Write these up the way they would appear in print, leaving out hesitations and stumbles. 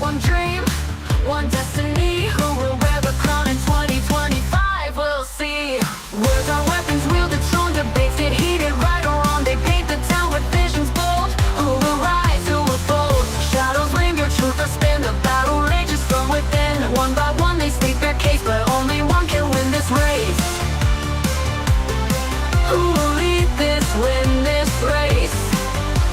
one dream, one destiny. Who will wear the crown in 2025? We'll see. Words are weapons wielded strong, debates get heated, right or wrong. They paint the town with visions bold. Who will rise, who will fold? Shadows linger, truth will spin. The battle rages from within. One by one they state their case, but only one can win this race. Who will lead this, win this race?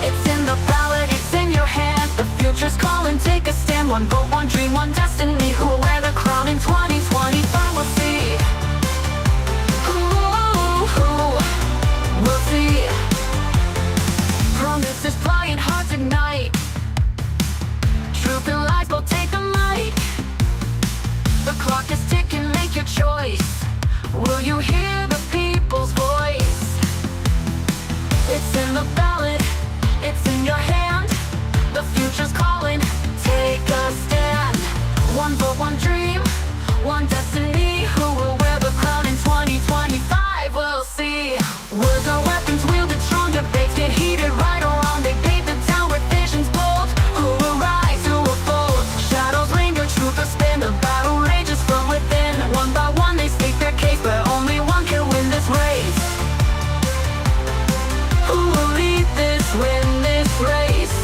It's in the ballot, it's in your hand. The future's calling, take a stand. One vote, one dream, one destiny. Who will wear the crown in 2025? We'll see. We'll see. Promises flying, hearts ignite. Truth and lies both take a mic. The clock is ticking, make your choice. Will you hear the people's voice? It's in the ballot, it's in your hand. The future's calling, take a stand. One vote, one dream, one destiny. Who will wear the crown in 2025? We'll see. Words are weapons wielded strong, debates get heated, right or wrong. They paint the town with visions bold. Who will rise, who will fold? Shadows linger, truth will spin. The battle rages from within. One by one they state their case, but only one can win this race. Who will lead this, win this race?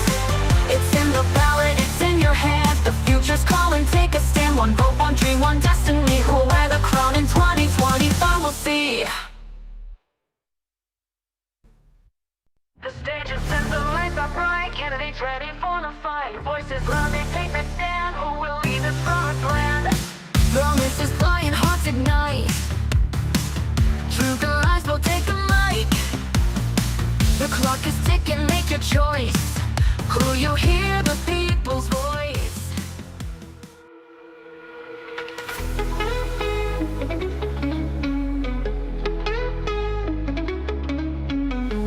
It's in the ballot, it's in your hand. The future's calling, take a stand. One vote, one dream, one destiny. Who will wear the crown in 2025? We'll see. The stage is set, the lights are bright. Candidates ready for the fight. Voices loud, they take the stand. Who will lead this promised land? Promises flying, hearts ignite. Truth and lies both take a mic. The clock is ticking, make your choice. Who you hear the people's voice?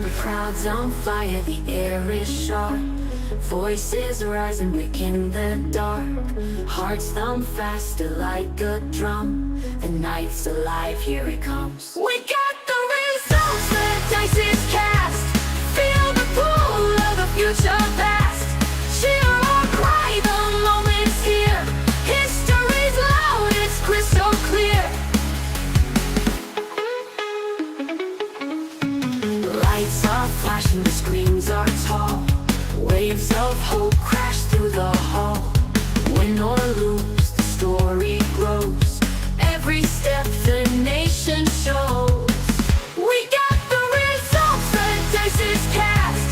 The crowd's on fire, the air is sharp. Voices rising, breaking the dark. Hearts thump faster like a drum. The night's alive, here it comes. We got the results, the dice is cast. Feel the pull of the future past. Cheer or cry, the moment's here. History's loud, it's crystal clear. Lights are flashing, the screams are tall. Waves of hope crash through the hall. Win or lose, the story grows. Every step the nation shows. We got the results, the dice is cast.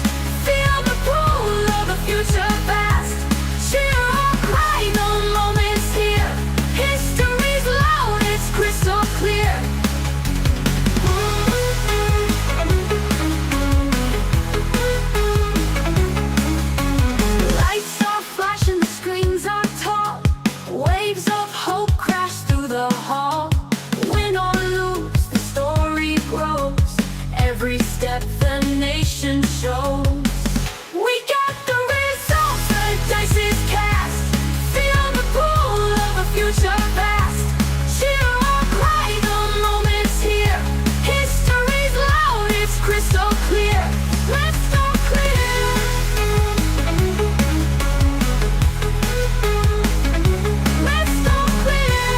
Feel the pull of the future fast. Cheer or cry, the moment's here. History's loud, it's crystal clear. Lights are flashing, the screens are tall. Waves of hope crash through the hall. Win or lose, the story grows. Every step the nation shows. We got the results, the dice is cast. Feel the pull of the future fast. Cheer or cry, the moment's here. History's loud, it's crystal clear. Let's go clear. Let's go clear.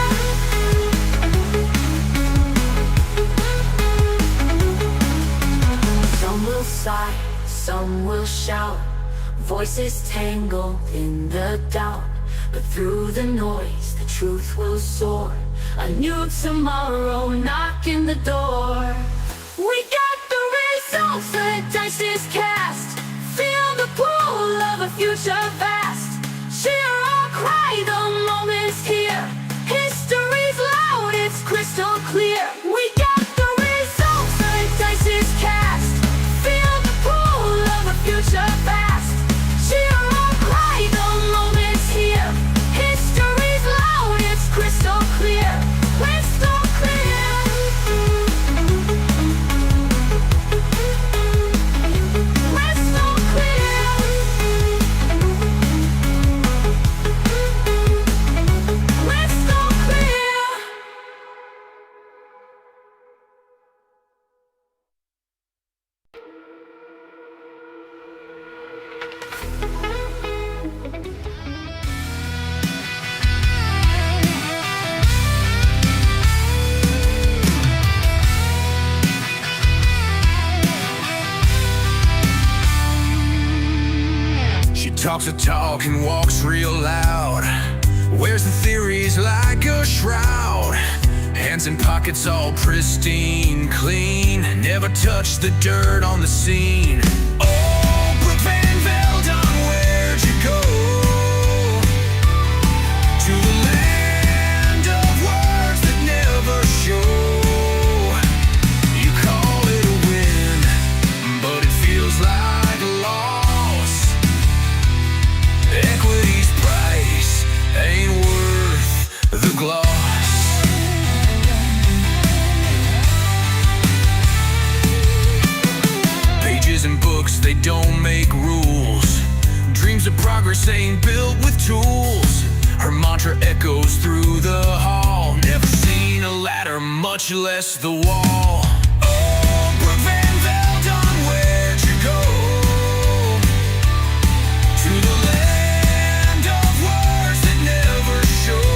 Some will sigh, some will shout. Voices tangle in the doubt. But through the noise, the truth will soar. A new tomorrow knocking the door. We got the results, the dice is cast. Feel the pull of a future vast. Cheer or cry, the moment's here. History's loud, it's crystal clear. We got the results, the dice is cast. Feel the pull of a future fast. Cheer or cry, the moment's here. History's loud, it's crystal clear. Crystal clear. talks a talk and walks real loud. Wears the theories like a shroud. Hands in pockets all pristine, clean. Never touch the dirt on the scene. Oh, Brooke Van Veldon, where'd you go? To the land of words that never show. You call it a win, but it feels like a loss. Equity's price ain't worth the gloss. And books, they don't make rules. Dreams of progress ain't built with tools. Her mantra echoes through the hall. Never seen a ladder, much less the wall. Oh, Brooke Van Veldon, where'd you go? To the land of words that never show.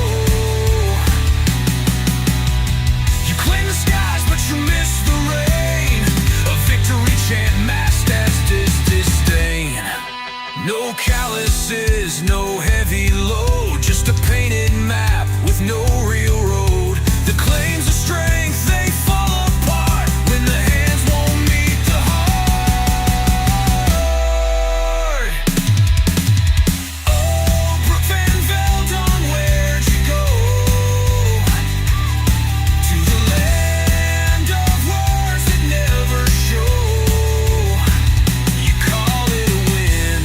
You claim the skies, but you miss the rain. A victory chant masked as disdain. No calluses, no heavy load. Just a painted map with no real road. The claims of strength, they fall apart when the hands won't meet the heart. Oh, Brooke Van Veldon, where'd you go? To the land of words that never show. You call it a win,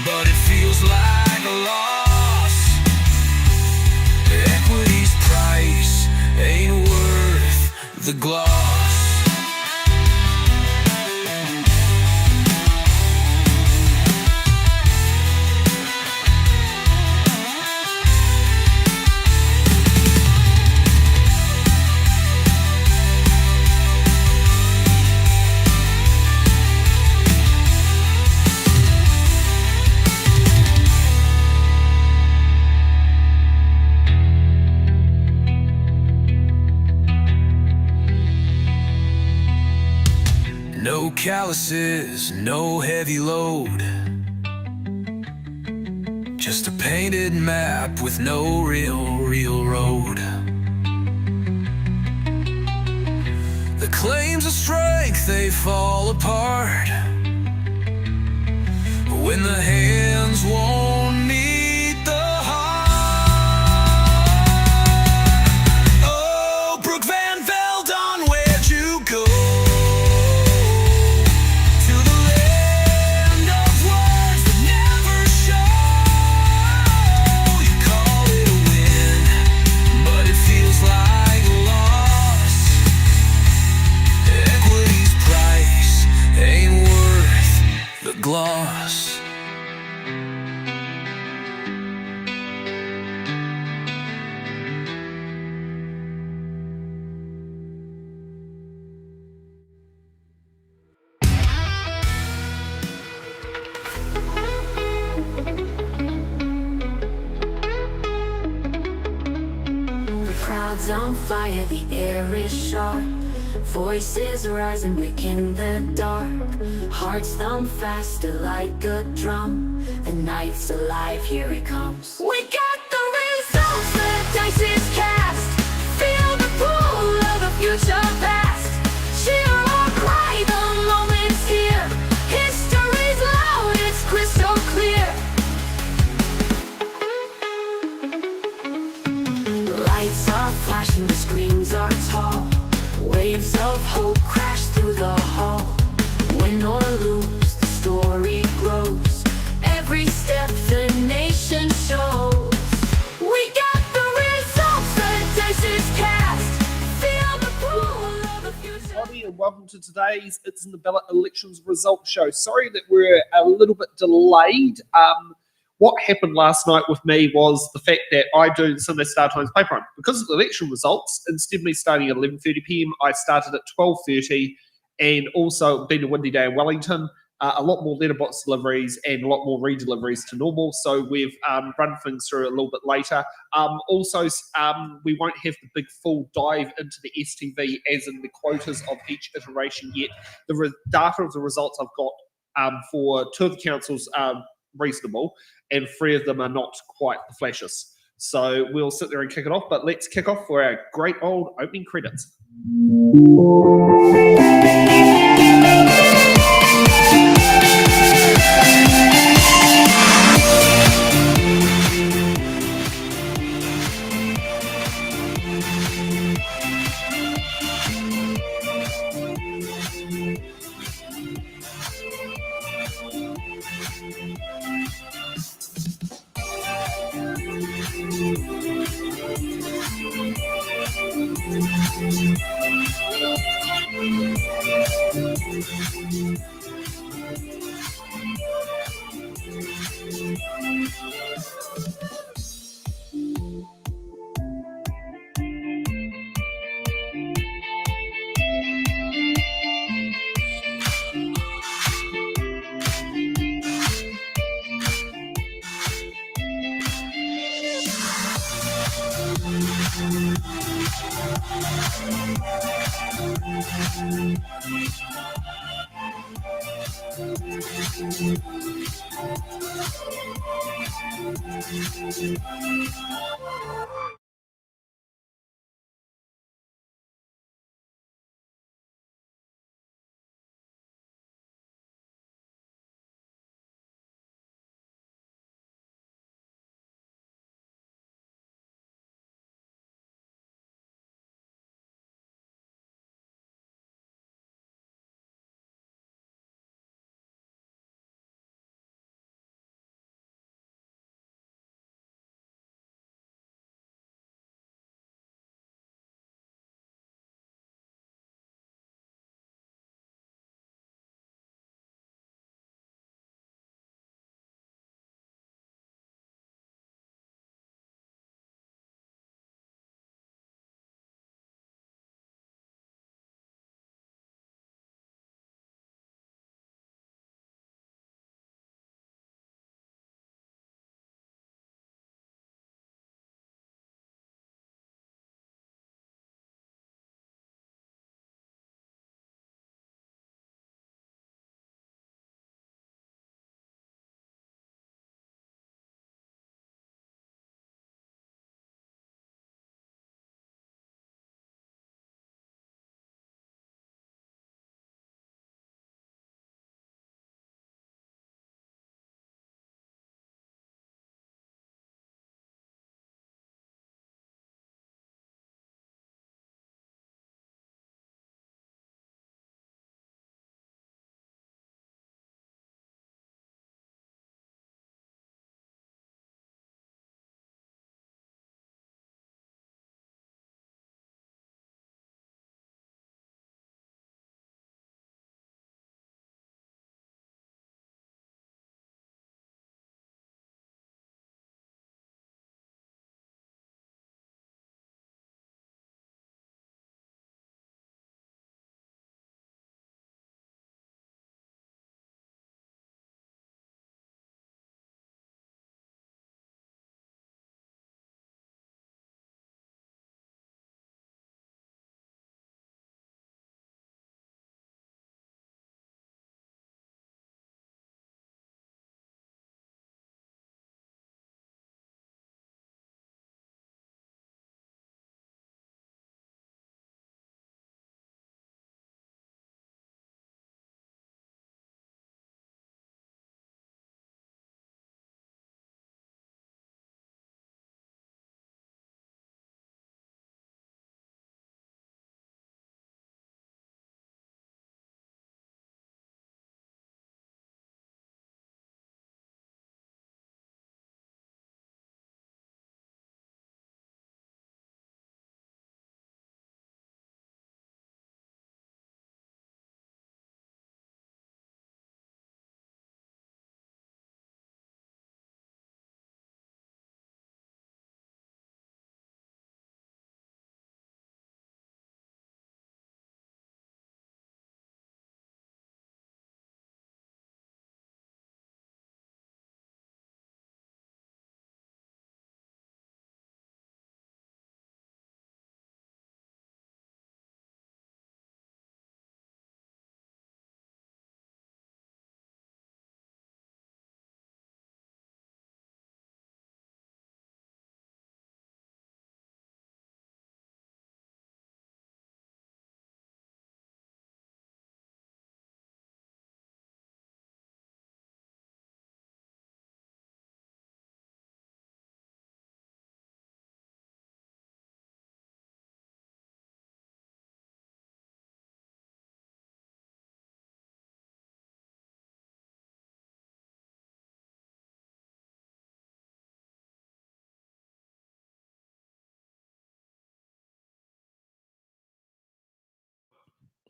but it feels like a loss. Equity's price ain't worth the gloss. No calluses, no heavy load. Just a painted map with no real road. The claims of strength, they fall apart when the hands won't meet the heart. Oh, Brooke Van Veldon, where'd you go? Gloss. The crowd's on fire, the air is sharp. Voices rising, waking the dark. Hearts thump faster like a drum. The night's alive, here it comes. We got the results, the dice is cast. Feel the pull of the future past. Cheer or cry, the moment's here. History's loud, it's crystal clear. Lights are flashing, the screens are tall. Waves of hope crash through the hall. Win or lose, the story grows. Every step the nation shows. We got the results, the dice is cast. Feel the pull of the future. Everybody, and welcome to today's It's in the Ballot Elections Results Show. Sorry that we're a little bit delayed. What happened last night with me was the fact that I do the Sunday Star Times paper run. Because of the election results, instead of me starting at 11:30 p.m, I started at 12:30, and also been a windy day in Wellington, a lot more letterbox deliveries and a lot more redeliveries to normal, so we've run things through a little bit later. We won't have the big full dive into the STV as in the quotas of each iteration yet. The data of the results I've got for two of the councils reasonable, and 3 of them are not quite the flashiest. So we'll sit there and kick it off, but let's kick off for our great old opening credits.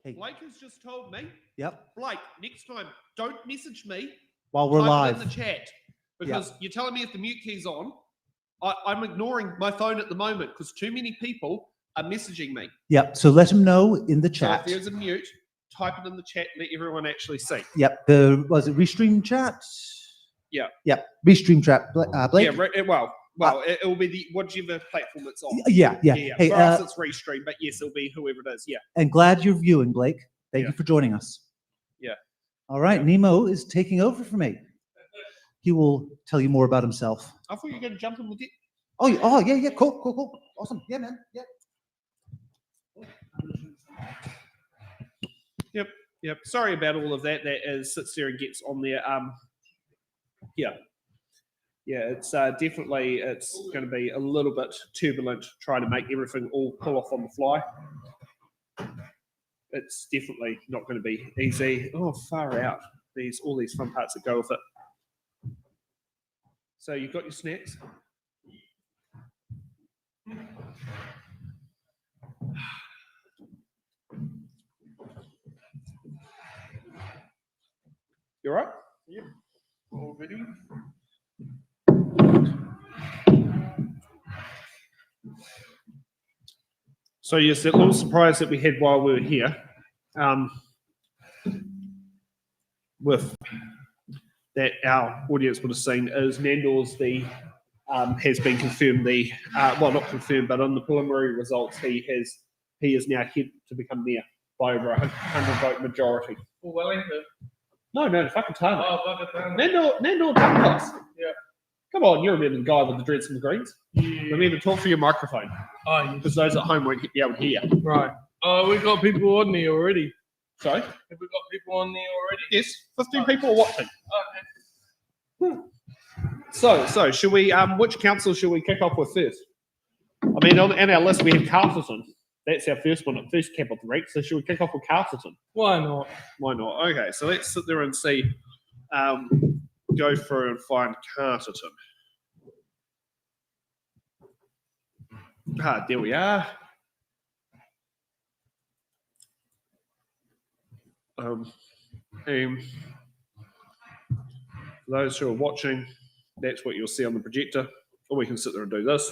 Okay. Blake has just told me. Yep. Blake, next time, don't message me. While we're Type live. it in the chat, because you're telling me if the mute key's on. I'm ignoring my phone at the moment because too many people are messaging me. Yep. So let them know in the So chat. if there's a mute, type it in the chat. Let everyone actually see. Yep. Was it Restream chat? Yeah. Yep. Restream chat. Blake. Yeah. Well, it will be the whichever platform it's on. Yeah. Hey, For us, it's Restream, but yes, it'll be whoever it is. Yeah. And glad you're viewing, Blake. Thank you for joining us. Yeah. All right. Nemo is taking over for me. He will tell you more about himself. I thought you were going to jump in with it. Oh, yeah. Cool. Awesome. Yeah, man. Yeah. Yep. Sorry about all of that. That is sits there and gets on there. Yeah, it's definitely, it's going to be a little bit turbulent trying to make everything all pull off on the fly. It's definitely not going to be easy. Oh, far out. All these fun parts that go with it. So you've got your snacks. You all right? Yep. All ready? So yes, that little surprise that we had while we were here, with that our audience would have seen, is Nandor's has been confirmed well, not confirmed, but on the preliminary results he is now head to become mayor by over 100 vote majority. For Wellington. No, Whakatane. Oh, Whakatane. Nandor Dundas. Yeah. Come on, you remember the guy with the dreads and the greens? Yeah. Remember, talk through your microphone, Oh, yes. because those at home won't be able to hear. Right. Oh, we've got people on there already. Sorry? Have we got people on there already? Yes, 15 people are watching. Okay. So should we? Which council should we kick off with first? I mean, on our list we have Carterton. That's our first one, first cap of the rank. So should we kick off with Carterton? Why not? Why not? Okay, so let's sit there and see. Go through and find Carterton. There we are. And for those who are watching, that's what you'll see on the projector. Or we can sit there and do this.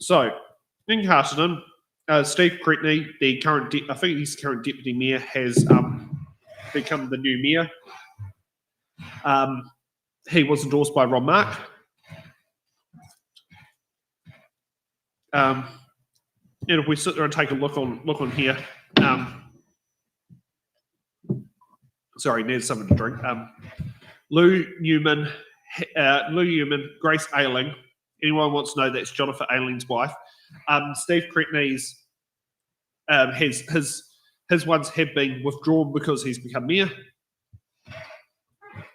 So, in Carterton, Steve Cretney, the current, I think he's the current deputy mayor, has become the new mayor. He was endorsed by Ron Mark. And if we sit there and take a look on here, sorry, need something to drink. Lou Newman, Grace Ailing. Anyone wants to know, that's Jonathan Ailing's wife. Steve Cretney's his ones have been withdrawn because he's become mayor.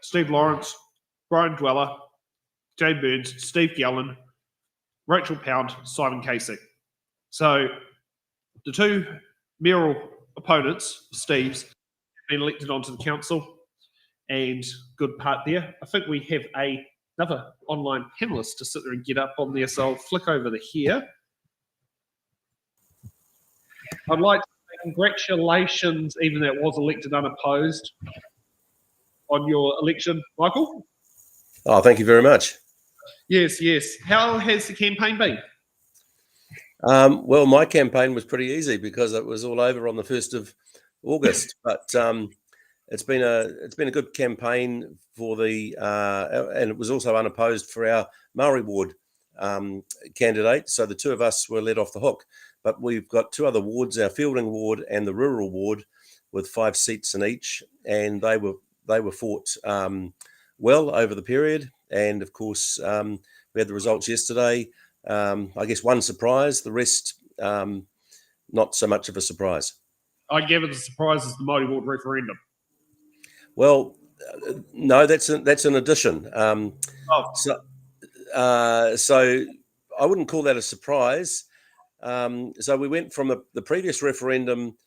Steve Lawrence, Brian Dweller, Jane Burns, Steve Gallen, Rachel Pound, Simon Casey. So the two mayoral opponents, Steve's, have been elected onto the council, and good part there. I think we have another online panelist to sit there and get up on there, so I'll flick over to here. I'd like to say congratulations, even though it was elected unopposed, on your election, Michael. Oh, thank you very much. Yes. How has the campaign been? Well, my campaign was pretty easy because it was all over on the 1st of August. But it's been a good campaign for the and it was also unopposed for our Maori ward candidate. So the two of us were let off the hook. But we've got two other wards, our Fielding ward and the rural ward, with 5 seats in each, and they were fought well over the period. And of course, we had the results yesterday. I guess one surprise, the rest not so much of a surprise. I gave it a surprise as the Māori ward referendum. Well, no, that's an addition. So I wouldn't call that a surprise. So we went from the previous referendum,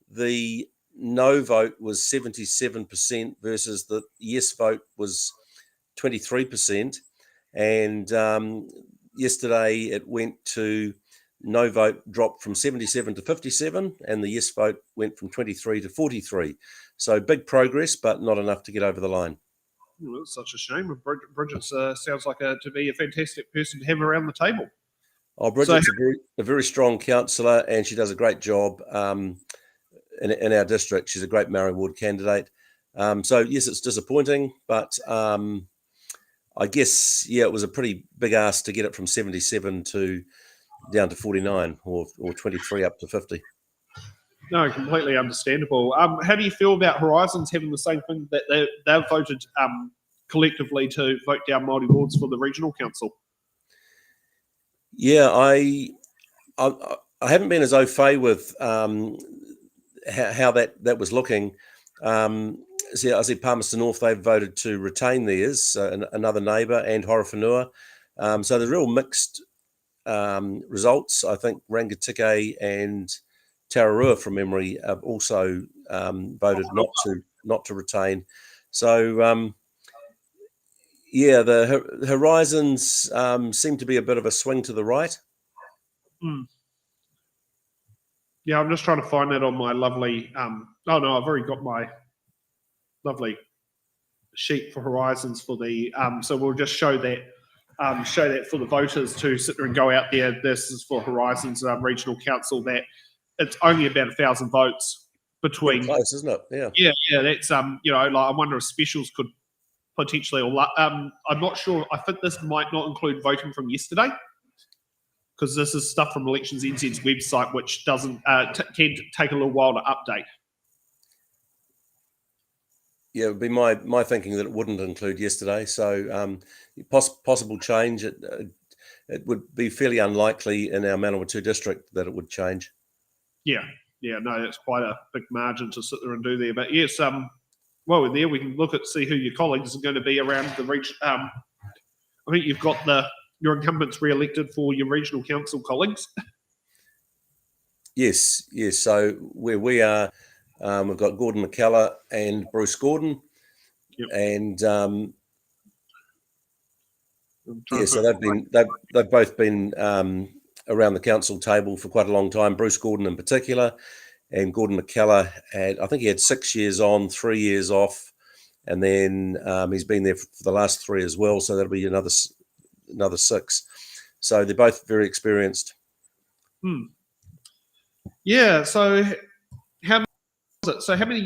the no vote was 77% versus the yes vote was 23%. And yesterday it went to no vote dropped from 77 to 57, and the yes vote went from 23 to 43. So big progress, but not enough to get over the line. Well, it's such a shame. Bridget sounds like to be a fantastic person to have around the table. Oh, Bridget's a very strong councillor, and she does a great job in our district. She's a great Maori Ward candidate. So yes, it's disappointing, but I guess, yeah, it was a pretty big ask to get it from 77 to down to 49 or 23 up to 50. No, completely understandable. How do you feel about Horizons having the same thing that they've voted collectively to vote down Māori wards for the regional council? Yeah, I haven't been as au fait with how that was looking. See, I see Palmerston North, they've voted to retain theirs, another neighbour, and Horowhenua. So the real mixed results. I think Rangitikei and Tararua, from memory, have also voted not to retain. So yeah, the Horizons seem to be a bit of a swing to the right. Yeah, I'm just trying to find that on my lovely. Oh no, I've already got my lovely sheet for Horizons for the. So we'll just show that for the voters to sit there and go out there. This is for Horizons Regional Council. That it's only about 1,000 votes between. Close, isn't it? Yeah. Yeah. That's you know, like I wonder if specials could potentially. I'm not sure. I think this might not include voting from yesterday, because this is stuff from Elections NZ's website, which doesn't tend to take a little while to update. Yeah, it would be my thinking that it wouldn't include yesterday. So possible change. It would be fairly unlikely in our Manawatu district that it would change. Yeah, no, that's quite a big margin to sit there and do there. But yes, while we're there, we can look at see who your colleagues are going to be around the region. I think you've got your incumbents re-elected for your regional council colleagues. Yes. So where we are, we've got Gordon McKellar and Bruce Gordon, and so they've both been around the council table for quite a long time. Bruce Gordon in particular, and Gordon McKellar I think he had 6 years on, 3 years off, and then he's been there for the last 3 as well. So that'll be another 6. So they're both very experienced. Yeah. So how many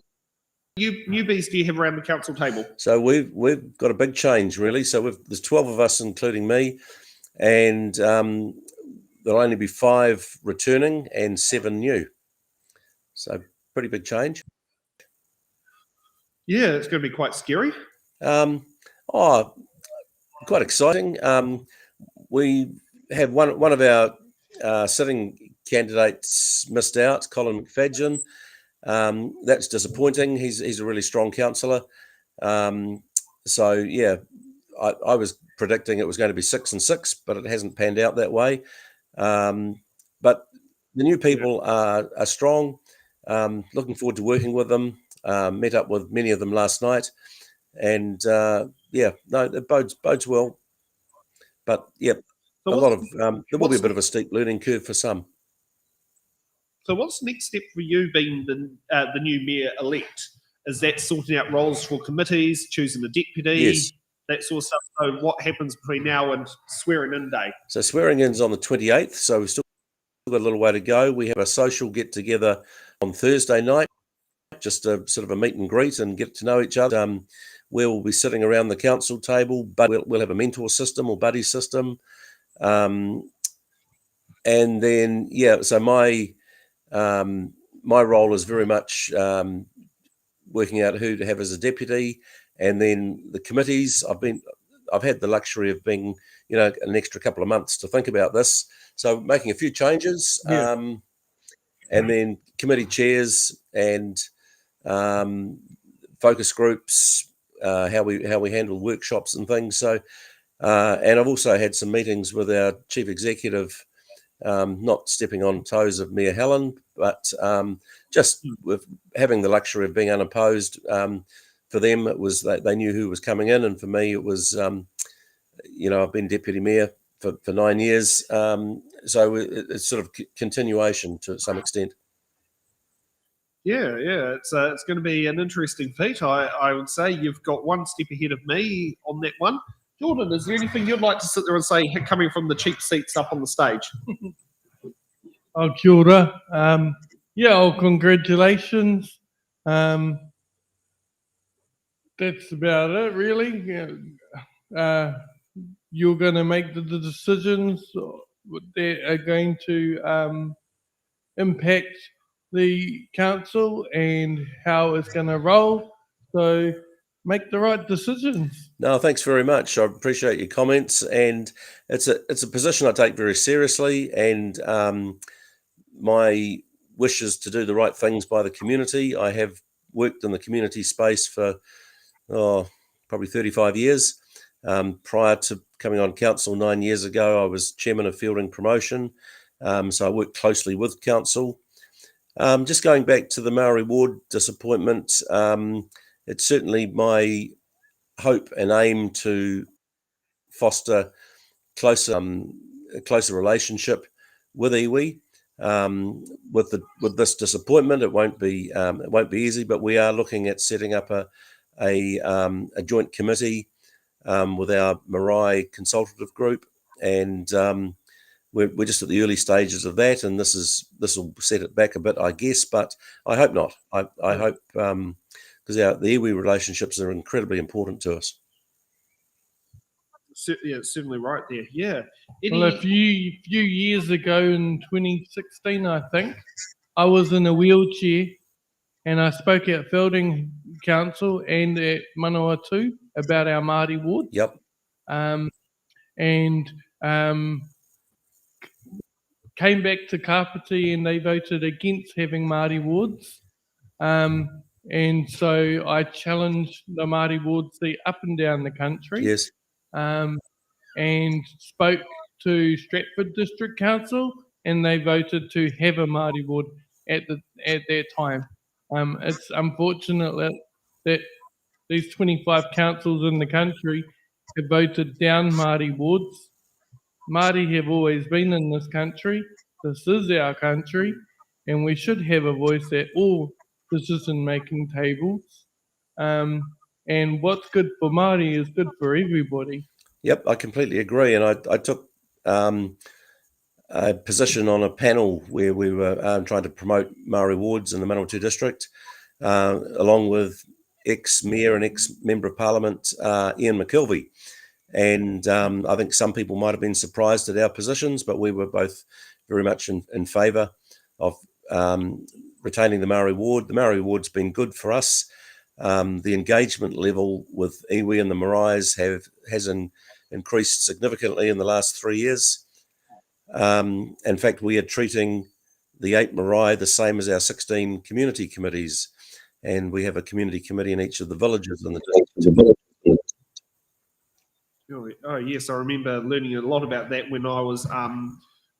newbies do you have around the council table? So we've got a big change, really. So there's 12 of us, including me, and there'll only be 5 returning and 7 new. So pretty big change. Yeah, it's going to be quite scary. Quite exciting. We have one of our sitting candidates missed out, Colin McFadgen. That's disappointing. He's a really strong councillor. So yeah, I was predicting it was going to be 6 and 6, but it hasn't panned out that way. But the new people are strong. Looking forward to working with them. Met up with many of them last night, and it bodes well. But yeah, there will be a bit of a steep learning curve for some. So what's the next step for you, being the new mayor-elect? Is that sorting out roles for committees, choosing the deputy, yes, that sort of stuff? So what happens between now and swearing-in day? So swearing-in's on the 28th, so we've still got a little way to go. We have a social get-together on Thursday night, just a sort of a meet and greet and get to know each other. We'll be sitting around the council table, but we'll have a mentor system or buddy system. And then, so my role is very much working out who to have as a deputy, and then the committees. I've had the luxury of being, an extra couple of months to think about this, so making a few changes, and then committee chairs and focus groups, how we handle workshops and things. So, and I've also had some meetings with our chief executive. Not stepping on toes of Mayor Helen, but just with having the luxury of being unopposed. For them, it was they knew who was coming in, and for me, it was I've been deputy mayor for 9 years, so it's sort of continuation to some extent. Yeah, it's going to be an interesting feat. I would say you've got one step ahead of me on that one. Jordan, is there anything you'd like to sit there and say, coming from the cheap seats up on the stage? Oh, kia ora. Congratulations. That's about it, really. You're going to make the decisions that are going to impact the council and how it's going to roll. So make the right decisions. No, thanks very much. I appreciate your comments, and it's a position I take very seriously, and my wish is to do the right things by the community. I have worked in the community space for probably 35 years. Prior to coming on council 9 years ago, I was chairman of Fielding Promotion, so I worked closely with council. Just going back to the Maori ward disappointment, it's certainly my hope and aim to foster a closer relationship with iwi. With this disappointment, it won't be easy, but we are looking at setting up a joint committee with our Marae consultative group, and we're just at the early stages of that, and this will set it back a bit, I guess, but I hope not. I hope, because the iwi relationships are incredibly important to us. Yeah, certainly right there. Yeah. Well, a few years ago in 2016, I think, I was in a wheelchair and I spoke at Fielding Council and at Manawatu about our Māori ward. Yep. Came back to Kapiti and they voted against having Māori wards. And so I challenged the Māori wards up and down the country. Yes. And spoke to Stratford District Council, and they voted to have a Māori ward at that time. It's unfortunate that these 25 councils in the country have voted down Māori wards. Māori have always been in this country. This is our country, and we should have a voice at all decision-making tables. And what's good for Māori is good for everybody. Yep, I completely agree. And I took a position on a panel where we were trying to promote Māori wards in the Manawatu district, along with ex-mayor and ex-member of parliament, Ian McKelvey. And I think some people might have been surprised at our positions, but we were both very much in favour of retaining the Māori ward. The Māori ward's been good for us. The engagement level with iwi and the Marais has increased significantly in the last 3 years. In fact, we are treating the 8 Marae the same as our 16 community committees, and we have a community committee in each of the villages in the district. Oh yes, I remember learning a lot about that when I was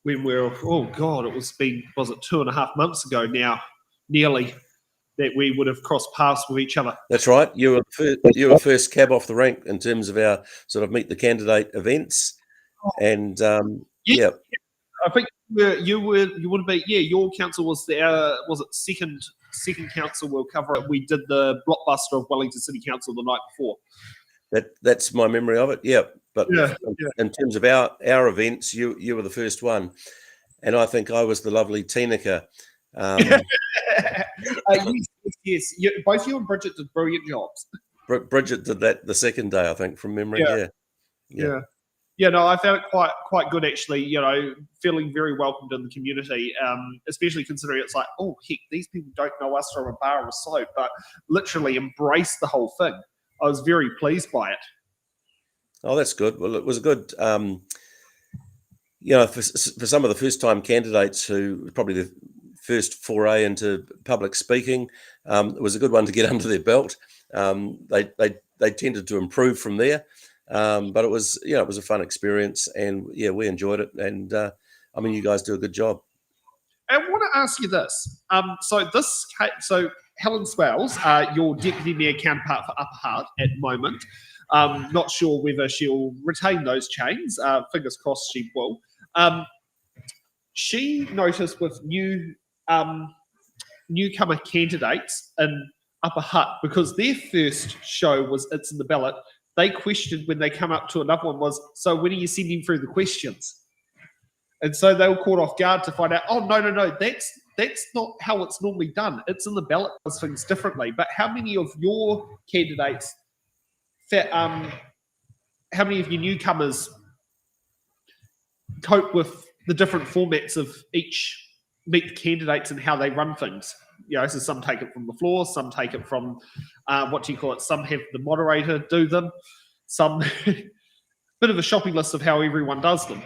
when we were it was 2.5 months ago now, nearly, that we would have crossed paths with each other. That's right. You were first cab off the rank in terms of our sort of meet the candidate events, and yeah. I think you would have been. Yeah, your council was second council we'll cover it. We did the blockbuster of Wellington City Council the night before. That's my memory of it. Yeah, but yeah. In terms of our events, you were the first one, and I think I was the lovely Tinaka. Yes. Both you and Bridget did brilliant jobs. Bridget did that the second day, I think, from memory. Yeah. No, I found it quite good actually. You know, feeling very welcomed in the community, especially considering it's like, oh heck, these people don't know us from a bar of soap, but literally embrace the whole thing. I was very pleased by it. Oh, that's good. Well, it was a good, for some of the first-time candidates who probably the first foray into public speaking, it was a good one to get under their belt. They tended to improve from there, but it was a fun experience, and we enjoyed it. And you guys do a good job. I want to ask you this. So Helen Swells, your deputy mayor counterpart for Upper Hutt at the moment. Not sure whether she'll retain those chains. Fingers crossed she will. she noticed with newcomer candidates in Upper Hutt, because their first show was It's in the Ballot, they questioned when they come up to another one was, so when are you sending through the questions? And so they were caught off guard to find out, oh, no, that's not how it's normally done. It's in the Ballot does things differently. But how many of your candidates, how many of your newcomers cope with the different formats of each meet the candidates and how they run things? So some take it from the floor, some take it from, some have the moderator do them, some bit of a shopping list of how everyone does them.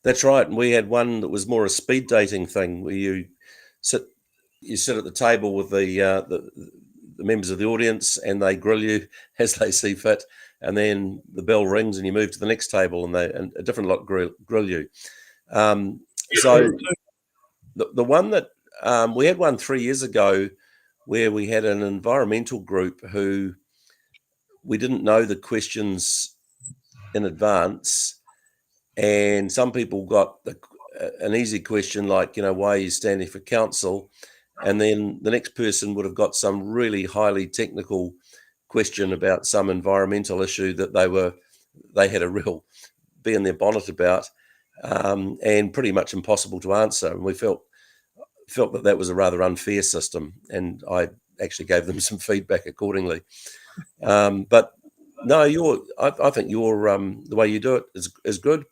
That's right. And we had one that was more a speed dating thing where you sit at the table with the members of the audience and they grill you as they see fit. And then the bell rings and you move to the next table and a different lot grill you. So the one that we had one 3 years ago where we had an environmental group who we didn't know the questions in advance. And some people got an easy question like, why are you standing for council? And then the next person would have got some really highly technical question about some environmental issue that they had a real bee in their bonnet about, and pretty much impossible to answer. And we felt that was a rather unfair system, and I actually gave them some feedback accordingly. But no, I think the way you do it is good.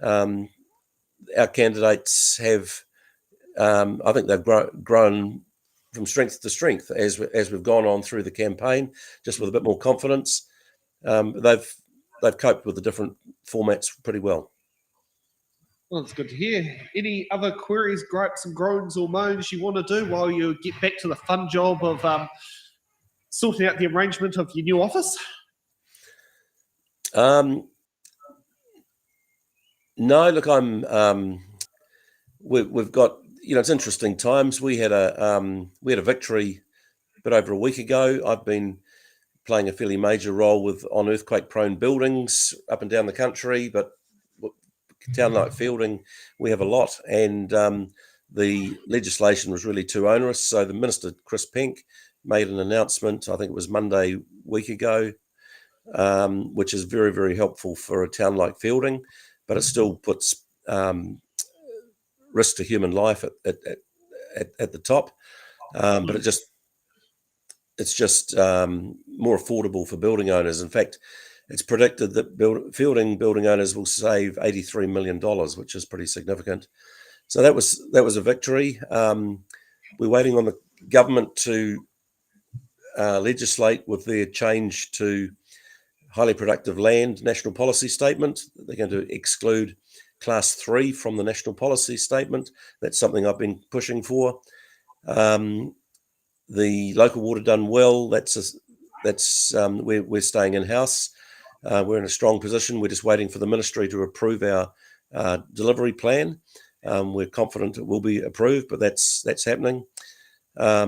Our candidates have, I think they've grown from strength to strength as we've gone on through the campaign, just with a bit more confidence. They've coped with the different formats pretty well. Well, it's good to hear. Any other queries, gripes and groans or moans you want to do while you get back to the fun job of sorting out the arrangement of your new office? No, look, we've got, it's interesting times. We had a victory a bit over a week ago. I've been playing a fairly major role on earthquake-prone buildings up and down the country, but town-like fielding, we have a lot, and the legislation was really too onerous. So the Minister, Chris Penk, made an announcement, I think it was Monday week ago, which is very, very helpful for a town like fielding, but it still puts risk to human life at the top. But it's just more affordable for building owners. In fact, it's predicted that building owners will save $83 million, which is pretty significant. So that was a victory. We're waiting on the government to legislate with their change to highly productive land national policy statement. They're going to exclude Class 3 from the national policy statement. That's something I've been pushing for. The local water done well. We're staying in house. We're in a strong position. We're just waiting for the ministry to approve our delivery plan. We're confident it will be approved, but that's happening. I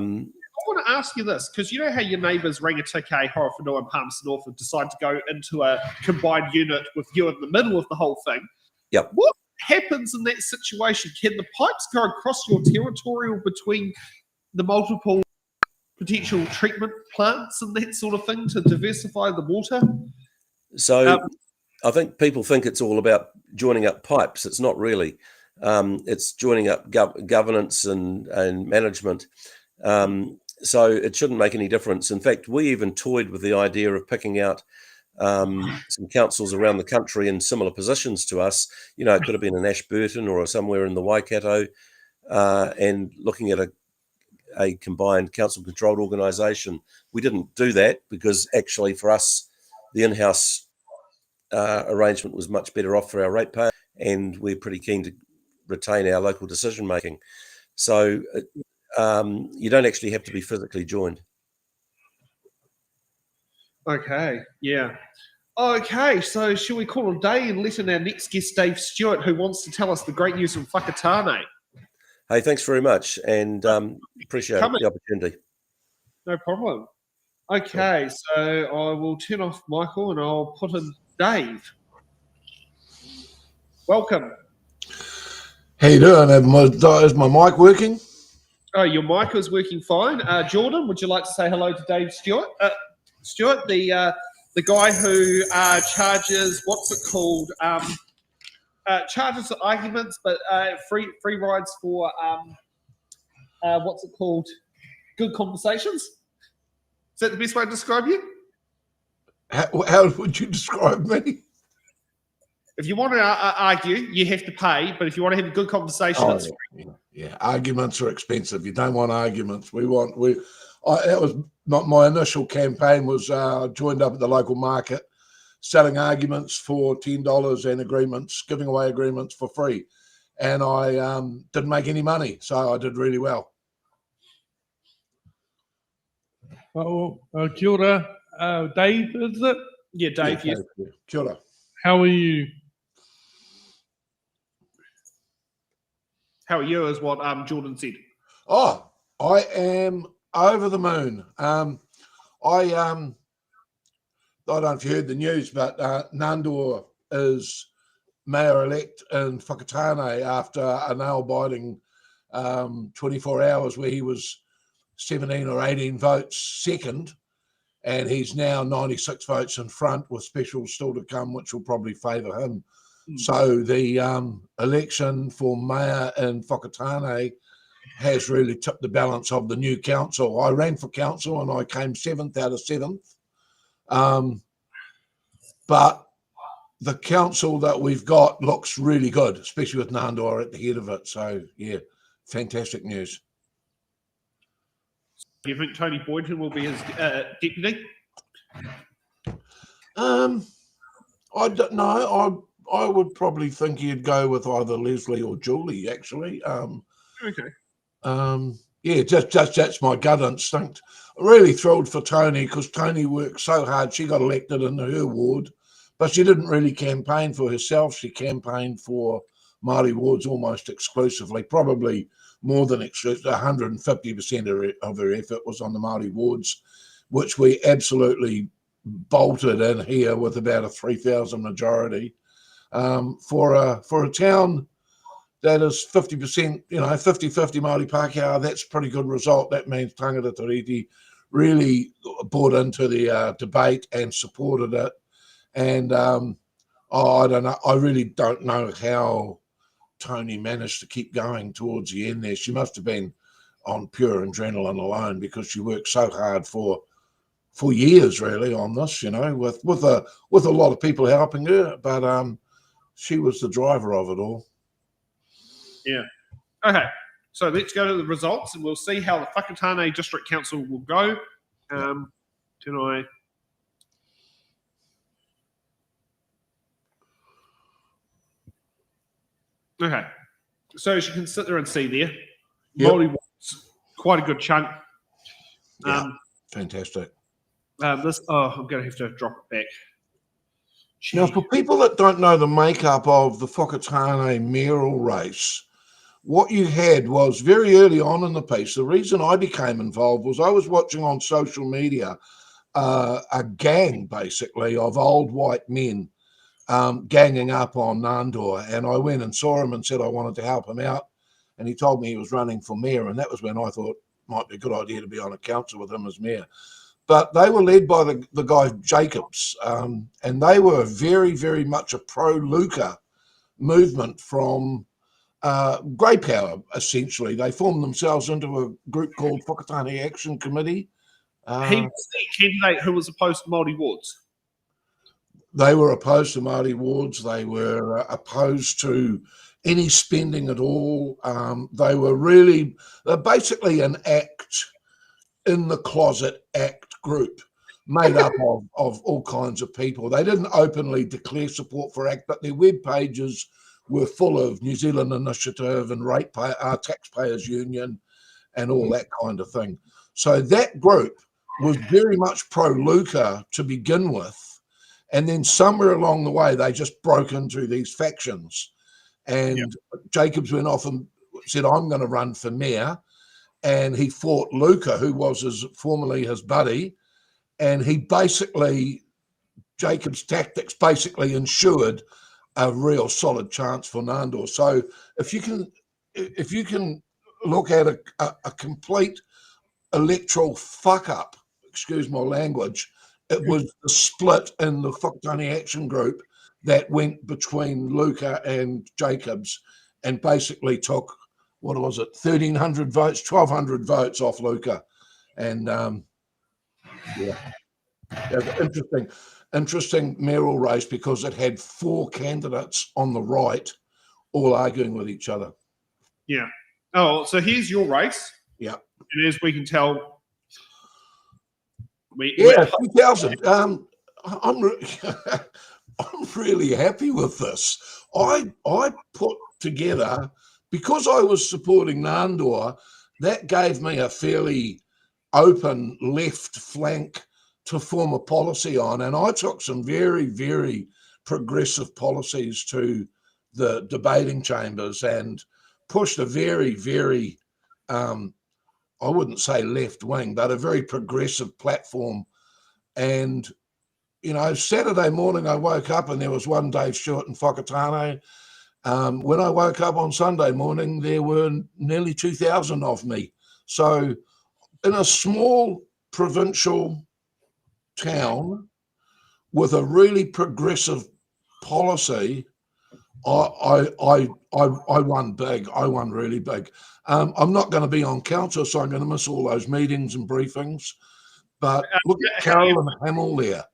want to ask you this, because you know how your neighbours Rangitikei, Horowhenua and Palmerston North have decided to go into a combined unit with you in the middle of the whole thing? Yep. What happens in that situation? Can the pipes go across your territory or between the multiple potential treatment plants and that sort of thing to diversify the water? So I think people think it's all about joining up pipes. It's not really. It's joining up governance and management. So it shouldn't make any difference. In fact, we even toyed with the idea of picking out some councils around the country in similar positions to us. It could have been in Ashburton or somewhere in the Waikato, and looking at a combined council-controlled organisation. We didn't do that because actually for us, the in-house arrangement was much better off for our ratepayer, and we're pretty keen to retain our local decision-making. So you don't actually have to be physically joined. Okay, yeah. Okay, so shall we call it a day and let in our next guest, Dave Stewart, who wants to tell us the great news from Whakatane? Hey, thanks very much, and appreciate the opportunity. No problem. Okay, so I will turn off Michael and I'll put in Dave. Welcome. How you doing? Is my mic working? Oh, your mic is working fine. Jordan, would you like to say hello to Dave Stewart? Stewart, the guy who charges, what's it called? Charges arguments, but free rides for what's it called? Good conversations. Is that the best way to describe you? How would you describe me? If you want to argue, you have to pay, but if you want to have a good conversation, it's free. Yeah, arguments are expensive. You don't want arguments. That was not my initial campaign. Was joined up at the local market, selling arguments for $10 and giving away agreements for free, and I didn't make any money, so I did really well. Well, kia ora, Dave, is it? Yeah, Dave. Yeah, Yes. Kia ora. How are you? How are you? Is what Jordan said. Oh, I am over the moon. I don't know if you heard the news, but Nandor is mayor-elect in Whakatane after a nail-biting 24 hours where he was 17 or 18 votes second, and he's now 96 votes in front with specials still to come, which will probably favour him. So the election for mayor in Whakatane has really tipped the balance of the new council. I ran for council and I came 7th out of 7th. But the council that we've got looks really good, especially with Nandor at the head of it. So, yeah, fantastic news. Do you think Tony Boynton will be his deputy? I don't know. I would probably think he'd go with either Leslie or Julie, actually. Okay. Yeah, just that's my gut instinct. Really thrilled for Tony because Tony worked so hard. She got elected in her ward, but she didn't really campaign for herself. She campaigned for Māori wards almost exclusively, probably more than 150% of her effort was on the Māori wards, which we absolutely bolted in here with about a 3,000 majority. For a town that is 50%, 50-50 Māori Pākehā, that's a pretty good result. That means Tangata Tiriti really bought into the debate and supported it. And I don't know. I really don't know how Tony managed to keep going towards the end there. She must have been on pure adrenaline alone because she worked so hard for years, really, on this. With a lot of people helping her, but she was the driver of it all. Yeah. Okay. So let's go to the results and we'll see how the Whakatane District Council will go. Okay. So as you can sit there and see there, Yep. Māori wards, quite a good chunk. Yeah, fantastic. I'm going to have to drop it back. Now, for people that don't know the makeup of the Whakatane mayoral race, what you had was very early on in the piece, the reason I became involved was I was watching on social media a gang, basically, of old white men ganging up on Nandor. And I went and saw him and said I wanted to help him out. And he told me he was running for mayor. And that was when I thought it might be a good idea to be on a council with him as mayor. But they were led by the guy Jacobs, and they were very, very much a pro-Luca movement from grey power, essentially. They formed themselves into a group called Whakatane Action Committee. He was the candidate who was opposed to Māori wards. They were opposed to Māori wards. They were opposed to any spending at all. They were basically an in the closet act group made up of all kinds of people. They didn't openly declare support for ACT, but their web pages were full of New Zealand Initiative and Taxpayers Union and all that kind of thing. So that group was very much pro-Luca to begin with. And then somewhere along the way, they just broke into these factions. And Jacobs went off and said, I'm going to run for mayor. And he fought Luca, who was formerly his buddy. And Jacob's tactics basically ensured a real solid chance for Nandor. So if you can look at a complete electoral fuck up, excuse my language, it was the split in the Whakatane Action Group that went between Luca and Jacobs and basically took, what was it, 1,300 votes, 1,200 votes off Luca. And yeah, it was interesting mayoral race because it had 4 candidates on the right all arguing with each other. Yeah. Oh, so here's your race. Yeah. And as we can tell, yeah, 2,000. I'm really happy with this. I put together, because I was supporting Nandor, that gave me a fairly open left flank to form a policy on, and I took some very, very progressive policies to the debating chambers and pushed a very, very I wouldn't say left wing, but a very progressive platform. And, you know, Saturday morning I woke up and there was one Dave Stewart in Whakatane. When I woke up on Sunday morning, there were nearly 2,000 of me. So in a small provincial town with a really progressive policy, I won big. I won really big. I'm not going to be on council, so I'm going to miss all those meetings and briefings. But look at Carolyn Hamill there.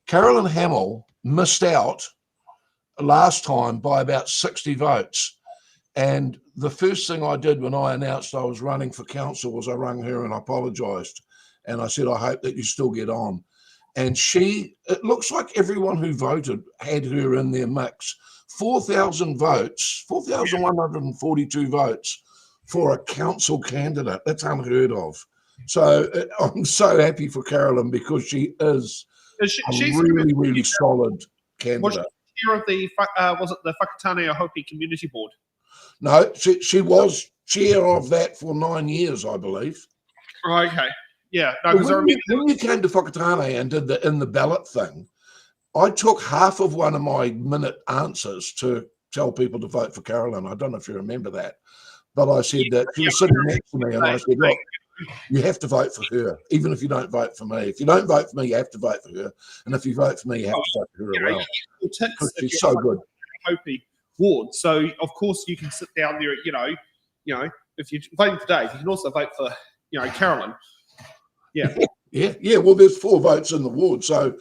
Carolyn Hamill missed out last time by about 60 votes. And the first thing I did when I announced I was running for council was I rang her and I apologised. And I said, I hope that you still get on. And it looks like everyone who voted had her in their mix. 4,000 votes, 4,142 votes for a council candidate. That's unheard of. So I'm so happy for Carolyn because she is she's a really, really solid candidate. Was she chair of the, was it the Whakatane Ohope Community Board? No, she was chair of that for 9 years, I believe. Okay. Yeah. No, because when you came to Whakatane and did in the ballot thing, I took half of one of my minute answers to tell people to vote for Carolyn. I don't know if you remember that, but I said that she was sitting next to me and I said, look, you have to vote for her, even if you don't vote for me. If you don't vote for me, you have to vote for her. And if you vote for me, you have to vote for her as well. Because she's so good. Hopi ward. So, of course, you can sit down there, you know, if you're voting for Dave, you can also vote for, Carolyn. Yeah. Yeah. Well, there's 4 votes in the ward, so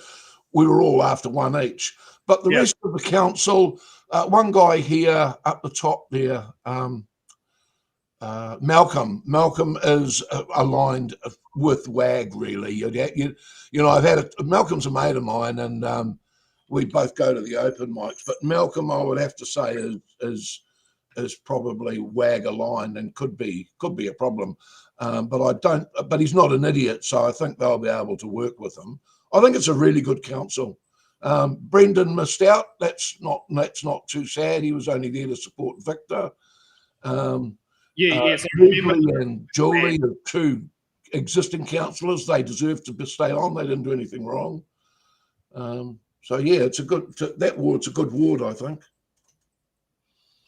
we were all after 1 each. But the rest of the council, one guy here up the top there, Malcolm is aligned with WAG, really. I've had Malcolm's a mate of mine, and we both go to the open mics. But Malcolm, I would have to say, is probably WAG aligned and could be a problem. But he's not an idiot, so I think they'll be able to work with him. I think it's a really good council. Brendan missed out. That's not too sad. He was only there to support Victor. Beverly and Julie, the 2 existing councillors, they deserve to stay on. They didn't do anything wrong. So yeah, that ward's a good ward, I think.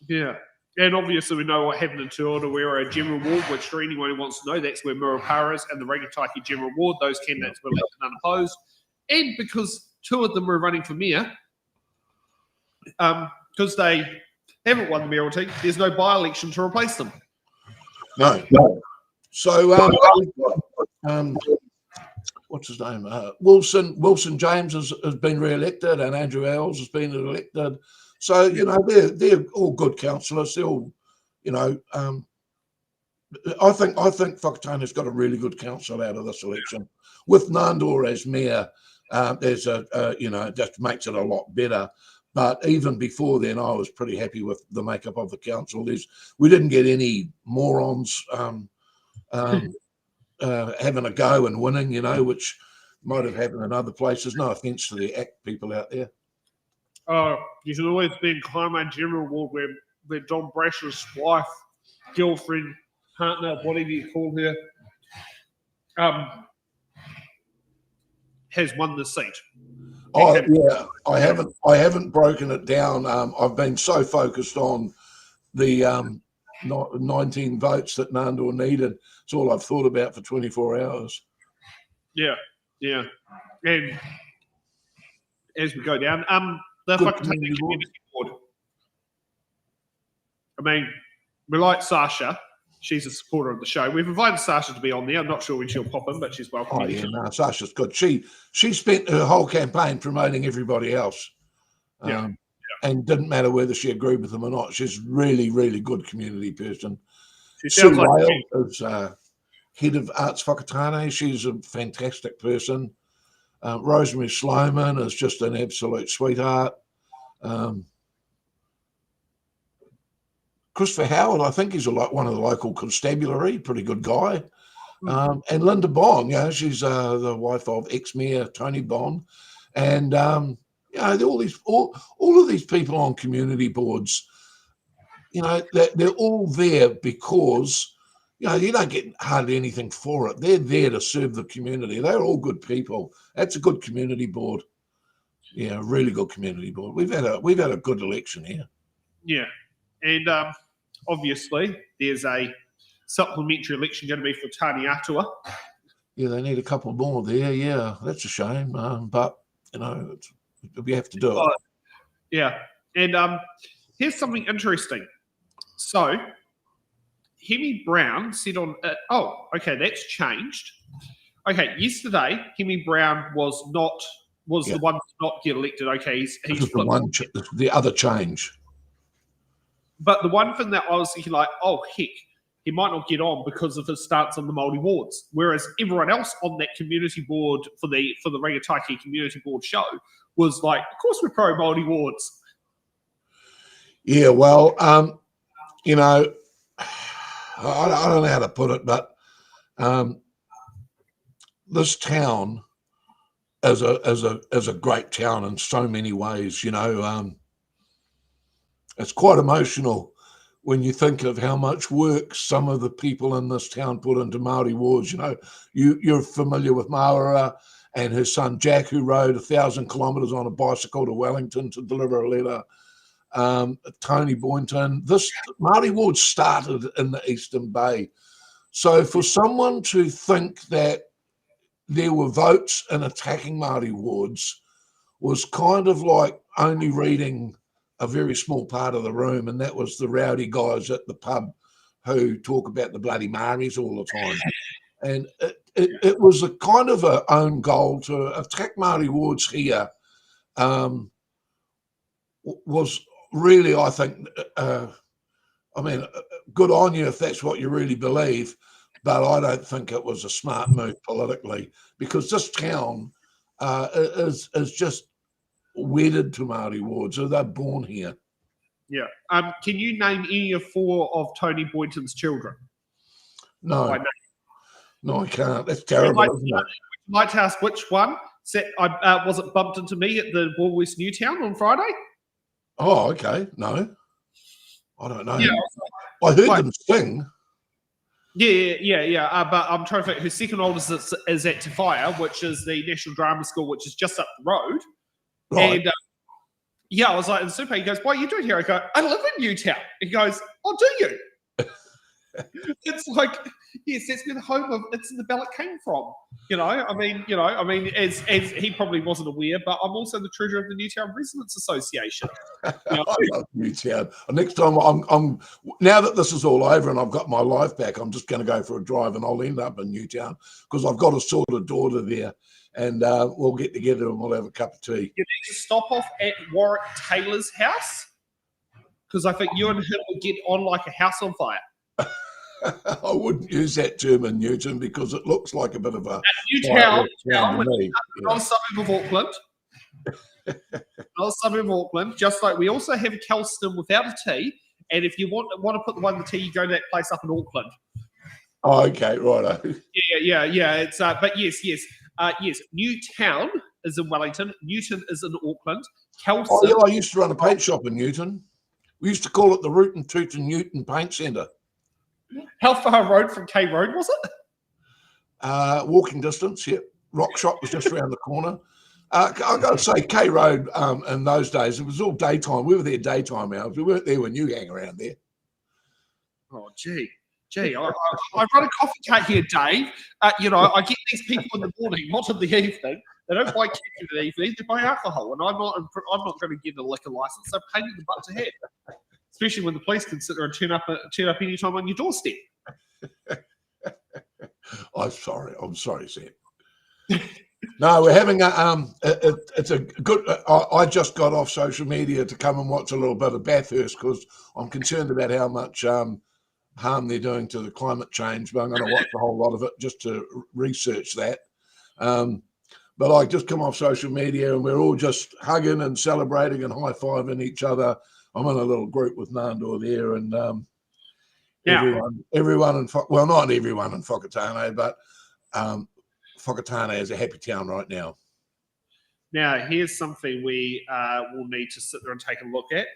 Yeah. And obviously we know what happened in Tararua General Ward, which for anyone who wants to know, that's where Murupara is, and the Rangataiki General Ward, those candidates were elected unopposed. And because 2 of them were running for mayor, because they haven't won the mayoralty, there's no by-election to replace them. No. So what's his name? Wilson James has been re-elected, and Andrew Ells has been elected. So they're all good councillors. They're all, I think Whakatane's got a really good council out of this election. With Nandor as mayor, there's just makes it a lot better. But even before then, I was pretty happy with the makeup of the council. We didn't get any morons having a go and winning, which might have happened in other places. No offence to the ACT people out there. Oh, you should always be in Climate General Ward where Don Brash's wife, girlfriend, partner, whatever you call her, has won the seat. Oh yeah, I haven't broken it down. I've been so focused on the 19 votes that Nandor needed. It's all I've thought about for 24 hours. Yeah, yeah. And as we go down, the Good Whakatane community Community Board. I mean, we like Sasha. She's a supporter of the show. We've invited Sasha to be on there. I'm not sure when she'll pop in, but she's welcome. Oh yeah, no, Sasha's good. She spent her whole campaign promoting everybody else. And didn't matter whether she agreed with them or not. She's really, really good community person. She Sue sounds like Whale is head of Arts Whakatane. She's a fantastic person. Rosemary Sloman is just an absolute sweetheart. Christopher Howard, I think he's one of the local constabulary, pretty good guy. And Linda Bond, she's the wife of ex-mayor Tony Bond. And all of these people on community boards, they're all there because you don't get hardly anything for it. They're there to serve the community. They're all good people. That's a good community board. Yeah, really good community board. We've had a good election here. Yeah, and obviously there's a supplementary election going to be for Taniatua. Yeah, they need a couple more there. Yeah, that's a shame, but we have to do it. Yeah, and here's something interesting. So, Hemi Brown said on, that's changed. Okay, yesterday Hemi Brown was the one to not get elected. Okay, he's the other change. But the one thing that I was thinking, like, oh heck, he might not get on because of his stance on the Māori wards. Whereas everyone else on that community board for the Rangataiki community board show was like, of course we're pro Māori wards. Yeah, well, I don't know how to put it, but this town is a great town in so many ways. It's quite emotional when you think of how much work some of the people in this town put into Māori wards. You're familiar with Mawara and her son Jack, who rode 1,000 kilometres on a bicycle to Wellington to deliver a letter. Tony Boynton. This Māori ward started in the Eastern Bay. So for someone to think that there were votes in attacking Māori wards was kind of like only reading a very small part of the room, and that was the rowdy guys at the pub who talk about the bloody Māoris all the time. And it was a kind of a own goal to attack Māori wards here. Was really, I think, good on you if that's what you really believe, but I don't think it was a smart move politically, because this town is just wedded to Māori wards, so they're born here. Yeah. Can you name any of 4 of Tony Boynton's children? No, I can't. That's terrible, isn't it? Would you like to ask which one? Was it bumped into me at the West Newtown on Friday? Oh, okay. No, I don't know. Yeah, I heard them sing. Yeah. But I'm trying to think. Her second oldest is at Te Whaia, which is the National Drama School, which is just up the road. Right. And I was like, in Super, he goes, what are you doing here? I go, I live in Newtown. He goes, oh, do you? It's like, yes, that's where the home of It's in the Ballot came from. As he probably wasn't aware, but I'm also the treasurer of the Newtown Residents Association. I love Newtown. Next time, I'm now that this is all over and I've got my life back, I'm just going to go for a drive and I'll end up in Newtown because I've got a sort of daughter there, and we'll get together and we'll have a cup of tea. You need to stop off at Warwick Taylor's house, because I think you and him will get on like a house on fire. I wouldn't use that term in Newton because it looks like a bit of a Newtown, another suburb of Auckland. Another suburb of Auckland. Just like we also have Kelston without a T, and if you want to put the one with the T, you go to that place up in Auckland. Oh, okay, righto. Yeah. It's but yes. Newtown is in Wellington. Newton is in Auckland. Kelston. Oh yeah, I used to run a paint shop in Newton. We used to call it the Root and Toot and Newton Paint Centre. How far road from K Road was it? Walking distance, yeah. Rock Shop was just around the corner. I've got to say, K Road in those days, it was all daytime. We were there daytime hours. We weren't there when you hang around there. Oh, gee. I run a coffee cart here, Dave. You know, I get these people in the morning, not in the evening. They don't buy cash in the evening, they buy alcohol. And I'm not going to get a liquor license. They're paying the butt to have. Especially when the police can sit there and turn up any time on your doorstep. I'm sorry, Sam. No, we're having it's a good. I just got off social media to come and watch a little bit of Bathurst because I'm concerned about how much harm they're doing to the climate change. But I'm going to watch a whole lot of it just to research that. But I just come off social media and we're all just hugging and celebrating and high-fiving each other. I'm in a little group with Nandor there, and everyone in well, not everyone in Whakatane, but Whakatane is a happy town right now. Now, here's something we will need to sit there and take a look at.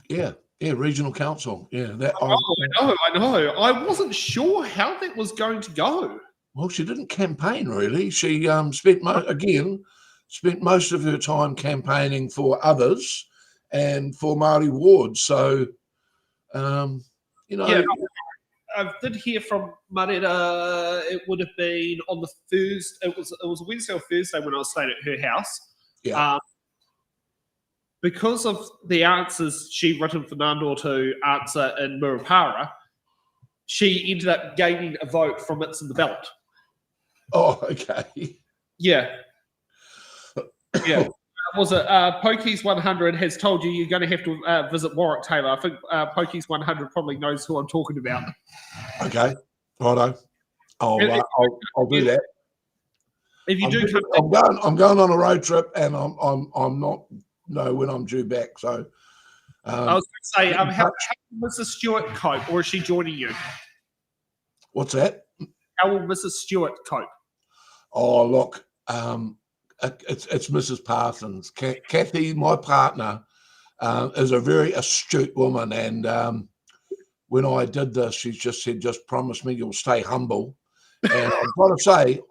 Yeah, regional council. Yeah, that. I know. I wasn't sure how that was going to go. Well, she didn't campaign really. She spent most of her time campaigning for others and for Māori wards. So, you know. Yeah, I did hear from Marita. It would have been on the Thursday. It was a Wednesday or Thursday when I was staying at her house. Yeah. Because of the answers she'd written for Nandor to answer in Murupara, she ended up gaining a vote from It's in the Ballot. Oh, okay. Yeah. Was it Pokey's 100 has told you you're going to have to visit Warwick Taylor. I think Pokey's 100 probably knows who I'm talking about. Okay, righto. I'll do that. If you I'm going on a road trip, and I'm not know when I'm due back. So I was going to say, how will Mrs. Stewart cope, or is she joining you? What's that? How will Mrs. Stewart cope? Oh, look, it's Mrs. Parsons. Kathy, my partner, is a very astute woman, and when I did this, she just said, "Just promise me you'll stay humble." And I've got to say,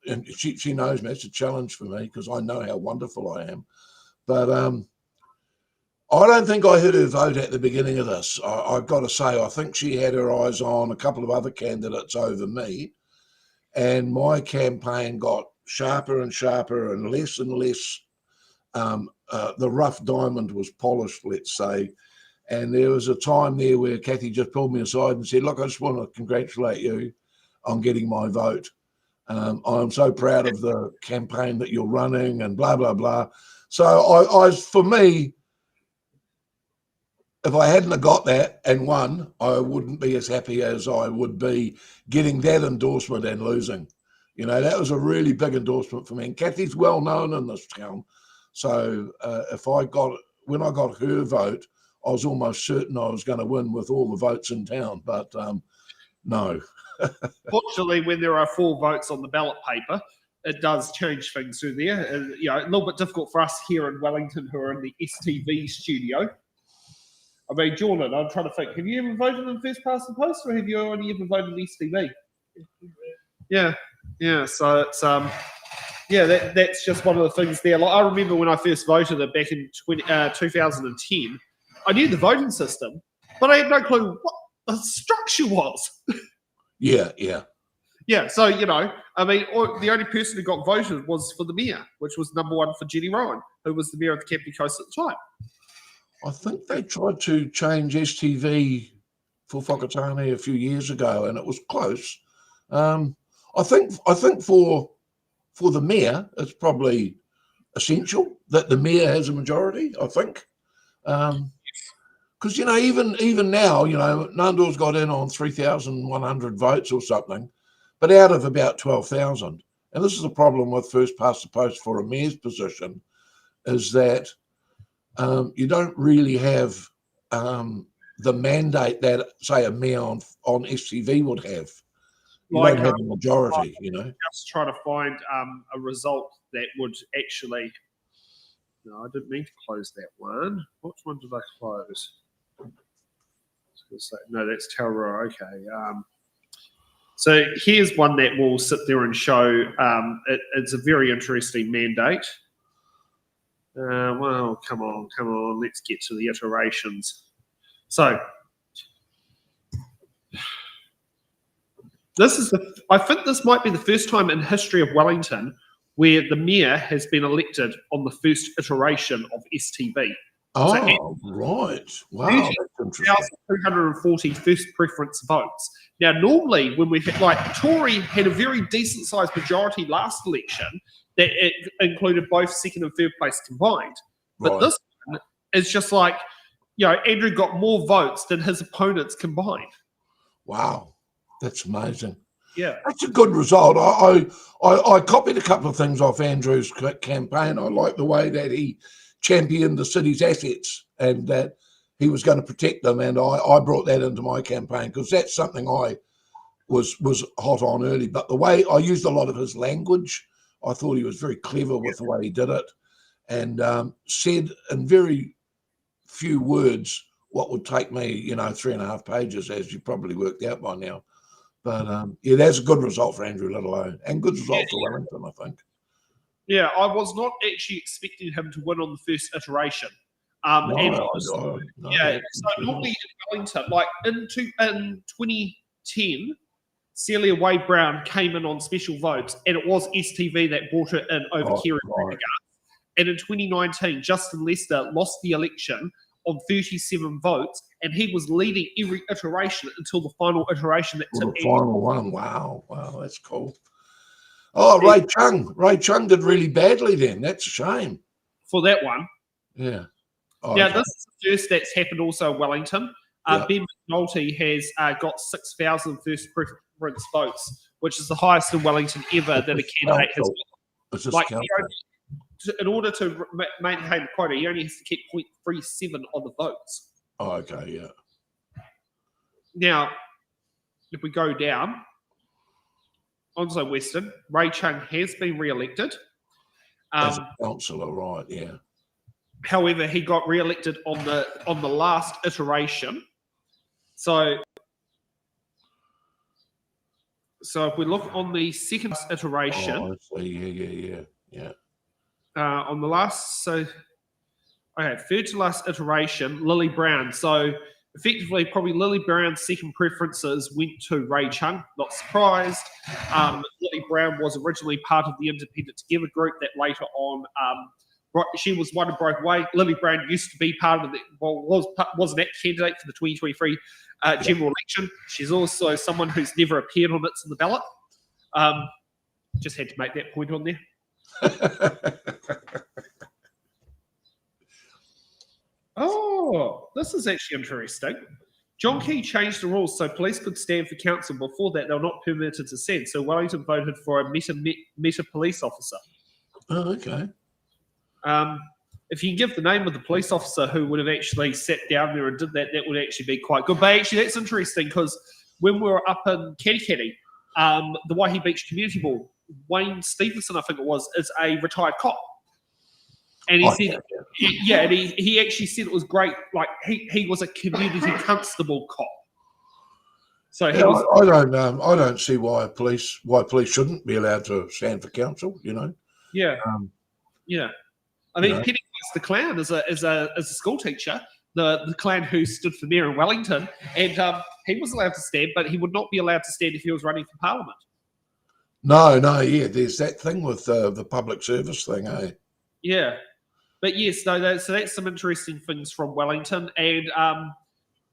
and she knows me. It's a challenge for me because I know how wonderful I am. But I don't think I heard her vote at the beginning of this. I've got to say, I think she had her eyes on a couple of other candidates over me. And my campaign got sharper and sharper and less. The rough diamond was polished, let's say. And there was a time there where Kathy just pulled me aside and said, "Look, I just want to congratulate you on getting my vote. I'm so proud of the campaign that you're running," and blah, blah, blah. So for me, if I hadn't have got that and won, I wouldn't be as happy as I would be getting that endorsement and losing. You know, that was a really big endorsement for me. And Kathy's well known in this town. So when I got her vote, I was almost certain I was going to win with all the votes in town. But no. Fortunately, when there are 4 votes on the ballot paper, it does change things through there. You know, a little bit difficult for us here in Wellington who are in the STV studio. I mean, Jordan, I'm trying to think. Have you ever voted in First Past the Post, or have you only ever voted in STV? Yeah. So it's that's just one of the things there. Like, I remember when I first voted back in 2010, I knew the voting system, but I had no clue what the structure was. Yeah. So, you know, I mean, the only person who got voted was for the mayor, which was number 1 for Jenny Rowan, who was the mayor of the Kapiti Coast at the time. I think they tried to change STV for Whakatane a few years ago, and it was close. I think for the mayor, it's probably essential that the mayor has a majority. I think, because you know, even now, you know, Nandor's got in on 3,100 votes or something, but out of about 12,000. And this is the problem with First Past the Post for a mayor's position, is that you don't really have the mandate that, say, a mayor on STV would have. You don't have a majority, you know. Just trying to find a result that would actually. No, I didn't mean to close that one. Which one did I close? No, that's Tararua. Okay. So here's one that will sit there and show. It's a very interesting mandate. Well, come on. Let's get to the iterations. So I think this might be the first time in history of Wellington where the mayor has been elected on the first iteration of STV. Oh, So right. Wow. That's interesting. 240 first preference votes. Now, normally when we've had, like, Tory had a very decent sized majority last election that it included both second and third place combined. But Right. this one is just like, Andrew got more votes than his opponents combined. Wow. That's amazing. Yeah. That's a good result. I copied a couple of things off Andrew's campaign. I like the way that he championed the city's assets and that he was going to protect them. And I brought that into my campaign because that's something I was hot on early. But the way I used a lot of his language, I thought he was very clever with the way he did it and said in very few words what would take me, 3.5 pages, as you probably worked out by now. But yeah, that's a good result for Andrew Little and good result for Wellington, I think. Yeah, I was not actually expecting him to win on the first iteration. So normally in Wellington, like in 2010, Celia Wade Brown came in on special votes, and it was STV that brought it in over Kerry Prendergast. And in 2019, Justin Lester lost the election on 37 votes, and he was leading every iteration until the final iteration. The final one. Wow, that's cool. Oh, Ray Chung did really badly then. That's a shame. For that one. Yeah. Now, this is the first that's happened also in Wellington. Ben McNulty has got 6,000 first preference votes, which is the highest in Wellington ever that a candidate has got. Like, in order to maintain the quota, he only has to keep 0.37 on the votes. Oh, okay, yeah. Now, if we go down, Onslow Western, Ray Chung has been re-elected. As a councillor, right, yeah. However, he got re-elected on the last iteration. So if we look on the second iteration, I see. Yeah. On the last, third to last iteration, Lily Brown. So effectively, probably Lily Brown's second preferences went to Ray Chung. Not surprised. Lily Brown was originally part of the Independent Together group that later on, she was one of broke away. Lily Brown used to be part of was an candidate for the 2023 general election. She's also someone who's never appeared on It's in the Ballot. Just had to make that point on there. Oh, this is actually interesting. John Key changed the rules so police could stand for council. Before that, they were not permitted to stand. So Wellington voted for a meta police officer. Oh, okay. If you can give the name of the police officer who would have actually sat down there and did that, that would actually be quite good. But actually, that's interesting because when we were up in Kawerau, the Waihi Beach Community Board, Wayne Stevenson, I think it was, is a retired cop. And he said, and he actually said it was great. Like he was a community constable cop. So I don't see why police shouldn't be allowed to stand for council. Yeah. I mean, Penny the clown is a school teacher, the clown who stood for mayor in Wellington, and he was allowed to stand, but he would not be allowed to stand if he was running for Parliament. No, there's that thing with the public service thing, eh? Yeah, but yes, so that's some interesting things from Wellington, and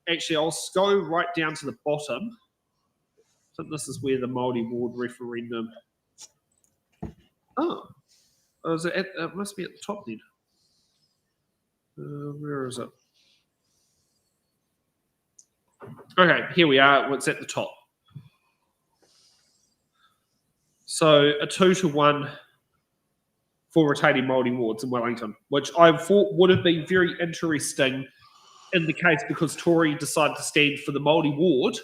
actually I'll go right down to the bottom. I think this is where the Māori ward referendum. Oh, it must be at the top then. Where is it? Okay, here we are. It's at the top. So a 2-to-1 for retaining Māori wards in Wellington, which I thought would have been very interesting in the case because Tory decided to stand for the Māori ward.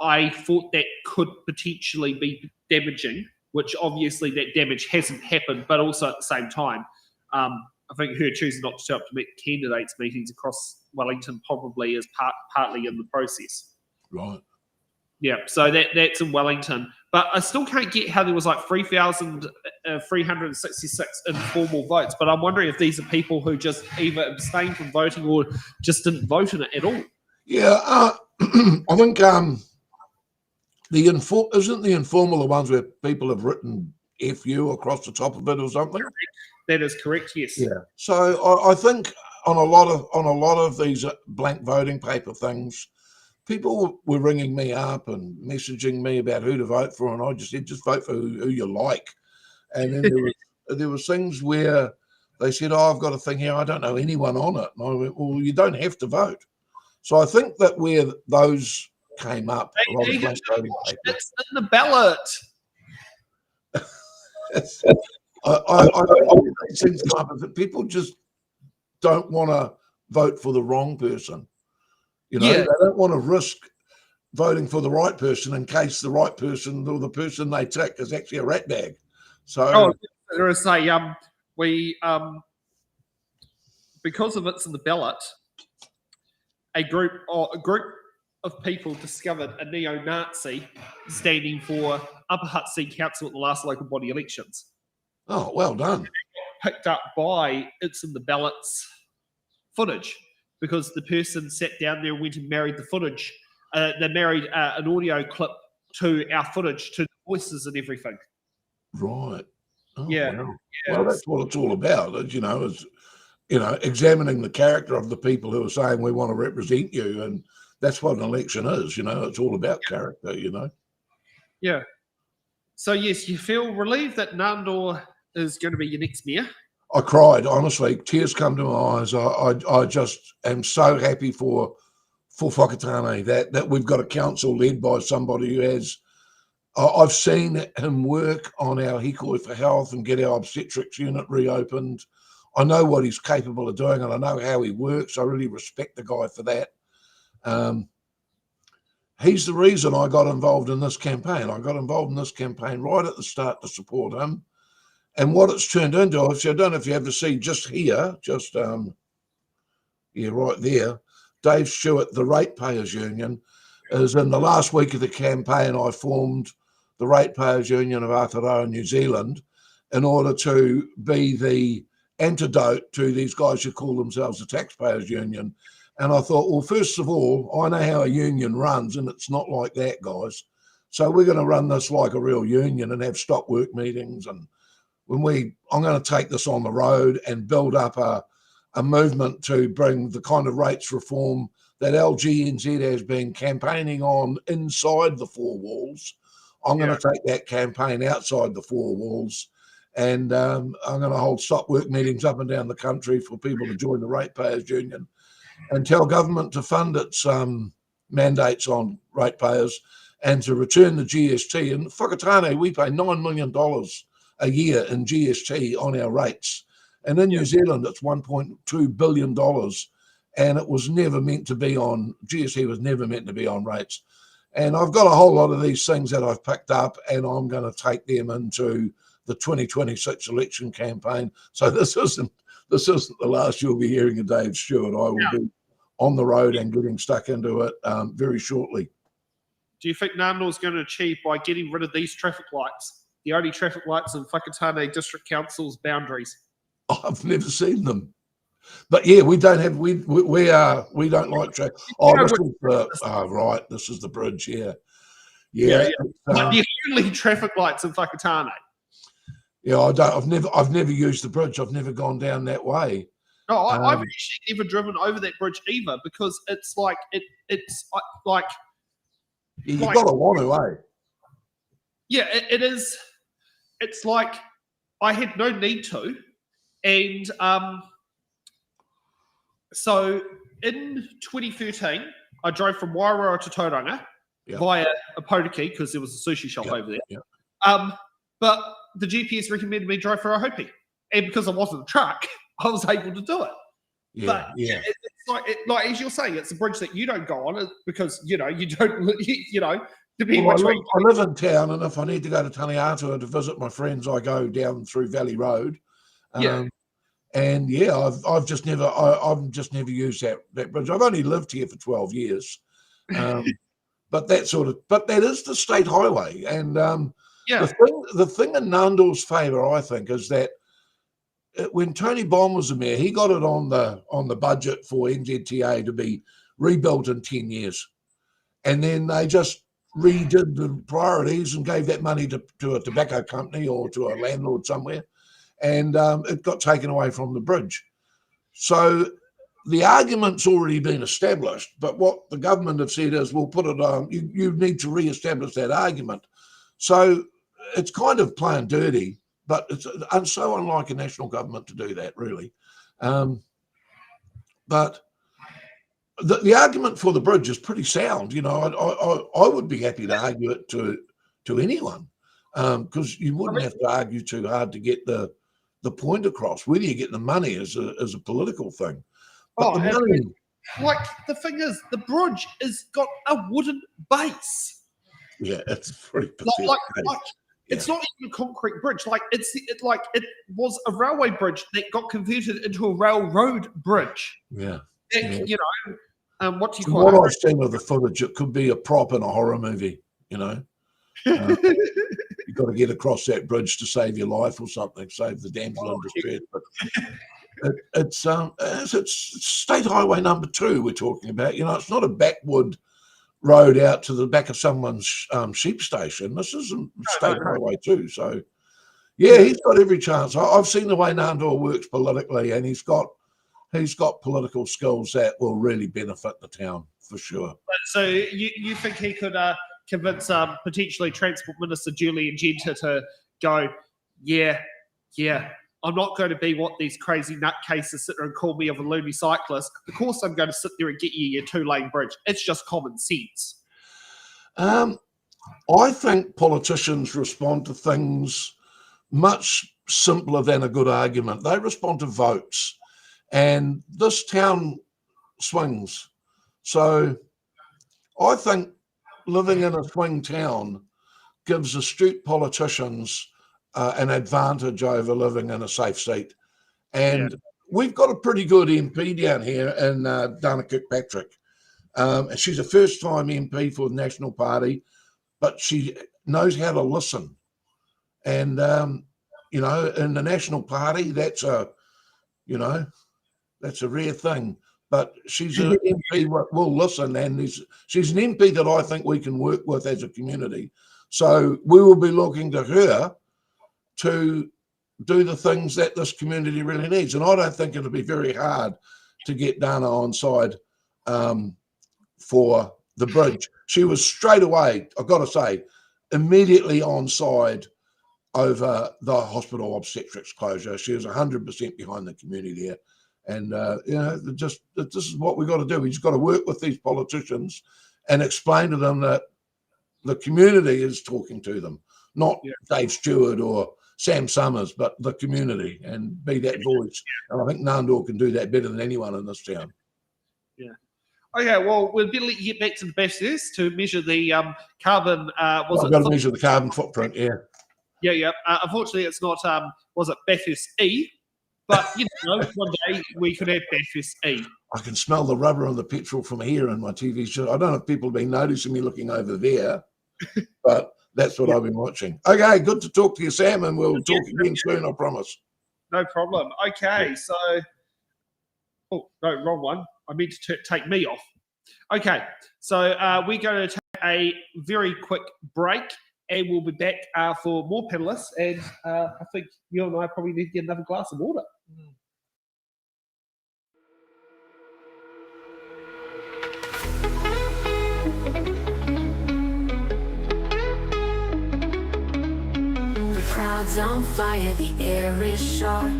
I thought that could potentially be damaging, which obviously that damage hasn't happened, but also at the same time, I think her choosing not to show up to meet candidates meetings across Wellington probably is partly in the process. Right. Yeah, so that's in Wellington. But I still can't get how there was like 3,366 informal votes. But I'm wondering if these are people who just either abstained from voting or just didn't vote in it at all. Yeah, I think isn't the informal the ones where people have written FU across the top of it or something? That is correct, yes. Yeah. So I think on a lot of these blank voting paper things, people were ringing me up and messaging me about who to vote for, and I just said, just vote for who you like. And then there was things where they said, oh, I've got a thing here, I don't know anyone on it. And I went, well, you don't have to vote. So I think that where those came up, a lot of blank voting paper. It's in the ballot. I think that people just don't want to vote for the wrong person. You know, they don't want to risk voting for the right person in case the right person or the person they tick is actually a ratbag. So there is a because of it's in the ballot, a group of people discovered a neo-Nazi standing for Upper Hutt City Council at the last local body elections. Oh, well done. Picked up by it's in the ballot's footage because the person sat down there and went and married the footage. They married an audio clip to our footage, to the voices and everything. Right. Oh, yeah. Wow. Well, that's what it's all about. Is examining the character of the people who are saying we want to represent you, and that's what an election is. It's all about character. Yeah. So yes, you feel relieved that Nandor is going to be your next mayor? I cried, honestly. Tears come to my eyes. I just am so happy for Whakatane that we've got a council led by somebody who has. I've seen him work on our Hikoi for Health and get our obstetrics unit reopened. I know what he's capable of doing, and I know how he works. I really respect the guy for that. He's the reason I got involved in this campaign. I got involved in this campaign right at the start to support him. And what it's turned into, I don't know if you ever see just here, right there, Dave Stewart, the Ratepayers Union, is in the last week of the campaign, I formed the Ratepayers Union of Aotearoa, New Zealand, in order to be the antidote to these guys who call themselves the Taxpayers Union. And I thought, well, first of all, I know how a union runs, and it's not like that, guys. So we're going to run this like a real union and have stop work meetings. And I'm going to take this on the road and build up a movement to bring the kind of rates reform that LGNZ has been campaigning on inside the four walls. I'm going to take that campaign outside the four walls, and I'm going to hold stop work meetings up and down the country for people to join the Ratepayers Union and tell government to fund its mandates on ratepayers and to return the GST. In Whakatane, we pay $9 million a year in GST on our rates. And in New Zealand, it's $1.2 billion. And it was never meant to be on, GST was never meant to be on rates. And I've got a whole lot of these things that I've picked up, and I'm going to take them into the 2026 election campaign. So this isn't the last you'll be hearing of Dave Stewart. I will be on the road and getting stuck into it very shortly. Do you think Nandor's going to achieve by getting rid of these traffic lights, the only traffic lights in Whakatane District Council's boundaries? I've never seen them. But yeah, we don't like traffic. Oh, right, this is the bridge here. Yeah. But the only traffic lights in Whakatane. Yeah, I've never used the bridge. I've never gone down that way. No, I've actually never driven over that bridge either, because it's like it's like you've got to want to, eh? Yeah, it is. It's like I had no need to, and so in 2013, I drove from Wairarapa to Tauranga via a Potiki because there was a sushi shop over there. Yeah. But the GPS recommended me drive for a Hopi, and because I wasn't a truck, I was able to do it. Yeah, but it's like as you're saying, it's a bridge that you don't go on because you don't depending I live in town, and if I need to go to Taneatua to visit my friends, I go down through Valley Road. And I've just never used that bridge. I've only lived here for 12 years. but that is the state highway. And Yeah. the thing in Nandor's favour, I think, is that when Tony Bond was the mayor, he got it on the budget for NZTA to be rebuilt in 10 years. And then they just redid the priorities and gave that money to a tobacco company or to a landlord somewhere. And it got taken away from the bridge. So the argument's already been established, but what the government have said is, we'll put it on, you need to re-establish that argument. So it's kind of playing dirty, but it's so unlike a national government to do that, really. But the argument for the bridge is pretty sound. You know, I would be happy to argue it to anyone, because you wouldn't have to argue too hard to get the point across. Whether you get the money is a political thing. But the money, like, the thing is, the bridge has got a wooden base. yeah, it's pretty pathetic. Like it's not even a concrete bridge. Like it was a railway bridge that got converted into a railroad bridge. Yeah. You know, what do you From call what it? I've seen of the footage, it could be a prop in a horror movie. You know, you've got to get across that bridge to save your life or something, save the damsel in distress. But it's state highway number 2 we're talking about. You know, it's not a backwood road out to the back of someone's sheep station. This is a state highway too. So, yeah, he's got every chance. I've seen the way Nandor works politically, and he's got political skills that will really benefit the town for sure. So you think he could convince potentially Transport Minister Julian Genter to go, yeah, I'm not going to be what these crazy nutcases sit there and call me a loony cyclist. Of course I'm going to sit there and get you your 2-lane bridge. It's just common sense. I think politicians respond to things much simpler than a good argument. They respond to votes. And this town swings. So I think living in a swing town gives astute politicians an advantage over living in a safe seat. And we've got a pretty good MP down here in Dana Kirkpatrick. She's a first-time MP for the National Party, but she knows how to listen. And, you know, in the National Party, that's a rare thing. But she's an MP that will listen, and she's an MP that I think we can work with as a community. So we will be looking to her to do the things that this community really needs. And I don't think it'll be very hard to get Dana on side for the bridge. She was straight away, I've got to say, immediately on side over the hospital obstetrics closure. She was 100% behind the community there. And, you know, this is what we've got to do. We've just got to work with these politicians and explain to them that the community is talking to them, not Dave Stewart or Sam Summers, but the community, and be that voice. And I think Nandor can do that better than anyone in this town. Yeah. Okay, well, we'll better let you get back to the Bathurst to measure the carbon. I've got to measure the carbon footprint, yeah. Yeah. Unfortunately, it's not, was it Bathurst E? But, you know, one day we could have Bathurst E. I can smell the rubber on the petrol from here in my TV show. I don't know if people have been noticing me looking over there, but that's what I've been watching. Okay, good to talk to you, Sam, and we'll talk again soon, I promise. No problem. Okay, so... Oh, no, wrong one. I meant to take me off. Okay, so we're going to take a very quick break, and we'll be back for more panellists, and I think you and I probably need to get another glass of water. The crowd's on fire, the air is sharp.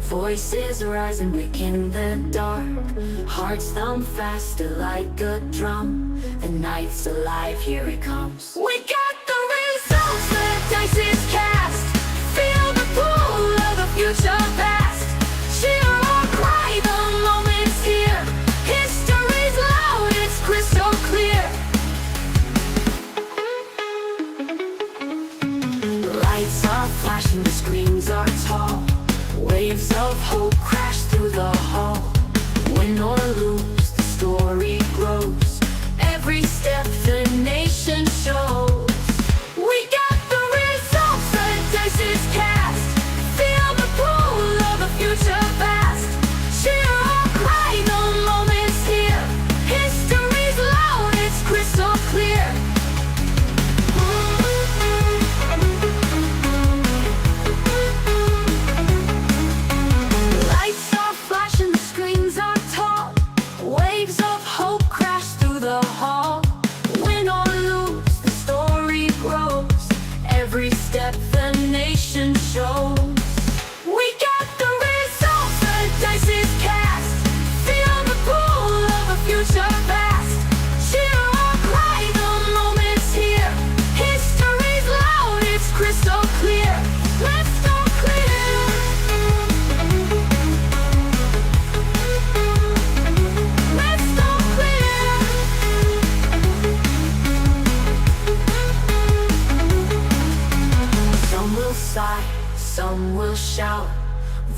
Voices rising, breaking the dark. Hearts thump faster like a drum. The night's alive, here it comes. We got the results, the dice is cast. Feel the pull of the future past. Cheer or cry, the moment's here. History's loud, it's crystal clear. Lights are flashing, the screens are tall. Waves of hope crash through the hall. Win or lose, the story grows. Every step the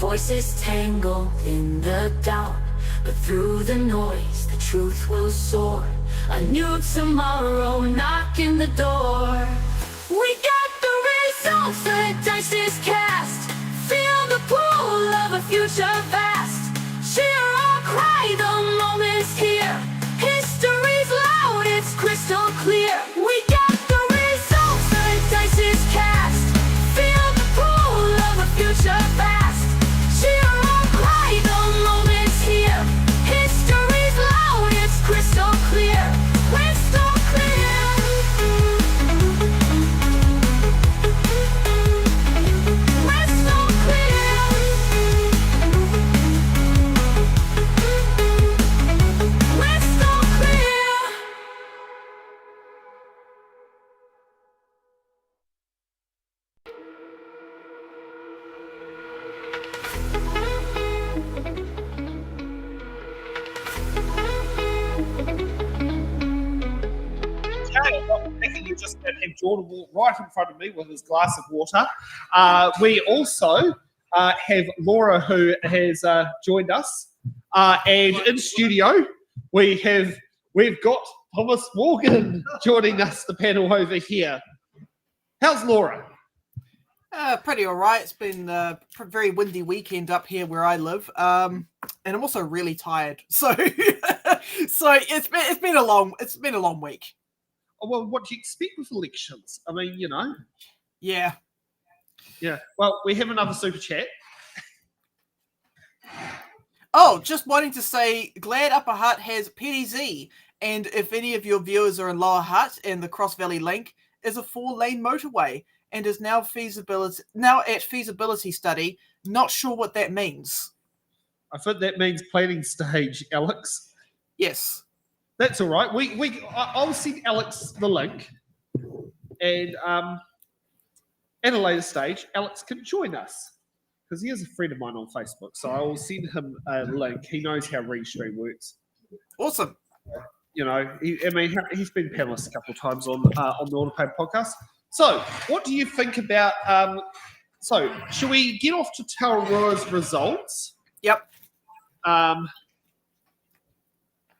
Voices tangle in the doubt, but through the noise, the truth will soar. A new tomorrow knocking the door. We got the results, the dice is cast. Feel the pull of a future vast. Cheer or cry, the moment's here. History's loud, it's crystal clear. We got the results, the dice is cast. Feel the pull of a future vast. Cheer or cry, the moment's here. History's loud, it's crystal clear. Crystal clear. Crystal clear. Crystal clear. Okay, well, thinking you just have Jordan walk right in front of me with his glass of water. We also have Laura who has joined us, and in studio we've got Thomas Morgan joining us, the panel over here. How's Laura? Pretty all right. It's been a very windy weekend up here where I live, and I'm also really tired. So, it's been a long week. Oh, well, what do you expect with elections? I mean, you know. Yeah. Yeah. Well, we have another super chat. Oh, just wanting to say, glad Upper Hutt has PDZ, and if any of your viewers are in Lower Hutt, and the Cross Valley Link is a 4-lane motorway, and is now at feasibility study. Not sure what that means. I think that means planning stage, Alex. Yes. That's all right. I'll send Alex the link, and at a later stage, Alex can join us because he is a friend of mine on Facebook. So I will send him a link. He knows how Restream works. Awesome. You know, he's been panelist a couple of times on the Autopay podcast. So, what do you think about? So, should we get off to Tararua's results? Yep.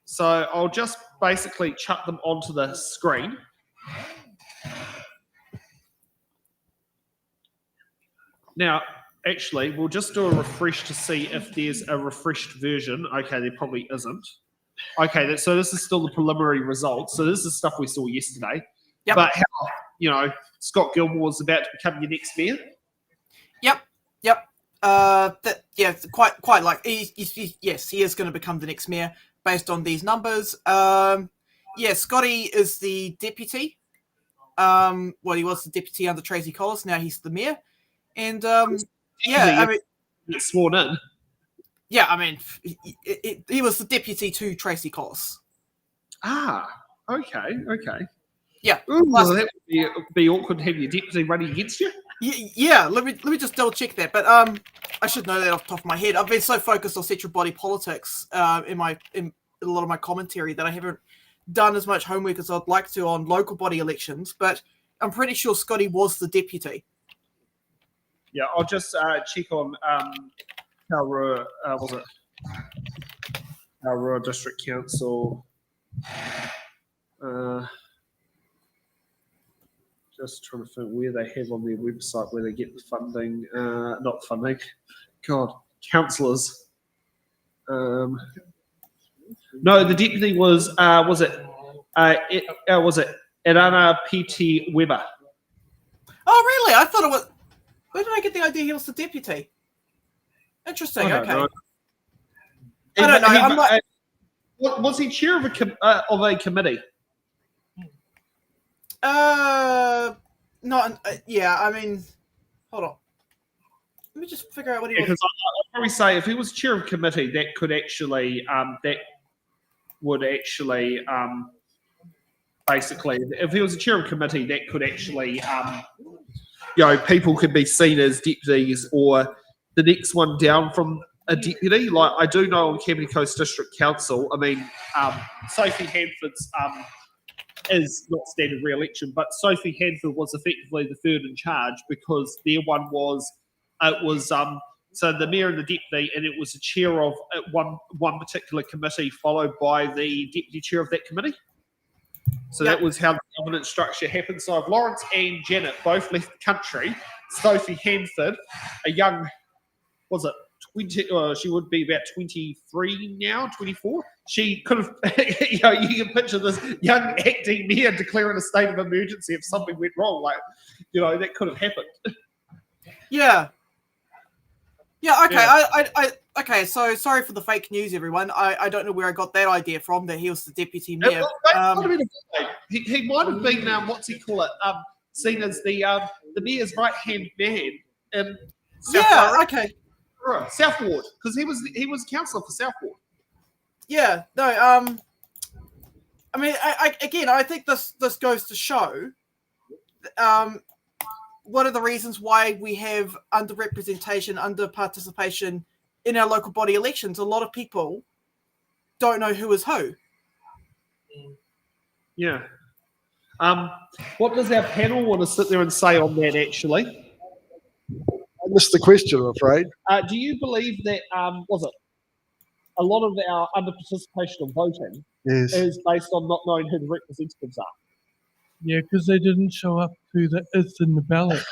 So I'll just basically chuck them onto the screen. Now, actually, we'll just do a refresh to see if there's a refreshed version. Okay, there probably isn't. Okay, so this is still the preliminary results. So this is stuff we saw yesterday. Yep. But how, Scott Gilmore's about to become your next mayor? Yep. Quite like yes, he is going to become the next mayor based on these numbers. Scotty is the deputy. He was the deputy under Tracy Collis. Now he's the mayor, and Gets sworn in. Yeah, I mean, he was the deputy to Tracy Collis. Ah, okay. Yeah. Ooh, well, that would be awkward to have your deputy running against you. Yeah, let me just double check that. But I should know that off the top of my head. I've been so focused on central body politics in a lot of my commentary that I haven't done as much homework as I'd like to on local body elections. But I'm pretty sure Scotty was the deputy. Yeah, I'll just check on Tararua. Was it Tararua District Council? Just trying to think where they have on their website where they get the funding. Not funding. God, councillors. No, the deputy was it Irana P.T. Weber? Oh, really? I thought it was. Where did I get the idea he was the deputy? Interesting. I Okay. don't I don't know. I'm like, was he chair of a committee? Not. Yeah. I mean, hold on. Let me just figure out what he was. Because I'd probably say if he was chair of a committee, that could actually basically, if he was a chair of a committee, that could actually people could be seen as deputies or the next one down from a deputy. Like I do know on Kapiti Coast District Council, I mean, Sophie Hanford's is not standard re-election, but Sophie Hanford was effectively the third in charge because their one was So the mayor and the deputy, and it was the chair of one particular committee, followed by the deputy chair of that committee. So that was how the governance structure happened. So if Lawrence and Janet both left the country, Sophie Hanford, a young, was it 20? She would be about 23 now, 24. She could have, you can picture this young acting mayor declaring a state of emergency if something went wrong. Like, that could have happened. Yeah. Yeah, okay. Yeah. Okay, so sorry for the fake news, everyone. I don't know where I got that idea from, that he was the deputy mayor. He might have been, what's he call it, seen as the mayor's right-hand man in South Ward, because he was councillor for South Ward. Yeah, no, I mean, I think this goes to show one of the reasons why we have underrepresentation, under-participation in our local body elections. A lot of people don't know who is who. Yeah. What does our panel want to sit there and say on that, actually? I missed the question, I'm afraid. Do you believe that, a lot of our under-participation of voting is based on not knowing who the representatives are? Yeah, because they didn't show up to the It's in the Ballot.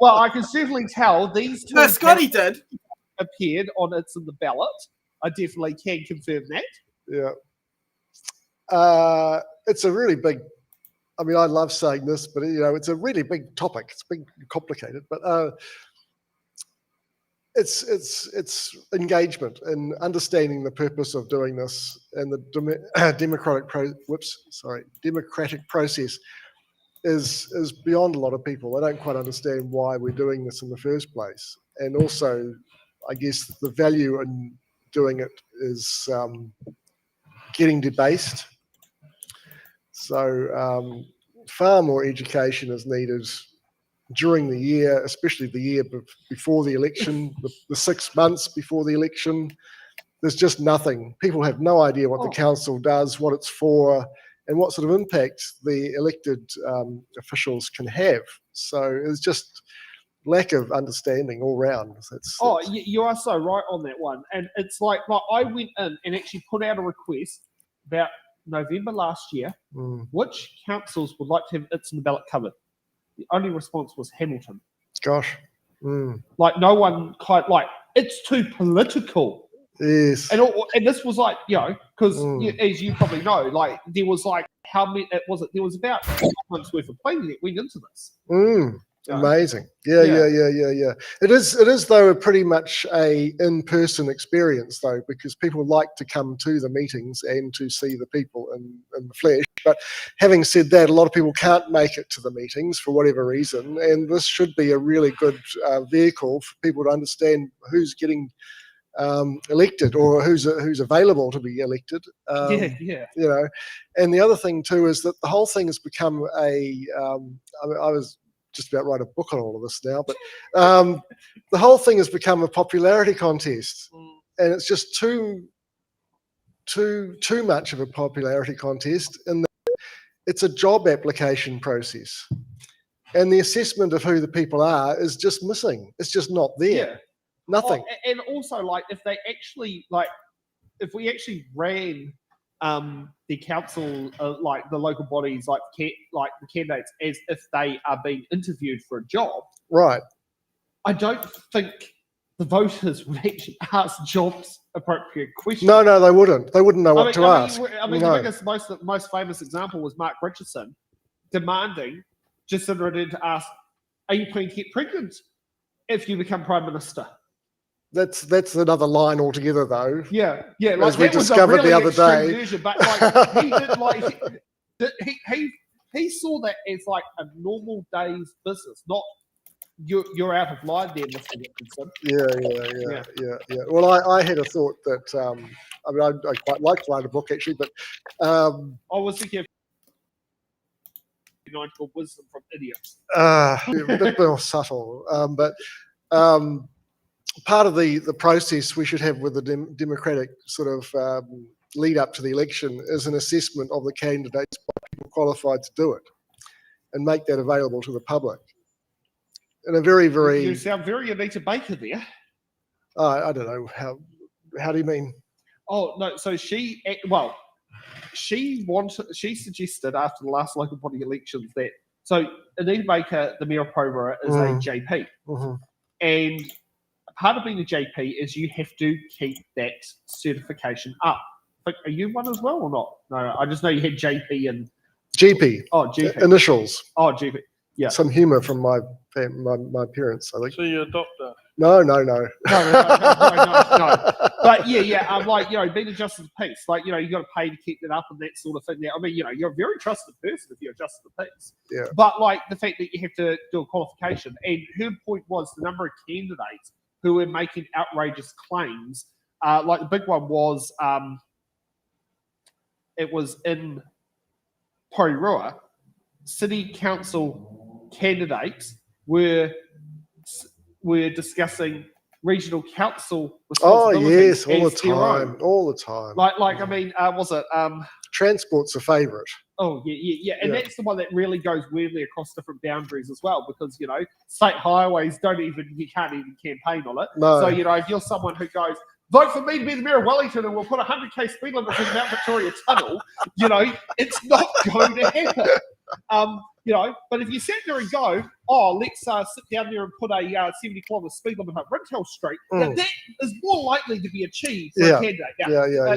Well, I can certainly tell these two. No, Scotty did. Appeared on It's in the Ballot. I definitely can confirm that. Yeah. It's a really big, I mean, I love saying this, but it's a really big topic. It's big, complicated, but it's engagement and understanding the purpose of doing this, and the democratic process is beyond a lot of people. They don't quite understand why we're doing this in the first place, and also, I guess, the value in doing it is getting debased. So far more education is needed during the year, especially the year before the election, the 6 months before the election. There's just nothing. People have no idea what the council does, what it's for, and what sort of impact the elected officials can have. So it's just lack of understanding all round. You are so right on that one. And it's like I went in and actually put out a request about November last year, which councils would like to have It's in the Ballot covered. The only response was Hamilton. Gosh. Like, no one it's too political. Yes. And this was because as you probably know, there was how many, there was about 5 months worth of planning that went into this. Amazing. Yeah. It is though pretty much a in-person experience though, because people like to come to the meetings and to see the people in the flesh. But having said that, a lot of people can't make it to the meetings for whatever reason, and this should be a really good vehicle for people to understand who's getting elected or who's available to be elected. And the other thing too is that the whole thing has become I was just about to write a book on all of this now, but the whole thing has become a popularity contest, and it's just too much of a popularity contest, in that it's a job application process, and the assessment of who the people are is just missing. It's just not there. Nothing. And also, if they actually if we actually ran the council, the local bodies, the candidates, as if they are being interviewed for a job, right? I don't think the voters would actually ask jobs appropriate questions. No, they wouldn't. They wouldn't know what to ask. The biggest, most famous example was Mark Richardson demanding Jacinda Ardern to ask, "Are you planning to get pregnant if you become Prime Minister?" That's another line altogether, though. Yeah. As we discovered the other day. Version, but he he saw that as a normal day's business, not you're out of line there, Mr. Wilkinson. Yeah. Well, I had a thought that I quite like to write a book actually, but I was thinking of called Wisdom from Idiots. A bit more subtle, but. Part of the process we should have with the democratic sort of lead up to the election is an assessment of the candidates by people qualified to do it, and make that available to the public. in a very, You very, sound very Anita Baker there. I don't know, how do you mean? Oh, no, so she suggested after the last local body elections that, so Anita Baker, the Mayor of Provorua, is a JP. Mm-hmm. And part of being a JP is you have to keep that certification up. But are you one as well or not? No, I just know you had JP and GP. GP. Initials. Oh, GP. Yeah. Some humour from my parents, I think. So you're a doctor. No. No. But I'm like, being a justice of peace, like, you got to pay to keep that up and that sort of thing. Now, I mean, you're a very trusted person if you're a justice of peace. Yeah. But like the fact that you have to do a qualification, and her point was the number of candidates who were making outrageous claims. Like the big one was, it was in Tararua, city council candidates were discussing regional council responsibilities. All the time. Like I mean, was it Transport's a favourite. Oh yeah, and that's the one that really goes weirdly across different boundaries as well, because state highways you can't even campaign on it. No. So if you're someone who goes, vote for me to be the mayor of Wellington and we'll put 100k speed limit through the Mount Victoria Tunnel, it's not going to happen. But if you sit there and go, let's sit down there and put a 70 kilometre speed limit up Rintel Street, now that is more likely to be achieved for a candidate.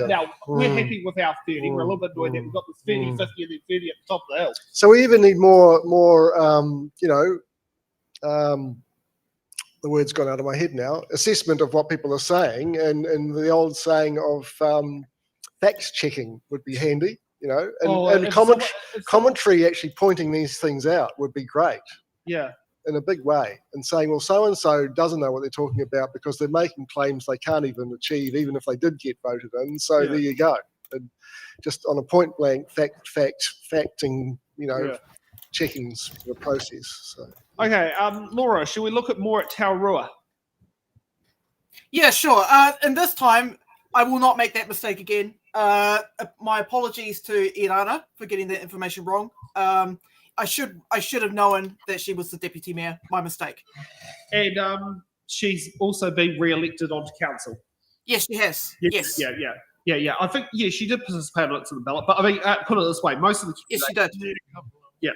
Now, we're happy with our 30. We're a little bit annoyed that we've got this 30, 50, and then 30 at the top of the hill. So we even need more the word's gone out of my head now, assessment of what people are saying, and the old saying of facts checking would be handy, and commentary actually pointing these things out would be great. Yeah. In a big way, and saying, well, so-and-so doesn't know what they're talking about because they're making claims they can't even achieve, even if they did get voted in. So there you go. And just on a point blank facting, checking's the process. So. Okay, Laura, should we look more at Tararua? Yeah, sure. And this time, I will not make that mistake again. My apologies to Irana for getting that information wrong. I should have known that she was the deputy mayor. My mistake. And she's also been re-elected onto council. Yes, she has. Yes. Yeah. I think she did participate on the ballot. But I mean, put it this way: most of the yes, she did. Yeah.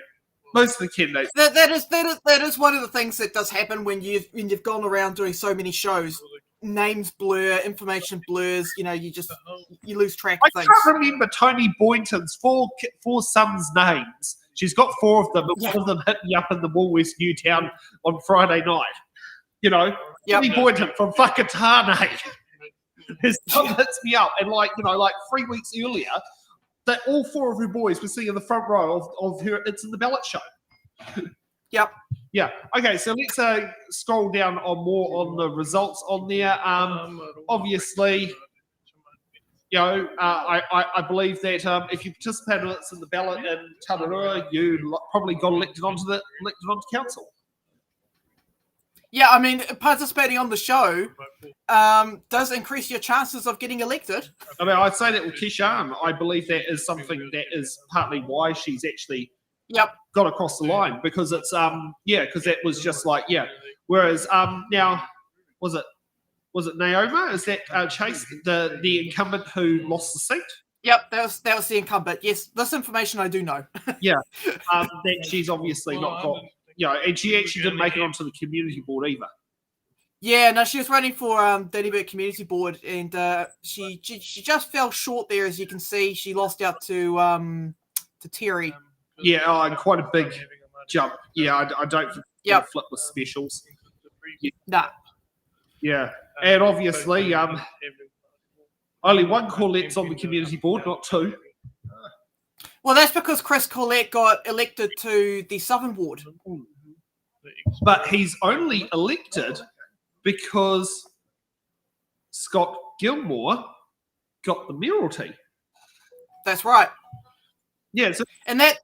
Most of the candidates. That is one of the things that does happen when you've gone around doing so many shows. Names blur, information blurs. You lose track of things. I can't remember Tony Boynton's four sons' names. She's got 4 of them, but one of them hit me up in the Woolworths Newtown on Friday night. Tony Boynton from Whakatane. His son hits me up, and like 3 weeks earlier, that all 4 of her boys were sitting in the front row of her It's in the Ballot show. Yep. Yeah. Okay, so let's scroll down on the results on there. Obviously, I believe that if you participated in It's in the Ballot in Tararua, you probably got elected onto council. Yeah, I mean, participating on the show does increase your chances of getting elected. I mean, I'd say that with Kishan, I believe that is something that is partly why she's actually got across the line, because it's because that was just like Whereas now, was it Naoma? Is that Chase, the incumbent who lost the seat? Yep, that was the incumbent. Yes, this information I do know. That she's obviously not got. And she actually didn't make it onto the community board either. Yeah, no, she was running for Dunedin Community Board, and she just fell short there, as you can see. She lost out to Terry. Yeah, quite a big jump. Yeah, I don't think flip with specials. Nah. Yeah, and obviously, only one Corlette's on the community board, not 2. Well, that's because Chris Collette got elected to the Southern Ward. But he's only elected because Scott Gilmore got the mayoralty. That's right. Yeah, and that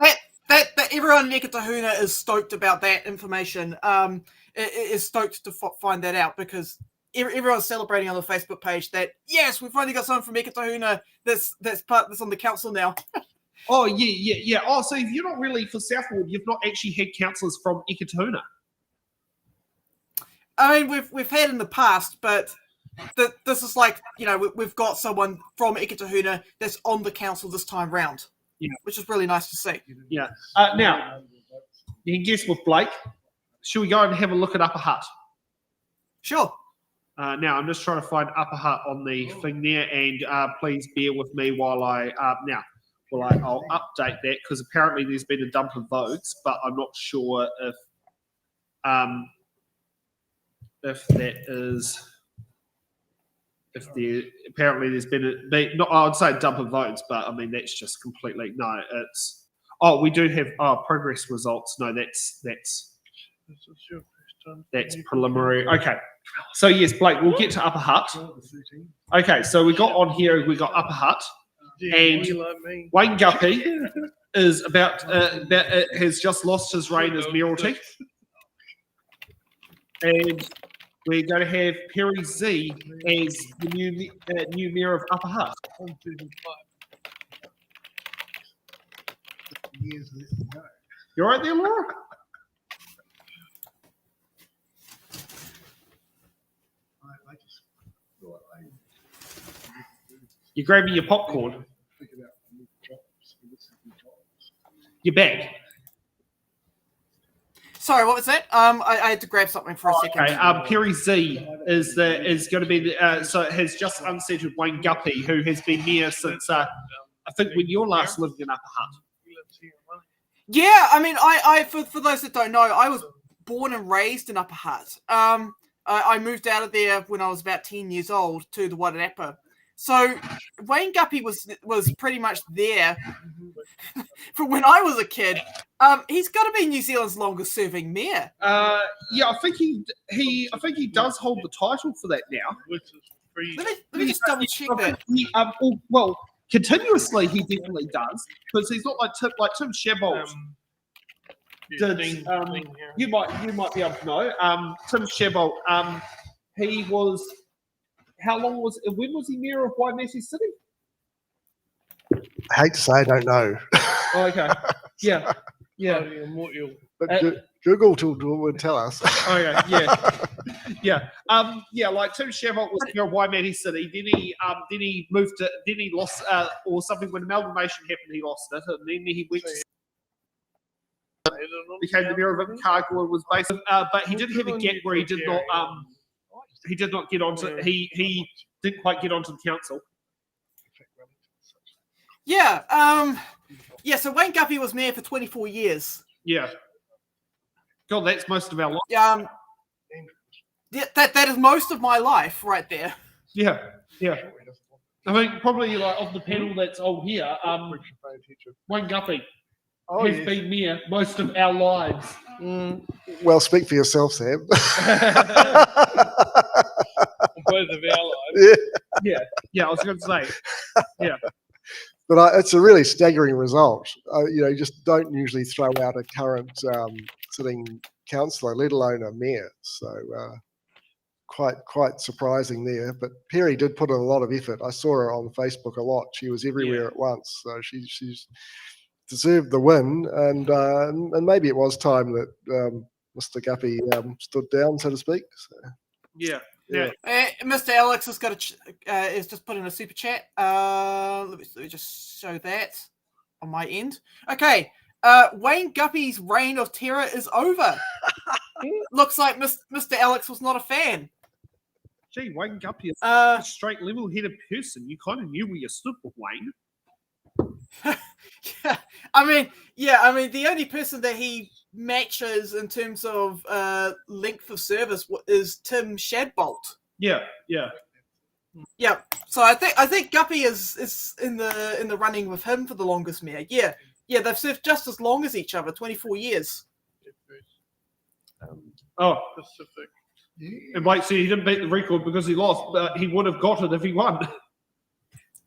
everyone in Ekatahuna is stoked about that information. Is stoked to find that out, because everyone's celebrating on the Facebook page that yes, we've finally got someone from Ekatahuna that's on the council now. Oh, yeah. Oh, so if you're not really for South Ward, you've not actually had councillors from Ekatahuna. I mean, we've had in the past, but this is like, you know, we've got someone from Whakatane that's on the council this time round. Yeah. Which is really nice to see. Yeah. Now, you can guess with Blake. Should we go and have a look at Upper Hutt? Sure. Now, I'm just trying to find Upper Hutt on the thing there, and please bear with me while I'll update that, because apparently there's been a dump of votes, but I'm not sure if that is, apparently there's been I'd say a dump of votes, but I mean that's just completely it's. Oh, we do have progress results. No, that's preliminary. Okay, so yes, Blake, we'll get to Upper Hutt. Okay, so we got on here. We got Upper Hutt, and Wayne Guppy is has just lost his reign as mayoralty, and we're going to have Perry Z as the new mayor of Upper Hutt. You all right there, Laura? You're grabbing your popcorn. You're back. Sorry, what was that? I had to grab something for a second. Okay, Perry Z is going to be so it has just unsettled Wayne Guppy, who has been mayor since I think when you're last living in Upper Hutt. Yeah, I mean, I for those that don't know, I was born and raised in Upper Hutt. I moved out of there when I was about 10 years old to the Wairarapa. So Wayne Guppy was pretty much there from when I was a kid. He's got to be New Zealand's longest serving mayor. Yeah, I think he does hold the title for that now. Let me just double check that. Well, continuously he definitely does, because he's not like Tim Shebolt. You might be able to know. Tim Shebolt. He was. When was he mayor of Waimate City? I hate to say I don't know. Oh, okay. Yeah. But Google would tell us. Okay, yeah. Like Tim Shebolt was mayor of Waimate City. Then he moved to. Then he lost, or something when amalgamation happened. He lost it, and then he went. Became the mayor of Invercargill and was based. But he did have a gap where he did not. He did not get onto. He didn't quite get onto the council. Yeah. So Wayne Guppy was mayor for 24 years. Yeah. God, that's most of our life. Yeah, that is most of my life right there. Yeah. I mean, probably like of the panel that's all here, Wayne Guppy has been mayor most of our lives. Well, speak for yourself, Sam. Both of our lives. Yeah. I was going to say. Yeah. But it's a really staggering result. You just don't usually throw out a current sitting councillor, let alone a mayor. So quite surprising there. But Perry did put in a lot of effort. I saw her on Facebook a lot. She was everywhere at once. So she's deserved the win. And maybe it was time that Mr. Guppy stood down, so to speak. So. Yeah. Mr. Alex has got is just put in a super chat. Let me just show that on my end. Okay, Wayne Guppy's reign of terror is over. Looks like Mr. Alex was not a fan. Gee, Wayne Guppy is a straight, level-headed person. You kind of knew where you stood with Wayne. I mean, the only person that he matches in terms of length of service is Tim Shadbolt. Yeah. So I think Guppy is in the running with him for the longest mayor. Yeah, they've served just as long as each other, 24 years. Specific. And Blake said he didn't beat the record because he lost, but he would have got it if he won.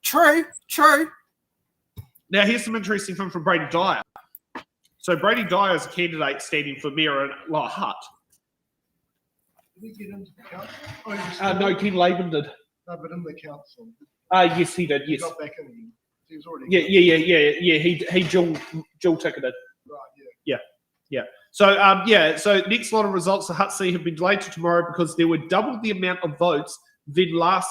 True. Now here's some interesting thing from Brady Dyer. So Brady Dyer is a candidate standing for mayor in Hutt. Did he get into the council? No, Ken Laban did. No, but in the council. Yes, he did. Yes. He got back in again. He was already. Yeah. He dual ticketed. Right. Yeah. So yeah, so next lot of results for Hutt C have been delayed to tomorrow because there were double the amount of votes than last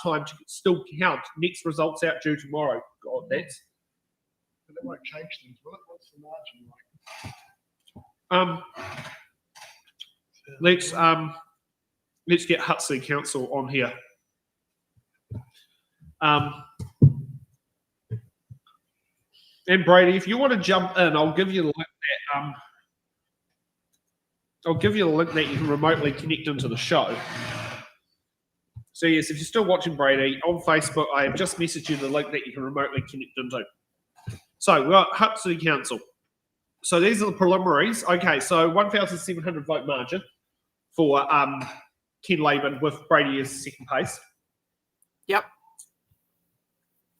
time to still count. Next results out due tomorrow. God, that's. But that won't change things, will it? What's the margin like? Let's get Hutt C Council on here. And Brady, if you want to jump in, I'll give you the link that you can remotely connect into the show. So yes, if you're still watching Brady on Facebook, I have just messaged you the link that you can remotely connect into. So we've got Hutt City Council. So these are the preliminaries. Okay, so 1,700 vote margin for Ken Laban with Brady as second place. Yep.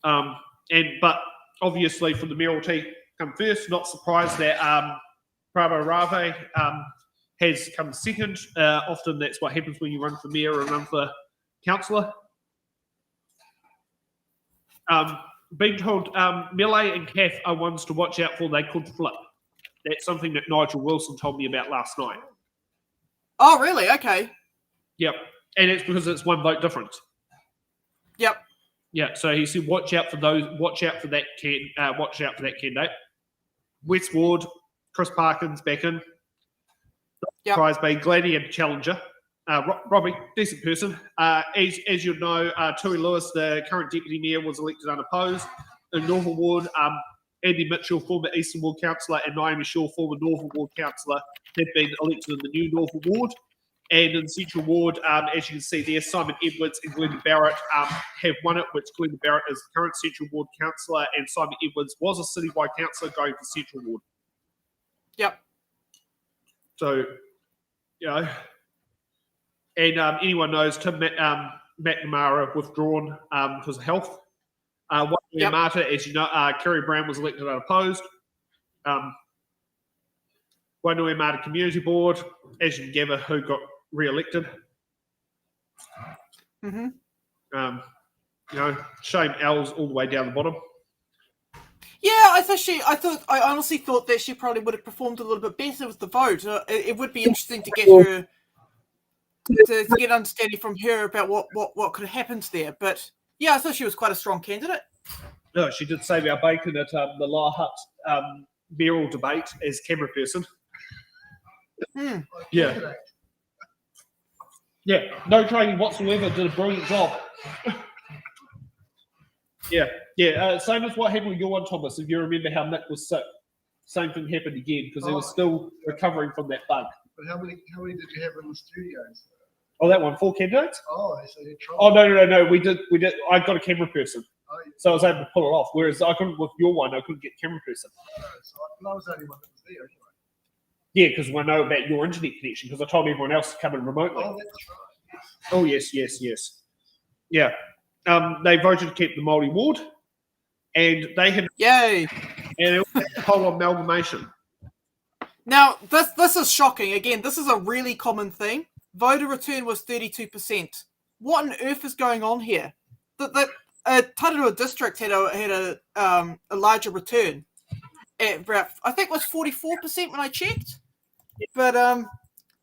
But obviously for the mayoralty come first. Not surprised that Wairarapa has come second. Often that's what happens when you run for mayor and run for councillor. Being told Melee and Kath are ones to watch out for. They could flip. That's something that Nigel Wilson told me about last night. Oh, really? Okay. Yep, and it's because it's one vote difference. Yep. Yeah, so he said, watch out for those. Watch out for that. Watch out for that candidate. West Ward, Chris Parkins back in. Yep. Prize by Gladiator challenger. Robbie, decent person. As you know, Tui Lewis, the current deputy mayor, was elected unopposed. In Northern Ward, Andy Mitchell, former Eastern Ward councillor, and Naomi Shaw, former Northern Ward councillor, have been elected in the new Northern Ward. And in Central Ward, as you can see there, Simon Edwards and Glenda Barrett have won it, which Glenda Barrett is the current Central Ward councillor, and Simon Edwards was a citywide councillor going for Central Ward. Yep. So, you know, and anyone knows Tim McNamara withdrawn because of health. Yep. Marta, as you know, Kerry Brown was elected unopposed. Wairarapa Marta Community Board, as you can gather, who got re-elected. Mm-hmm. You know, Shane L's all the way down the bottom. Yeah, I honestly thought that she probably would have performed a little bit better with the vote. It would be interesting to get her to get understanding from her about what could have happened there. But yeah, I thought she was quite a strong candidate. No, she did save our bacon at the La Hutt mayoral debate as camera person. Yeah. Yeah, no training whatsoever, did a brilliant job. Yeah. Same as what happened with your one, Thomas, if you remember how Nick was sick. Same thing happened again because he was still recovering from that bug. But how many did you have in the studios? Oh, that one, 4 candidates? Oh, so you tried. Oh, no. We did. I got a camera person. Oh, yeah. So I was able to pull it off. Whereas I couldn't, with your one, I couldn't get camera person. So I was the only one that was there anyway. Yeah, because I know about your internet connection because I told everyone else to come in remotely. Oh, that's right. Oh, yes. Yeah. They voted to keep the Māori ward, and they had Yay! and it was a whole amalgamation. Now this is shocking. Again, this is a really common thing. Voter return was 32%. What on earth is going on here? The Tararua district had a larger return. At about, I think it was 44% when I checked. But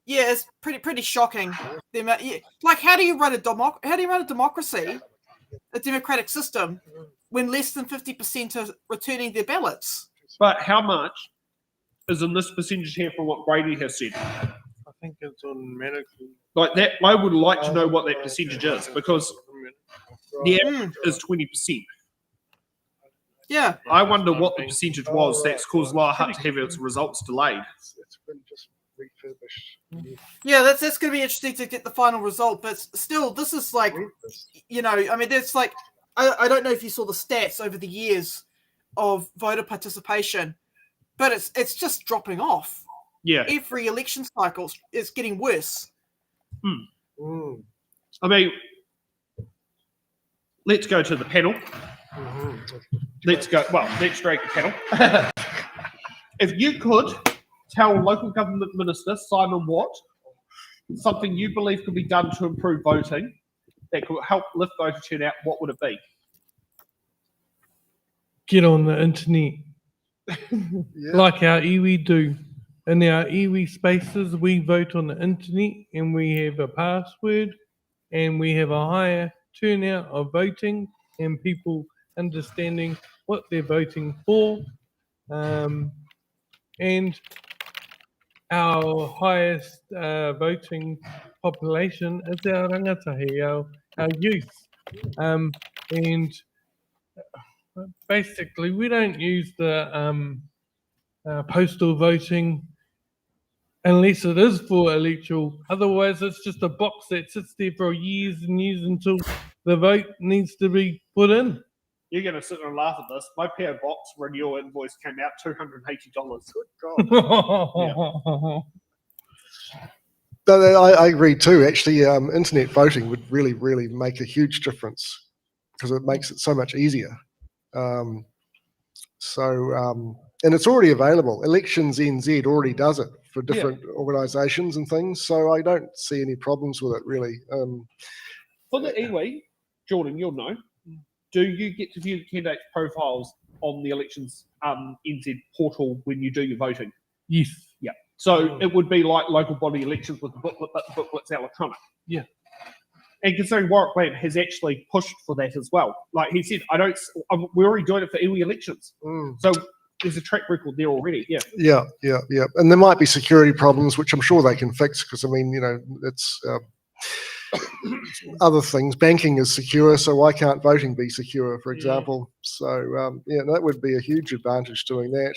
yeah, it's pretty shocking. The amount, like, how do you run a democracy, a democratic system, when less than 50% are returning their ballots? But how much is in this percentage here from what Brady has said? I think it's on Manawatu. Like that, I would like to know what that percentage is because the average is 20%. Yeah. I wonder what the percentage was that's caused La Hutt to have its results delayed. It's been just refurbished. Yeah, that's going to be interesting to get the final result. But still, this is like, you know, I mean, there's like, I don't know if you saw the stats over the years of voter participation, but it's just dropping off. Yeah. Every election cycle is getting worse. I mean, let's go to the panel. Let's drag the panel. If you could tell local government minister Simon Watt something you believe could be done to improve voting that could help lift voter turnout, what would it be? Get on the internet, Yeah. like our iwi do. in our iwi spaces, we vote on the internet and we have a password and we have a higher turnout of voting and people understanding what they're voting for. And our highest voting population is our rangatahi, our youth. And basically, we don't use the postal voting unless it is for electoral. Otherwise, it's just a box that sits there for years and years until the vote needs to be put in. You're going to sit there and laugh at this. My PO box renewal invoice came out $280. Good God. But I agree too. Actually, internet voting would really, really make a huge difference because it makes it so much easier. And it's already available. Elections NZ already does it for different organisations and things. So I don't see any problems with it really. For the iwi, Jordan, you'll know. Do you get to view the candidates' profiles on the elections NZ portal when you do your voting? Yes. Yeah. So it would be like local body elections with the booklet, but the booklet's electronic. Yeah. And considering Warwick Land has actually pushed for that as well. Like he said, we're already doing it for iwi elections. So there's a track record there already. Yeah. Yeah. And there might be security problems, which I'm sure they can fix because, I mean, you know, it's other things. Banking is secure, so why can't voting be secure, for example? So, that would be a huge advantage doing that.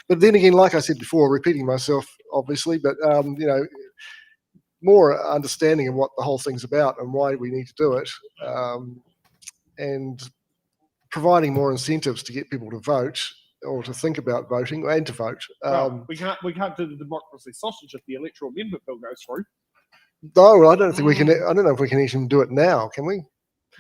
But then again, like I said before, repeating myself, obviously, but, more understanding of what the whole thing's about and why we need to do it, and providing more incentives to get people to vote or to think about voting and to vote. We can't do the democracy sausage if the electoral amendment bill goes through. No, I don't think we can. I don't know if we can even do it now. Can we?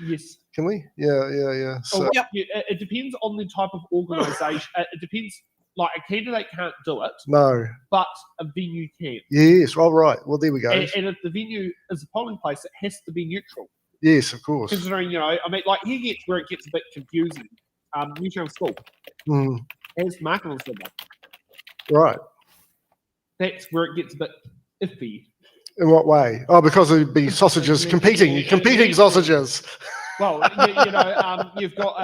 Yes. Can we? Yeah. So, it depends on the type of organisation. It depends. Like a candidate can't do it. No. But a venue can. Yes. Well, right. Well, there we go. And if the venue is a polling place, it has to be neutral. Yes, of course. Considering, I mean, like here gets where it gets a bit confusing. Newtown School has marketers in there. Right. That's where it gets a bit iffy. In what way? Oh, because there'd be sausages competing sausages. Well, you've got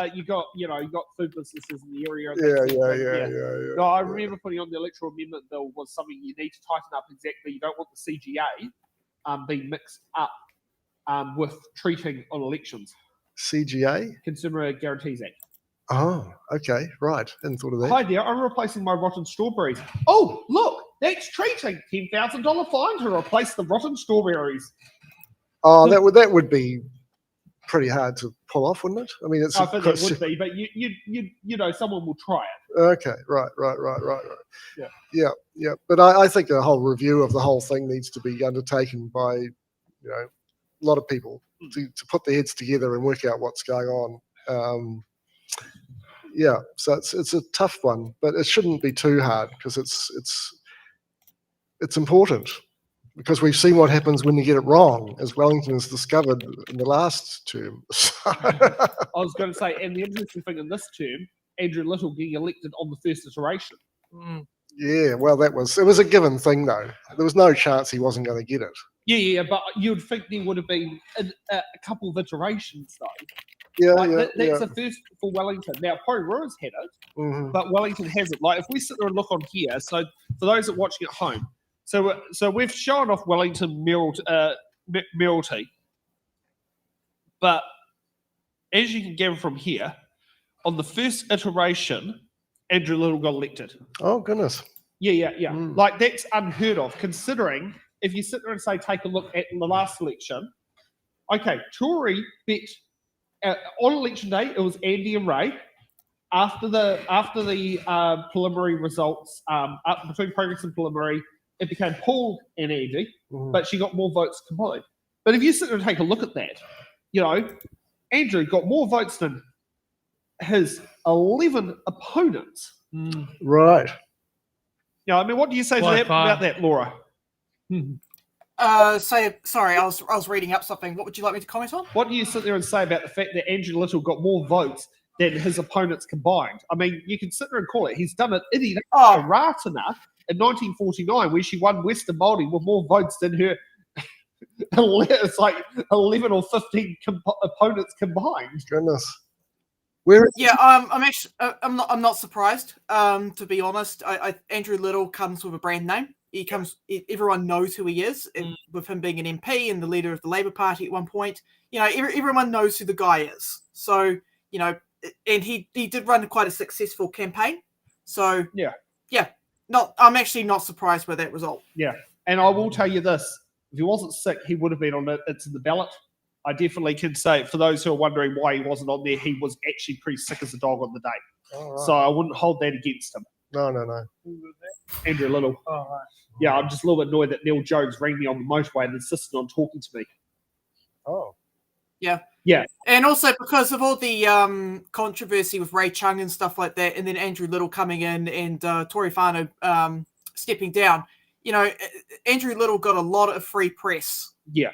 food businesses in the area. Yeah. No, I remember putting on the electoral amendment bill was something you need to tighten up exactly. You don't want the CGA being mixed up with treating on elections. CGA? Consumer Guarantees Act. Oh, okay, right. Hadn't thought of that. Hi there, I'm replacing my rotten strawberries. Oh, look, that's treating. $10,000 fine to replace the rotten strawberries. Oh, that would be pretty hard to pull off, wouldn't it? I mean, I think it would be, but someone will try it. Okay, right. Yeah. But I think a whole review of the whole thing needs to be undertaken by, a lot of people to put their heads together and work out what's going on. So it's a tough one, but it shouldn't be too hard because it's important. Because we've seen what happens when you get it wrong, as Wellington has discovered in the last term. I was going to say, and the interesting thing in this term, Andrew Little getting elected on the first iteration. Yeah, well, it was a given thing, though. There was no chance he wasn't going to get it. Yeah, but you'd think there would have been a couple of iterations, though. That's the first for Wellington. Now, Rotorua's had it, but Wellington hasn't. Like, if we sit there and look on here, so for those that are watching at home, so we've shown off Wellington Mayoralty, but as you can gather from here, on the first iteration, Andrew Little got elected. Oh, goodness. Yeah. Like, that's unheard of, considering if you sit there and say, take a look at the last election, okay, Tory bet on election day, it was Andy and Ray. After the preliminary results, between progress and preliminary, it became Paul and Andy, but she got more votes combined. But if you sit there and take a look at that, Andrew got more votes than his 11 opponents. Right. I mean, what do you say about that, Laura? Sorry, I was reading up something. What would you like me to comment on? What do you sit there and say about the fact that Andrew Little got more votes than his opponents combined. I mean, you can sit there and call it. He's done it in Oh. Ratana in 1949, where she won Western Māori with more votes than her. It's like 11 or 15 opponents combined. Goodness. Where? Yeah, I'm not surprised. To be honest, Andrew Little comes with a brand name. Everyone knows who he is, with him being an MP and the leader of the Labour Party at one point. You know, everyone knows who the guy is. So, you know, and he did run quite a successful campaign. So yeah. I'm actually not surprised by that result. Yeah, and I will tell you this: if he wasn't sick, he would have been on it. It's in the ballot. I definitely can say, for those who are wondering why he wasn't on there, he was actually pretty sick as a dog on the day. Oh, right. So I wouldn't hold that against him. No. Andrew Little. Oh, right. Yeah, I'm just a little bit annoyed that Neil Jones rang me on the motorway and insisted on talking to me. Oh. Yeah. And also because of all the controversy with Ray Chung and stuff like that, and then Andrew Little coming in and Tory Whānau stepping down, you know, Andrew Little got a lot of free press. Yeah.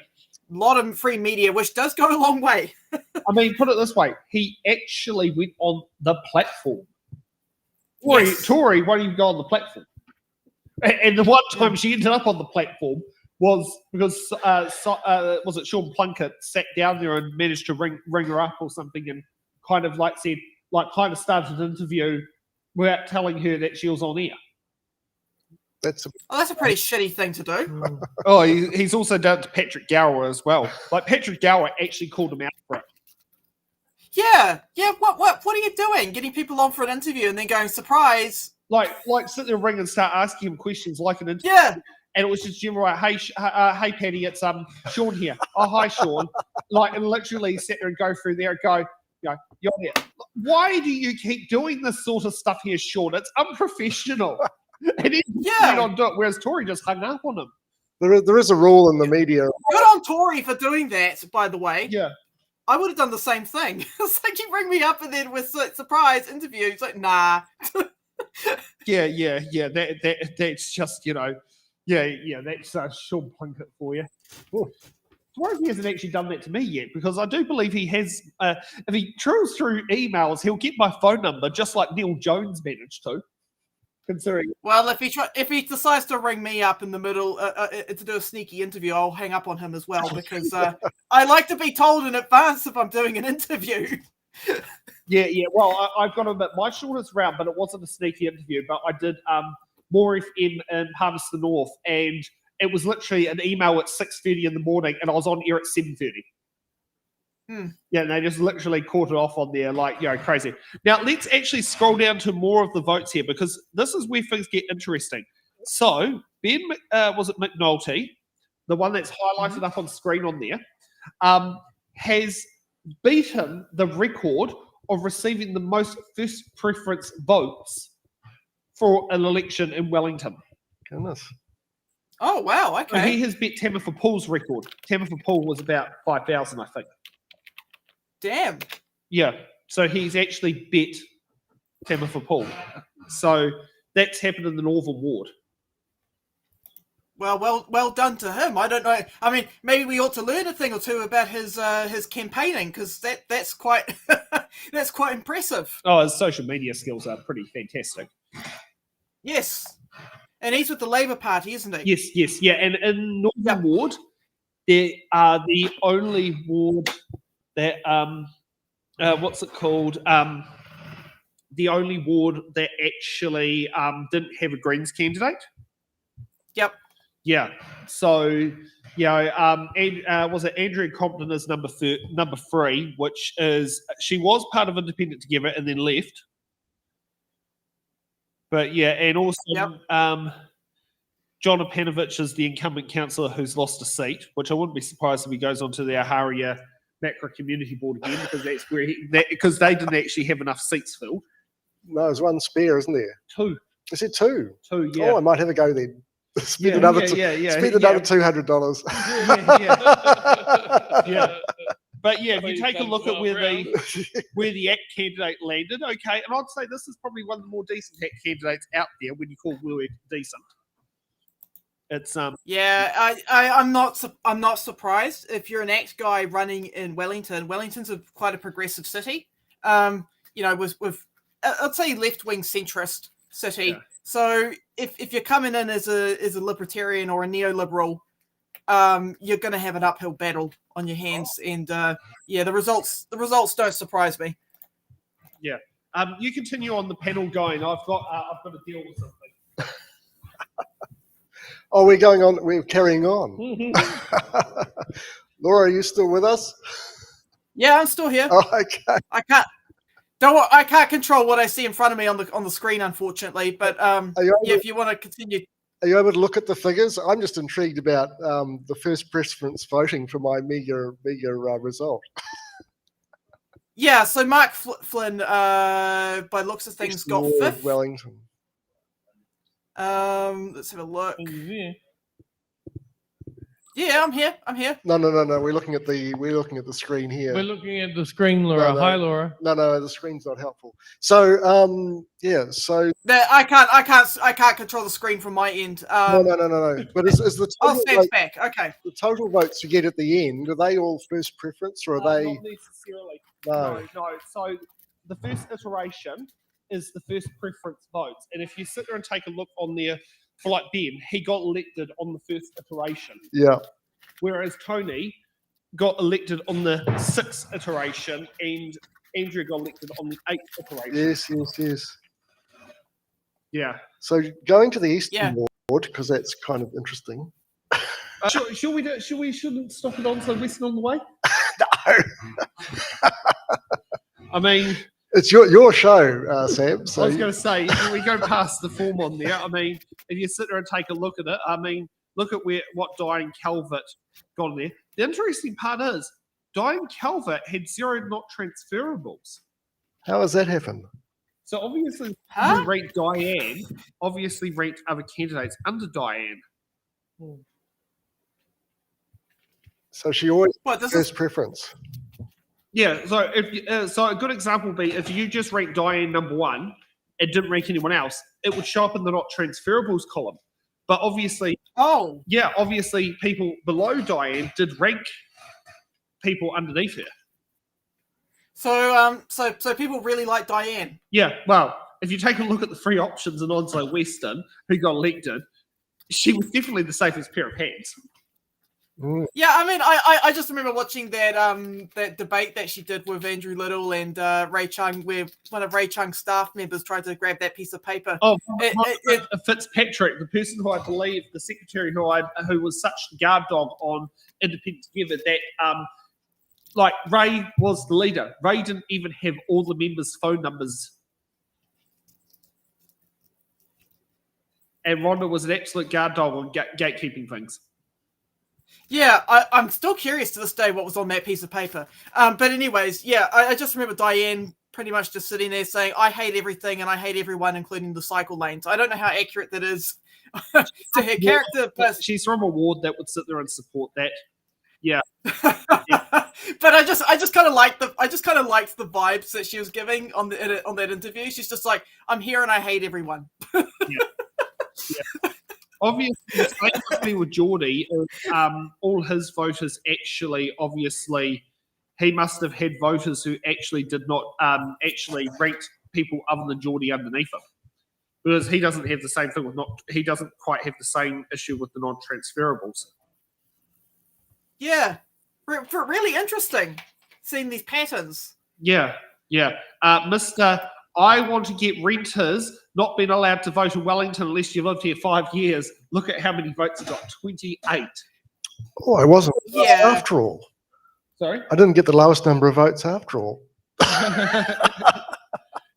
A lot of free media, which does go a long way. I mean, put it this way. He actually went on the platform. Tory won't even go on the platform. And the one time she ended up on the platform was because was it Sean Plunkett sat down there and managed to ring her up or something and kind of like said, like kind of started an interview without telling her that she was on air. That's a pretty shitty thing to do. Oh, he's also done it to Patrick Gower as well. Like Patrick Gower actually called him out for it. Yeah. What are you doing? Getting people on for an interview and then going, surprise. Like sit there and ring and start asking him questions like an interview. Yeah. And it was just general, hey Paddy, it's Sean here. Oh, hi Sean. Like, and literally sit there and go through there and go, you're here. Why do you keep doing this sort of stuff here, Sean? It's unprofessional. And he went on to it, whereas Tory just hung up on him. There is a rule in the media. Good on Tory for doing that, by the way. Yeah. I would have done the same thing. It's like you bring me up and then with surprise interview. It's like, nah. Yeah. That's just, that's Sean Plunkett for you. Why he hasn't actually done that to me yet? Because I do believe he has. If he trills through emails, he'll get my phone number, just like Neil Jones managed to. Considering, well, if he decides to ring me up in the middle to do a sneaky interview, I'll hang up on him as well because I like to be told in advance if I'm doing an interview. Yeah. Well, I've got to admit, my shortest round, but it wasn't a sneaky interview. But I did More FM in Palmerston North, and it was literally an email at 6:30 in the morning, and I was on air at 7:30. Yeah, and they just literally caught it off on there, like, crazy. Now, let's actually scroll down to more of the votes here, because this is where things get interesting. So, Ben, was it McNulty, the one that's highlighted up on screen on there, has beaten the record of receiving the most first preference votes for an election in Wellington. Goodness. Oh, wow, okay. And he has beat Tamatha Paul's record. Tamatha Paul was about 5,000, I think. Damn. Yeah, so he's actually bet Tamatha Paul. So that's happened in the Northern Ward. Well done to him. I don't know. I mean, maybe we ought to learn a thing or two about his campaigning, because that's quite that's quite impressive. Oh, his social media skills are pretty fantastic. Yes, and he's with the Labour Party, isn't he? Yes, yeah. And in Northern Ward, they are the only ward that what's it called? The only ward that actually didn't have a Greens candidate. Yep. Yeah. So, was it Andrea Compton is number 3, which is she was part of Independent Together and then left. But yeah, and also John Opanovich is the incumbent councillor who's lost a seat, which I wouldn't be surprised if he goes on to the Aharia Macro Community Board again, because that's where because they didn't actually have enough seats filled. No, there's one spare, isn't there? 2. Is it 2? 2, yeah. Oh, I might have a go then. Spend another $200. Yeah. But yeah, if you take a look at where the ACT candidate landed, okay, and I'd say this is probably one of the more decent ACT candidates out there when you call Wilwick decent. It's I'm not surprised if you're an ACT guy running in Wellington. Wellington's quite a progressive city. with I'd say left-wing centrist city. Yeah. So if you're coming in as a libertarian or a neoliberal, you're going to have an uphill battle on your hands. And the results don't surprise me. Yeah. You continue on the panel going. I've got to deal with something. Oh, we're going on. We're carrying on. Laura, are you still with us? Yeah, I'm still here. Oh, okay. I can't control what I see in front of me on the screen, unfortunately. But if you want to continue. Are you able to look at the figures? I'm just intrigued about the first preference voting for my meager result. Yeah, so Mark Flynn, by looks of things, got Lord 5th. Wellington. Let's have a look. Yeah, I'm here. No. We're looking at the screen here. We're looking at the screen, Laura. No. Hi, Laura. No, the screen's not helpful. So, So I can't control the screen from my end. No. But is the total Sam's back. Okay. the total votes you get at the end, are they all first preference, or are they? Not necessarily. No. No. So the first iteration is the first preference votes, and if you sit there and take a look on there, for like Ben, he got elected on the first iteration. Yeah. Whereas Tony got elected on the 6th iteration, and Andrew got elected on the 8th iteration. Yes. Yeah. So going to the Eastern Ward, because that's kind of interesting. Shall we do? We shouldn't stop it on so Western on the way. No. I mean, It's your show, Sam. So I was going to say, if we go past the form on there, I mean, if you sit there and take a look at it, I mean, look at what Diane Calvert got in there. The interesting part is, Diane Calvert had 0 not transferables. how has that happened? So obviously, who ranked Diane, obviously ranked other candidates under Diane. So she always What, first preference. Yeah, so so a good example would be if you just ranked Diane number 1 and didn't rank anyone else, it would show up in the not transferables column. But obviously, obviously people below Diane did rank people underneath her. So people really like Diane. Yeah, well, if you take a look at the 3 options in Onslow Western who got elected, she was definitely the safest pair of hands. Yeah, I mean, I just remember watching that debate that she did with Andrew Little and Ray Chung, where one of Ray Chung's staff members tried to grab that piece of paper. Oh, Fitzpatrick, the person who I believe, the secretary who was such a guard dog on Independent Together, that like Ray was the leader. Ray didn't even have all the members' phone numbers. And Rhonda was an absolute guard dog on gatekeeping things. Yeah, I'm still curious to this day what was on that piece of paper. But anyways, yeah, I just remember Diane pretty much just sitting there saying, I hate everything and I hate everyone, including the cycle lanes. I don't know how accurate that is to her character. But she's from a ward that would sit there and support that. Yeah. But I just kind of liked the vibes that she was giving on that interview. She's just like, I'm here and I hate everyone. Yeah. Obviously, the same thing with Geordie, all his voters actually, obviously, he must have had voters who actually did not actually rate people other than Geordie underneath him. Because he doesn't have the same thing with he doesn't quite have the same issue with the non-transferables. Yeah. Really interesting seeing these patterns. Yeah. Mr. I want to get renters not being allowed to vote in Wellington unless you've lived here 5 years. Look at how many votes he got. 28. Oh, I wasn't after all. Sorry? I didn't get the lowest number of votes after all.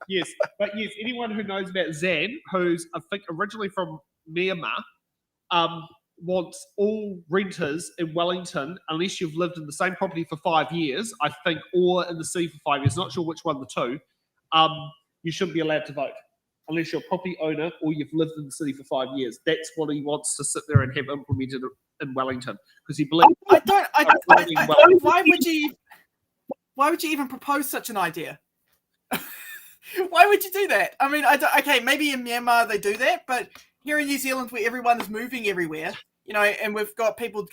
Yes, but yes, anyone who knows about Zan, who's I think originally from Myanmar, wants all renters in Wellington, unless you've lived in the same property for 5 years, I think, or in the city for 5 years, not sure which one of the two, you shouldn't be allowed to vote unless you're a property owner or you've lived in the city for 5 years. That's what he wants to sit there and have implemented in Wellington, because he believes. Why would you even propose such an idea? Why would you do that? I mean, okay, maybe in Myanmar they do that, but here in New Zealand, where everyone is moving everywhere, and we've got people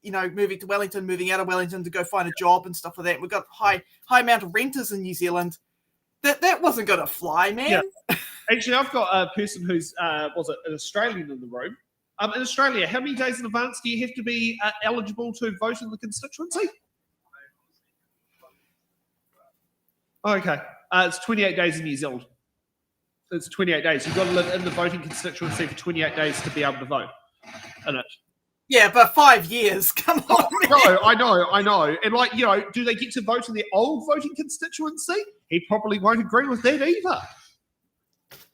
moving to Wellington, moving out of Wellington to go find a job and stuff like that. We've got high amount of renters in New Zealand. That wasn't going to fly, man. Yeah. Actually, I've got a person who's was it an Australian in the room. In Australia, how many days in advance do you have to be eligible to vote in the constituency? Okay, it's 28 days in New Zealand. It's 28 days. You've got to live in the voting constituency for 28 days to be able to vote in it. Yeah, but 5 years. Come on, man. No, I know. And like, you know, do they get to vote in the old voting constituency? He probably won't agree with that either.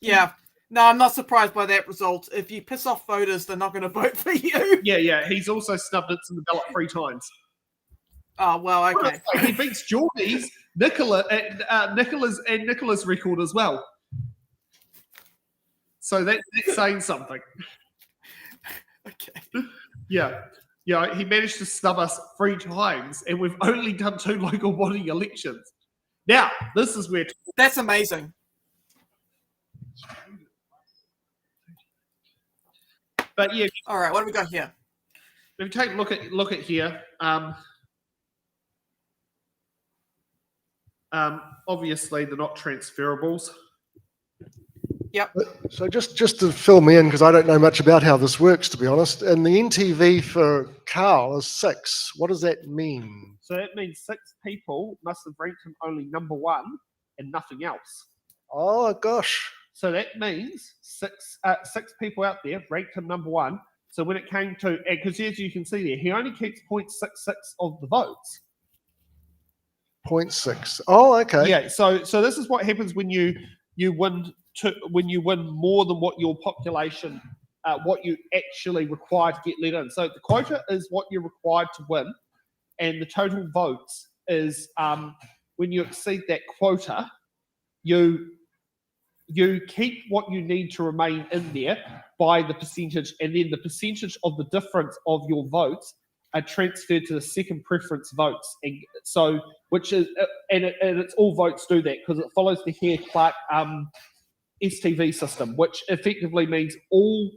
Yeah. No, I'm not surprised by that result. If you piss off voters, they're not going to vote for you. Yeah. He's also snubbed it in the ballot 3 times. Oh, well, okay. He beats Geordie's, Nicholas record as well. So that's saying something. Okay. Yeah, he managed to snub us 3 times, and we've only done 2 local body elections. Now, this is where... That's amazing. But yeah... All right, what do we got here? If you take a look at here, obviously they're not transferables. Yep. So just to fill me in, because I don't know much about how this works, to be honest. And the NTV for Carl is 6. What does that mean? So that means 6 people must have ranked him only number 1 and nothing else. Oh, gosh. So that means 6 people out there ranked him number 1. So when it came to, because as you can see there, he only keeps 0.66 of the votes. 0.6. Oh, okay. Yeah. So this is what happens when you win more than what your population, what you actually require to get let in. So the quota is what you're required to win, and the total votes is when you exceed that quota, you keep what you need to remain in there by the percentage, and then the percentage of the difference of your votes are transferred to the second preference votes, and so which is and it's all votes do that because it follows the Hare-Clark STV system, which effectively means all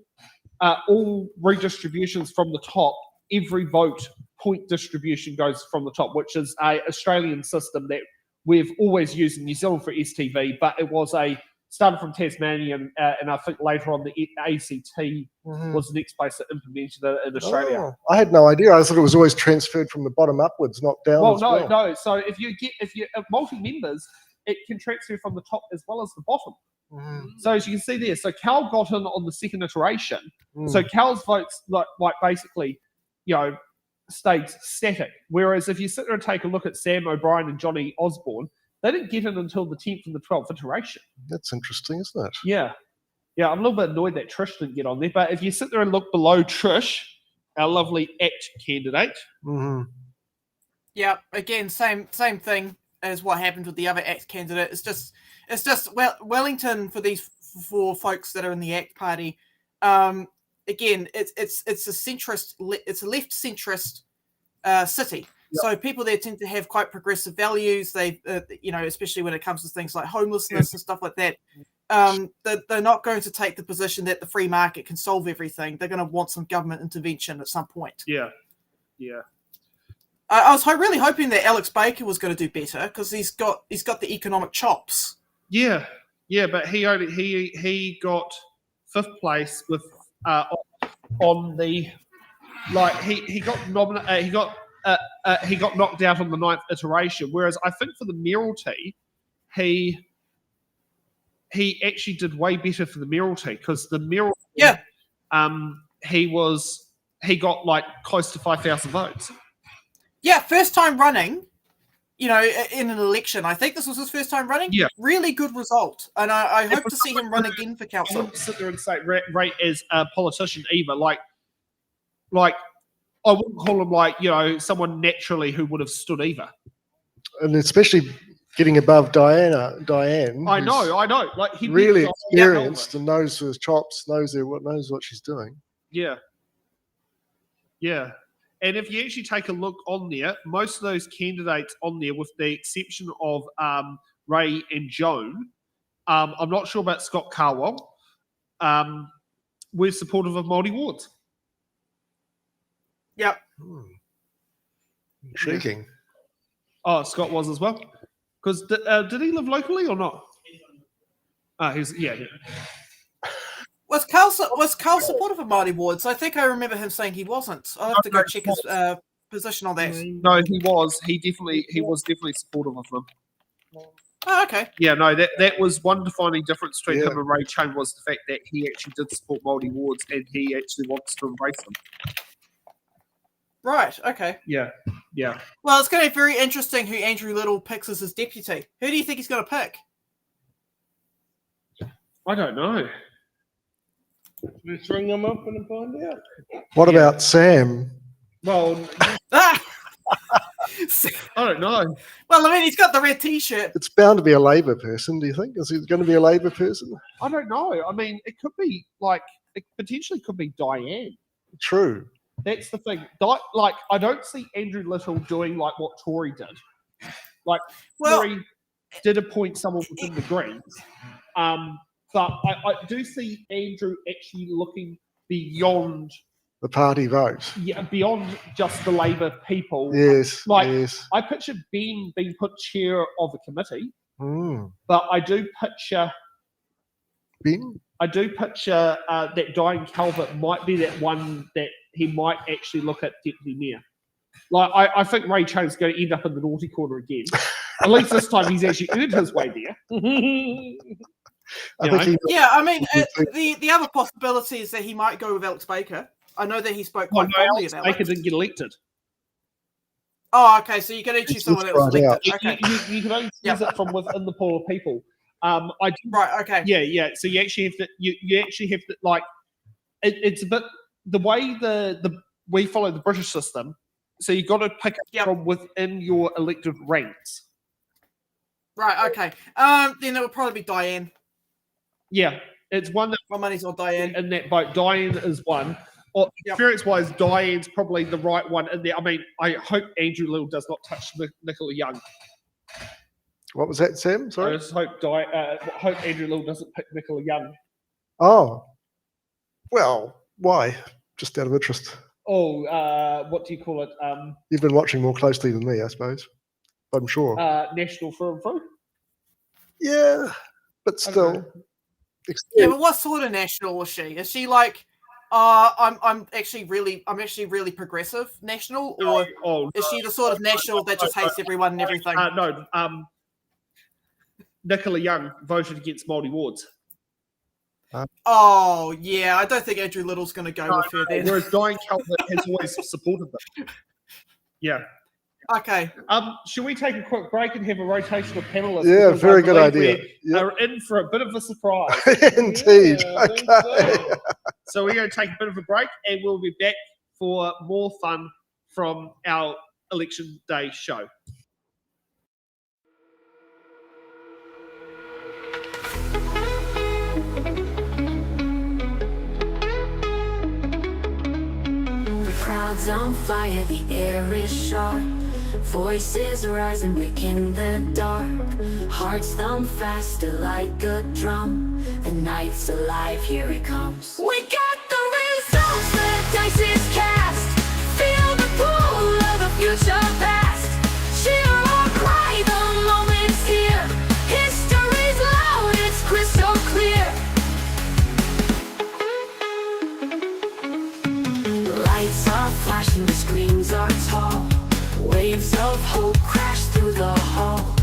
redistributions from the top, every vote point distribution goes from the top, which is a Australian system that we've always used in New Zealand for STV, but it was started from Tasmania, and I think later on the ACT was the next place that implemented it in Australia. Oh, I had no idea. I thought it was always transferred from the bottom upwards, not down. No. So if you multi-members, it can transfer from the top as well as the bottom. So as you can see there, so Cal got in on the second iteration. So Cal's votes like basically, stayed static. Whereas if you sit there and take a look at Sam O'Brien and Johnny Osborne, they didn't get in until the 10th and the 12th iteration. That's interesting, isn't it? Yeah, I'm a little bit annoyed that Trish didn't get on there. But if you sit there and look below Trish, our lovely ACT candidate. Yeah, again, same thing as what happened with the other ACT candidate. It's just Wellington for these 4 folks that are in the ACT party. Again, it's a centrist, it's a left centrist city. Yep. So people there tend to have quite progressive values. They, especially when it comes to things like homelessness and stuff like that. They're not going to take the position that the free market can solve everything. They're going to want some government intervention at some point. Yeah. I was really hoping that Alex Baker was going to do better because he's got the economic chops. Yeah, but he got 5th place with on the he got nominated. He got knocked out on the 9th iteration, whereas I think for the mayoralty, he actually did way better for the mayoralty because the mayoralty, he got like close to 5,000 votes. Yeah, first time running, in an election. I think this was his first time running. Yeah, really good result, and I hope to see him run again for council. I wouldn't sit there and say rate as a politician either. Like. I wouldn't call him someone naturally who would have stood either. And especially getting above Diane. I know. Like he really experienced and knows his chops, knows what she's doing. Yeah. And if you actually take a look on there, most of those candidates on there, with the exception of Ray and Joan, I'm not sure about Scott Carwell, we're supportive of Māori wards. Yep. Intriguing. Oh, Scott was as well. Because did he live locally or not? Yeah. Was Carl supportive of Māori wards? I think I remember him saying he wasn't. I'll have to go check his position on that. No, he was. He was definitely supportive of them. Oh, okay. Yeah, no, that was one defining difference between Yeah. him and Ray Chain was the fact that he actually did support Māori wards and he actually wants to embrace them. Right, okay. Yeah. Well, it's going to be very interesting who Andrew Little picks as his deputy. Who do you think he's going to pick? I don't know. Let's ring them up and find out. What about Sam? Well, Ah! I don't know. Well, I mean, he's got the red T-shirt. It's bound to be a Labour person, do you think? Is it going to be a Labour person? I don't know. I mean, it could be it potentially could be Diane. True. That's the thing. I don't see Andrew Little doing like what Tory did. Like, Well- Tory did appoint someone within the Greens. But I do see Andrew actually looking beyond, The party vote. beyond just the Labour people. Yes. Like- yes. I picture Ben being put chair of a committee, Mm. but I do picture Ben? that Diane Calvert might be that one that he might actually look at deputy mayor. Like, I think Ray Chain's going to end up in the naughty corner again. At least this time he's actually earned his way there. I think he, Yeah, I mean, the other possibility is that he might go with Alex Baker. I know that he spoke Well, quite no, fondly Alex about Baker it. didn't get elected. Oh, okay, so you can only choose It's someone that just was right elected. out. Okay. You can only Yep. choose it from within the pool of people. Right, okay. Yeah. So you actually have to. You actually have to like. It's a bit the way we follow the British system. So you got to pick it Yep. from within your elected ranks. Right, okay. Then it would probably be Diane. Yeah, it's one that My money's on Diane. in that boat. Diane is one. Or Yep. experience-wise, Diane's probably the right one in there. I mean, I hope Andrew Little does not touch Nicola Young. what was that, Sam? I Sorry. just hope hope Andrew Little doesn't pick Nicola Young. Oh. Well, why? Just out of interest. Oh, what do you call it? You've been watching more closely than me, I suppose. I'm sure. National through and through. Yeah, but I don't still. know. Yeah, but what sort of national was she? Is she like, I'm actually really progressive national, or Oh, is she the sort of national that just hates everyone and everything? no. Nicola Young voted against Māori wards. Oh yeah, I don't think Andrew Little's going to go with her then. Whereas Diane Calvert has always supported them. Yeah. Okay. Should we take a quick break and have a rotation of panelists? Yeah, Because very I good believe idea. we are in for a bit of a surprise. Indeed. Yeah, I think Okay. so. So we're going to take a bit of a break and we'll be back for more fun from our election day show. The crowd's on fire, the air is sharp. Voices rising, breaking the dark. Hearts thump faster like a drum. The night's alive, here it comes. We got the results, the dice is cast. Feel the pull of the future past. Cheer or cry, the moment's here. History's loud, it's crystal clear. Lights are flashing, the screens are tall. Waves of hope crash through the hall.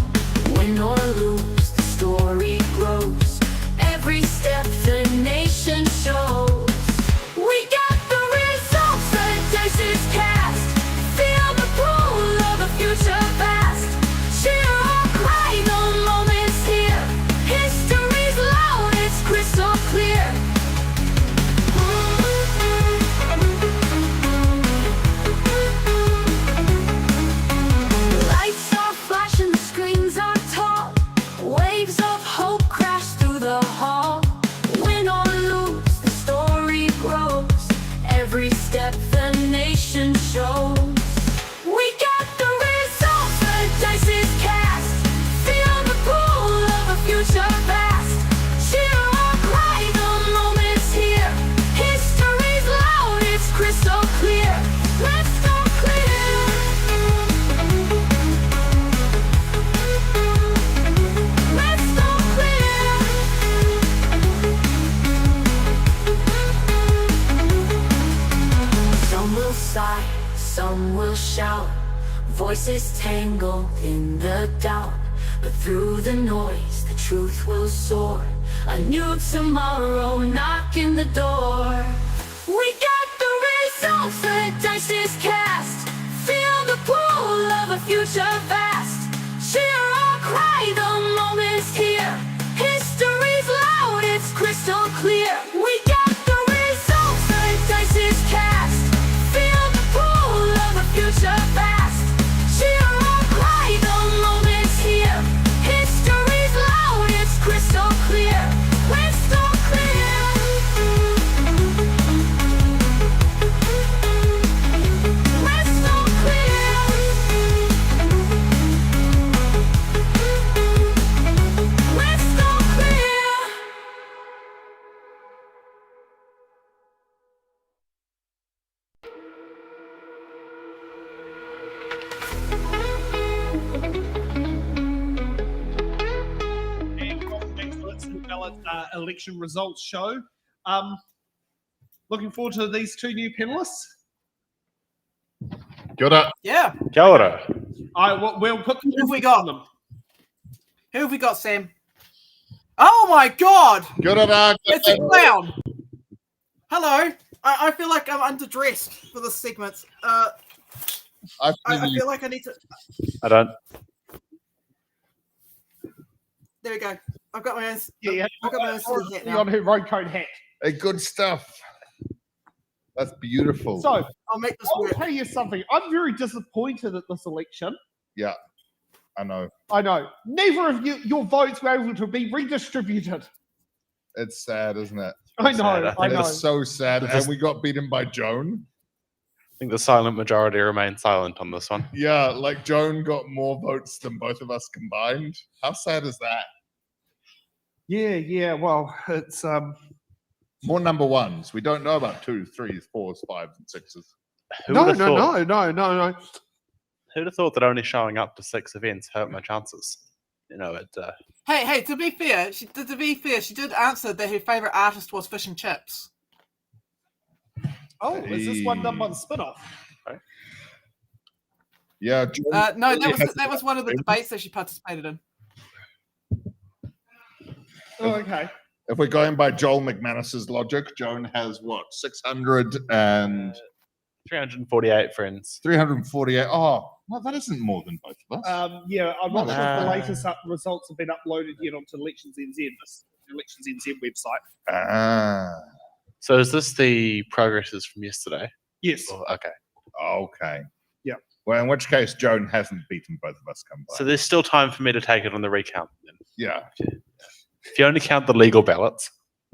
Win or lose, the story grows. Every step the nation shows. We got the results, the dice is cast. Feel the pull of the future past. Cheer or cry, the moment's here. History's loud, it's crystal clear. Lights are flashing, the screens are tall. will shout, voices tangle in the doubt, but through the noise, the truth will soar. A new tomorrow knocking the door. We got the results, the dice is cast. Feel the pull of a future vast. Cheer or cry, the moment's here. History's loud, it's crystal clear. We got the results, the dice is cast. Feel the pull of a future vast. Cheer or cry, the moment's here. History's loud, it's crystal clear. Crystal clear. Crystal clear. Crystal clear. And welcome back to the Instant Ballot election results show. Looking forward to these two new panelists. Kia ora. Yeah. Kia ora. We'll put them. Who have we got? Who have we got, Sam? Oh my God! Kia ora. It's a clown. Hello. I feel like I'm underdressed for this segment. I feel like I need to. I don't. There we go. I've got my own. Yeah, I've got my own silly hat now. on her road coat hat. Hey, good stuff. That's beautiful. So I'll make this I'll work. tell you something. I'm very disappointed at this election. Yeah, I know. I know. Neither of your votes were able to be redistributed. It's sad, isn't it? I know. I know. It's so sad. And we got beaten by Joan. I think the silent majority remained silent on this one. Yeah, like Joan got more votes than both of us combined. How sad is that? Yeah. Well, it's More number ones. We don't know about 2s, 3s, 4s, 5s, and 6s. No. Who'd have thought that only showing up to 6 events hurt my chances? You know, it. Hey, to be fair, she did answer that her favorite artist was Fish and Chips. Oh, is this one done by the spin-off? Yeah. No, that was one of the debates that she participated in. Oh, okay. If we're going by Joel McManus's logic, Joan has what, 600 and 348 friends. 348. Oh, well, that isn't more than both of us. Yeah, I'm not sure if the latest results have been uploaded yet onto Elections NZ, the Elections NZ website. Ah, So is this the progresses from yesterday? Yes. Oh, okay. okay. Yeah. Well, in which case, Joan hasn't beaten both of us combined. So there's still time for me to take it on the recount then. Yeah. If you only count the legal ballots.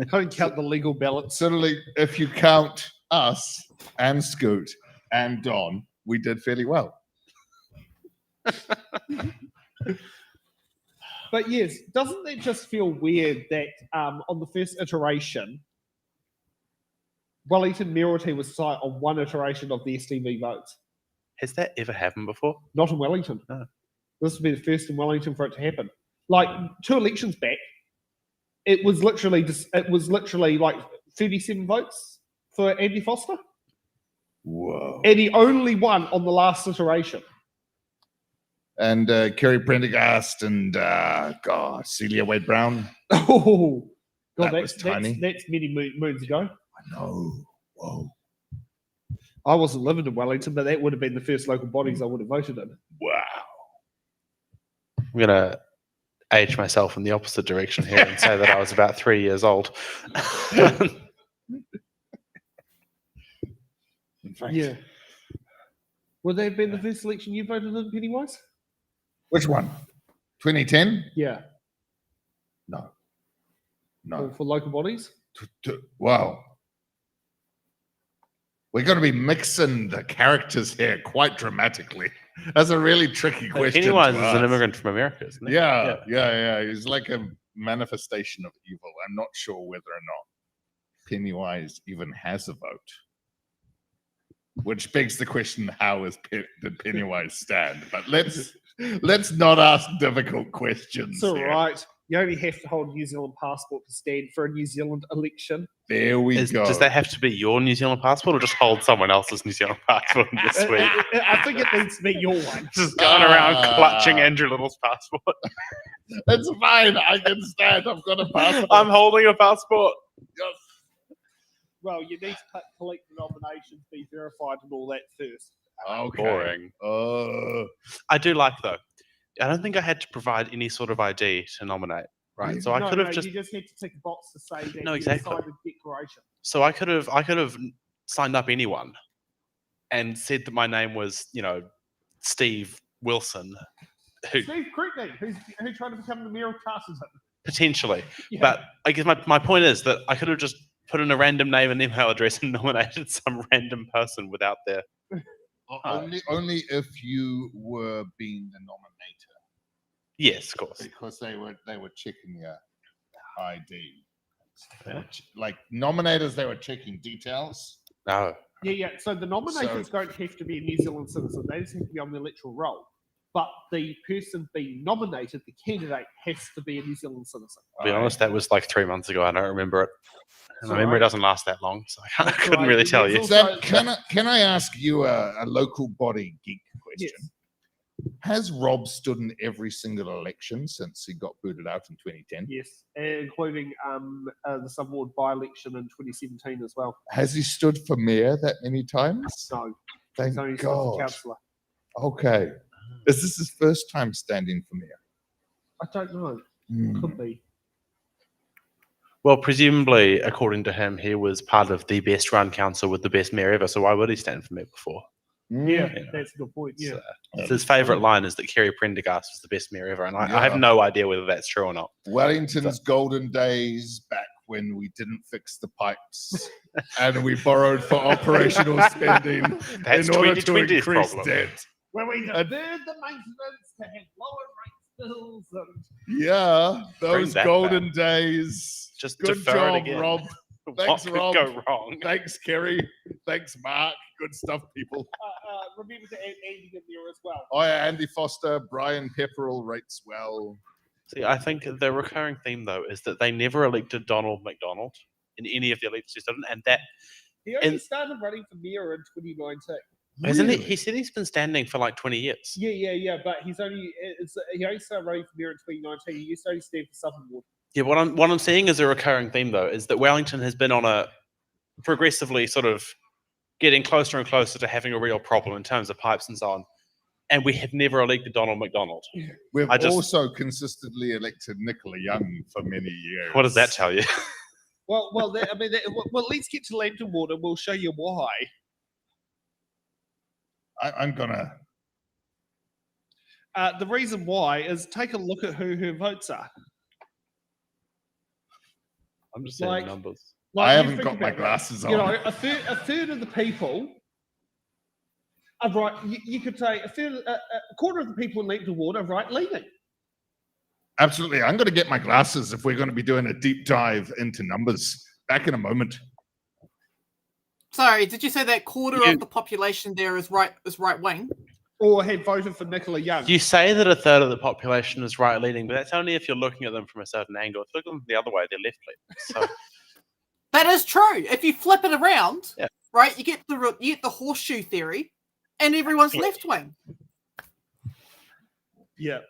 Don't count the legal ballots. Certainly, if you count us and Scoot and Don, we did fairly well. But yes, doesn't that just feel weird that on the first iteration, Wellington Mayoralty was site on one iteration of the STV votes? Has that ever happened before? Not in Wellington. No. This would be the first in Wellington for it to happen. Like 2 elections back, it was literally like 37 votes for Andy Foster. Whoa. And he only won on the last iteration. And Kerry Prendergast and Celia Wade Brown. Oh, God, That was tiny. That's many moons ago. I know. Whoa. I wasn't living in Wellington, but that would have been the first local bodies I would have voted in. Wow. I'm going to age myself in the opposite direction here and say that I was about 3 years old. In fact, Yeah. Would that have been the first election you voted in, Pennywise? which one? 2010? Yeah. No. No. For local bodies? Wow. We're going to be mixing the characters here quite dramatically. That's a really tricky question. Pennywise to is an ask. immigrant from America, isn't he? Yeah. He's like a manifestation of evil. I'm not sure whether or not Pennywise even has a vote. Which begs the question: how did Pennywise stand? But let's not ask difficult questions. It's all here. right. You only have to hold a New Zealand passport to stand for a New Zealand election. There we go. Does that have to be your New Zealand passport or just hold someone else's New Zealand passport this week? I think it needs to be your one. Just going around clutching Andrew Little's passport. That's fine. I can stand. I've got a passport. I'm holding a passport. Yes. Well, you need to collect the nominations, be verified and all that first. Okay. Boring. I do like, though. I don't think I had to provide any sort of ID to nominate, right? So I could have just... You just had to tick a box to say that No, you exactly. signed a declaration. So I could have signed up anyone and said that my name was, Steve Wilson. Steve Creekney, who's trying to become the mayor of Carterton. Potentially. Yeah. But I guess my point is that I could have just put in a random name and email address and nominated some random person without their... Only if you were being the nominator. Yes, of course. Because they were checking your ID. Like nominators, they were checking details. No. Yeah. So the nominators don't have to be a New Zealand citizen. They just have to be on the electoral roll. But the person being nominated, the candidate, has to be a New Zealand citizen. To be honest, that was like 3 months ago. I don't remember it. And my memory doesn't last that long, so I couldn't really tell you. Can I ask you a local body geek question? Yes. Has Rob stood in every single election since he got booted out in 2010? Yes, including the sub-ward by-election in 2017 as well. Has he stood for mayor that many times? No. Thank He's only stood God. for councillor. Okay. Is this his first time standing for mayor? I don't know. Could be. Well, presumably, according to him, he was part of the best run council with the best mayor ever. So why would he stand for mayor before? Yeah, that's a good point. Yeah. So his favourite line is that Kerry Prendergast was the best mayor ever, and I have no idea whether that's true or not. Wellington's golden days back when we didn't fix the pipes and we borrowed for operational spending That's in order to 2020's increase problem. debt. When we deferred the maintenance to have lower rate bills and Yeah, Bring those that golden back. days. Just Good defer it job, again. Rob. Thanks, What could Rob. go wrong? Thanks, Kerry. Thanks, Mark. Good stuff, people. remember to add Andy in there as well. Oh, yeah, Andy Foster, Brian Pepperell rates well. See, I think the recurring theme, though, is that they never elected Donald McDonald in any of the elections, and that He only started running for mayor in 2019. isn't it? He said he's been standing for like 20 years. Yeah, but he only started running for mayor in 2019. He used to only stand for Southern Ward. Yeah, what I'm seeing as a recurring theme, though, is that Wellington has been on a progressively sort of getting closer and closer to having a real problem in terms of pipes and so on. And we have never elected Donald McDonald. We've also consistently elected Nicola Young for many years. What does that tell you? Well, let's get to Lambton Ward and we'll show you why. I'm gonna. The reason why is take a look at who her votes are. I'm just saying numbers. I you haven't think got my about that. glasses on. You know, a third of the people are right. You could say a quarter of the people in Lambton Ward are right leaning. Absolutely. I'm going to get my glasses if we're going to be doing a deep dive into numbers. Back in a moment. Sorry, did you say that quarter of the population there is right wing? Or had voted for Nicola Young. You say that a third of the population is right leaning, but that's only if you're looking at them from a certain angle. If you look at them the other way, they're left leaning. So That is true. If you flip it around, Yeah. right, you get the horseshoe theory, and everyone's left wing. Yeah.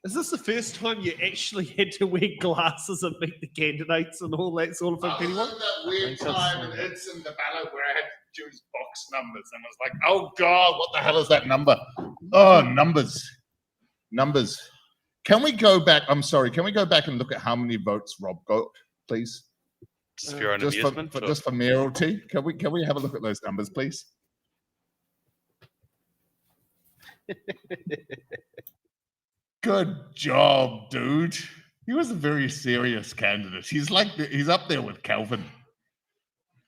Is this the first time you actually had to wear glasses and meet the candidates and all that sort of thing, anyone? That weird time and it's in the ballot where I had to choose box numbers and I was like, oh God, what the hell is that number? Oh, numbers. Can we go back? I'm sorry. Can we go back and look at how many votes Rob got, please? just for your own Just amusement. just for mayoralty. Can we have a look at those numbers, please? Good job, dude. He was a very serious candidate. He's up there with Calvin.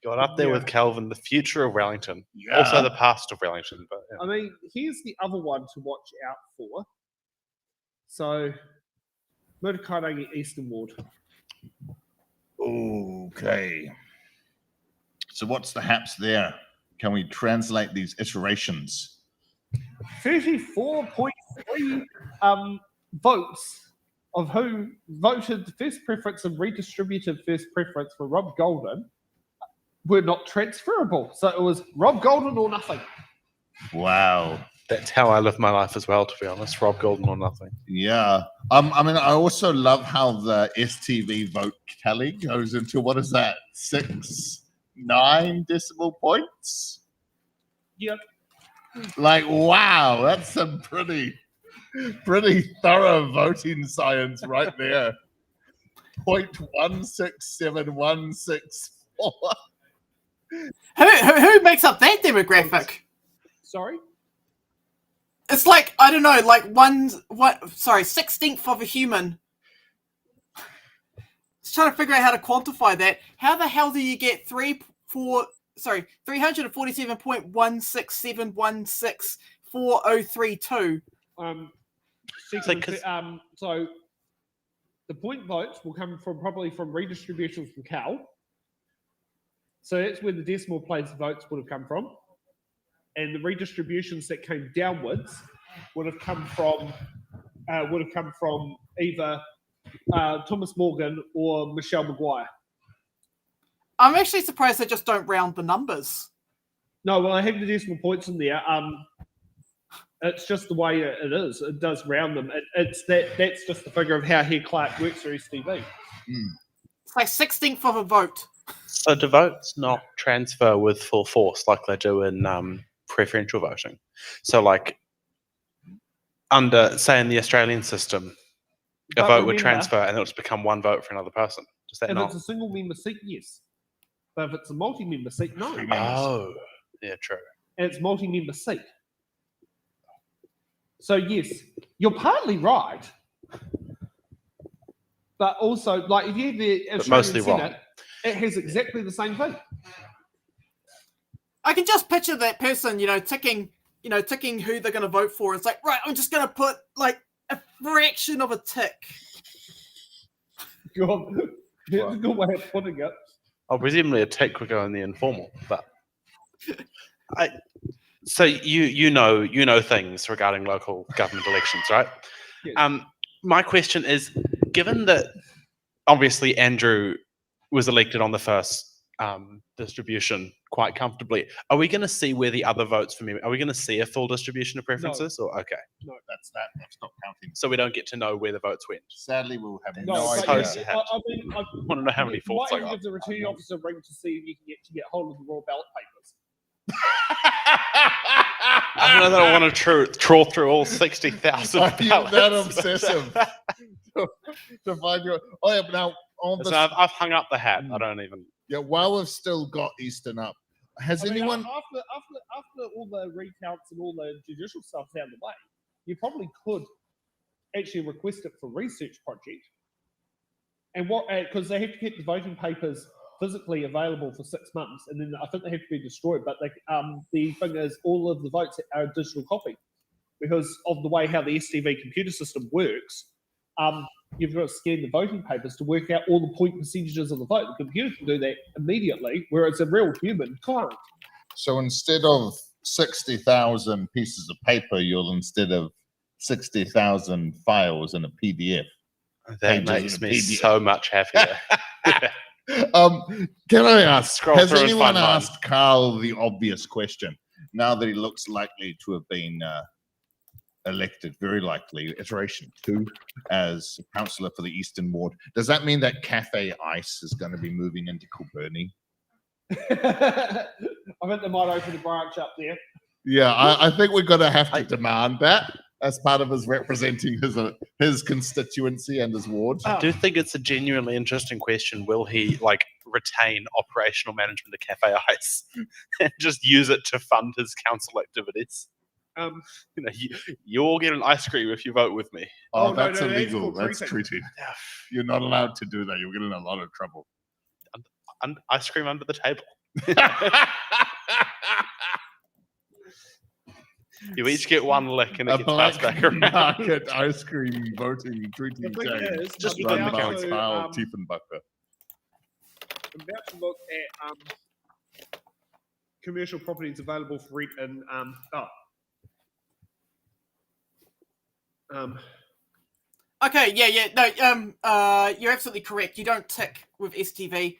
Got up there with Calvin, the future of Wellington. Also the past of Wellington. But yeah. I mean, here's the other one to watch out for. So, Whakatane Eastern Ward. Okay. So what's the haps there? Can we translate these iterations? 34.3 votes of who voted first preference and redistributed first preference for Rob Golden were not transferable. So it was Rob Golden or nothing. Wow. That's how I live my life as well, to be honest. Rob Golden or nothing. Yeah. I mean, I also love how the STV vote tally goes into, what is that, 9 decimal points? Yep. Like, wow, that's some pretty thorough voting science right there. 0.167164. Who makes up that demographic? Sorry? It's like, I don't know, like 16th of a human. Just trying to figure out how to quantify that. How the hell do you get 347.167164032? So the point votes will come from probably from redistributions from Cal. So that's where the decimal place votes would have come from. And the redistributions that came downwards would have come from either Thomas Morgan or Michelle Maguire. I'm actually surprised they just don't round the numbers. No, well, I have the decimal points in there. It's just the way it is. It does round them. That's just the figure of how Head Clark works for STV. It's like 16th of a vote. So do votes not transfer with full force like they do in preferential voting? So like under, say, in the Australian system, a vote would transfer and it'll just become one vote for another person. Does that if not? If it's a single member seat, yes. But if it's a multi-member seat, no. Oh, yeah, true. And it's multi-member seat. So yes, you're partly right. But also, like if you have the Australian Senate, it has exactly the same thing. I can just picture that person, ticking who they're going to vote for. It's like, right, I'm just going to put like a fraction of a tick. God, that's a good way of putting it. Oh, presumably a tick would go in the informal, but so you know things regarding local government elections, right? Yes. My question is, given that obviously Andrew was elected on the first distribution quite comfortably, are we going to see where the other votes for me? Are we going to see a full distribution of preferences? Or okay, no, that's that. That's not counting. So we don't get to know where the votes went. Sadly, we'll have no idea. I want to know how many faults I got. Give the returning officer a ring to see if you can get hold of the raw ballot papers. I don't know that I want to trawl through all 60,000 ballots. Are you that obsessive to find your? Oh yeah, but now on so I've hung up the hat. I don't even. Yeah, while we've still got Eastern up, has anyone after all the recounts and all the judicial stuff's out of the way, you probably could actually request it for research project, and what because they have to keep the voting papers physically available for 6 months, and then I think they have to be destroyed. But the thing is, all of the votes are a digital copy because of the way how the STV computer system works. You've got to scan the voting papers to work out all the point percentages of the vote. The computer can do that immediately, whereas a real human can't. So instead of 60,000 pieces of paper, you'll instead of 60,000 files in a PDF. That makes me so much happier. Can I ask, has through anyone asked Carl the obvious question? Now that he looks likely to have been elected, very likely, iteration 2, as councillor for the Eastern Ward, does that mean that Cafe Ice is going to be moving into Kilburney? I think they might open a branch up there. Yeah, I think we're going to have to demand that as part of his representing his constituency and his ward. I do think it's a genuinely interesting question. Will he retain operational management of Cafe Ice and just use it to fund his council activities? You all get an ice cream if you vote with me. Oh, that's illegal. That's treaty. You're not allowed to do that. You'll get in a lot of trouble. Ice cream under the table. You each get one lick and it gets passed back around. Market ice cream voting treaty change. Just run the by council. Kyle Tiefenbacher. I'm about to look at commercial properties available for rent in Okay, you're absolutely correct. You don't tick with STV.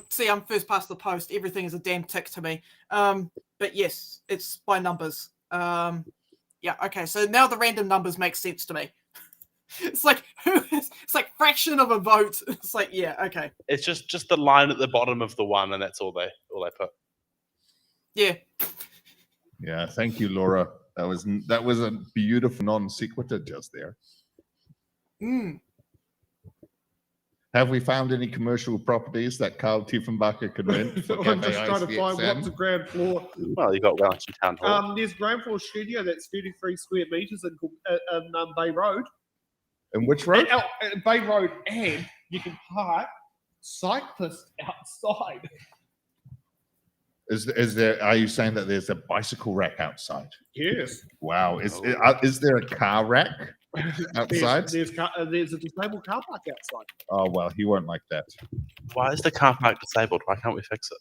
See, I'm first past the post. Everything is a damn tick to me. But yes, it's by numbers. Yeah, okay. So now the random numbers make sense to me. It's like it's like fraction of a vote. It's like, yeah, okay. It's just the line at the bottom of the one, and that's all they put. Yeah. Yeah, thank you, Laura. That was a beautiful non sequitur just there. Have we found any commercial properties that Carl Tiefenbacher can rent? For I'm just Cafe trying to find ICXM? what's a ground floor. Well, you got Wellington Town Hall. There's ground floor studio that's 33 square meters in Bay Road. And which road? Bay Road, and you can park cyclists outside. Is there? Are you saying that there's a bicycle rack outside? Yes. Wow. Is there a car rack outside? There's a disabled car park outside. Oh well, he won't like that. Why is the car park disabled? Why can't we fix it?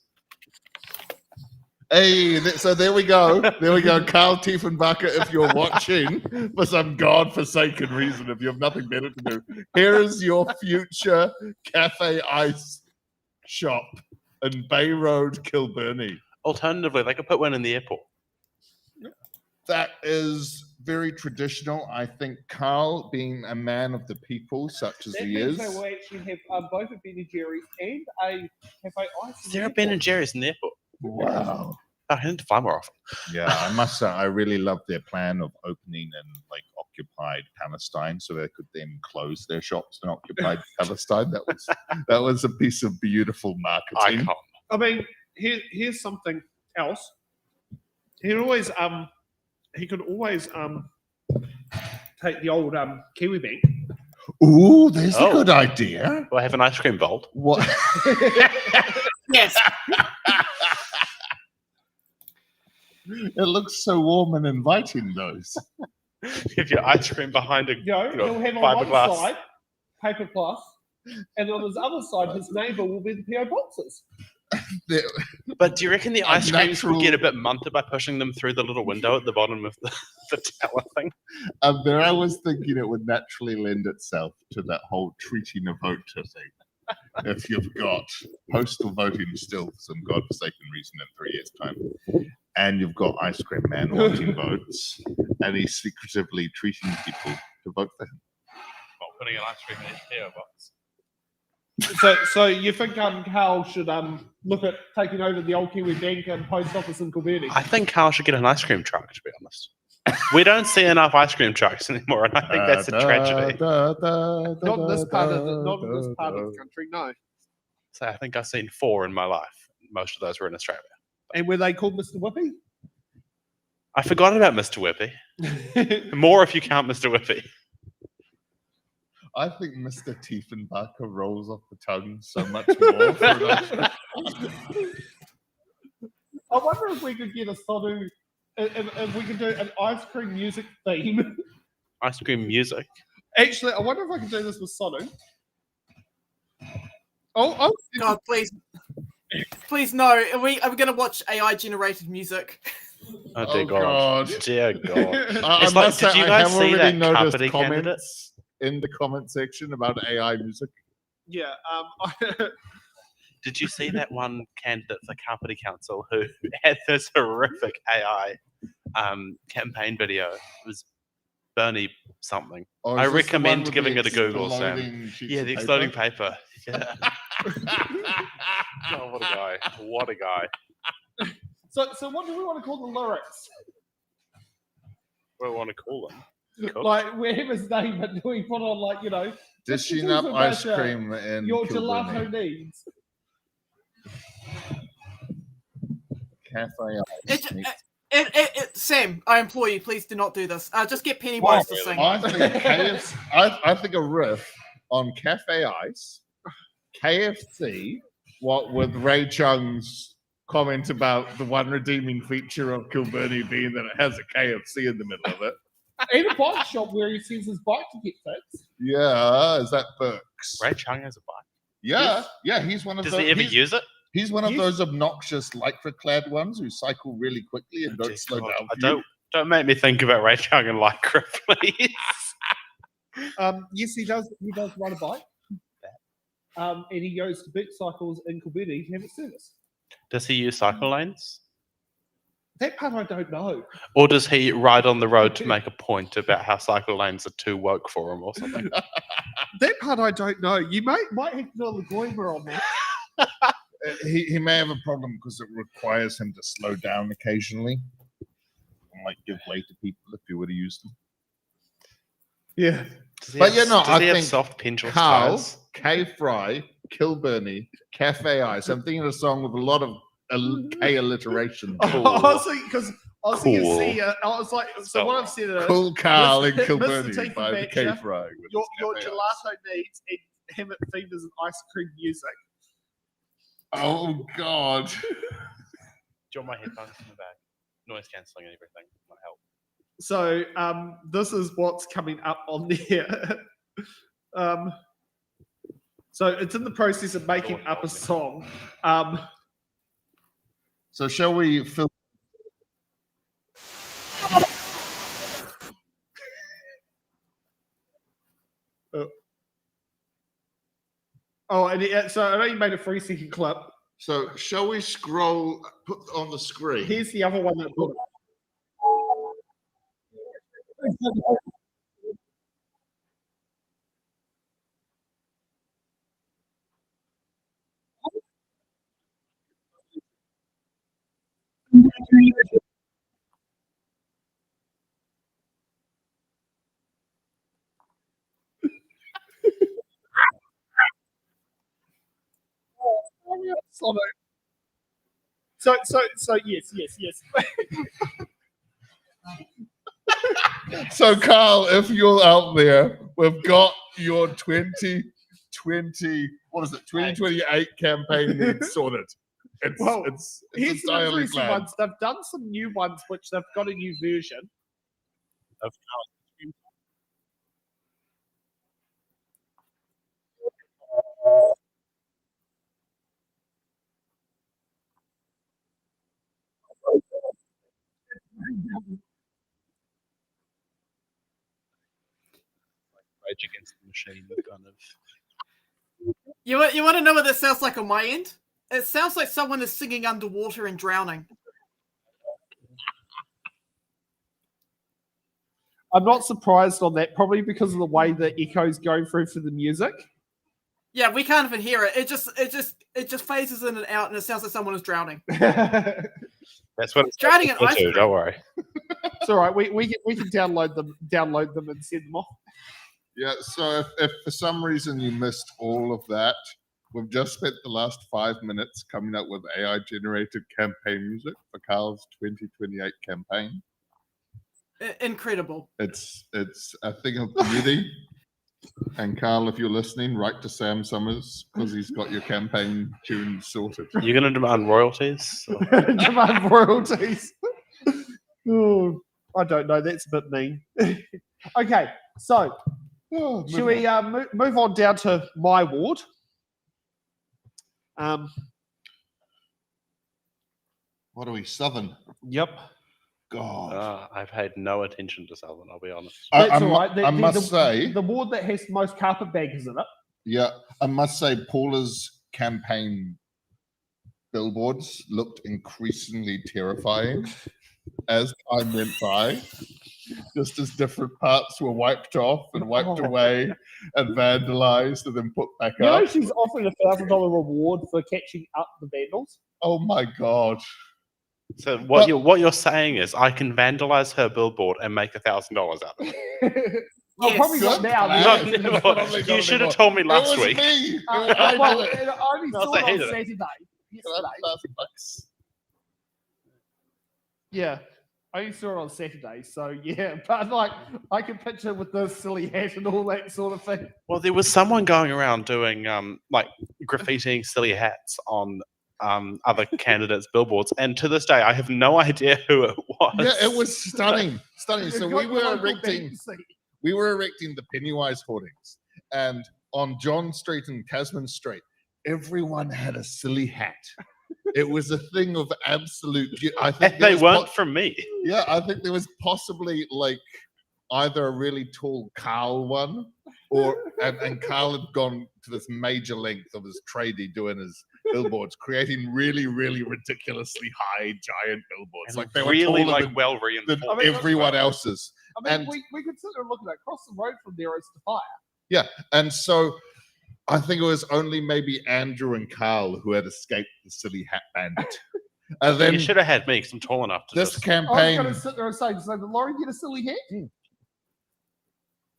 Hey, so there we go. There we go. Carl Tiefenbacher, if you're watching for some godforsaken reason, if you have nothing better to do, here is your future cafe ice shop in Bay Road, Kilbirnie. Alternatively, they could put one in the airport. That is very traditional. I think Carl, being a man of the people, such as he is. They will actually have both a Ben & Jerry's and a cafe ice. Is there a Ben & Jerry's in the airport? Wow. I need to fly more often. Yeah, I must say, I really love their plan of opening in like occupied Palestine, so they could then close their shops in occupied Palestine. That was a piece of beautiful marketing. Icon. I mean, here's something else. He could always take the old Kiwi Bank. Ooh, there's a good idea. Do I have an ice cream vault? What? Yes. It looks so warm and inviting, those. If your ice cream behind a He'll have on one fiberglass. side Paper Plus, and on his other side, his neighbour will be the PO boxes. But do you reckon the ice creams will natural- get a bit munted by pushing them through the little window at the bottom of the tower thing? There I was thinking it would naturally lend itself to that whole treating a vote thing. If you've got postal voting still for some godforsaken reason in 3 years' time, and you've got Ice Cream Man wanting votes, and he's secretively treating people to vote for him. Well, putting an ice cream in his PO box. So you think Carl should look at taking over the old Kiwi Bank and post office in Kilbirnie? I think Carl should get an ice cream truck, to be honest. We don't see enough ice cream trucks anymore, and I think that's a tragedy. Not in this part of the country, no. So I think I've seen 4 in my life. Most of those were in Australia. And were they called Mr. Whippy? I forgot about Mr. Whippy. More if you count Mr. Whippy. I think Mr. Tiefenbacher rolls off the tongue so much more. I wonder if we could get a Sonu, if we could do an ice cream music theme. Ice cream music. Actually, I wonder if I could do this with Sonu. Oh, God, please no. Are we going to watch AI generated music? Oh dear Oh, God. God. Dear God. I It's like, must say, did you I guys have see already that noticed Kapiti candidate? comments in the comment section about AI music. yeah. Did you see that one candidate for Kapiti Council who had this horrific AI campaign video? It was Bernie something. Or I is this the one recommend with giving the it a Google, Sam. exploding sheets Yeah, of the paper? exploding paper. Yeah. Oh, what a guy. What a guy. So what do we want to call the lyrics? What do I want to call them? Cool. Like, we have his name, but do we put on, like, Dishing This up is ice about, cream in your Kilbirnie. gelato needs? Cafe ice. Sam, I implore you, please do not do this. Just get Pennywise to sing. I think I think a riff on Cafe Ice, KFC, what with Ray Chung's comment about the one redeeming feature of Kilbirnie being that it has a KFC in the middle of it. And a bike shop where he sends his bike to get fixed. Yeah, is that Burks? Ray Chung has a bike. Yeah, he's one of Does those. he ever use it? He's one of those obnoxious lycra-clad ones who cycle really quickly and don't Dear slow God. down. For you. Don't make me think about Ray Chung and Lycra, please. Yes, he does. He does ride a bike. And he goes to Big Cycles in Kapiti to have it serviced. Does he use cycle lanes? That part I don't know. Or does he ride on the road to make a point about how cycle lanes are too woke for him or something? That part I don't know. You might have to do a Goimer on that. He may have a problem because it requires him to slow down occasionally. And, like, give way to people if he were to use them. Yeah. But you know, does I he have think soft pendulous Carl, tires? K Fry, Kilburney, Cafe Ice. I'm thinking of a song with a lot of K alliteration. Honestly, because I was thinking, Cool. I was like, so what I've said is, Cool Carl in Mr. Kilburney Tinker by the K Batcher, Fry. your gelato needs and have it themed as an ice cream music. Oh God. Do you want my headphones in the back? Noise cancelling and everything might help. So this is what's coming up on there. So it's in the process of making up a song. So shall we fill? Oh, and so I know you made a 3-second clip. So shall we scroll? Put on the screen. Here's the other one that put it. So yes. So Carl, if you're out there, we've got your 2028 campaign needs sorted. It's Here's the entirely recent planned. ones. They've done some new ones, which they've got a new version. Of Rage Against the Machine kind of. You want to know what this sounds like on my end? It sounds like someone is singing underwater and drowning. I'm not surprised on that, probably because of the way the echo's going through for the music. Yeah, we can't even hear it. It just phases in and out, and it sounds like someone is drowning. That's what it's Drowning in ice cream. Don't worry. It's all right. We can download them and send them off. Yeah, so if for some reason you missed all of that, we've just spent the last 5 minutes coming up with AI-generated campaign music for Carl's 2028 campaign. Incredible. It's a thing of beauty. And Carl, if you're listening, write to Sam Summers because he's got your campaign tune sorted. You're going to demand royalties? Demand royalties. Oh, I don't know. That's a bit mean. Okay, so should we move on down to my ward? What are we, Southern? Yep. God. I paid no attention to Southern, I'll be honest. That's all right. I must say, the ward that has the most carpetbaggers in it. yeah, I must say Paula's campaign billboards looked increasingly terrifying as time went by. Just as different parts were wiped off and wiped away and vandalized and then put back You know up. she's offering a $1,000 reward for catching up the vandals. Oh my God. So what you're saying is I can vandalize her billboard and make $1,000 out of it. Well, Yes. probably not Good now. plan. No, Probably you not should have anymore. told me It last was week. me. I only I saw it on hated it. Saturday. Yesterday. Yeah. I only saw it on Saturday, so yeah. But like, I can picture with the silly hat and all that sort of thing. Well, there was someone going around doing like graffitiing silly hats on other candidates' billboards, and to this day, I have no idea who it was. Yeah, it was stunning. Stunning. You've So got we your were local erecting vacancy. the Pennywise hoardings, and on John Street and Tasman Street, everyone had a silly hat. It was a thing of absolute. I think And they weren't from me. Yeah, I think there was possibly like either a really tall Carl one, and Carl had gone to this major length of his tradie doing his billboards, creating really, really ridiculously high, giant billboards. And Like they were really taller like well than reinforced. I mean, everyone else's. I mean, And- we could sit there and look at that. Across the road from there is the fire. Yeah, and so I think it was only maybe Andrew and Carl who had escaped the silly hat bandit. And then You should have had me because I'm tall enough to this just... I was campaign. going to sit there and say, did Laurie get a silly hat?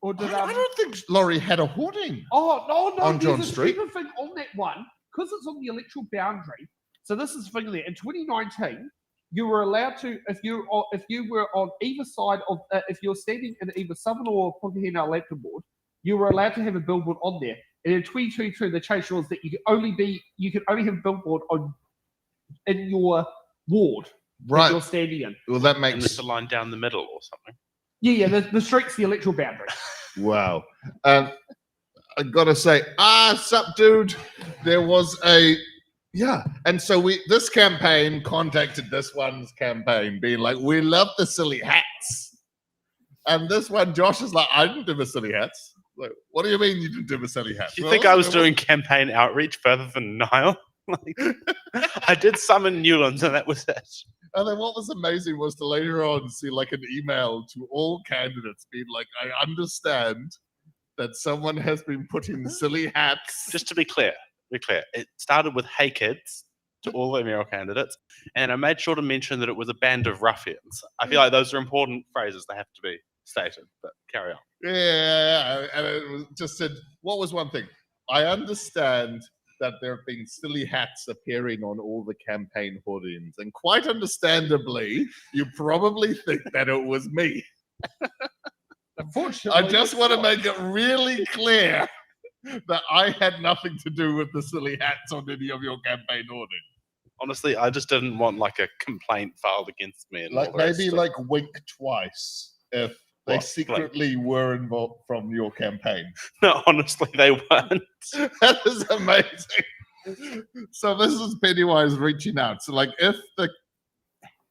Or did I don't think Laurie had a hoarding. Oh no! On John there's a Street? stupid thing on that one because it's on the electoral boundary. So this is the thing there. In 2019, you were allowed to, if you were on either side of, if you're standing in either Southern or Whakatane electoral board, you were allowed to have a billboard on there. And in 2022, they changed rules that you could only have a billboard in your ward that Right. you're standing in. Well, that And makes there's a line down the middle or something. Yeah, the street's the electoral boundary. wow. I gotta say, sup, dude. There was and so this campaign contacted this one's campaign, being like, we love the silly hats. And this one, Josh is like, I didn't do the silly hats. Like, what do you mean you didn't do the silly hats? Do you Well, think I was it doing campaign outreach further than Niall? Like, I did some in Newlands and that was it. And then what was amazing was to later on see like an email to all candidates being like, I understand that someone has been putting silly hats. Just to be clear, it started with "Hey kids" to all the mayoral candidates, and I made sure to mention that it was a band of ruffians. I feel like those are important phrases; they have to be stated. But carry on. Yeah, and it was just said, what was one thing? I understand that there have been silly hats appearing on all the campaign hoardings, and quite understandably, you probably think that it was me. Unfortunately, I just want to make it really clear that I had nothing to do with the silly hats on any of your campaign hoarding. Honestly, I just didn't want like a complaint filed against me. And all Like the rest maybe of it. like wink twice if they What, secretly were involved from your campaign. No, honestly, they weren't. That is amazing. So this is Pennywise reaching out. So like if the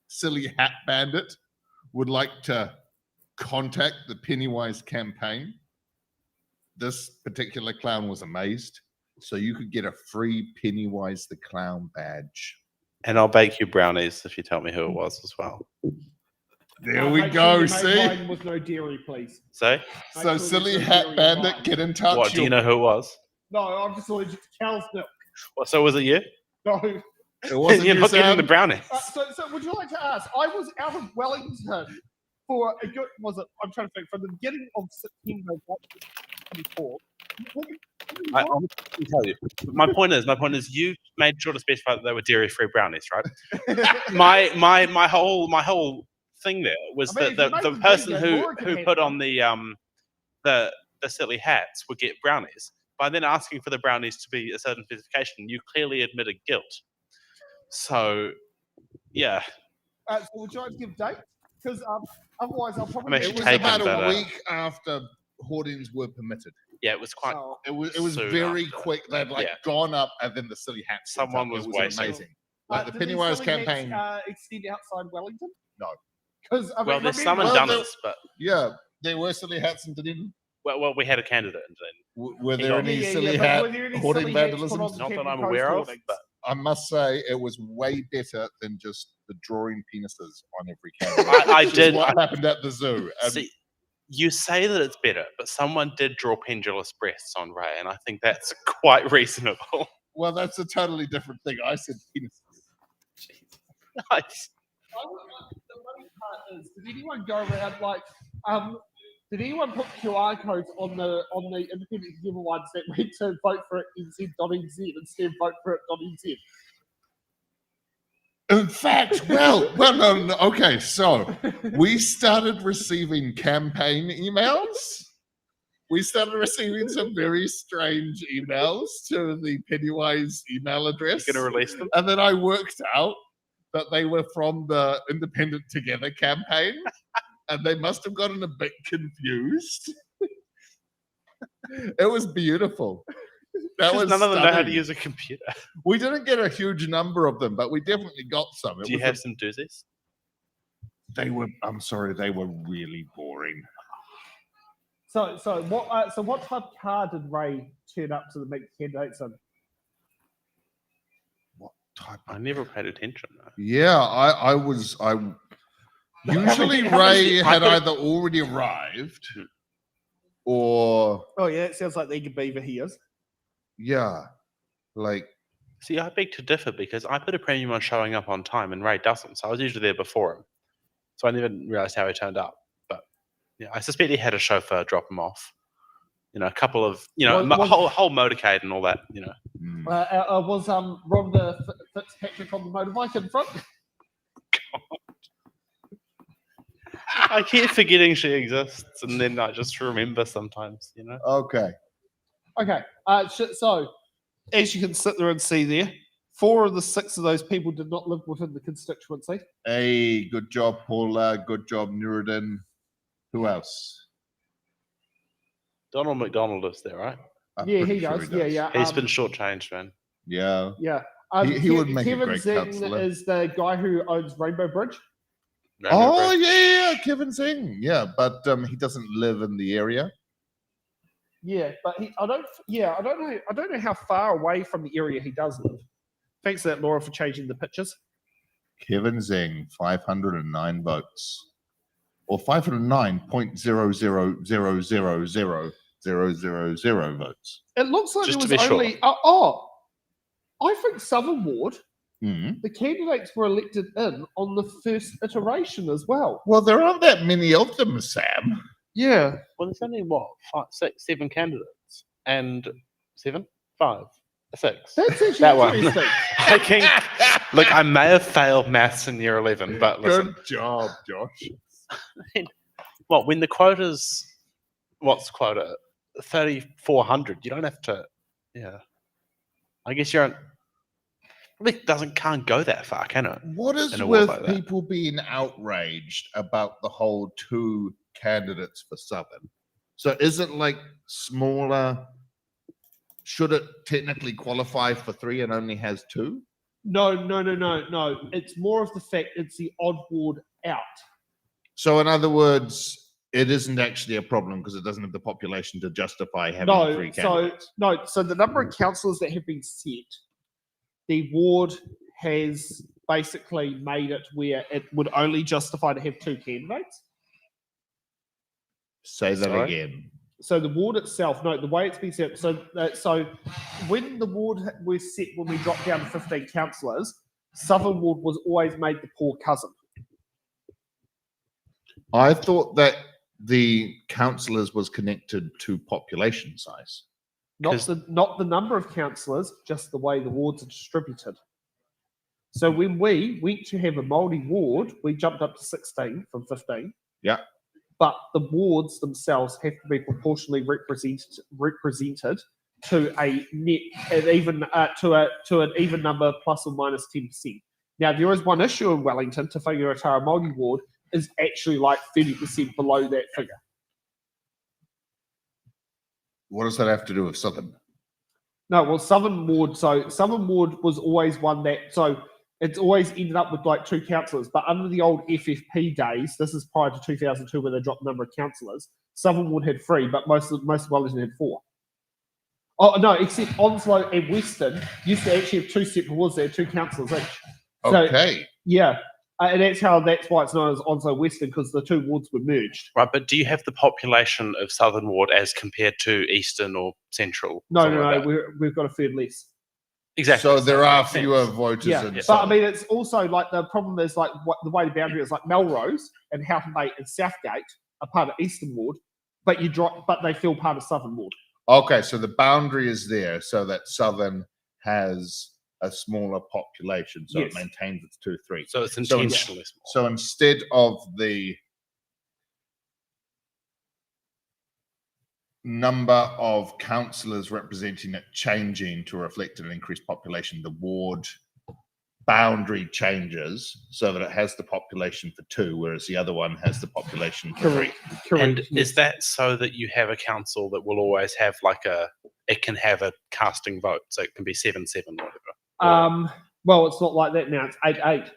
silly hat bandit would like to contact the Pennywise campaign, this particular clown was amazed. So you could get a free Pennywise the Clown badge. And I'll bake you brownies if you tell me who it was as well. There we go. See? Mine with no dairy, please. So, So Make sure silly there's no hat dairy in bandit, mine. get in touch. what do you know who it was? No, I'm just allergic to cow's milk. What, so was it you? No. It wasn't You're you, not getting Sam? the brownies. So would you like to ask? I was out of Wellington for a good. I'm trying to think from the beginning of September 2024. I honestly can tell you. My point is, you made sure to specify that they were dairy-free brownies, right? my whole thing there was I mean, that if you the make them person vegan, Laura can who have put them. on the silly hats would get brownies. By then asking for the brownies to be a certain specification, you clearly admitted guilt. So, yeah. So would you like to give dates? Because otherwise I'll probably. I'm It actually was taken, about a but, week after hoardings were permitted. Yeah, it was quite. So, It was Soon very after. quick. They'd like Yeah. gone up, and then the silly hats. went Someone up. was It waiting. amazing. Like the did these Pennywise silly hats, campaign. extend outside Wellington? No. Because Well, there's some in Well, Dunners, but Yeah, there were silly hats in Dunedin. well, we had a candidate in Dunedin. Were He there got- any Yeah, silly but hat were there any hoarding silly hats put vandalism? on the Not that Campbell I'm Coast aware of, hoardings? but I must say it was way better than just the drawing penises on every candidate. I Which is did. what happened at the zoo. And See, you say that it's better, but someone did draw pendulous breasts on Ray, and I think that's quite reasonable. well, that's a totally different thing. I said penises. Nice. The funny part is, did anyone go around like, did anyone put QR codes on the independent giver ones that went to vote for it NZ.nz instead of vote for it .nz? In fact, no. Okay, so we started receiving campaign emails. We started receiving some very strange emails to the Pennywise email address. You're going to release them? And then I worked out that they were from the Independent Together campaign, and they must have gotten a bit confused. It was beautiful. That was None of them know how to stunning. use a computer. We didn't get a huge number of them, but we definitely got some. It Do you was have some doozies? They were. I'm sorry, they were really boring. So what type of car did Ray turn up to the meet candidates in? What type? I never paid attention. Though. Yeah, I usually Ray I had could- either already arrived or Oh yeah, it sounds like the eager beaver he is. yeah, like See, I beg to differ because I put a premium on showing up on time and Ray doesn't. So I was usually there before him. So I never realised how he turned up. But yeah, I suspect he had a chauffeur drop him off. You know, a couple of, whole motorcade and all that, you know. Was Rhonda Fitzpatrick on the motorbike in front? I keep forgetting she exists and then I just remember sometimes, you know. okay. Okay. So, as you can sit there and see there, 4 of the 6 of those people did not live within the constituency. Hey, good job, Paula. Good job, Nuruddin. Who else? Donald McDonald is there, right? I'm Yeah, pretty he sure does. Yeah. He's been shortchanged, man. Yeah. Yeah. He would make a Kevin great Zing councillor. is the guy who owns Rainbow Bridge. Oh yeah, Kevin Singh. Yeah, but he doesn't live in the area. Yeah, but I don't know how far away from the area he does live. Thanks to that, Laura, for changing the pictures. Kevin Zing, 509 votes. Or 509.000000000 votes. It looks like Just there to was be only I think Southern Ward, the candidates were elected in on the first iteration as well. Well, there aren't that many of them, Sam. Yeah. Well, there's only what, 5, 6, 7 candidates, and 7, 5, 6. That's actually That one. interesting. I can look. I may have failed maths in year 11, but listen. Good job, Josh. Well, when the quota's what's the quota? 3,400. You don't have to. Yeah. I guess you're. It can't go that far, can it? What is in a world with like that? people being outraged about the whole 2 candidates for Southern? So is it like smaller? Should it technically qualify for 3 and only has 2? No. It's more of the fact it's the odd ward out. So in other words, it isn't actually a problem because it doesn't have the population to justify having 3 candidates. So the number of councillors that have been set, the ward has basically made it where it would only justify to have 2 candidates. Say that Sorry? again. So the ward itself, no, the way it's been set. So when the ward was set, when we dropped down to 15 councillors, Southern Ward was always made the poor cousin. I thought that the councillors was connected to population size. Not the number of councillors, just the way the wards are distributed. So when we went to have a Māori ward, we jumped up to 16 from 15. Yeah. But the wards themselves have to be proportionally represented to a net, an even to an even number plus or minus 10%. Now there is one issue in Wellington. Te Whangaratara Māori ward is actually like 30% below that figure. What does that have to do with Southern? No, well, Southern Ward. So Southern Ward was always one that. So it's always ended up with like 2 councillors. But under the old FFP days, this is prior to 2002 when they dropped the number of councillors. Southern Ward had 3, but most of Wellington had 4. Oh no, except Onslow and Western used to actually have 2 separate wards. They had 2 councillors each. So, Okay. yeah, and that's why it's known as Onslow Western, because the 2 wards were merged. Right, but do you have the population of Southern Ward as compared to Eastern or Central? No, something like that? we've got a third less. Exactly. So there are Makes sense. fewer voters Yeah, in but I Southern. mean, it's also like the problem is like the way the boundary is like Melrose and Houghton Bay and Southgate are part of Eastern Ward, but they feel part of Southern Ward. Okay, so the boundary is there so that Southern has a smaller population, so Yes. it maintains its 2-3. So it's So intentionally small. So instead of the number of councillors representing it changing to reflect an increased population, the ward boundary changes so that it has the population for 2, whereas the other one has the population for 3. Correct. And yes. is that so that you have a council that will always have it can have a casting vote, so it can be 7-7 or whatever? Well, it's not like that now. It's 8-8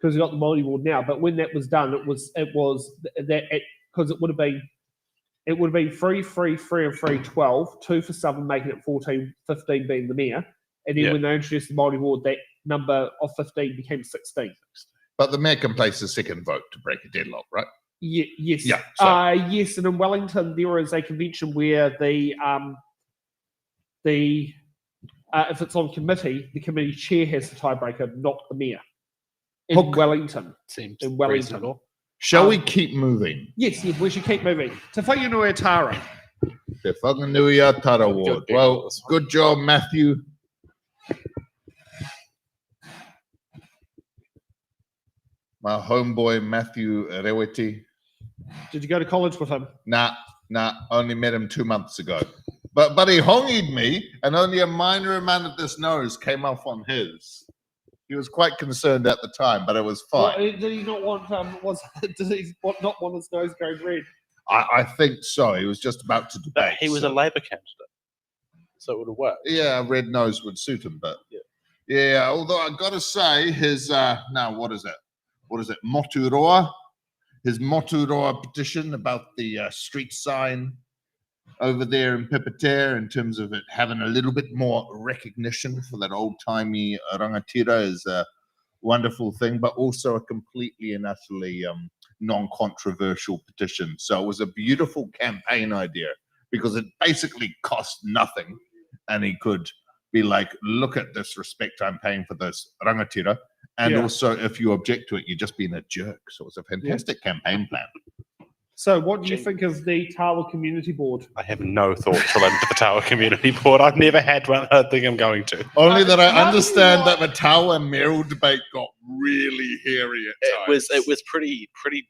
because we've got the Māori ward now. But when that was done, it was that because it would have been it would have been 3, 3, 3, and 3, 12, 2 for Southern, making it 14, 15 being the mayor. And then when they introduced the multi-ward, that number of 15 became 16. But the mayor can place a second vote to break a deadlock, right? Yes. Yeah, Yes, and in Wellington there is a convention where if it's on committee, the committee chair has the tiebreaker, not the mayor. In Wellington. Seems in Wellington. reasonable. Shall we keep moving? Yes, we should keep moving. Te Whainganui Tara. Te Whanganui Tara Ward. Well, good job, Matthew. My homeboy, Matthew Reweti. Did you go to college with him? Nah, only met him 2 months ago. But he hongied me, and only a minor amount of this nose came off on his. He was quite concerned at the time, but it was fine. Well, did he not want? Did he not want his nose going red? I think so. He was just about to debate. He was a Labour candidate, so it would have worked. Yeah, a red nose would suit him, but yeah. Although I got to say, his now what is it? What is it? Moturoa. His Moturoa petition about the street sign over there in Pepetare, in terms of it having a little bit more recognition for that old-timey rangatira, is a wonderful thing, but also a completely and utterly non-controversial petition. So it was a beautiful campaign idea because it basically cost nothing, and he could be like, look at this respect I'm paying for this rangatira, and also if you object to it, you're just being a jerk. So it's a fantastic campaign plan. So what do you think of the Tawa Community Board? I have no thoughts related to the Tawa Community Board. I've never had one. I don't think I'm going to. Only that I understand that the Tawa and Merrill debate got really hairy at times. It was pretty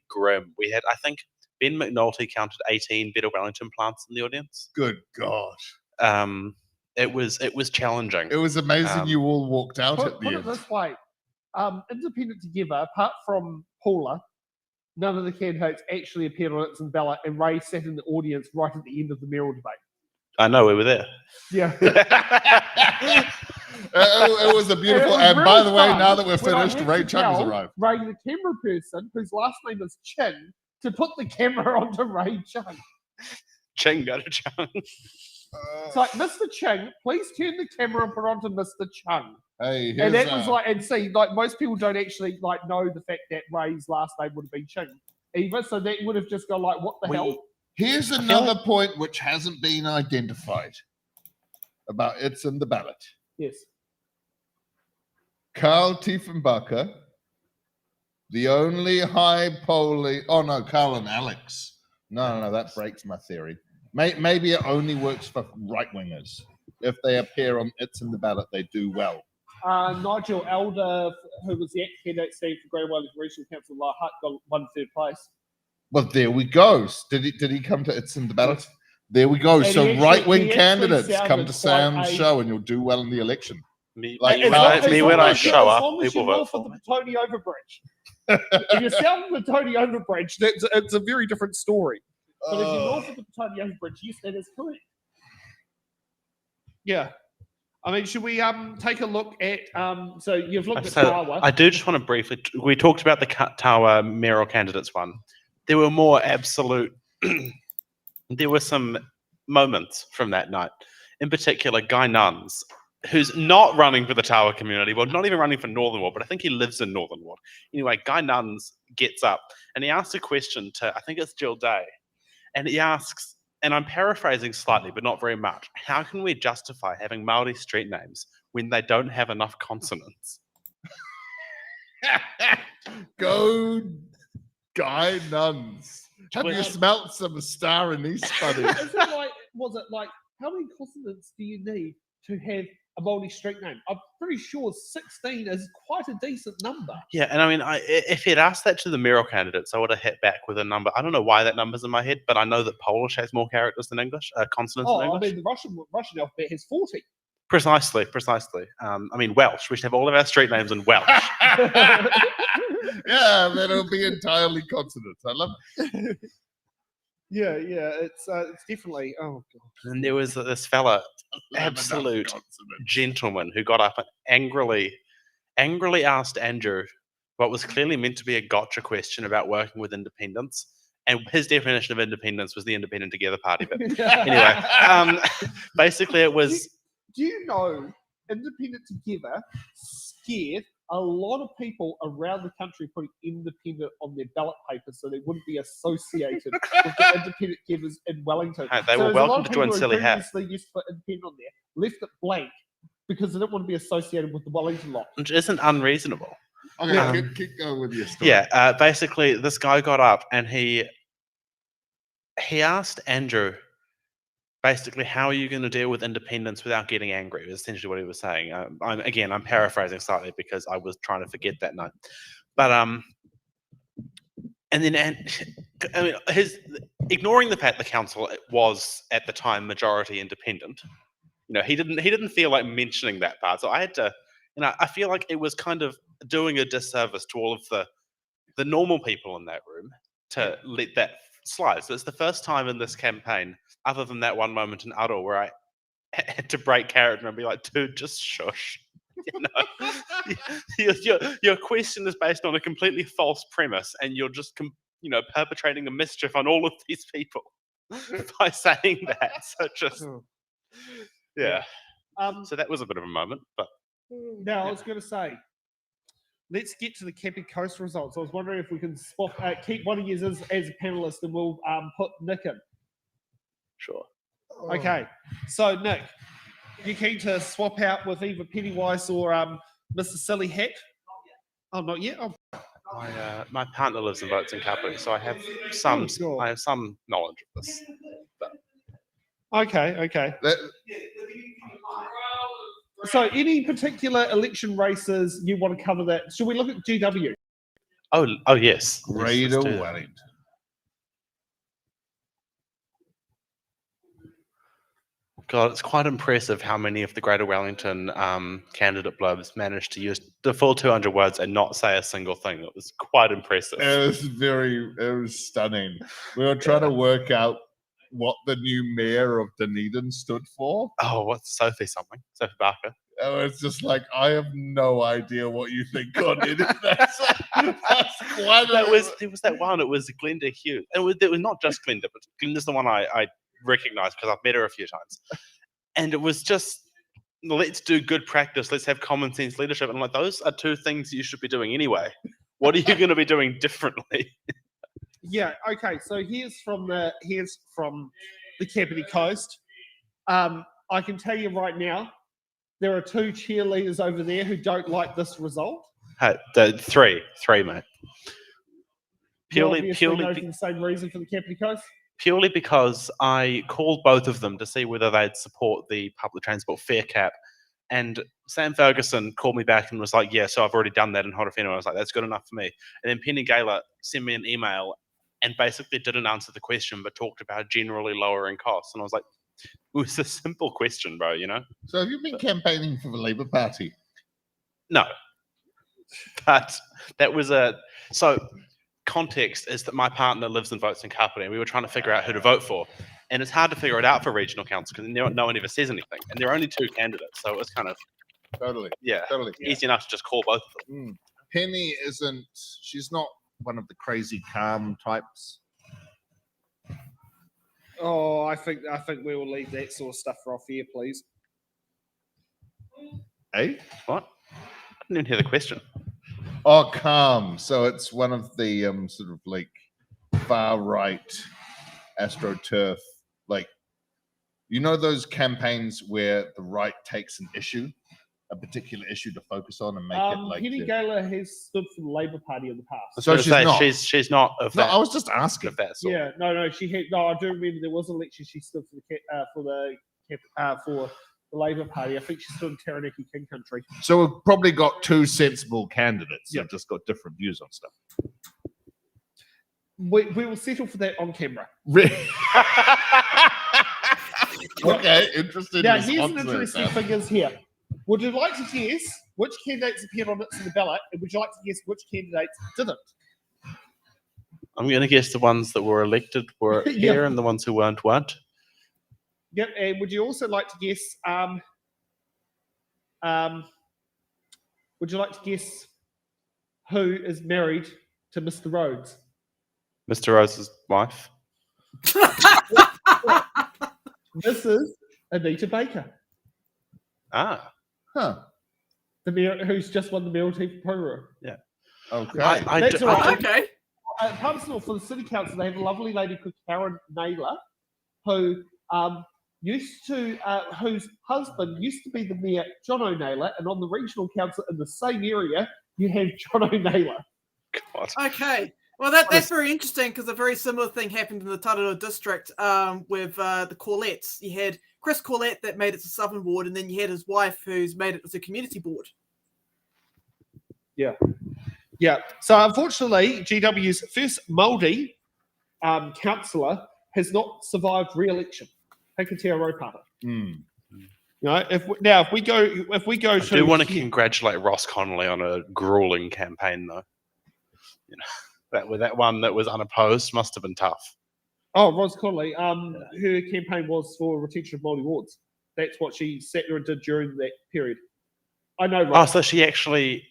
grim. We had, I think, Ben McNulty counted 18 Better Wellington plants in the audience. Good God. It was challenging. It was amazing you all walked out at the Put end. it this way, Independent Together, apart from Paula, none of the candidates actually appeared on its ballot, and Ray sat in the audience right at the end of the Merrill debate. I know, we were there. Yeah. It was a beautiful, and really by the way, fun now that we're when I finished, had Ray to Chung has tell arrived. Ray, the camera person, whose last name is Chin, to put the camera onto Ray Chung. Ching got a Chung. It's like, Mr. Chung, please turn the camera and put it onto Mr. Chung. Hey, And that was like, and see, like most people don't actually like know the fact that Ray's last name would have been Chung either, so that would have just gone like, what the hell? Here's another point which hasn't been identified about it's in the ballot. Yes. Carl Tiefenbacher, the only high polling. Oh no, Carl and Alex. No, that breaks my theory. Maybe it only works for right wingers. If they appear on it's in the ballot, they do well. Nigel Elder, who was the candidate standing for Great Wellington Regional Council, Hutt, got 1 third place. Well, there we go. Did he come to it's in the ballot? There we go. And so he actually- right-wing he actually candidates come sounded to quite Sam's a- show, and you'll do well in the election. Me Like, when well, I as show long up, as people you're vote north for of me. the Tony Overbridge. If you're south of the Tony Overbridge, it's a very different story. But if you're north of the Tony Overbridge, yes, that is correct. Yeah. I mean, should we take a look at so you've looked at Tawa. I do just want to briefly. We talked about the Tawa mayoral candidates one. There were more absolute. There were some moments from that night. In particular, Guy Nuns, who's not running for the Tawa Community Ward, not even running for Northern Ward, but I think he lives in Northern Ward. Anyway, Guy Nuns gets up and he asks a question to, I think it's Jill Day, and he asks, and I'm paraphrasing slightly, but not very much, how can we justify having Māori street names when they don't have enough consonants? Go, Guy Nuns. Have you smelt some star anise, buddy? Is it like, was it like, how many consonants do you need to have a Māori street name? I'm pretty sure 16 is quite a decent number. Yeah, and I mean, if he'd asked that to the mayoral candidates, I would have hit back with a number. I don't know why that number's in my head, but I know that Polish has more characters than English, consonants than I English. mean, the Russian alphabet has 40. Precisely. I mean, Welsh. We should have all of our street names in Welsh. Yeah, that'll be entirely consonants. I love it. Yeah, it's definitely. Oh god. And there was this fella, absolute gentleman, who got up and angrily asked Andrew what was clearly meant to be a gotcha question about working with independents, and his definition of independence was the Independent Together Party. But anyway, basically it was. Do you know Independent Together scared a lot of people around the country putting independent on their ballot papers so they wouldn't be associated with the independent givers in Wellington. Hey, they So were there's a lot welcome of to join people who Silly Hat. previously used to put independent on there, left it blank because they didn't want to be associated with the Wellington lot. Which isn't unreasonable. Okay, keep going with your story. Yeah, basically this guy got up and he asked Andrew, basically, how are you going to deal with independence without getting angry? Was essentially what he was saying. I'm paraphrasing slightly because I was trying to forget that night. But and then I mean, ignoring the fact the council was at the time majority independent. He didn't feel like mentioning that part. So I had to, I feel like it was kind of doing a disservice to all of the normal people in that room to let that slide. So it's the first time in this campaign, other than that one moment in Uddle, where I had to break character and be like, dude, just shush. Your question is based on a completely false premise, and you're just perpetrating a mischief on all of these people by saying that. So just yeah. So that was a bit of a moment, but Now I was going to say, let's get to the Kapiti Coast results. I was wondering if we can keep one of you as a panelist, and we'll put Nick in. Sure. Okay. So Nick, you keen to swap out with either Pennywise or Mr. Silly Hat? Oh, not yet. Oh. My partner lives and votes in Kapiti, so I have some knowledge of this. But. Okay. So, any particular election races you want to cover? That should we look at GW? Oh yes. Greater Wellington. God, it's quite impressive how many of the Greater Wellington candidate blurbs managed to use the full 200 words and not say a single thing. It was quite impressive. It was stunning. We were trying to work out what the new mayor of Dunedin stood for. Oh, what's Sophie something? Sophie Barker. Oh, it's just like, I have no idea what you think on it. That's quite there was that one. It was Glenda Hughes. It was not just Glenda, but Glenda's the one I recognize because I've met her a few times. And it was just, let's do good practice. Let's have common sense leadership. And I'm like, those are two things you should be doing anyway. What are you going to be doing differently? Yeah. Okay. So here's from the Kapiti Coast. I can tell you right now, there are two cheerleaders over there who don't like this result. Three, mate. Purely for the same reason for the Kapiti Coast. Purely because I called both of them to see whether they'd support the public transport fare cap, and Sam Ferguson called me back and was like, "Yeah, so I've already done that in Horowhenua." I was like, "That's good enough for me." And then Penny Gaylor sent me an email and basically didn't answer the question, but talked about generally lowering costs. And I was like, it was a simple question, bro, So have you been campaigning for the Labour Party? No. But that was context is that my partner lives and votes in Kapiti, and we were trying to figure out who to vote for. And it's hard to figure it out for regional council because no one ever says anything. And there are only two candidates, so it was kind of... Totally. Easy enough to just call both of them. Penny she's not one of the crazy calm types. Oh, I think we will leave that sort of stuff for off here, please. Hey? What? I didn't even hear the question. Oh, calm. So it's one of the sort of like far right AstroTurf, like, those campaigns where the right takes an issue, a particular issue to focus on and make it like. Penny Gaylor has stood for the Labour Party in the past. So she's not of that. No, I was just asking. Of that sort. Yeah, no, she had. No, I do remember there was an election she stood for the Labour Party. I think she stood in Taranaki King Country. So we've probably got two sensible candidates that just got different views on stuff. We will settle for that on camera. Okay, interesting. Now, here's an interesting figures here. Would you like to guess which candidates appeared on It's in the Ballot, and would you like to guess which candidates didn't? I'm going to guess the ones that were elected were here and the ones who weren't. Yep, and would you also like to guess? Would you like to guess who is married to Mr. Rhodes? Mr. Rose's wife. This is Anita Baker, Huh. the mayor who's just won the mayoralty for Tararua. Okay. That's all right. Okay. Palmerston, for the city council, they have a lovely lady called Karen Naylor, who whose husband used to be the mayor, John O'Naylor, and on the regional council in the same area, you have John O'Naylor. God. Okay. Well, that's very interesting because a very similar thing happened in the Tararua district with the Corlettes. You had Chris Corlett that made it to Southern Ward, and then you had his wife who's made it to the community board. Yeah. So unfortunately, GW's first Māori councillor has not survived re-election. Hakatea Raupata. Mm. You know, if we go I to do want to congratulate Ross Connolly on a grueling campaign, though. You know, that one that was unopposed must have been tough. Oh, Ros Connolly, her campaign was for retention of Māori wards. That's what she sat there and did during that period. I know. Oh, Ross. so she actually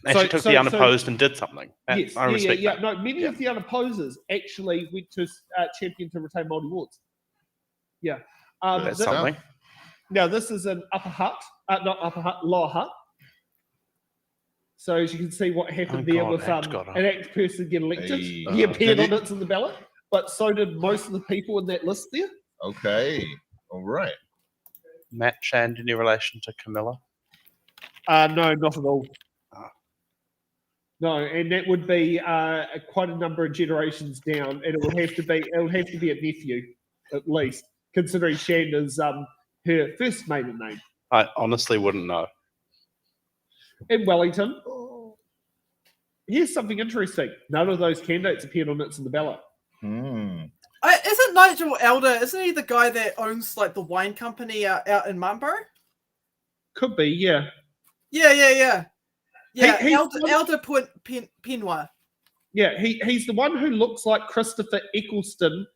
took the unopposed and did something. Yes, I respect that. No, many of the unopposers actually went to champion to retain Māori wards. Yeah. That's something. Now, this is in Upper Hutt, not Upper Hutt, Lower Hutt. So as you can see what happened there with an act person get elected. He appeared on it in the ballot, but so did most of the people in that list there. Okay. All right. Matt Shand, any relation to Camilla? No, not at all. No, and that would be quite a number of generations down, and it would have to be a nephew at least, considering Shand is her first maiden name. I honestly wouldn't know. In Wellington, here's something interesting. None of those candidates appeared on it in the ballot. Mm. Isn't Nigel Elder? Isn't he the guy that owns like the wine company out in Marlborough? Could be, yeah. Yeah. He's Elder Penwa. Yeah, he's the one who looks like Christopher Eccleston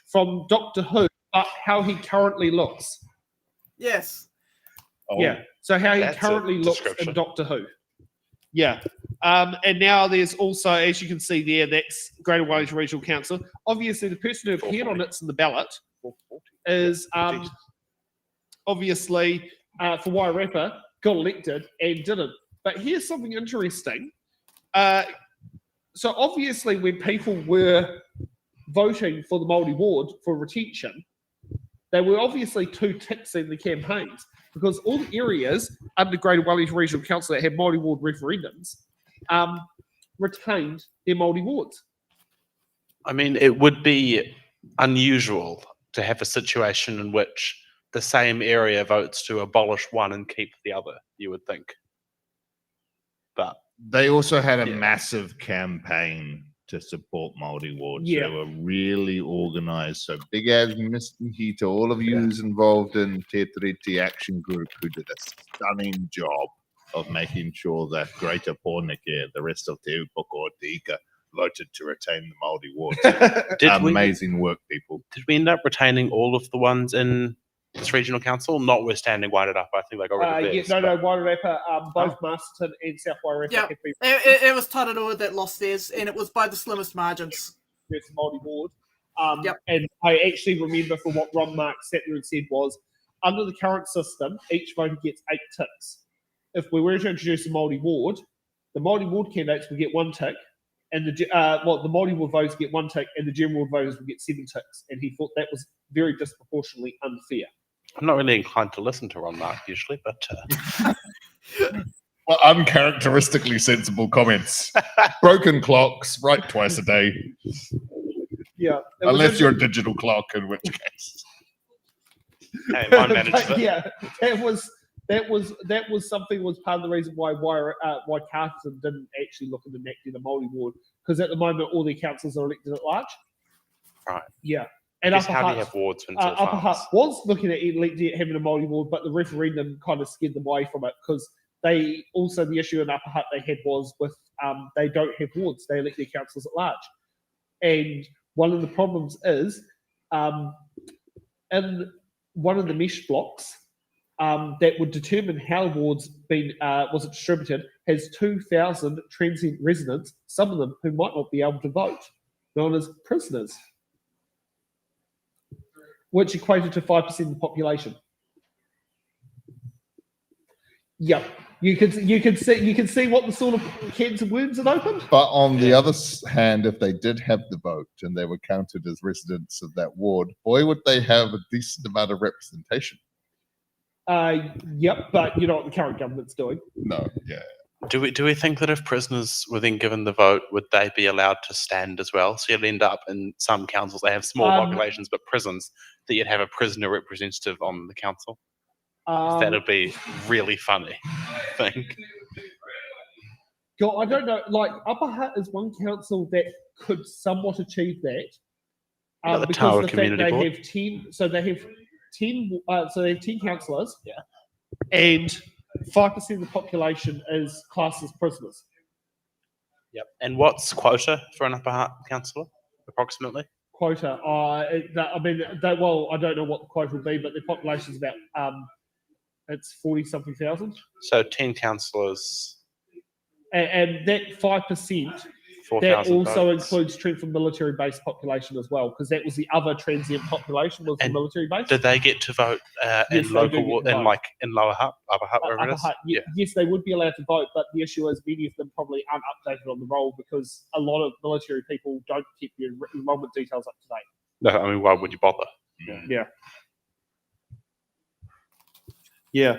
from Doctor Who, but how he currently looks. Yes. Oh, yeah. So how he currently looks in Doctor Who. Yeah. And now there's also, as you can see there, that's Greater Wellington Regional Council. Obviously, the person who appeared on it's in the ballot is obviously for Wairarapa, got elected and didn't. But here's something interesting. So obviously, when people were voting for the Māori ward for retention, there were obviously two ticks in the campaigns because all the areas under Greater Wellington Regional Council that had Māori ward referendums retained their Māori wards. I mean, it would be unusual to have a situation in which the same area votes to abolish one and keep the other, you would think. But they also had a massive campaign to support Māori wards. Yeah. They were really organised. So big as mistihi to all of you who's involved in Te Tiriti Action Group who did a stunning job of making sure that Greater Pōneke, the rest of Te Upoko o Te Ika, voted to retain the Māori wards. Amazing work, people. Did we end up retaining all of the ones in this regional council, notwithstanding Wairarapa? I think they got rid of theirs. Wairarapa, both Masterton and South Wairarapa Yeah, have been it was Tararua that lost theirs, and it was by the slimmest margins. versus Māori ward. And I actually remember from what Ron Mark sat there and said was, under the current system, each voter gets 8 ticks. If we were to introduce a Māori ward, the Māori ward candidates would get 1 tick, and the Māori ward voters get 1 tick, and the general ward voters would get 7 ticks. And he thought that was very disproportionately unfair. I'm not really inclined to listen to Ron Mark usually, but Well, uncharacteristically sensible comments. Broken clocks, right twice a day. Yeah. Unless you're a digital clock, in which case. hey, mine manages But it. yeah, that was something was part of the reason why Carterton didn't actually look at enacting the Māori ward, because at the moment all their councillors are elected at large. Right. Yeah. And Guess Upper how do Hutt, you have wards when it's all Upper Hutt farms? was looking at having a Māori ward, but the referendum kind of scared them away from it because they also, the issue in Upper Hutt they had was with they don't have wards, they elect their councillors at large. And one of the problems is in one of the mesh blocks that would determine how wards was it distributed has 2,000 transient residents, some of them who might not be able to vote. known as prisoners, which equated to 5% of the population. Yep. You can see what the sort of cans of worms it opened. But on the other hand, if they did have the vote and they were counted as residents of that ward, boy, would they have a decent amount of representation. Yep, but you know what the current government's doing. No, yeah. Do we think that if prisoners were then given the vote, would they be allowed to stand as well? So you'd end up in some councils, they have small populations, but prisons, that you'd have a prisoner representative on the council. That'd be really funny, I think. God, I don't know. Like Upper Hutt is one council that could somewhat achieve that. The Because Tararua the fact Community they Board. have 10, so they have 10, so they have 10 councillors. Yeah. And 5% of the population is classed as prisoners. Yep. And what's quota for an Upper Hutt councillor, approximately? Quota. I mean, well, I don't know what the quota will be, but the population is about it's 40-something thousand. So 10 councillors. And that 5%, 4,000 that also votes. includes strength and military-based population as well, because that was the other transient population was the And military base. Did they get to vote Yes, in they local, do get to in vote. like in Lower Hutt, Upper Hutt, wherever Upper it is? Hutt, yes, they would be allowed to vote, but the issue is many of them probably aren't updated on the roll because a lot of military people don't keep their enrollment details up to date. No, I mean, why would you bother? Yeah. Yeah,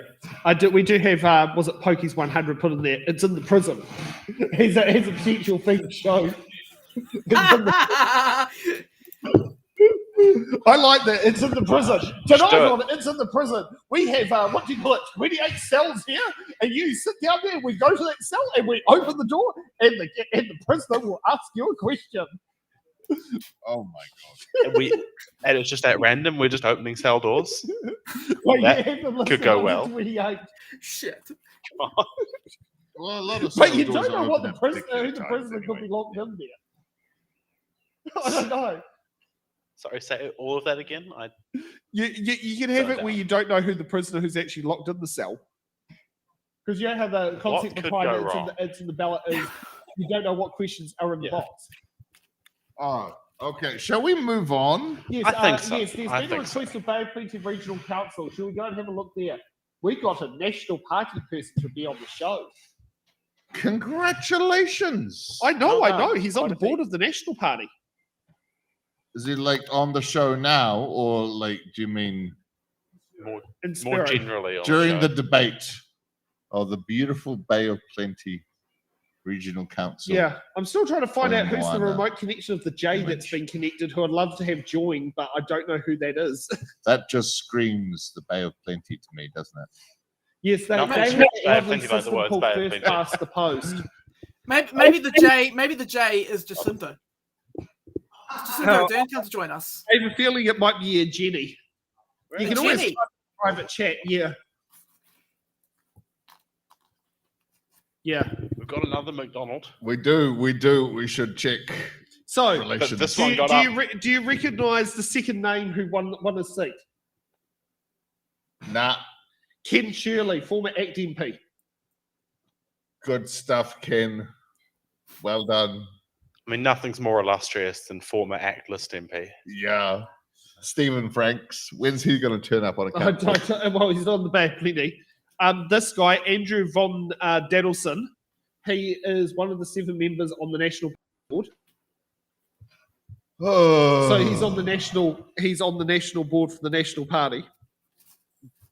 we do have. Was it Pokey's 100 put in there? It's in the prison. He's a potential thing to show. I like that. It's in the prison. Tonight, it's in the prison. We have what do you call it? 28 cells here, and you sit down there. We go to that cell and we open the door, and the prisoner will ask you a question. Oh my god! And it's just at random. We're just opening cell doors. Well, That you have them could listed go on well. 28. Shit. Well, a lot of But you cell doors don't know are what the open at prisoner, particular who the times prisoner could anyway. be locked in there. I don't know. Sorry, say all of that again. You can have it where you don't know who the prisoner who's actually locked in the cell. Because you know how the concept could behind go it, wrong? it's in the ballot is you don't know what questions are in the box. Oh, okay. Shall we move on? Yes, I think so. Yes, there's I been a think so. request of Bay of Plenty Regional Council. Shall we go and have a look there? We got a National Party person to be on the show. Congratulations! I know, Well I know. done. He's on Quite the a board of the National Party. Is he like on the show now, or like do you mean More, In more spirit. generally on during the the debate of the beautiful Bay of Plenty Regional Council? Yeah, I'm still trying to find out who's the Horowhenua. remote connection of the J that's been connected, who I'd love to have join, but I don't know who that is. That just screams the Bay of Plenty to me, doesn't it? Yes, they Nothing have screams a Bay of lovely Plenty like the system words called Bay of First Plenty. Past the Post. Maybe the J is Jacinto. Jacinto, Dan, come to join us. I have a feeling it might be a Jenny. You can always Jenny. private chat, yeah. Yeah. We've got another McDonald. We do. We should check So, relations. this do one you, got do, up. you do you recognise the second name who won a seat? Nah, Ken Shirley, former ACT MP. good stuff, Ken. Well done. I mean, nothing's more illustrious than former ACT list MP. Yeah. Stephen Franks. When's he going to turn up on a I council? don't, well, he's on the back plenty. This guy, Andrew von Dadelson, he is one of the 7 members on the national board. Oh. So he's on the national board for the National Party.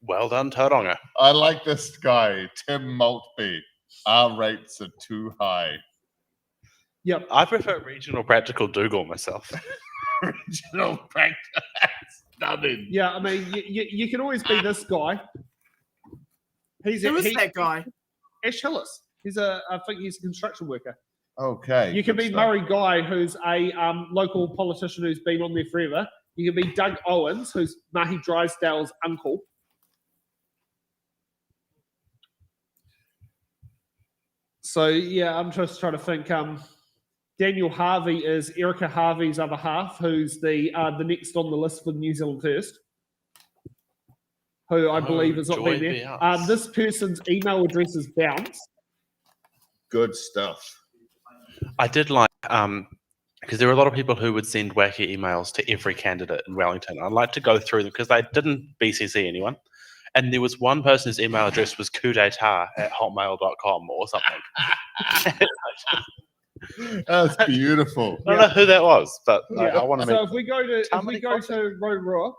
Well done, Tauranga. I like this guy, Tim Maltby. Our rates are too high. Yep. I prefer regional practical Dougal myself. Original practice. Stunning. Yeah, I mean, you can always be this guy. Who is that guy? Ash Hillis. I think he's a construction worker. Okay. You can good be stuff. Murray Guy, who's a local politician who's been on there forever. You can be Doug Owens, who's Mahi Drysdale's uncle. So yeah, I'm just trying to think. Daniel Harvey is Erica Harvey's other half, who's the next on the list for New Zealand First, who I believe has not Joy been be there. us. This person's email address is bounced. Good stuff. I did like because there were a lot of people who would send wacky emails to every candidate in Wellington. I'd like to go through them because they didn't BCC anyone. And there was one person whose email address was coupd'etat@hotmail.com or something. That's beautiful. I don't know who that was, but Yeah. I want to So meet. if we go to Rotorua,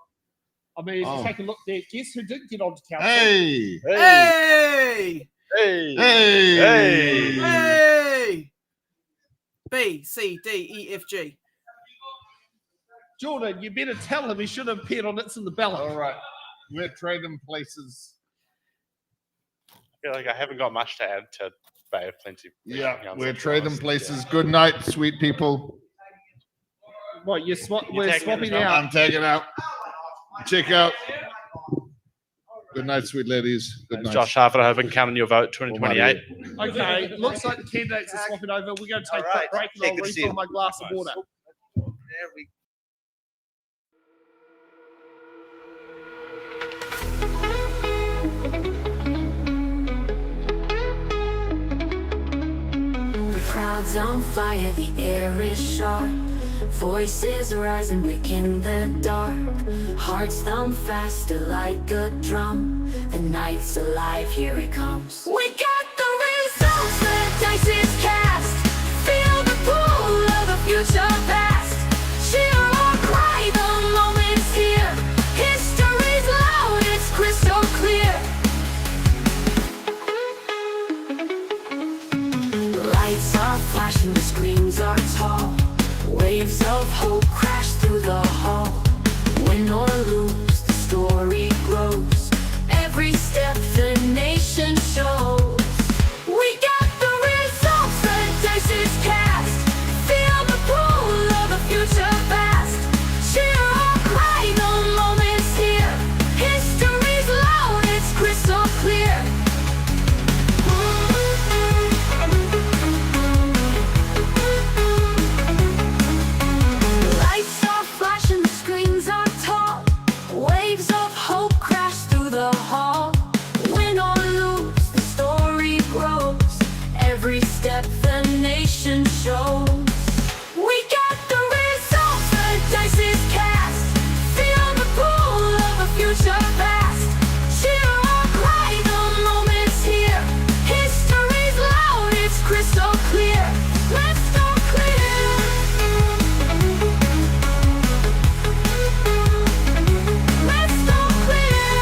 I mean, Oh. take a look there. Guess who did get onto council? Hey! Hey! Hey! Hey! Hey! B, C, D, E, F, G. Jordan, you better tell him he should have appeared on It's in the Ballot. All right. We're trading places. I feel like I haven't got much to add to Bay of Plenty. Yeah, we're trading places. Good night, sweet people. What, we're tagging swapping us out. I'm tagging out. Check out. Good night, sweet ladies. Good night. Josh Harford, I hope I can count on your vote 2028. Okay, looks like the candidates are swapping over. We're going to take a quick break and I'll refill my glass of water. The crowd's on fire, the air is sharp. Voices rising, breaking the dark. Hearts thump faster like a drum. The night's alive, here it comes. We got the results, the dice is cast. Feel the pull of the future past. Cheer or cry, the moment's here. History's loud, it's crystal clear. Lights are flashing, the screens are tall. Waves of hope crash through the hall. Win or lose, the story grows. Every step the nation shows. We got the results, the dice is cast. Feel the pull of the future fast. Cheer or cry, the moment's here. History's loud, it's crystal clear. Lights are flashing, the screens are tall. Waves of hope crash through the hall. Win or lose, the story grows. Every step the nation shows. We got the results, the dice is cast. Feel the pull of the future fast. Cheer or cry, the moment's here. History's loud, it's crystal clear. Let's go clear. Let's go clear.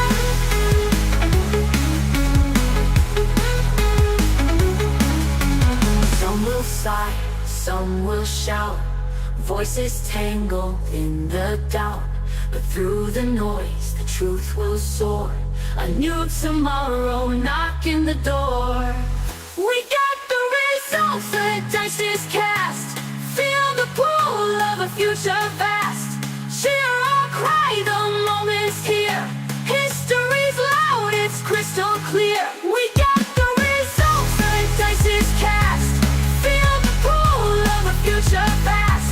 Some will sigh, some will shout. Voices tangle in the doubt. But through the noise, the truth will soar. A new tomorrow knocking the door. We got the results, the dice is cast. Feel the pull of a future fast. Cheer or cry, the moment's here. History's loud, it's crystal clear. We got the results, the dice is cast. Feel the pull of a future fast.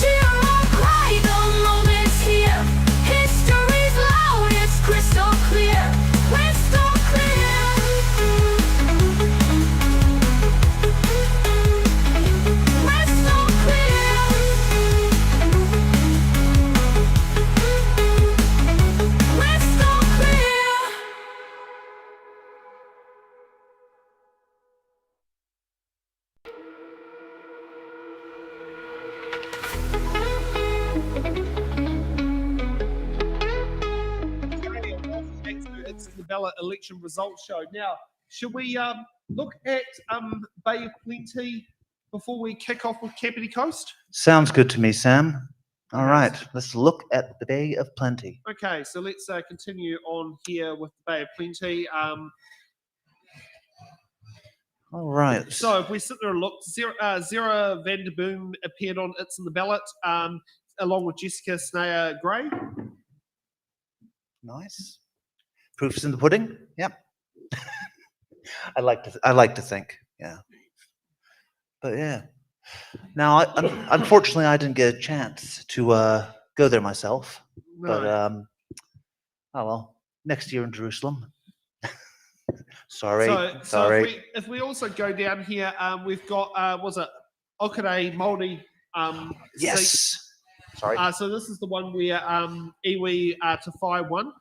Cheer or cry, the moment's here. History's loud, it's crystal clear. Crystal clear. Crystal clear. Crystal clear. It's the Ballot election results show. Now, should we look at Bay of Plenty before we kick off with Kapiti Coast? Sounds good to me, Sam. All right, let's look at the Bay of Plenty. Okay, so let's continue on here with the Bay of Plenty. All right. So if we sit there and look, Zara van der Boom appeared on It's in the Ballot, along with Jessica Snayer-Gray. Nice. Proof's in the pudding. Yep. I like to think. Yeah. But yeah. Now, unfortunately, I didn't get a chance to go there myself. But No. oh well. Next year in Jerusalem. Sorry. So Sorry. if we also go down here, we've got was it Okere Māori Yes. Sorry. So this is the one where Iwi Tawhai won.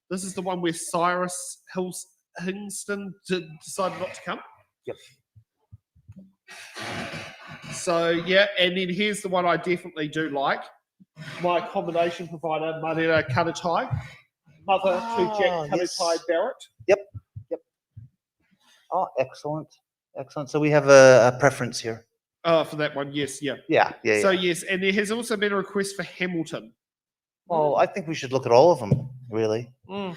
This is the one where Cyrus Hingston decided not to come. Yep. So yeah, and then here's the one I definitely do like. My accommodation provider, Marina Kanatai, mother to Jack Kanatai Barrett. Yep. Oh, excellent. So we have a preference here. Oh, for that one, yes, yeah. Yeah. So yes, and there has also been a request for Hamilton. Well, I think we should look at all of them, really. Mm.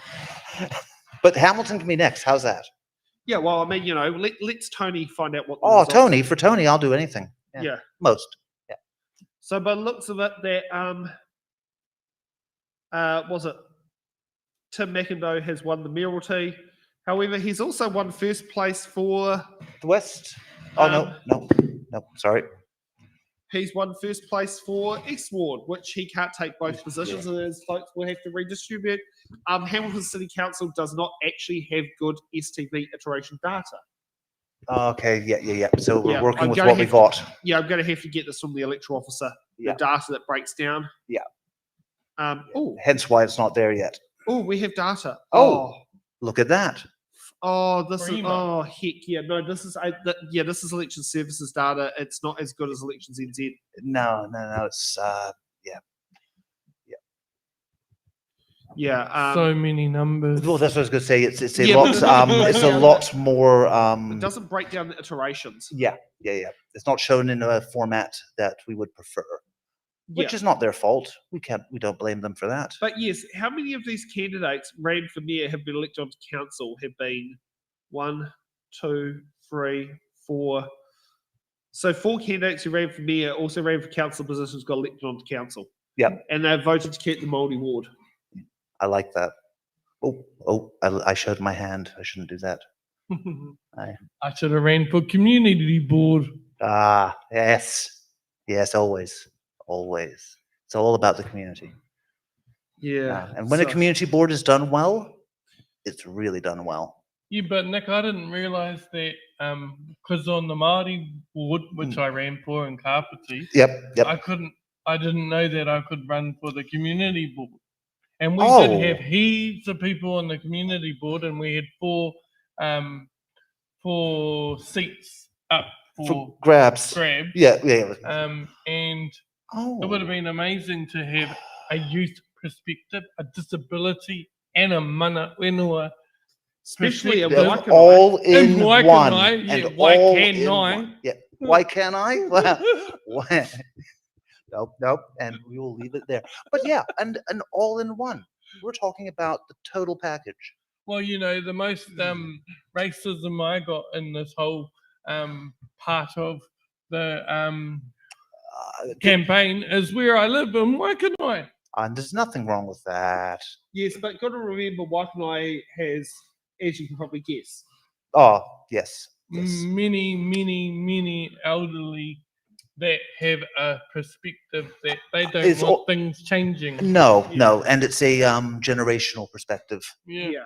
But Hamilton can be next. How's that? Yeah, well, I mean, let's Tony find out what. Oh, Tony, for Tony, I'll do anything. Yeah. Most. Yeah. So, by the looks of it, that was it? Tim McIndoe has won the mayoralty. However, he's also won first place for the West. Oh no, sorry. He's won first place for East Ward, which he can't take both positions, and his votes will have to redistribute. Hamilton City Council does not actually have good STV iteration data. Okay, yeah. So we're working I'm with gonna what we have got. Yeah, I'm going to have to get this from the electoral officer. Yeah. The data that breaks down. Yeah. Hence why it's not there yet. Oh, we have data. Oh, look at that. Oh, this is Prima. heck yeah! No, this is this is election services data. It's not as good as Elections NZ. No. It's Yeah. So many numbers. Well, that's what I was going to say. It's a Yeah, lot. but- It's a lot more. It doesn't break down the iterations. Yeah. It's not shown in a format that we would prefer, which Yeah. is not their fault. We don't blame them for that. But yes, how many of these candidates ran for mayor have been elected onto council? Have been 1, 2, 3, 4. So 4 candidates who ran for mayor also ran for council positions, got elected onto council. Yep. And they voted to keep the Māori ward. I like that. I showed my hand. I shouldn't do that. I should have ran for community board. Yes, always. It's all about the community. Yeah. And when a community board is done well, it's really done well. Yeah, but Nick, I didn't realise that because on the Māori board, which I ran for in Kapiti, Yep. I didn't know that I could run for the community board. And we Oh. did have heaps of people on the community board, and we had 4 seats up for grabs. Yeah. And it would have been amazing to have a youth perspective, a disability, and a Manawatu Especially in perspective. Whakatane. All in Whakatane, one. yeah, And why all can't in I? one. Yeah. Why can't I? Well, Nope. And we will leave it there. But yeah, and all in one. We're talking about the total package. Well, the most racism I got in this whole part of the campaign is where I live in Whakatane. And there's nothing wrong with that. Yes, but got to remember, Waikanai has, as you can probably guess, Oh, yes. Many elderly that have a perspective that they don't It's want all- things changing. No, and it's a generational perspective. Yeah.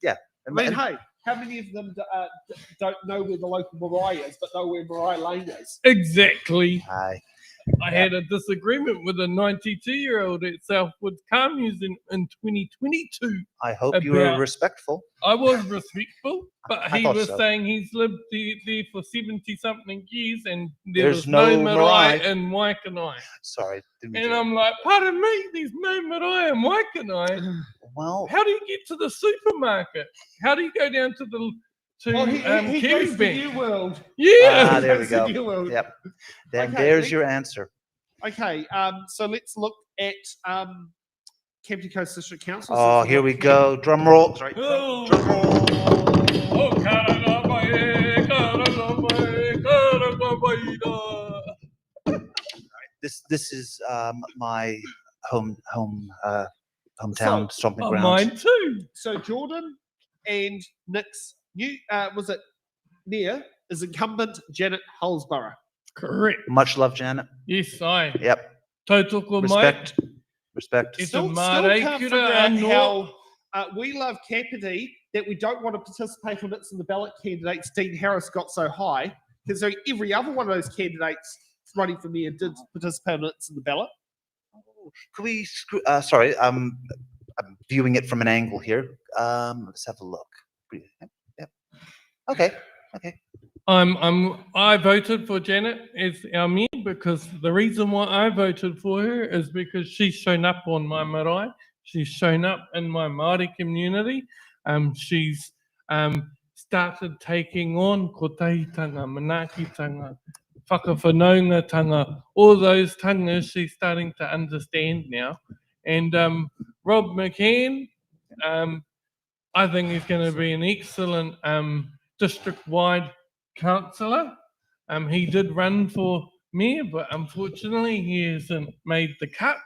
Yeah. I mean, hey, how many of them don't know where the local marae is, but know where Marae Lane is? Exactly. Aye. I had a disagreement with a 92-year-old at Southwood Car Museum in 2022. I hope you were About- respectful. I was respectful, but I he thought was so. saying he's lived there for 70-something years and there There's was no no marae marae. in Waikanai. Sorry. Didn't mean And to- I'm like, pardon me, there's no marae in Waikanai. Well, How do you get to the supermarket? How do you go down to the He Kiwi goes to Bank? New World. Yeah. there we Goes to go. New World. Yep. Then Okay, there's next- your answer. Okay, so let's look at Kapiti Coast District Council. Oh, here we go. Drum roll. Sorry. Oh. Drum roll. Oh, Karanabae, Karanabae, Karanabae. This is my hometown stomping Oh, ground. mine too. So Jordan and Nick's new, was it Nia, is incumbent Janet Holsborough. Correct. Much love, Janet. Yes, I. Yep. Tautoko mai. Respect. It's Still a mare can't kura figure out anō. how we love Kapiti that we don't want to participate on it, and the ballot candidates Dean Harris got so high, because every other one of those candidates running for mayor did participate in the ballot. Could we? Sorry, I'm viewing it from an angle here. Let's have a look. Yep. Okay. I voted for Janet as our mayor because the reason why I voted for her is because she's shown up on my marae. She's shown up in my Māori community. She's started taking on kotahitanga, manakitanga, whakawhanaungatanga, all those tangas she's starting to understand now. And Rob McCann, I think he's going to be an excellent district-wide councillor. He did run for mayor, but unfortunately he hasn't made the cut.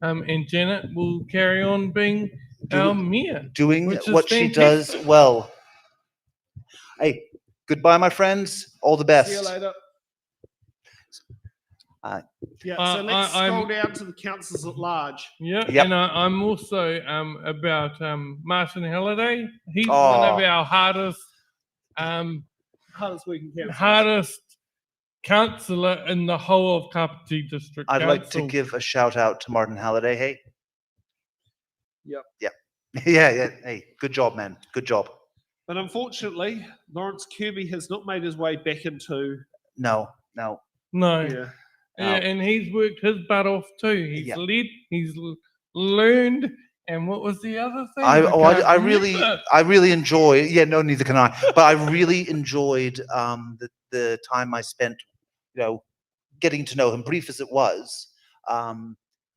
And Janet will carry on being our mayor. Doing which is what she does fantastic. well. Hey, goodbye, my friends. All the best. See you later. Yeah, so Uh, let's I'm- scroll down to the councillors at large. Yeah, Yep. and I'm also about Martin Halliday. He's one Oh. of our hardest Hardest working councillors. councillor in the whole of Kapiti District I'd like to Council. give a shout out to Martin Halliday. Hey. Yep. Yeah. Yeah. Hey, good job, man. Good job. But unfortunately, Lawrence Kirby has not made his way back into. No. No. Yeah. Yeah, and he's worked his butt off too. He's Yeah. led, he's learned, and what was the other thing? I can't really remember. enjoy. Yeah, no, neither can I. But I really enjoyed the time I spent, getting to know him, brief as it was.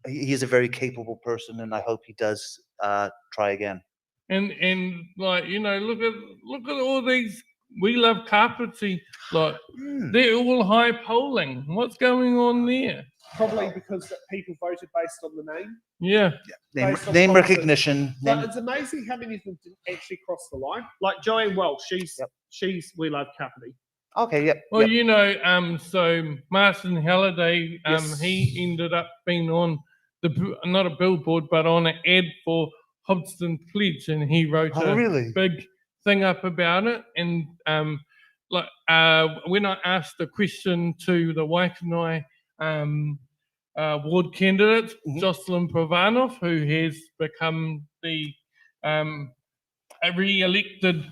He is a very capable person, and I hope he does try again. And like look at all these. We love Kapiti. Like they're all high polling. What's going on there? Probably because that people voted based on the name. Yeah. Name, Based on name politics. recognition. But Name, it's amazing how many of them didn't actually cross the line. Like Joanne Welch, she's We Love Kapiti. okay. Yep. Well, yep. so Martin Halliday, Yes. he ended up being on not a billboard, but on an ad for Hobson Pledge, and he wrote Oh, a really? big thing up about it. And when I asked the question to the Whakatane ward candidate, Mhm. Jocelyn Provanov, who has become the re-elected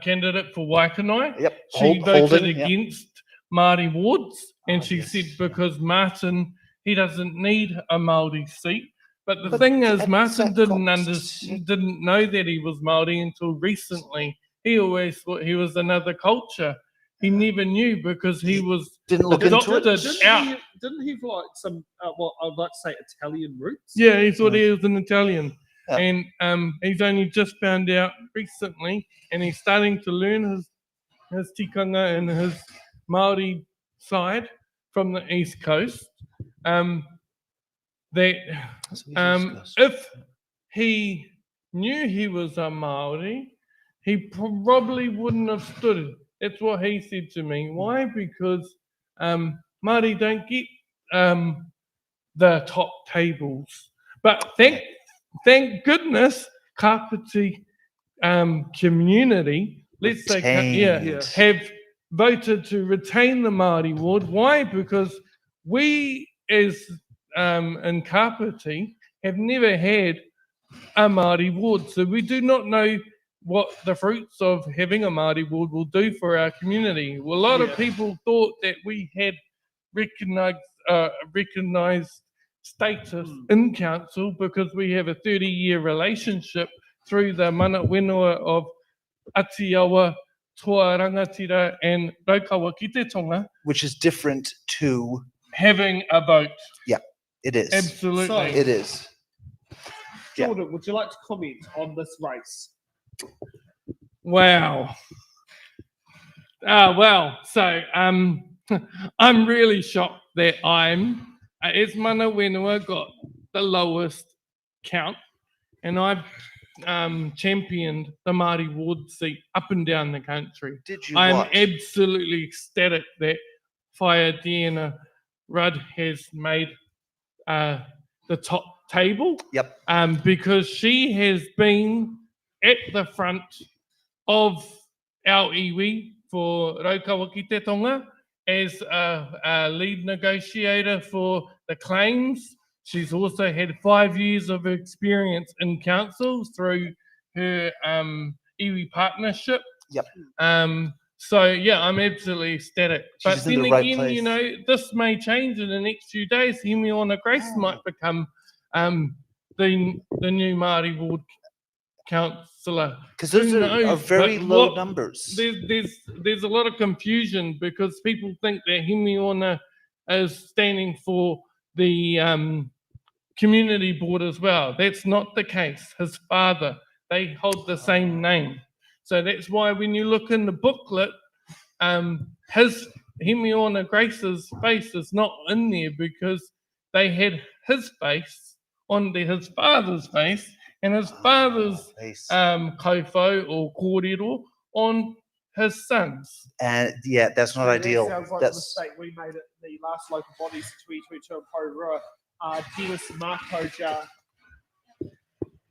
candidate for Whakatane, Yep. she voted Holding, yep. against Māori wards, and Oh, she yes. said because Martin, he doesn't need a Māori seat. But the But thing is, that's Martin a didn't know that he was Māori until recently. He always thought he was another culture. He never knew because he was Didn't look into adopted it. out. Didn't he have like some, what I'd like to say, Italian roots? Yeah, he thought he was an Italian. Yeah. And he's only just found out recently, and he's starting to learn his tikanga and his Māori side from the East Coast. If he knew he was a Māori, he probably wouldn't have stood it. That's what he said to me. Why? Because Māori don't get the top tables. But thank goodness, Kapiti community, let's say, Retained. have voted to retain the Māori ward. Why? Because we, as in Kapiti, have never had a Māori ward, so we do not know what the fruits of having a Māori ward will do for our community. Well, a lot of people thought that we had recognised status in council because we have a 30-year relationship through the Manawatu of Atiawa, Toa Rangatira and Raukawa ki te Tonga Which is different to. having a vote. It is. Absolutely. So- It is. Yeah. Jordan, would you like to comment on this race? Wow. So I'm really shocked that as Manawatu got the lowest count, and I've championed the Māori ward seat up and down the country. Did you I'm watch? absolutely ecstatic that Whaia Deanna Rudd has made the top table. Yep. Because she has been at the front of our iwi for Raukawa ki te Tonga, as a lead negotiator for the claims. She's also had 5 years of experience in council through her iwi partnership. Yep. So yeah, I'm absolutely ecstatic. She's But in then the right again, place. you know, this may change in the next few days. Himiona Grace might become the new Māori ward councillor. Because those Who are knows? very But low numbers. There's a lot of confusion because people think that Himiona is standing for the community board as well. That's not the case. His father, they hold the same name. So that's why when you look in the booklet, his Himiona Grace's face is not in there because they had his face on his father's face and his father's kaifo or kōrero on his son's. And yeah, that's not ideal. That sounds like That's the mistake we made at the last local bodies in 2022 in Tararua. Dennis Markoja.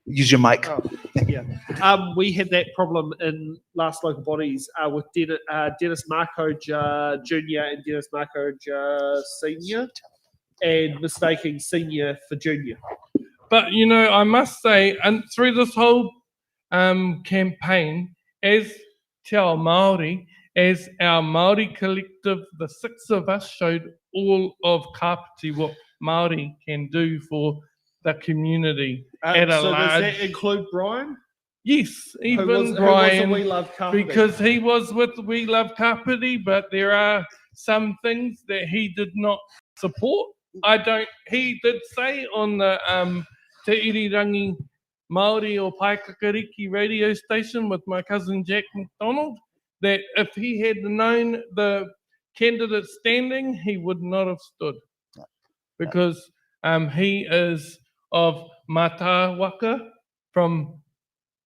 use your mic. Oh, yeah. We had that problem in last local bodies with Dennis Markoja Jr. and Dennis Markoja Senior, and mistaking senior for junior. But you know, I must say, and through this whole campaign, as Te Ao Māori, as our Māori collective, the 6 of us showed all of Kapiti what Māori can do for the community at a So large. does that include Brian? Yes, even who was Brian, We Love Kapiti? because he was with We Love Kapiti, but there are some things that he did not support. He did say on the Te Irirangi Māori o Paikakariki radio station with my cousin Jack McDonald that if he had known the candidate standing, he would not have stood. Because he is of Matawaka from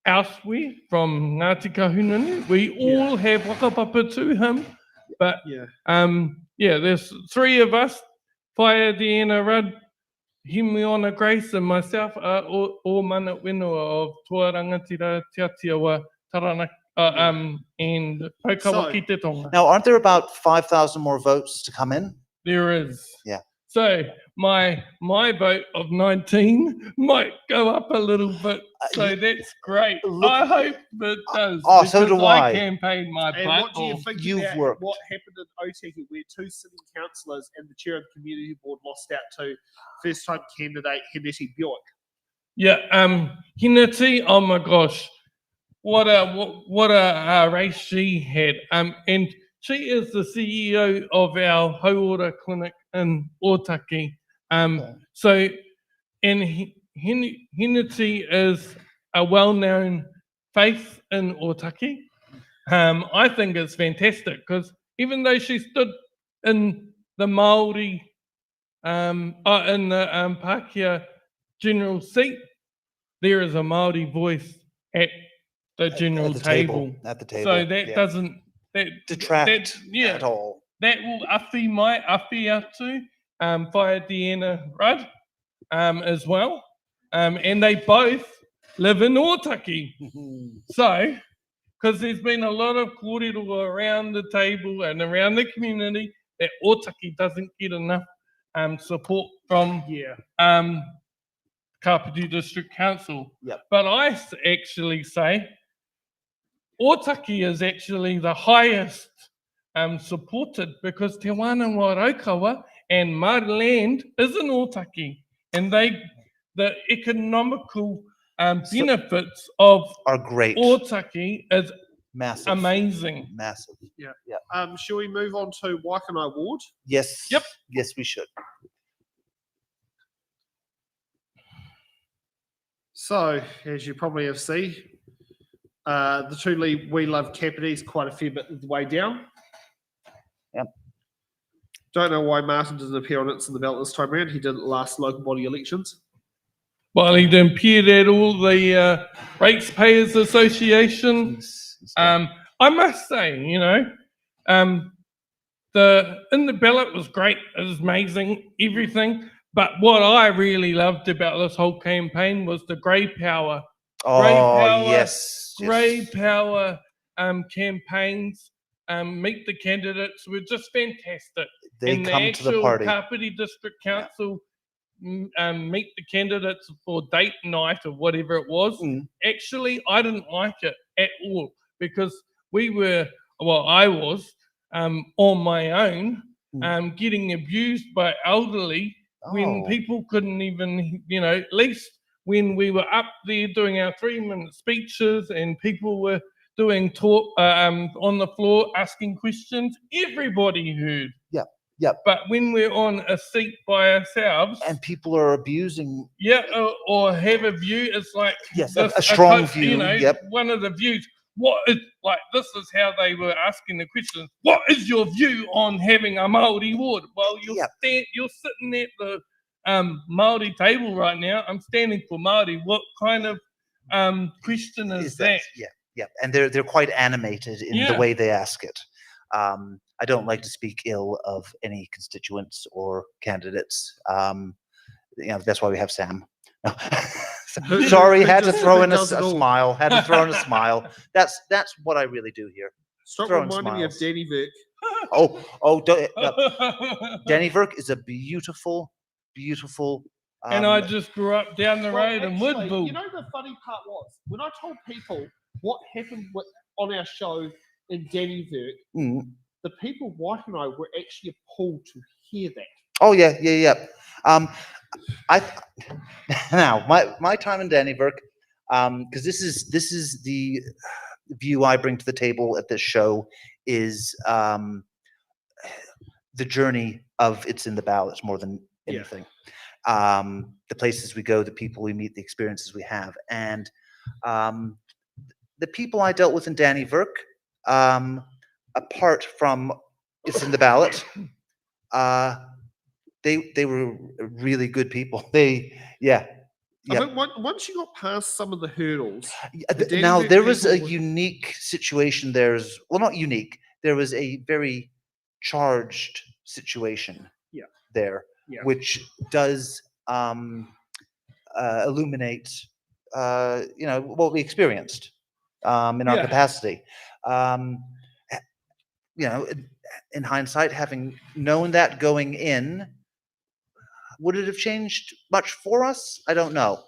elsewhere, from Ngāti Kahungunu. We all have whakapapa to him, but there's 3 of us, Whaia Deanna Rudd, Himiona Grace and myself are all Manawatu of Tuarangatira, Tiatiawa, Taranaki, and Pokawaki Te Tonga. Now, aren't there about 5,000 more votes to come in? There is. Yeah. So my vote of 19 might go up a little bit. So that's great. I hope it does. Oh, so do because I. campaigned my And butt what do you off. think You've about worked. what happened in Otaki, where 2 sitting councillors and the chair of the community board lost out to first-time candidate Hineti Bjork? Yeah, Hineti, oh my gosh, what a race she had. And she is the CEO of our Hauora clinic in Otaki. So, and Hineti is a well-known face in Otaki. I think it's fantastic because even though she stood in the Māori, in the Pākehā general seat, there is a Māori voice at the general table. At the table. So that doesn't detract at all. That will awhi mai awhi atu Whaia Deanna Rudd as well. And they both live in Otaki. So, because there's been a lot of kōrero around the table and around the community that Otaki doesn't get enough support from Kapiti District Council. Yep. But I actually say Otaki is actually the highest supported because Te Wānanga Raukawa and Māori land is in Otaki, and the economical benefits of are great. Otaki is Massive. amazing. Massive. Yeah. Yeah. Shall we move on to Waikanai Ward? Yes. Yep. Yes, we should. So, as you probably have seen, the 2 We Love Kapitis quite a fair bit of the way down. Yep. Don't know why Martin didn't appear on It's in the Ballot this time around. He did it last local body elections. Well, he appeared at all the Ratepayers Association. I must say, you know, in the ballot was great. It was amazing, everything. But what I really loved about this whole campaign was the grey power. Oh, yes. Grey power campaigns meet the candidates were just fantastic. They and come the to the actual party. Kapiti District Council meet the candidates for date night or whatever it was. Actually, I didn't like it at all because I was on my own getting abused by elderly when people couldn't even, at least when we were up there doing our 3-minute speeches and people were doing talk on the floor asking questions, everybody heard. Yep. But when we're on a seat by ourselves, And people are abusing. Or have a view, it's like A strong view. One of the views. This is how they were asking the questions. What is your view on having a Māori ward? Well, you're sitting at the Māori table right now. I'm standing for Māori. What kind of question is that? Yeah, and they're quite animated in the way they ask it. I don't like to speak ill of any constituents or candidates. That's why we have Sam. Sorry, had to throw in a smile. Had to throw in a smile. That's what I really do here. Stop Throwing reminding me of smiles. Danny Vick. Danny Virk is a beautiful. And I just grew up down the road in Woodville. You know, the funny part was when I told people what happened on our show in Danny Virk, the people White and I were actually appalled to hear that. Oh yeah. Now my time in Danny Virk, because this is the view I bring to the table at this show is the journey of it's in the ballots more than anything. The places we go, the people we meet, the experiences we have, and the people I dealt with in Danny Virk, apart from it's in the ballot, they were really good people. I think once you got past some of the hurdles. Now there was a unique situation. Not unique. There was a very charged situation there, which does illuminate what we experienced in our capacity. In hindsight, having known that going in, would it have changed much for us? I don't know.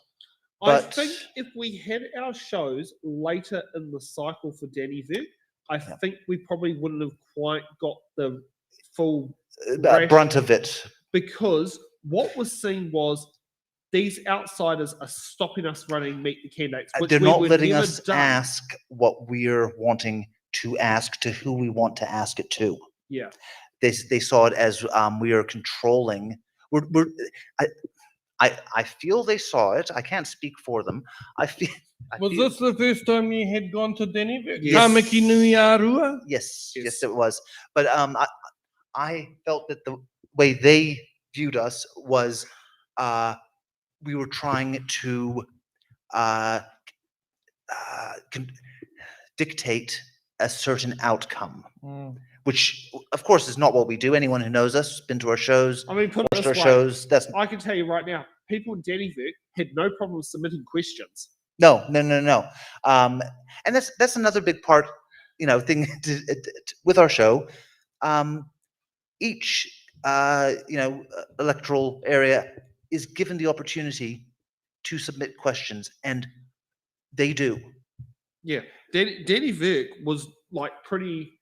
I think if we had our shows later in the cycle for Danny Vick, I think we probably wouldn't have quite got the full brunt of it. Because what was seen was these outsiders are stopping us running Meet the Candidates. Which They're we not would letting never us done. ask what we're wanting to ask to who we want to ask it to. Yeah. They saw it as we are controlling. I feel they saw it. I can't speak for them. Was this the first time you had gone to Danny Vick? Yes. Tamaki Nui Arua? Yes, it was. But I felt that the way they viewed us was we were trying to dictate a certain outcome, which of course is not what we do. Anyone who knows us, been to our shows, I mean, put it watched this our way, shows. I can tell you right now, people in Danny Vick had no problem submitting questions. No. And that's another big part, thing with our show. Each electoral area is given the opportunity to submit questions, and they do. Yeah, Danny Vick was like pretty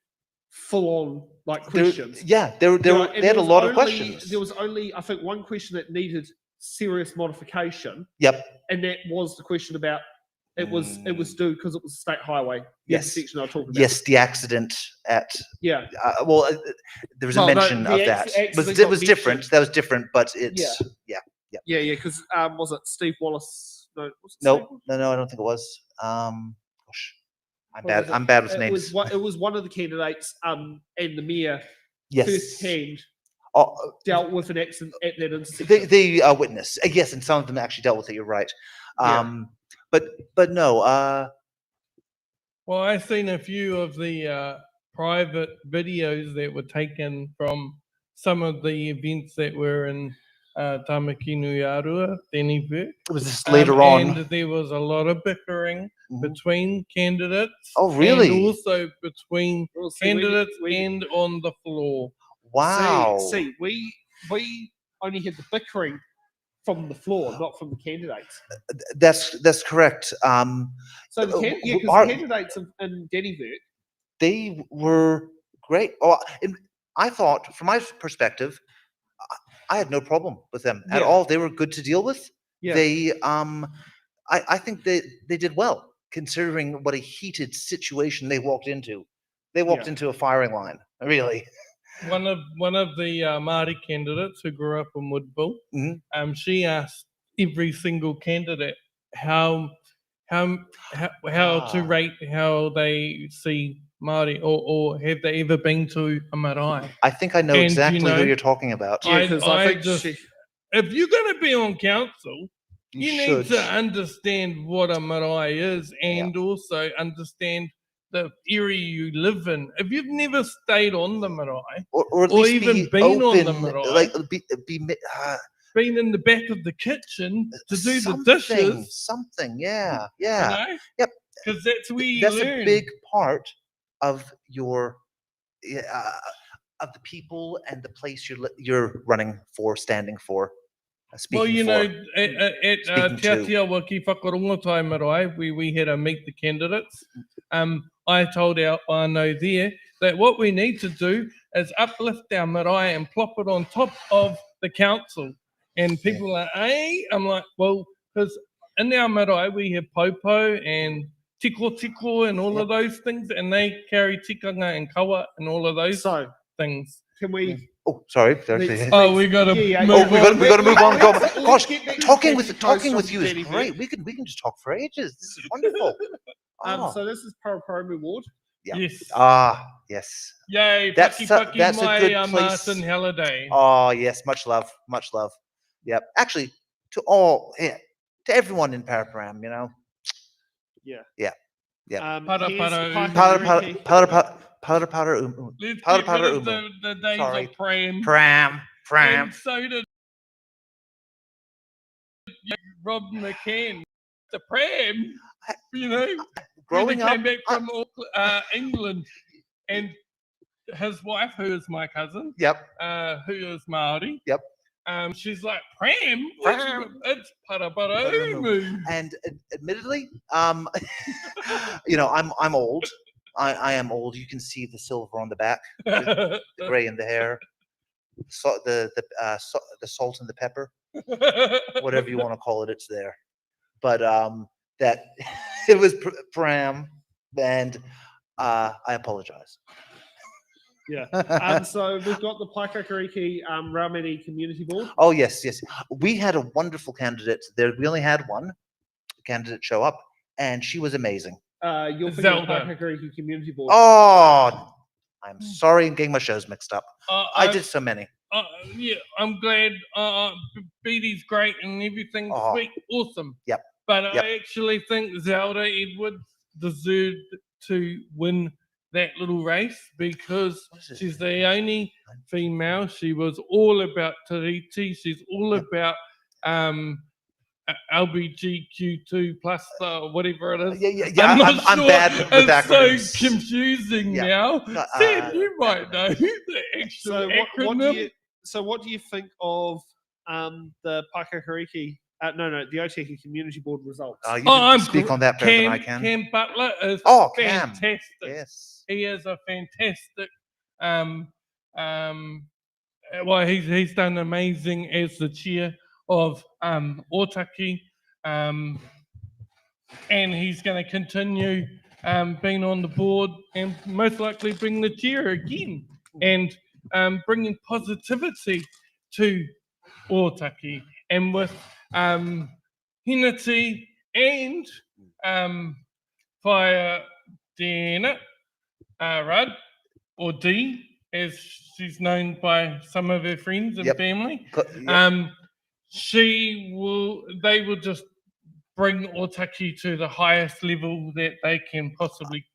full on questions. They had a lot of questions. There was only, I think, one question that needed serious modification. Yep. And that was the question about it was due because it was a state highway. Yes. The section I talked about. Yes, the accident at. Yeah. There was a mention of that. It was different. That was different, but it's Yeah, because was it Steve Wallace? No, was it no, I don't think it was. Gosh, I'm bad with names. It was one of the candidates, and the mayor Yes. firsthand dealt with an accident at that intersection. They witness. Yes, and some of them actually dealt with it. You're right. But no. Well, I've seen a few of the private videos that were taken from some of the events that were in Tamakinuiarua, Dennyburg. Was this later on? And there was a lot of bickering Mhm. between candidates. Oh, really? And also between Well, see, candidates we- and on the floor. Wow. See, we only had the bickering from the floor, not from the candidates. That's correct. So the, because our- the candidates in Dennyburg, They were great. Oh, I thought, from my perspective, I had no problem with them at Yeah. all. They were good to deal with. Yeah. They, I think they did well considering what a heated situation they walked into. They walked Yeah. into a firing line, really. One of the Māori candidates who grew up in Woodville, Mhm. she asked every single candidate how to rate how they see Māori, or have they ever been to a marae? I think I know And, you exactly know, who you're talking about. yeah, because I think just- she, If you're going to be on council, you need should. to understand what a marae is, and also understand the area you live in. If you've never stayed on the marae, or at or least even be been on the open, marae. like be been in the back of the kitchen to do the something, dishes, something. Yeah, you yeah. know? Yep. Because that's where you That's learn. a big part of your of the people and the place you're running for, standing for, speaking Well, you for. know, at Speaking Te to. Atiawa ki whakarongotai marae, we had to meet the candidates. I told our whānau there that what we need to do is uplift our marae and plop it on top of the council. And people are, I'm like, well, because in our marae we have popo and tiko and all of those things, and they carry tikanga and kawa and all of those so things. can we? Oh, sorry. Let's- Oh, we got to Yeah, move yeah. Oh, we on. got to move on. Go. Let's Gosh, get back to talking the with post from you is Jenny great. Beck. We can just talk for ages. This is wonderful. Oh. So this is Paraparaumu Ward. Yeah. Yes. Yes. Yay, That's Paki a- that's a my good place. Martin Halliday. Oh, yes. Much love. Much love. Yep. Actually, to everyone in Paraparam, you know. Yeah. Yeah. Para, here's para, Pakariki. Let's Powder, get rid of umu. the days Sorry. of Pram. Pram. And so did Rob McCann. The Pram, you know, Growing when he up, came back from England, and his wife, who is my cousin, Yep. who is Maori. Yep. She's like, Pram? Pram. It's Paraparaumu. And admittedly, you know, I'm old. I am old. You can see the silver on the back, the gray in the hair, the salt and the pepper, whatever you want to call it. It's there. But that it was Pram, and I apologize. Yeah. So we've got the Pakariki Raumati Community Board. Oh yes. We had a wonderful candidate there. We only had one candidate show up, and she was amazing. You're thinking of Zelda. Pakariki Community Board. Oh, I'm sorry, I'm getting my shows mixed up. I did so many. Yeah, I'm glad. Beatty's great and everything's Oh. sweet, awesome. Yep. But Yep. I actually think Zelda Edwards deserved to win that little race because What is it? she's the only female. She was all about Tariti. She's all Yep. about LBGQ2 plus whatever it is. Yeah. not I'm sure. bad with It's acronyms. so confusing Yeah. now. No, Sam, you might know the actual So acronym. what do you think of the Pakariki? No, the Otaki Community Board results. You Oh, can I'm speak gr- on that better than I can. Cam Butler is Oh, Cam. fantastic. Yes. He is a fantastic. Well, he's done amazing as the chair of Otaki, and he's going to continue being on the board and most likely bring the chair again and bringing positivity to Otaki, and with Hinati and Fire Dana Rudd, or Dee, as she's known by some of her friends and Yep. family. Yep. They will just bring Otaki to the highest level that they can possibly.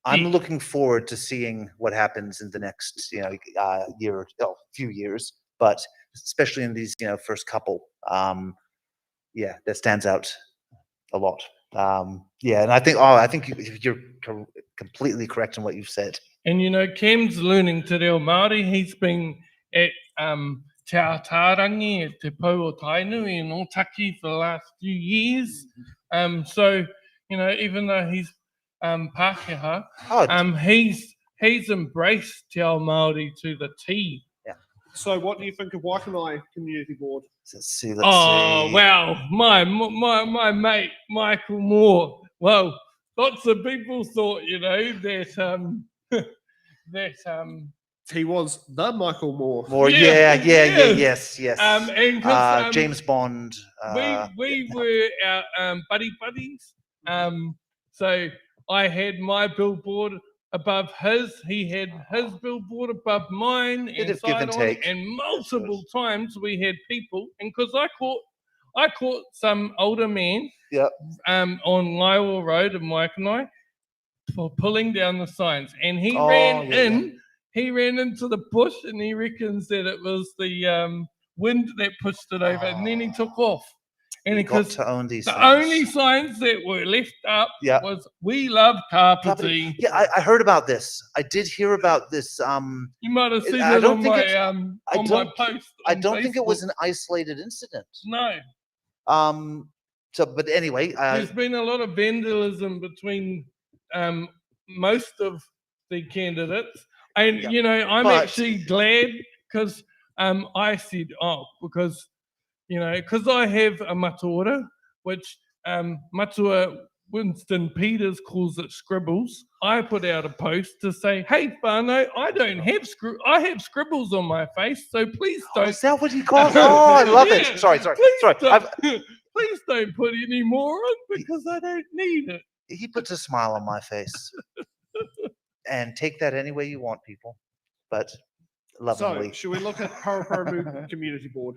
I'm looking forward to seeing what happens in the next, few years. but especially in these, first couple, yeah, that stands out a lot. Yeah, and I think you're completely correct in what you've said. And Cam's learning te reo Māori. He's been at Te Atarangi at Te Pou o Tainui in Otaki for the last few years. So, even though he's Pākehā, he's embraced Te Ao Māori to the T. Yeah. So what do you think of Whakatane Community Board? Let's see. Wow, my mate Michael Moore. Well, lots of people thought, that He was the Michael Moore. Yes. And 'cause, James Bond. we were our buddies. So I had my billboard above his. He had his billboard above mine, Bit and of give and side on, take. and multiple times we had people, and because I caught some older man, Yep. on Laiwa Road in Waikanai for pulling down the signs, and he He ran into the bush, and he reckons that it was the wind that pushed it over, and then he took off. And Got because to own these the things. only signs that were left up Yeah. was "We love Kapiti." Yeah, I heard about this. I did hear about this. You might have seen I it don't on think my it's- on my post. I on don't think it was Facebook. an isolated incident. No. But anyway, There's been a lot of vandalism between most of the candidates, and Yeah. I'm But- actually glad because I said, because I have a matua, which matua Winston Peters calls it scribbles. I put out a post to say, "Hey, whānau, I don't have I have scribbles on my face, so please don't." is that what he calls? Oh, I love Yeah, it. Sorry. Please don't, I've- please don't put any more on because I don't need it. He puts a smile on my face. And take that any way you want, people. But lovingly. So, should we look at Horowhenua Community Board?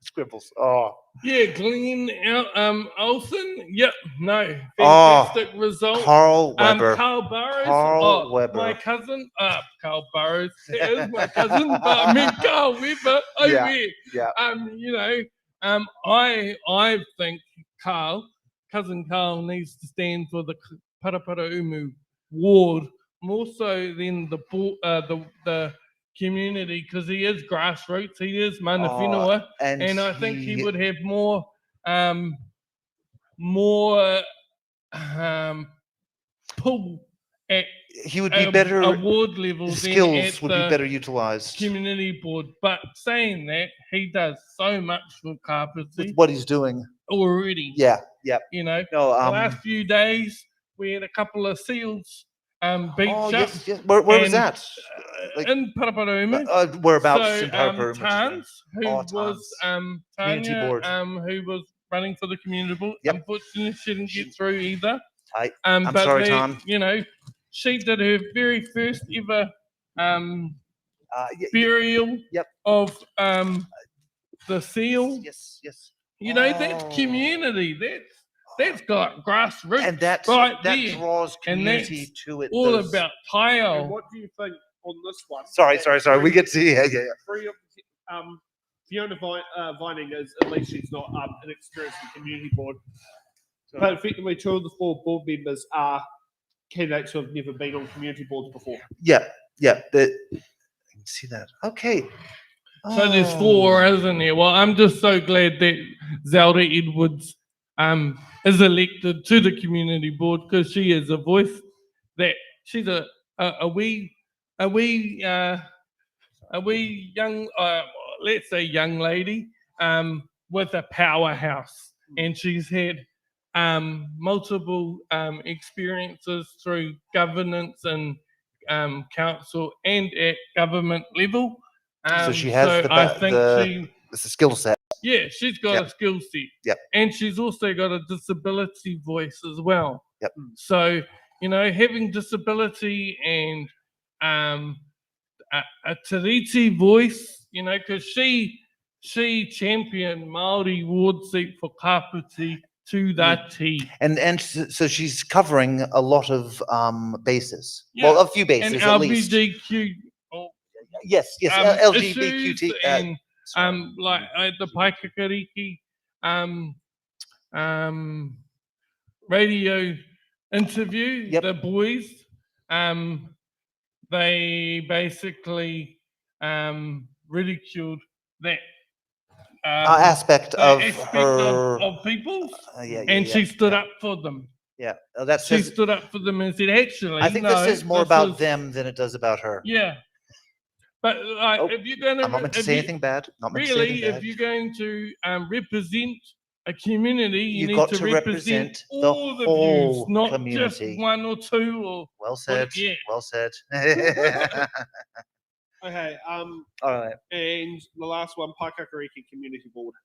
Scribbles. Oh. Yeah, Glenn Olsen. Yep, no. Oh, Fantastic result. Carl Weber. Carl Burrows. Carl Weber. My cousin. Carl Burrows. That is my cousin, but I mean Carl Weber. Oh, Yeah, yeah. I think cousin Carl needs to stand for the Paraparaumu ward more so than the community, because he is grassroots, he is mana whenua, and I think he would have more pull at He would be better. award levels. His than skills at would be the better utilized. community board. But saying that, he does so much for With Kapiti what he's doing. already. Yeah. The No, last few days we had a couple of seals beach up. Yes. Where was and, that? Like- in Paraparaumu. Whereabouts in So, Tararua? Tans, who Oh, was Community Tanya, board. who was running for the community board. Yep. Unfortunately, she didn't get through either. I'm but sorry, they- Tan. She did her very first ever Yeah, burial Yep. of the seal. Yes. That's Oh. community. That's got grassroots. And that right that there. draws And community that's to it. all Those- about And Taio. what do you think on this one? Sorry. We get to yeah. Three of Fiona Vining is, at least she's not an experienced in community board. But effectively, 2 of the 4 board members are candidates who have never been on community boards before. Yeah. I can see that. Okay. So there's 4, isn't there? Well, I'm just so glad that Zelda Edwards is elected to the community board, because she is a voice that she's a wee young, let's say young lady with a powerhouse, and she's had multiple experiences through governance and council and at government level. So she has it's a skill set. Yeah, she's got a skill set. Yep. And she's also got a disability voice as well. Yep. So, having disability and a Tiriti voice, because she championed Māori ward seat for Kapiti to the T. And so she's covering a lot of bases. Yeah. Well, a few bases And at least. LGBTQ Yes, issues LGBTQ. like at the Paikakariki radio interview, the boys, they basically ridiculed that aspect of her of people's, yeah, and she stood up for them. Yeah, that She says. stood up for them and said, "Actually, I think no, this says more this about was-" them than it does about her. Yeah, but like, Oh, if you're going to, I'm not meant to say anything bad. Not meant to say really, anything bad. if you're going to represent a community, you You've need got to to represent represent the all the whole views, not community. just one or two. Or Well said. yeah. Well said. Okay. All right. And the last one, Paikakariki Community Board.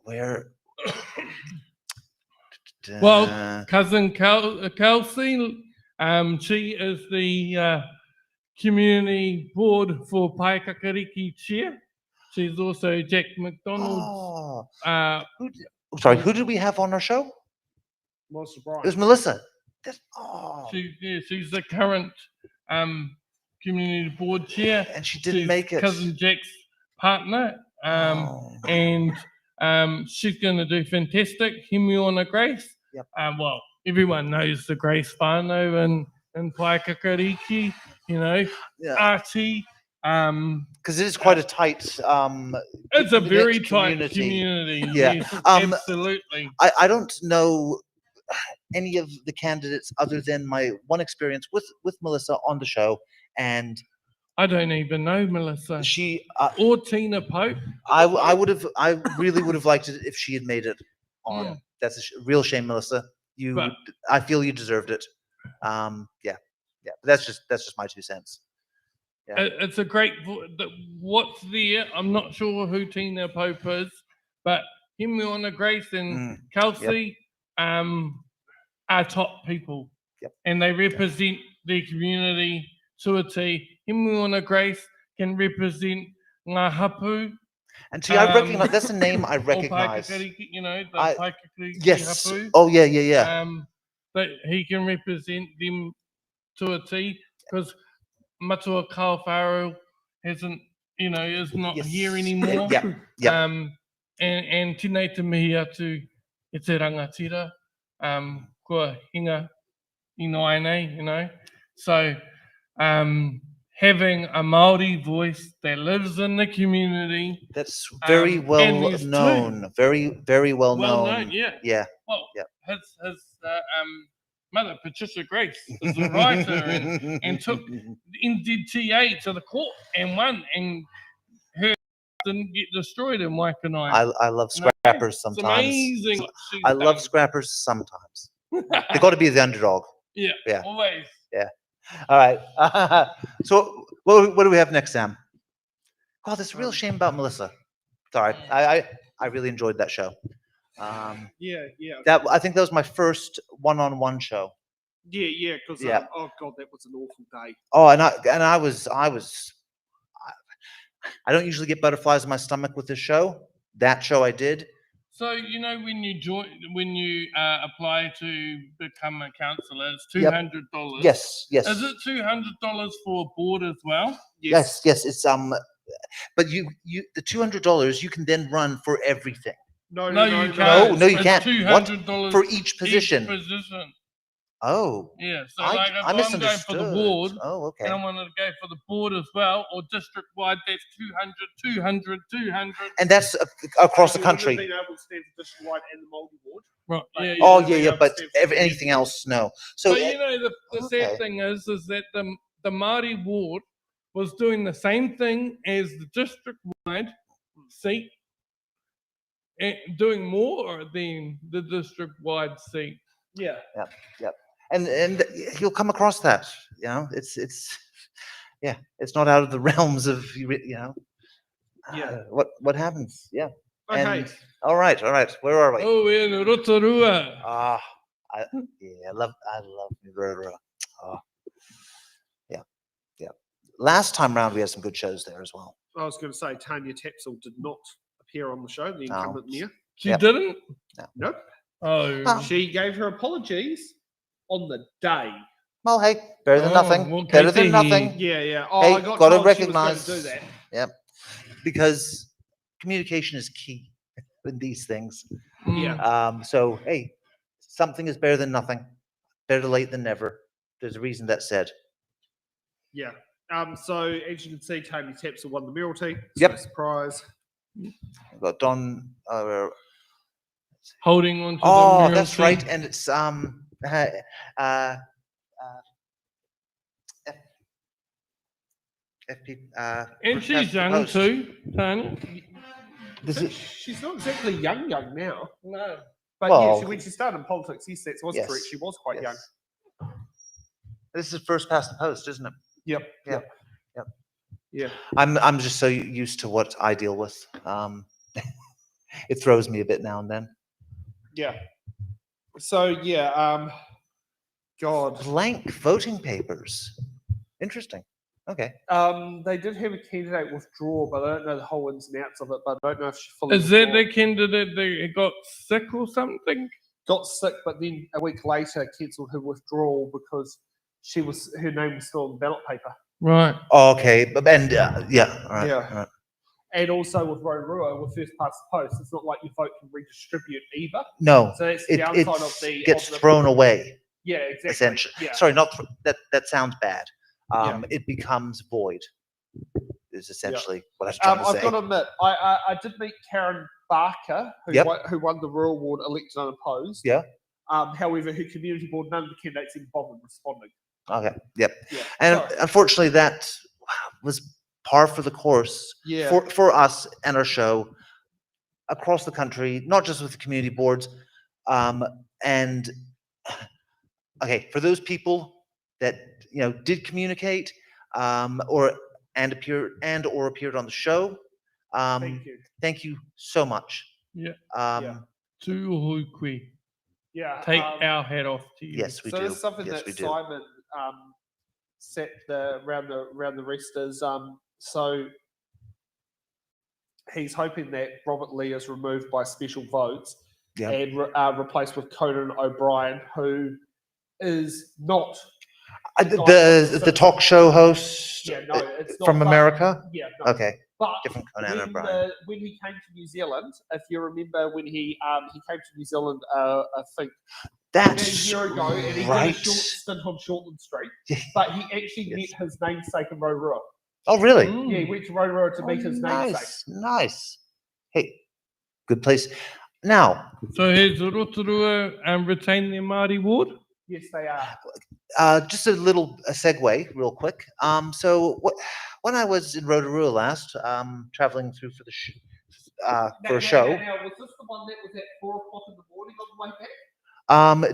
Where? Well, cousin Kelsey, she is the community board for Paikakariki chair. She's also Jack McDonald's. Sorry, who did we have on our show? Melissa Bryan. It was Melissa. She's the current community board chair, and she didn't She's make it. Cousin Jack's partner, and she's going to do fantastic. Himiona Grace. Yep. Well, everyone knows the Grace whānau in Paikakariki, you know, Artie. Because it is quite a tight. It's a very tight community. Yeah, Yes, absolutely. I don't know any of the candidates other than my one experience with Melissa on the show, and I don't even know Melissa. She or Tina Pope. I really would have liked it if she had made it on. That's a real shame, Melissa. I feel you deserved it. Yeah. But that's just my 2 cents. Yeah. It's a great. What's the? I'm not sure who Tina Pope is, but Himiona Grace and Kelsey are top people, and they represent the community to a T. Himiona Grace can represent Ngā Hapu. And see, I recognize that's a name I recognize. You know, the Paikakariki yes. Hapu. Oh yeah. But he can represent them to a T because Matua Kawerau hasn't, is not here anymore. Yeah. And tēnei te mihi atu e te rangatira, kua hinga ino nei, So, having a Māori voice that lives in the community. That's very well known. Very, very well known. Yeah. Well, his mother, Patricia Grace, is a writer and took NZTA to the court and won, and her didn't get destroyed in Whakatane. I love scrappers sometimes. It's amazing. I love scrappers sometimes. They got to be the underdog. Yeah. Always. Yeah. All right. So what do we have next, Sam? God, it's a real shame about Melissa. Sorry. I really enjoyed that show. Yeah. I think that was my first one-on-one show. Yeah. Because oh god, that was an awful day. Oh, and I was. I don't usually get butterflies in my stomach with this show. That show I did. So when you apply to become a councillor, it's $200. Yes. Is it $200 for a board as well? Yes. It's but you the $200 you can then run for everything. No, you can't. No, you can't. $200 for each position. Oh. Yeah. So I if I'm going for the board, okay. and I wanted to go for the board as well, or district wide, that's 200. And that's across the country. Been able to stand for district wide and the multi-board. Right. But anything else, no. So but the sad thing is that the Māori ward was doing the same thing as the district wide seat, and doing more than the district wide seat. Yeah. Yep. And you'll come across that. It's not out of the realms of what happens. Yeah. Okay. And, all right. Where are we? Oh, we're in Rotorua. I love Rotorua. Oh, yeah. Last time round we had some good shows there as well. I was going to say Tanya Tapsell did not appear on the show. The incumbent mayor. She didn't. Nope. Oh. She gave her apologies on the day. Well, hey, better than Oh, nothing. well, Better Katie, than nothing. Yeah, yeah. Oh, Hey, I got gotta told she was gonna recognize. do that. Yep. Because communication is key in these things. Yeah. So hey, something is better than nothing. Better late than never. There's a reason that's said. Yeah. So as you can see, Tony Tapser won the mayoralty. Yep. No surprise. I've got Don. holding on to Oh, the that's mayoralty. right. And it's FP. And she's young too, Tanya. This is, She's not exactly young now. No. But Well, when she started in politics, yes, that was yes, correct. She was quite young. yes. This is first past the post, isn't it? Yep. Yep. Yep. Yeah. I'm just so used to what I deal with. It throws me a bit now and then. Yeah. So yeah, God. Blank voting papers. Interesting. Okay. They did have a candidate withdraw, but I don't know the whole ins and outs of it. But I don't know if she fully Is that withdrew. the candidate that got sick or something? Got sick, but then a week later cancelled her withdrawal because her name was still on the ballot paper. Right. Oh, okay. And yeah. All right. Yeah. All right. And also with Rotorua, with first past the post, it's not like your vote can redistribute either. No. So that's the It downside of the gets of the- thrown away. Yeah, exactly. Essentially. Yeah. Sorry, not that. That sounds bad. Yeah. It becomes void. Is essentially what I was trying to I've say. got to admit, I did meet Karen Barker, who Yep. who won the rural ward elected unopposed. Yeah. However, her community board, none of the candidates even bothered responding. Okay. Yep. Yeah. And So- unfortunately, that was par for the course Yeah. for us and our show across the country, not just with the community boards. And okay, for those people that did communicate or appeared on the show, Thank you. thank you so much. Yeah. Yeah. Tuuhui. Yeah. Take our hat off to you. Yes, we So do. this is something Yes, that we do. Simon set around the rest is so he's hoping that Robert Lee is removed by special votes Yeah. and replaced with Conan O'Brien, who is not The talk show host yeah, no, it's not from but- America. Yeah, no. Okay. But Different Conan O'Brien. when he came to New Zealand, if you remember when he came to New Zealand, I think That's a year ago, and he right. did a short stint on Shortland Street, but he actually Yes. met his namesake in Rotorua. Oh, really? Yeah, he went to Rotorua to meet his namesake. Nice, nice. Hey, good place. Now, So has Rotorua retained their Māori ward? Yes, they are. just a segue, real quick. So when I was in Rotorua last, traveling through for a show. Now, was this the one that was at 4 o'clock in the morning on the way back?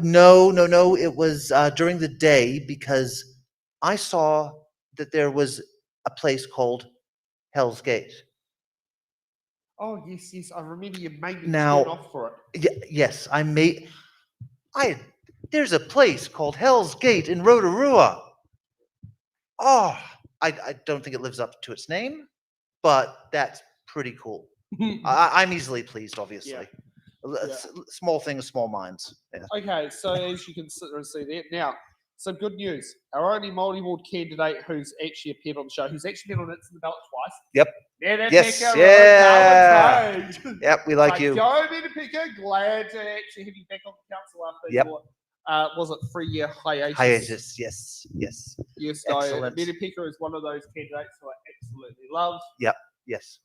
No. It was during the day because I saw that there was a place called Hell's Gate. Oh, yes. I remember you made me Now- turn off for it. Yes, there's a place called Hell's Gate in Rotorua. Oh, I don't think it lives up to its name, but that's pretty cool. I'm easily pleased, obviously. Small things, small minds. Yeah. Okay, so as you can sit there and see there. Now, some good news. Our only multi-ward candidate who's actually appeared on the show, who's actually been on It's in the Ballot twice. Yep. Yes, yeah. Yep, we like you. Go, Manawatu. Glad to actually have you back on the council after Yep. your, was it 3-year hiatus? Hiatus, yes. Yes, no, Excellent. Manawatu is one of those candidates who I absolutely love. Yes.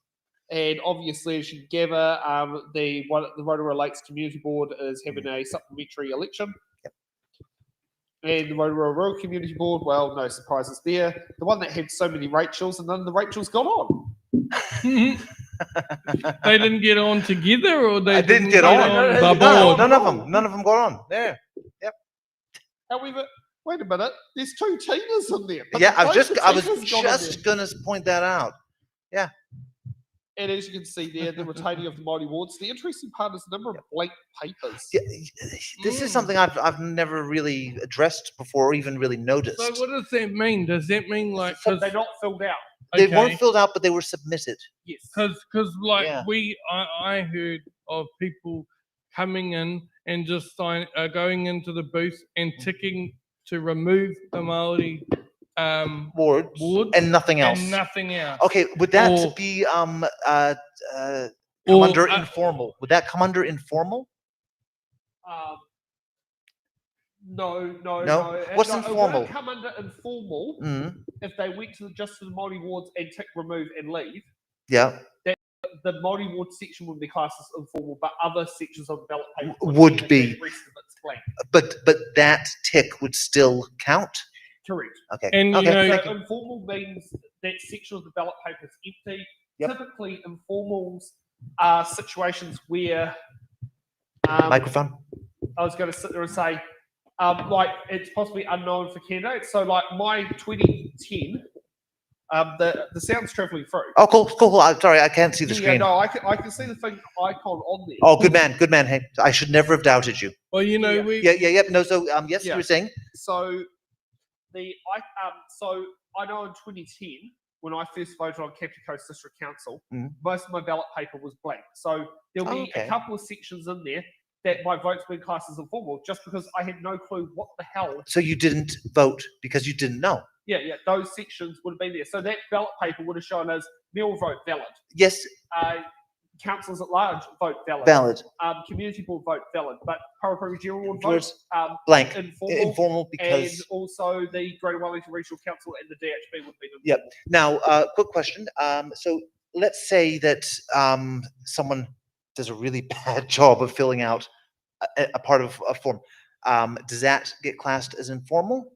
And obviously, as you can gather, the Rotorua Lakes Community Board is having a supplementary election. Yep. And the Rotorua Rural Community Board, well, no surprises there. The one that had so many Rachels, and none of the Rachels got on. They didn't get on together, or they didn't get on. the No, board. None of them got on. There. However, wait a minute, there's 2 Tinas in there. but Yeah, both I was the just Tinas got on there. gonna point that out. And as you can see there, the retaining of the mighty wards. The interesting part is the number of blank papers. Yeah, this is something I've never really addressed before, or even really noticed. So what does that mean? Does that mean like So they're not filled out. They weren't filled out, but they were submitted. Yes. because like Yeah. I heard of people coming in and just going into the booth and ticking to remove the Maori Wards wards and nothing else. and nothing else. Okay, would that Or- be come or, under informal? Would that come under informal? No. What's no, informal? It would come under informal Mm, if they went to just to the Māori wards and tick remove and leave. yeah, The Māori ward section would be classed as informal, but other sections of the ballot paper Would and be. the rest of it's blank. but that tick would still count. Correct. Okay. And, you okay. know- thank So you. informal means that section of the ballot paper is empty. Yep. Typically, informals are situations where Microphone. I was going to sit there and say, like it's possibly unknown for candidates. So, like my 2010, the sound's travelling through. Oh, cool. I'm sorry, I can't see the Yeah, screen. no, I can see the thing icon on there. Oh, good man. Hey, I should never have doubted you. Well, you know, Yeah. Yeah. No, so yes, Yeah. you were saying. So I know in 2010 when I first voted on Kapiti Coast District Council, Mhm. most of my ballot paper was blank. So there'll be okay. a couple of sections in there that my vote's been classed as informal, just because I had no clue what the hell. So you didn't vote because you didn't know. Yeah, those sections would have been there. So that ballot paper would have shown as Mill vote valid, Yes, councillors at large vote valid, valid. community board vote valid, but Paraparauga General Ward Yours, vote Blank. informal. Informal And because. also the Greater Wellington Regional Council and the DHB would be. Yep. Now, quick question. So let's say that someone does a really bad job of filling out a part of a form. Does that get classed as informal?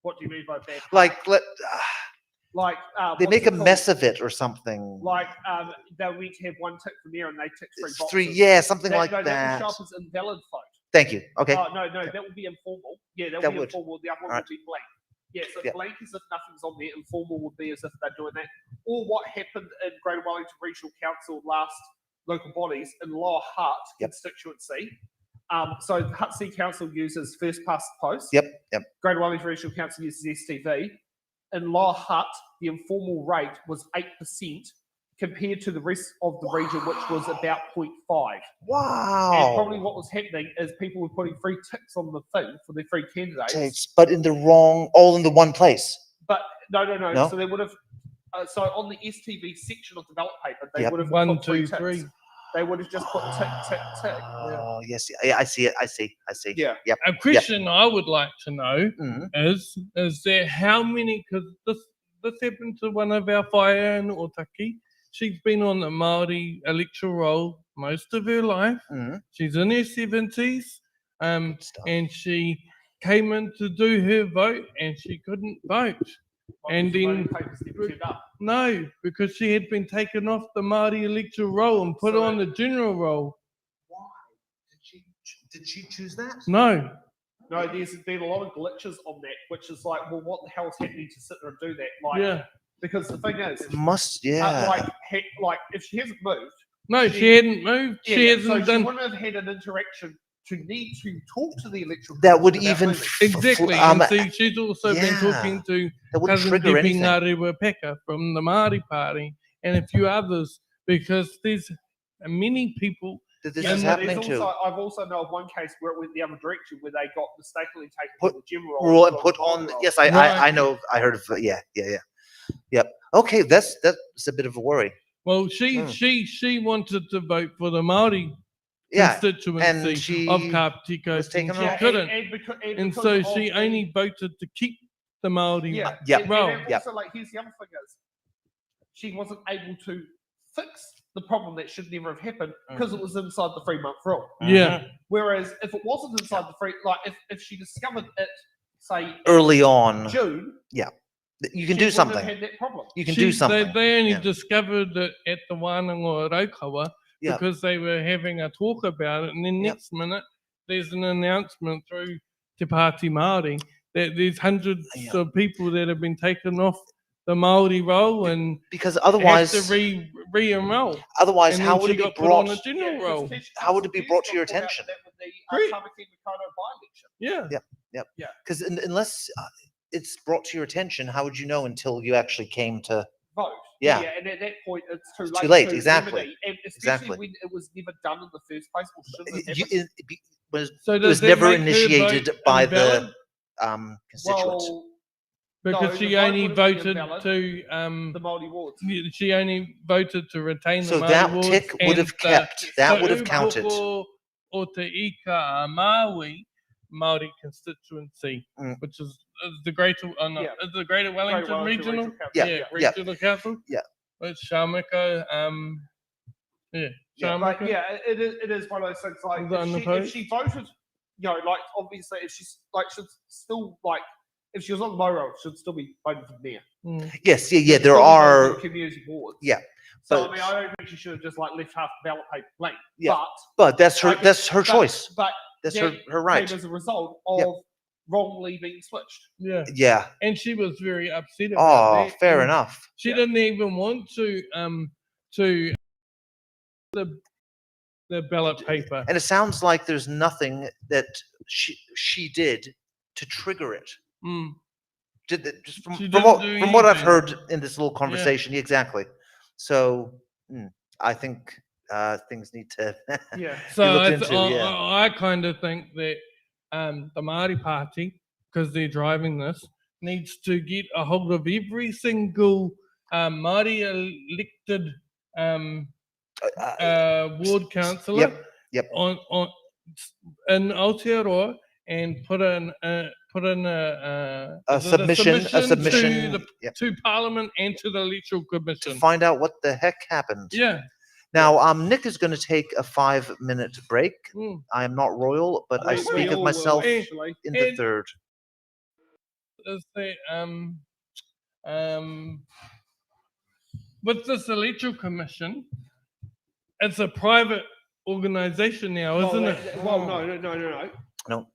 What do you mean by bad? Like, like they what's make it a called? mess of it or something. Like they'll need to have one tick from there and they tick three It's boxes. three, yeah, something like no, that. That will show up as invalid vote. Thank you. Okay. Oh, no, that would be informal. Yeah, that That would be would. informal. The other one Alright. would be blank. Yeah, so Yeah. blank is if nothing's on there. Informal would be as if they're doing that. Or what happened in Greater Wellington Regional Council last local bodies in Lower Hutt Yep. constituency. So the Hutt City Council uses first past the post. Yep. Greater Wellington Regional Council uses STV. In Lower Hutt, the informal rate was 8% compared to the rest of the region, which was about 0.5. And Wow. probably what was happening is people were putting free ticks on the thing for their free candidates. But in the wrong, all in the one place. But no. No? So they would have. So on the STV section of the ballot paper, they Yep. would have 1, put three 2, ticks. 3. They would have just put tick. Oh, yes. Yeah, I see it. I see. Yeah. Yep. A question I would like to know Mhm. is there how many? Because this happened to one of our whaia in Otaki. She's been on the Māori electoral roll most of her life. Mhm. She's in her 70s, Good stuff. and she came in to do her vote, and she couldn't vote. And The voting then papers never turned up. no, because she had been taken off the Māori electoral roll and put So- on the general roll. Why? Did she choose that? No, No, there's been a lot of glitches on that, which is like, well, what the hell's happening to sit there and do that? Like, yeah, because the thing is, It must, yeah. like if she hasn't moved, no, she hadn't moved. She yeah, hasn't so she done wouldn't have had an interaction to need to talk to the electoral. That would Council about even moving. exactly. And see, she's also been yeah. talking to that wouldn't cousin trigger Debbie anything. Ngāre Peka from the Māori Party and a few others, because there's many people. That this Yeah, is but happening there's to. also, I've also know of one case where it went the other direction, where they got mistakenly taken Put- from the general Rule and to put the on. roll. Yes, Right. I know. I heard of. Yeah. Yep. Okay, that's a bit of a worry. Well, she wanted to vote for the Māori Yeah. constituency she of Kapiti Coast, taken and she off. couldn't. And And because so of she the- only voted to keep the Māori. Yeah. Yep. And Well, then also, like, here's the other thing is, she wasn't able to fix the problem that should never have happened because it was inside the 3-month rule. Yeah. Whereas if it wasn't inside the free, like if she discovered it, say Early on, June, you can she do wouldn't have something. had that problem. You can do something. They only Yeah. discovered it at the Wānanga Raukawa Yeah. because they were having a talk about it, and then Yep. next minute there's an announcement through Te Pāti Māori that there's hundreds Yeah. of people that have been taken off the Māori roll and Because have otherwise, to re-enroll. otherance, And how then would she it be got put on brought? the general Yeah, roll. because How would it be Council brought to your first talked about attention? that with the Great. Tamaki Makaurau by-election. Yeah. Because unless it's brought to your attention, how would you know until you actually came to? Vote. Yeah. And at that point, it's too It's late. too late, to exactly. remedy. And especially Exactly. when it was never done in the first place, or shouldn't have You, happened. it was So it was does that never make her initiated vote by invalid? constituents. Well, Because no, the she vote only would have been voted invalid. to the Māori wards. she only voted to retain the So Māori that wards tick would and have kept. That would have Te counted. Upoko o Te Ika a Māui Māori constituency, Mm. which is the greater Yeah. the Greater Wellington Wellington Regional Council. Yeah, yeah. Regional Council. Yeah. Which Shamiko Yeah, But Shamiko. yeah, it is one of those things. Like Was that if she voted, like obviously if she's like should still like if she was on the Moro, should still be voting for mayor. Yes, yeah. Should There still be voting are. for community boards. Yeah. So but- I mean, I don't think she should have just like left half the ballot paper blank. Yeah, But that's her. Like, That's her but- choice. But That's that her right. came as a result of Yep. wrongly being switched. Yeah. Yeah. And she was very upset about Oh, that. fair and enough. She didn't even want to the ballot paper. And it sounds like there's nothing that she did to trigger it. Mm. Just from, She from didn't what do from what I've anything. heard in this little conversation, exactly. So I think things need to Yeah. So looked I, into, yeah. I kind of think that the Māori Party, because they're driving this, needs to get a hold of every single Māori elected ward councillor Yep. on in Aotearoa and put in a submission to the yep, to Parliament and to the Electoral to Commission. find out what the heck happened. Yeah. Now, Nick is going to take a 5-minute break. Mm. I am not royal, but I We speak all of will, myself actually. in the And- third. Is that with this Electoral Commission, it's a private organisation now, isn't it? Well, no. No.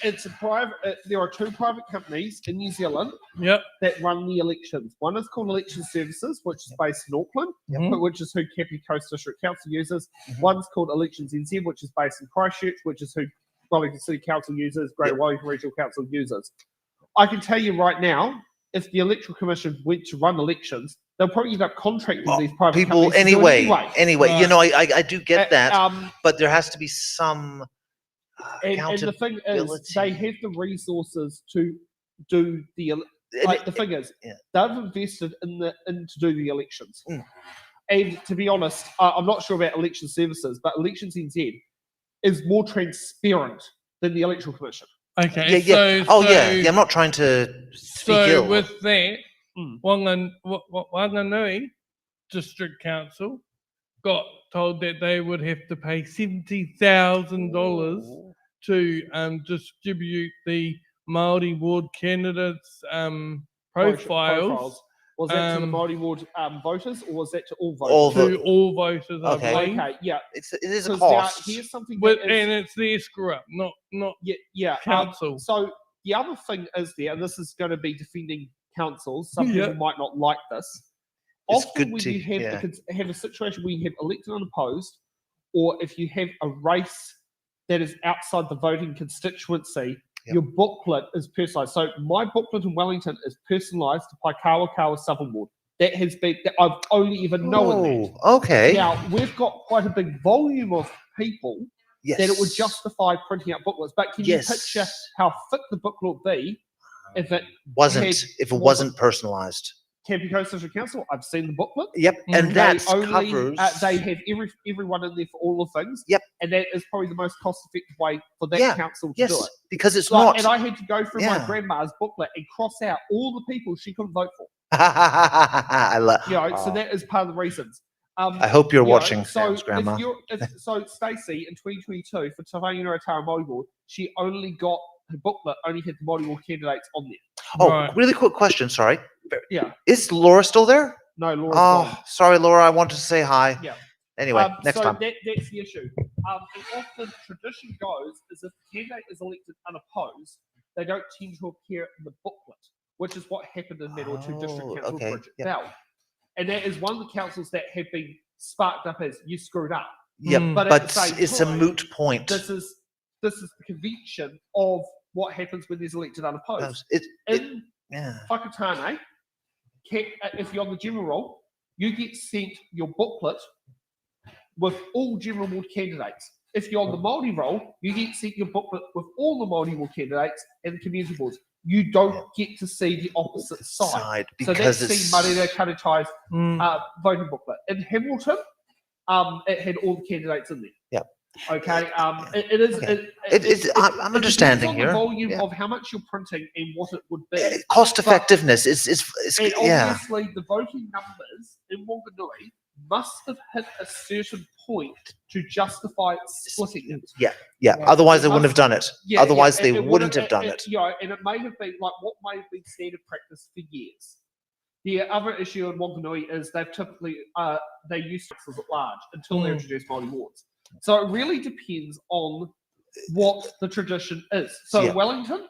It's a private. There are two private companies in New Zealand Yep. that run the elections. One is called Election Services, which is based in Auckland, Mhm. which is who Kapiti Coast District Council uses. Mhm. One's called Elections NZ, which is based in Christchurch, which is who Wellington City Council uses, Greater Wellington Regional Council uses. I can tell you right now, if the Electoral Commission went to run elections, they'll probably end up contracting these private People companies to do it anyway. You Right. know, I do get that, Um, but there has to be some and the thing is, they have the resources to do the like. The thing is, yeah. they've invested in to do the elections. Mm. And to be honest, I'm not sure about election services, but Elections NZ is more transparent than the Electoral Commission. Okay. yeah. Yeah. I'm not trying to speak So ill. with that, Mm. Wanganui District Council got told that they would have to pay $70,000 to distribute the Māori ward candidates' profiles Was that to the Um, Māori ward voters, or was that to all voters? All to all voters. I Okay. believe. Okay, yeah. it is a 'Cause now, cost. here's something But, that is, and it's their screw up, not yeah. council. So the other thing is there, and this is going to be defending councils. Some Yeah. people might not like this. It's Often good when to- you have, yeah. have a situation where you have elected and opposed, or if you have a race that is outside the voting constituency, Yep. your booklet is personalised. So my booklet in Wellington is personalised to Paikawa Southern Ward. That has been, that I've only even known that. Oh, okay. Now, we've got quite a big volume of people Yes. that it would justify printing out booklets. But can Yes. you picture how thick the booklet would be if it wasn't had- if it wasn't personalized. Kapiti Coast District Council? I've seen the booklet. Yep, and Mhm. that They only, covers. they have everyone in there for all the things. Yep. And that is probably the most cost-effective way for that Yeah, council to yes, do it. because it's Like, not. and I had to go through my Yeah. grandma's booklet and cross out all the people she couldn't vote for. I love. You know, so that is part of the reasons. I hope you're you know, watching, so Sam's grandma. So Stacey in 2022 for Horowhenua Māori Board, she only got her booklet only had the Māori Board candidates on there. Oh, Right. really quick question. Sorry. Yeah. Is Laura still there? No, Laura's Oh, gone. sorry, Laura. I wanted to say hi. Yeah. Anyway, next so time. that's the issue. And often tradition goes is if the candidate is elected unopposed, they don't tend to appear in the booklet, which is what happened in Manawatu District Oh, Council okay, Bridget yep. Bell. And that is one of the councils that have been sparked up as you screwed up. Yep, Mm. But at but the same it's a time, moot point. This is the conviction of what happens when there's elected unopposed. In Yeah. Whakatane, if you're on the general roll, you get sent your booklet with all general ward candidates. if you're on the Māori roll, you get sent your booklet with all the Māori role candidates and the community boards. You don't get to see the opposite side. So because that's it's the Marira Karatai's voting booklet. In Hamilton, it had all the candidates in there. Yeah. Okay. It is. Okay. I'm understanding on here. The volume Yeah. of how much you're printing and what it would be. Cost effectiveness is And yeah. obviously, the voting numbers in Wanganui must have hit a certain point to justify splitting it. Yeah. Otherwise, they wouldn't have done it. Yeah, Otherwise, yeah, they it wouldn't have done it. You know, and it may have been like what may have been standard practice for years. The other issue in Wanganui is they've typically they use councils at large until they introduce Māori wards. So it really depends on what the tradition is. So Wellington,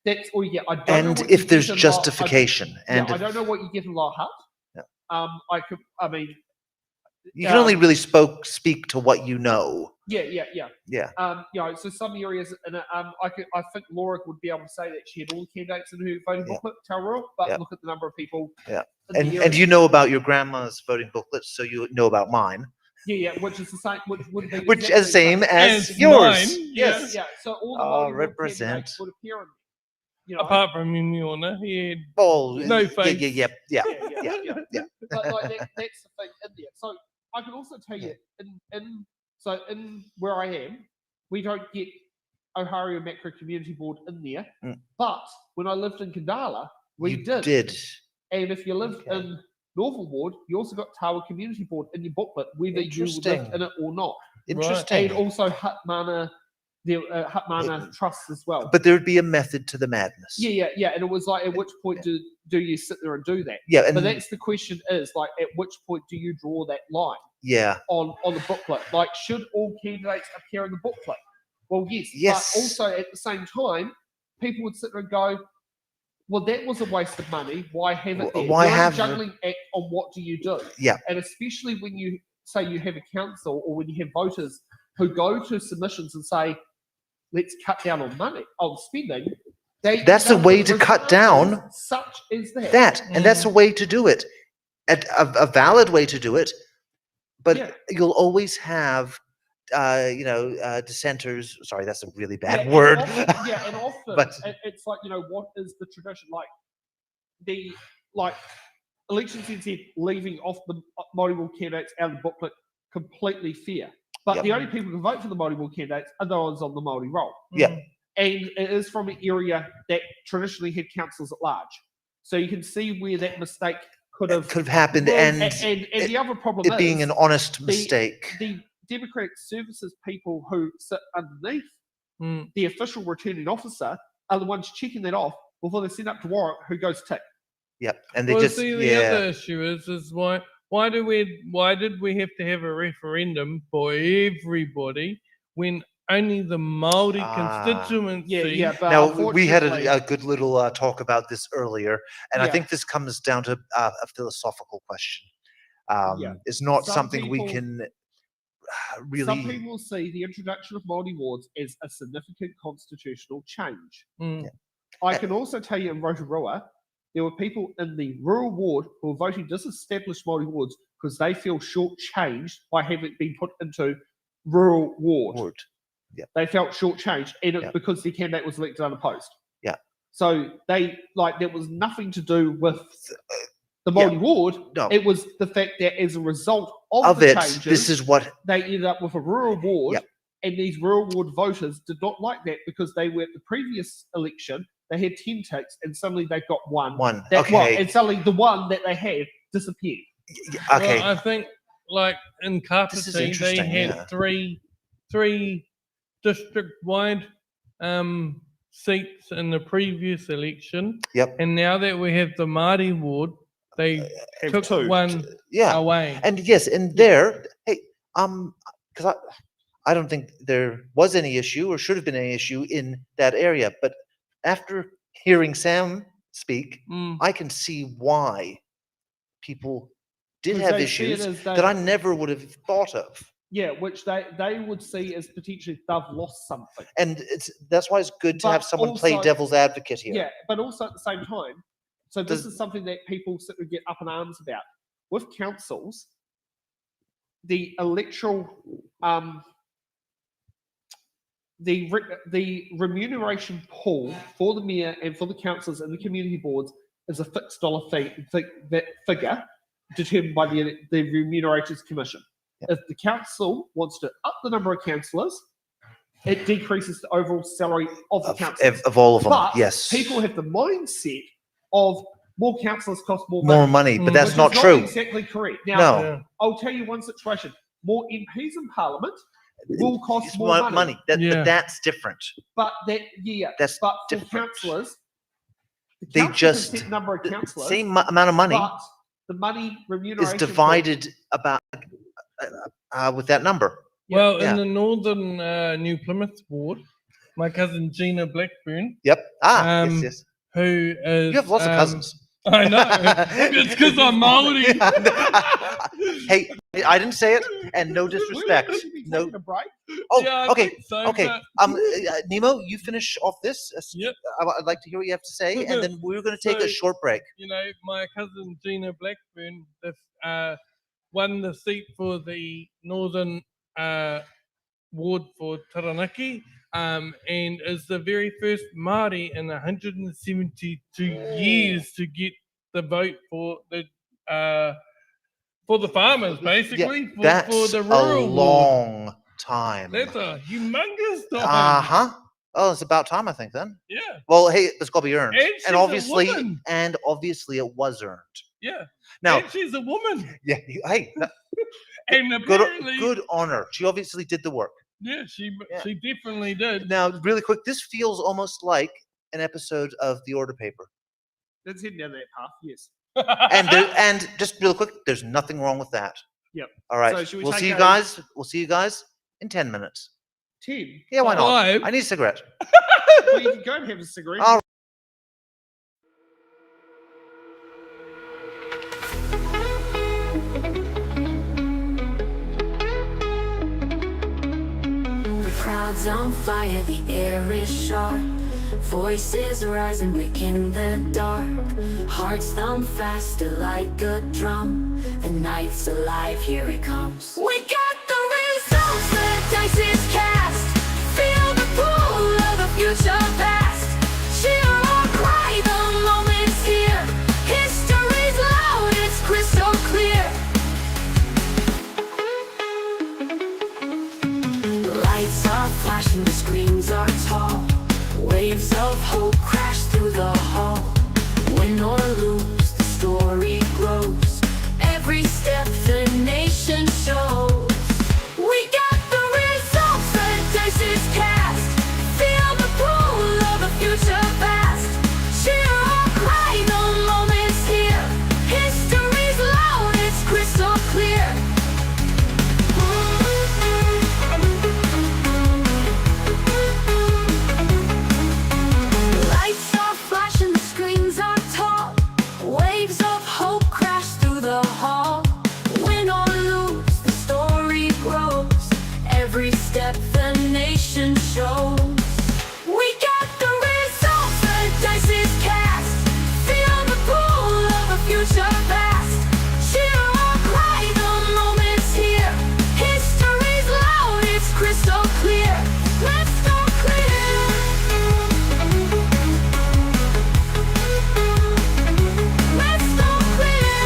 that's all you get. I don't know And what you if there's get in justification, I don't know what you get in Lower Hutt. Yeah. You can only really speak to what you know. Yeah. Yeah. You know, so some areas, and I think Laura would be able to say that she had all the candidates in her voting booklet, Tararua, but look at the number of people. Yeah. in the And area. you know about your grandma's voting booklet, so you know about mine. Yeah, which is the same, which would be Which exactly is same as As yours. mine, Yes. Yeah, so all the Oh, Māori rule represent. candidates would appear in there. You know, Apart from Imiona, he had Oh, No face. Yeah. yeah. But like that's the thing in there. So I can also tell you, in where I am, we don't get Ohario Macro Community Board in there. But when I lived in Kandala, we You did. And if you lived in Northern Ward, you also got Tawa Community Board in your booklet, whether you lived in it or not. Interesting. And also Hutt Mana Trust as well. But there would be a method to the madness. Yeah. And it was like, at which point do you sit there and do that? Yeah. And But that's the question is, like, at which point do you draw that line yeah. on the booklet? Like, should all candidates appear in the booklet? Well, yes. Yes. But also at the same time, people would sit there and go, well, that was a waste of money. Why have it there? Why You're have- a juggling act on what do you do? Yeah. And especially when you say you have a council or when you have voters who go to submissions and say, let's cut down on money, on spending. That's a way to cut down. Such is that. And that's a way to do it. A valid way to do it. But you'll always have, dissenters. Sorry, that's a really bad word. And often But- it's like, what is the tradition? Elections instead leaving off the Māori rule candidates out of the booklet completely fair. But the only people who vote for the Māori rule candidates are those on the Māori roll. Yeah. And it is from an area that traditionally had councils at large. So you can see where that mistake could have happened. And the other problem it is being an honest mistake. The Democratic Services people who sit underneath the official returning officer are the ones checking that off before they send up to Warwick, who goes tick. Yep. And they well, just see, the other issue is why did we have to have a referendum for everybody when only the Māori constituency? But now we had unfortunately- a good little talk about this earlier, and I Yeah. think this comes down to a philosophical question. It's not Some something we people- can Some really. people see the introduction of Māori wards as a significant constitutional change. I can also tell you in Rotorua, there were people in the rural ward who were voting disestablished Māori wards because they feel shortchanged by having been put into rural ward. Yeah. They felt shortchanged, and it's because the candidate was elected unopposed. Yeah. So there was nothing to do with the Māori ward. No. It was the fact that as a result of Of the it, changes, this is what. they ended up with a rural ward, Yep. and these rural ward voters did not like that because they were at the previous election, they had 10 ticks, and suddenly they got one. And suddenly the one that they had disappeared. Okay. Well, I think, like in This is Kapiti, they interesting, had yeah. three district-wide seats in the previous election. Yep. And now that we have the Māori ward, they took one away. And yes, and there, hey, because I don't think there was any issue or should have been any issue in that area, but after hearing Sam speak, I can see why people did Because have they see it issues as that I never would have thought of. Yeah, which they would see as potentially they've lost something. And that's why it's good to But have someone play also- devil's advocate here. Yeah, but also at the same time, so this is something that people sit and get up in arms about. With councils, the electoral the remuneration pool for the mayor and for the councillors and the community boards is a fixed dollar figure determined by the Remunerations Commission. If the council wants to up the number of councillors, it decreases the overall salary of the councillors. Of all of them, But yes. people have the mindset of more councillors cost more More money. money, but that's which not is true. Not exactly correct. Now, No. I'll tell you one situation. More MPs in Parliament will cost It's more money. But that's different. But for That's different. councillors, the They council just can set number of councillors, same amount of money but the money remuneration is divided about with that number. Well, Yeah. in the Northern New Plymouth ward, my cousin Gina Blackburn, Yep. Yes. who is You have lots of cousins. I know. It's because I'm Maori. Hey, I didn't say it, and no disrespect. We should be No. taking a break. Oh, Yeah, I okay. think so, Okay. but- Nemo, you finish off this. Yep. I'd like to hear what you have to say, and then we're going to take a So- short break. You know, my cousin Gina Blackburn won the seat for the Northern ward for Taranaki, and is the very first Māori in 172 years to get the vote for the farmers, basically, for That's the a rural ward. long time. That's a humongous time. Uh-huh. Oh, it's about time, I think, then. Yeah, Well, hey, it's got to be earned. And she's And a obviously, woman. it was earned. yeah. Now, And she's a woman, yeah, hey, and apparently, good honor. She obviously did the work. yeah, she Yeah. definitely did. Now, really quick, this feels almost like an episode of The Order Paper. Let's head down that path. Yes. And just real quick, there's nothing wrong with that. Yep. All right. So should we We'll take see you a- guys. We'll see you guys in 10 minutes. 10. Yeah, why not? 5. I need a cigarette. Well, you can go and have a cigarette. All The crowd's on fire, the air is sharp. Voices rising, waking the dark. Hearts thump faster like a drum. The night's alive, here it comes. We got the results, the dice is cast. Feel the pull of the future past. Cheer or cry, the moment's here. History's loud, it's crystal clear. Lights are flashing, the screens are tall. Waves of hope crash through the hall. Win or lose, the story grows. Every step the nation shows. We got the results, the dice is cast. Feel the pull of the future past. Cheer or cry, the moment's here. History's loud, it's crystal clear. Lights are flashing, the screens are tall. Waves of hope crash through the hall. Win or lose, the story grows. Every step the nation shows. We got the results, the dice is cast. Feel the pull of a future past. Cheer or cry, the moment's here. History's loud, it's crystal clear. Let's go clear. Let's go clear.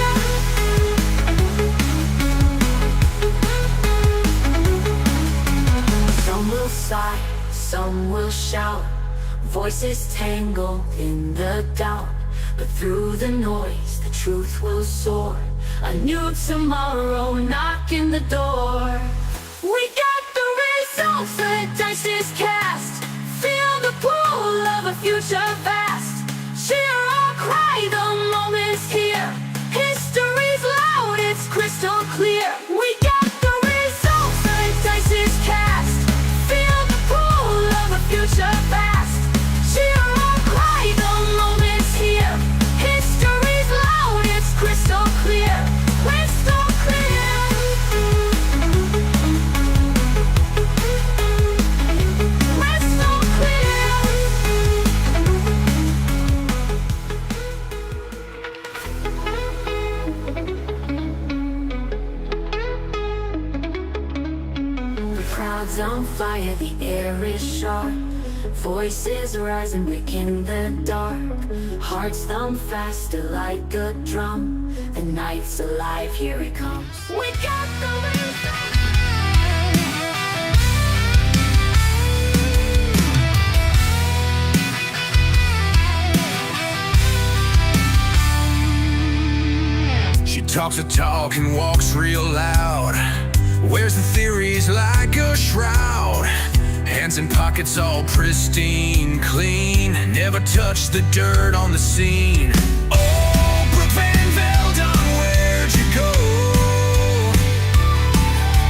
Some will sigh, some will shout. Voices tangle in the doubt. But through the noise, the truth will soar. A new tomorrow knocking the door. We got the results, the dice is cast. Feel the pull of a future past. Cheer or cry, the moment's here. History's loud, it's crystal clear. We got the results, the dice is cast. Feel the pull of a future past. Cheer or cry, the moment's here. History's loud, it's crystal clear. Let's go clear. Let's go clear. crowd's on fire, the air is sharp. Voices rising, breaking the dark. Hearts thump faster like a drum. The night's alive, here it comes. We got the result. She talks a talk and walks real loud. Wears the theories like a shroud. Hands in pockets all pristine, clean. Never touch the dirt on the scene. Oh, Brooke Van Veldon, where'd you go?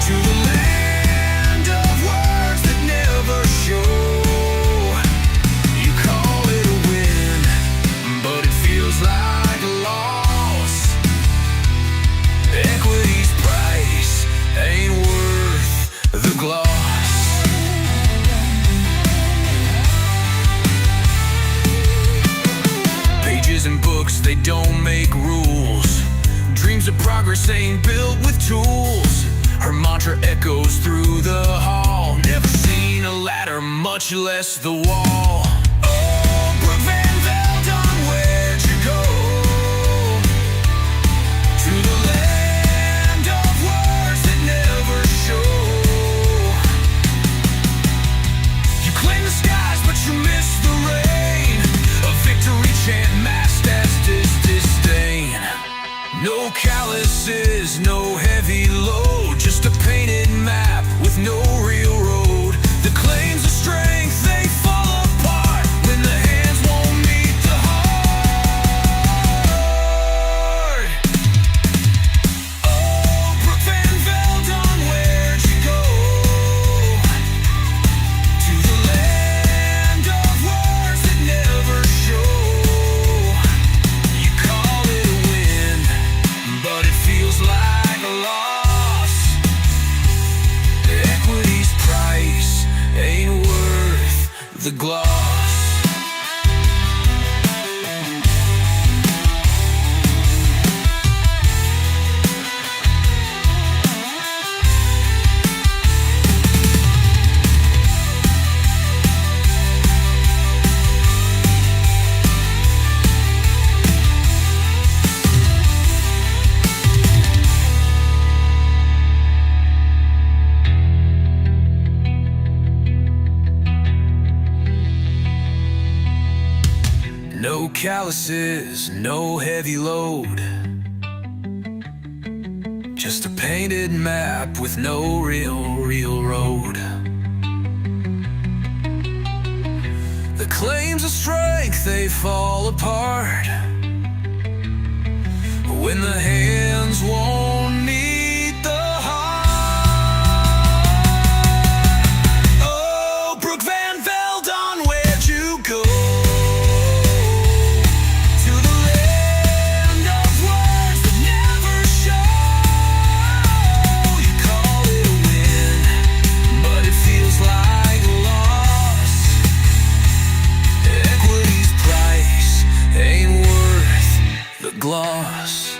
To the land of words that never show. You call it a win, but it feels like a loss. Equity's price ain't worth the gloss. And books, they don't make rules. Dreams of progress ain't built with tools. Her mantra echoes through the hall. Never seen a ladder, much less the wall. Oh, Brooke Van Veldon, where'd you go? To the land of words that never show. You claim the skies, but you miss the rain. A victory chant masked as disdain. No calluses, no heavy load. Just a painted map with no real road. The claims of strength, they fall apart when the hands won't meet the heart. Oh, Brooke Van Veldon, where'd you go? To the land of words that never show. You call it a win, but it feels like a loss. Equity's price ain't worth the gloss. No calluses, no heavy load. Just a painted map with no real road. The claims of strength, they fall apart when the hands won't meet the heart. Oh, Brooke Van Veldon, where'd you go? Gloss.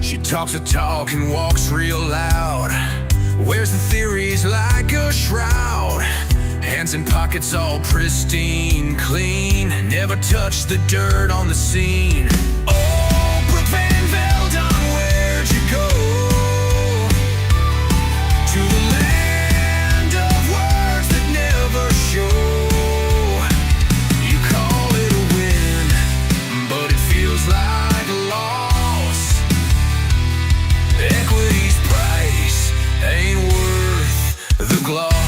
She talks a talk and walks real loud. Wears the theories like a shroud. Hands in pockets all pristine, clean. Never touch the dirt on the scene. Oh, Brooke Van Veldon, where'd you go? To the land of words that never show. You call it a win, but it feels like a loss. Equity's price ain't worth the gloss.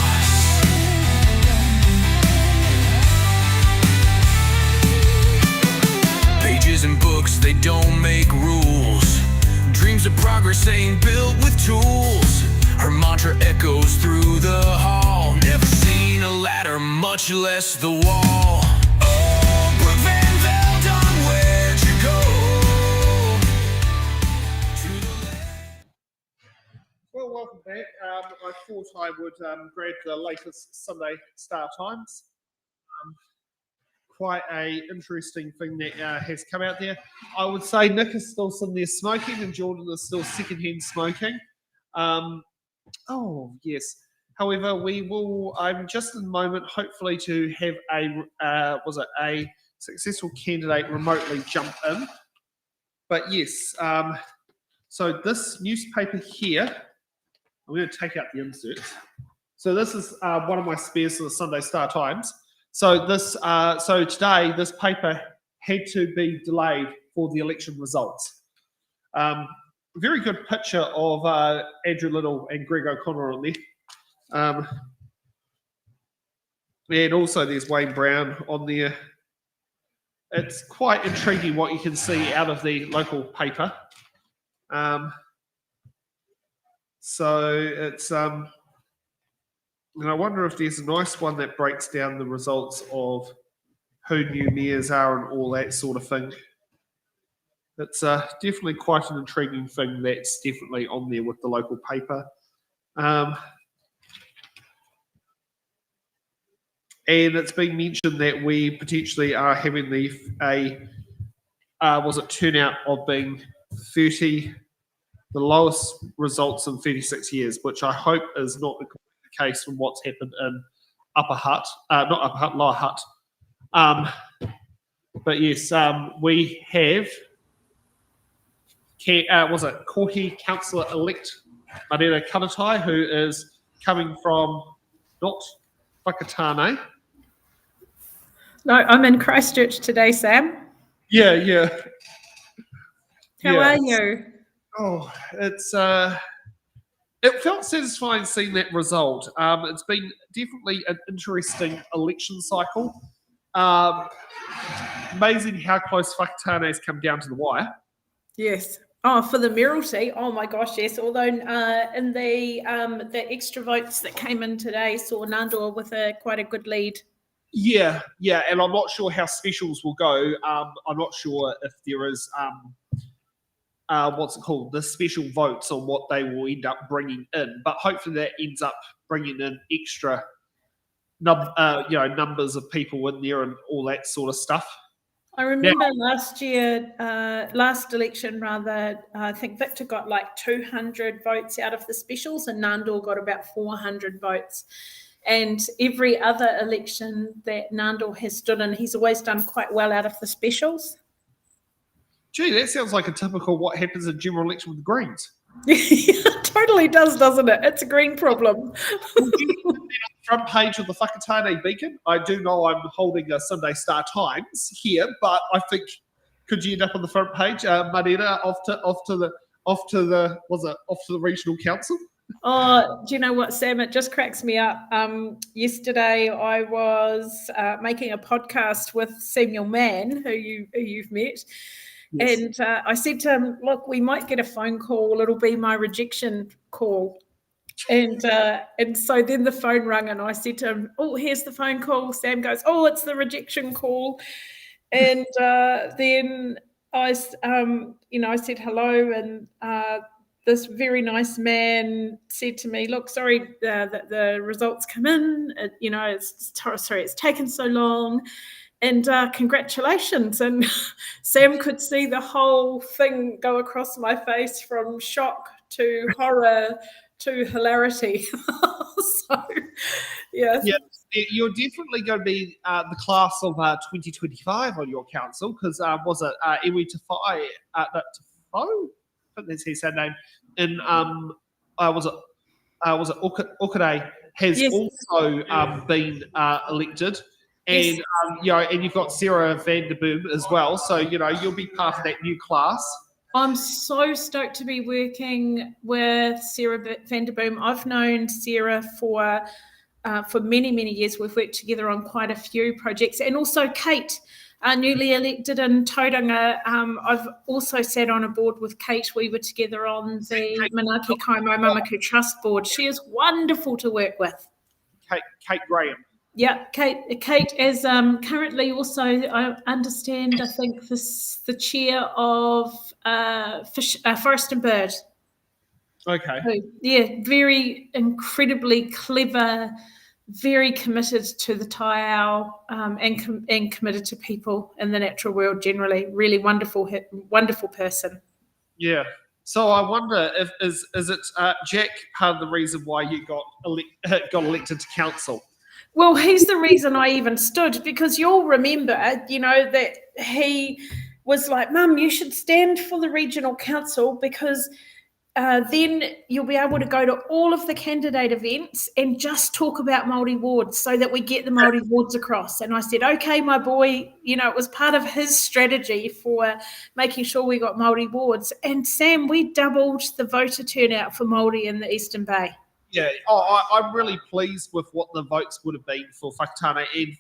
Pages and books, they don't make rules. Dreams of progress ain't built with tools. Her mantra echoes through the hall. Never seen a ladder, much less the wall. Oh, Brooke Van Veldon, thought I would grab the latest Sunday Star Times. Quite a interesting thing that has come out there. I would say Nick is still sitting there smoking and Jordan is still secondhand smoking. Oh, yes. However, we will, I'm just in the moment, hopefully to have a successful candidate remotely jump in. But yes, so this newspaper here, I'm going to take out the inserts. So this is one of my spares for the Sunday Star Times. So this, so today this paper had to be delayed for the election results. Very good picture of Andrew Little and Greg O'Connor on there. And also there's Wayne Brown on there. It's quite intriguing what you can see out of the local paper. So it's, and I wonder if there's a nice one that breaks down the results of who new mayors are and all that sort of thing. It's definitely quite an intriguing thing that's definitely on there with the local paper. And it's been mentioned that we potentially are having turnout of being 30, the lowest results in 36 years, which I hope is not the case from what's happened in Lower Hutt. But yes, we have Kohi Councillor-elect Marina Kanatai, who is coming from not Whakatane. No, I'm in Christchurch today, Sam. Yeah. How are you? Oh, it's it felt satisfying seeing that result. It's been definitely an interesting election cycle. Amazing how close Whakatane has come down to the wire. Yes. Oh, for the mayoralty. Oh my gosh, yes. Although in the extra votes that came in today saw Nandor with quite a good lead. Yeah, and I'm not sure how specials will go. I'm not sure if there is the special votes on what they will end up bringing in, but hopefully that ends up bringing in extra numbers of people in there and all that sort of stuff. I remember last election rather, I think Victor got like 200 votes out of the specials and Nandor got about 400 votes. And every other election that Nandor has stood in, he's always done quite well out of the specials. Gee, that sounds like a typical what happens in general election with the Greens. It totally does, doesn't it? It's a green problem. Front page of the Whakatane Beacon. I do know I'm holding a Sunday Star Times here, but I think could you end up on the front page, Marina, off to the regional council? Oh, do you know what, Sam? It just cracks me up. Yesterday, I was making a podcast with Samuel Mann, who you've met. Yes. And I said to him, look, we might get a phone call. It'll be my rejection call. And so then the phone rang and I said to him, oh, here's the phone call. Sam goes, oh, it's the rejection call. And then I said hello and this very nice man said to me, look, sorry that the results come in. It's taken so long. And congratulations. And Sam could see the whole thing go across my face from shock to horror to hilarity. So, yeah. You're definitely going to be the class of 2025 on your council because was it Iwi Tafai? Tafo? I think that's his name. And was it Okade has also been elected. And and you've got Sarah van der Boom as well, so you'll be part of that new class. I'm so stoked to be working with Sarah van der Boom. I've known Sarah for many years. We've worked together on quite a few projects, and also Kate, newly elected in Tauranga. I've also sat on a board with Kate. We were together on the Manaaki Kaimo Mamaku Trust Board. She is wonderful to work with. Kate Graham. Yeah, Kate is currently also, I understand, I think the chair of Forest and Bird. Okay. So, yeah, very incredibly clever, very committed to the taiao, and committed to people in the natural world generally. Really wonderful person. Yeah. So I wonder if is it Jack part of the reason why you got elected to council? Well, he's the reason I even stood, because you'll remember, that he was like, Mum, you should stand for the regional council, because then you'll be able to go to all of the candidate events and just talk about Māori wards so that we get the Māori wards across. And I said, okay, my boy, it was part of his strategy for making sure we got Māori wards. And Sam, we doubled the voter turnout for Māori in the Eastern Bay. Yeah, I'm really pleased with what the votes would have been for Whakatane, and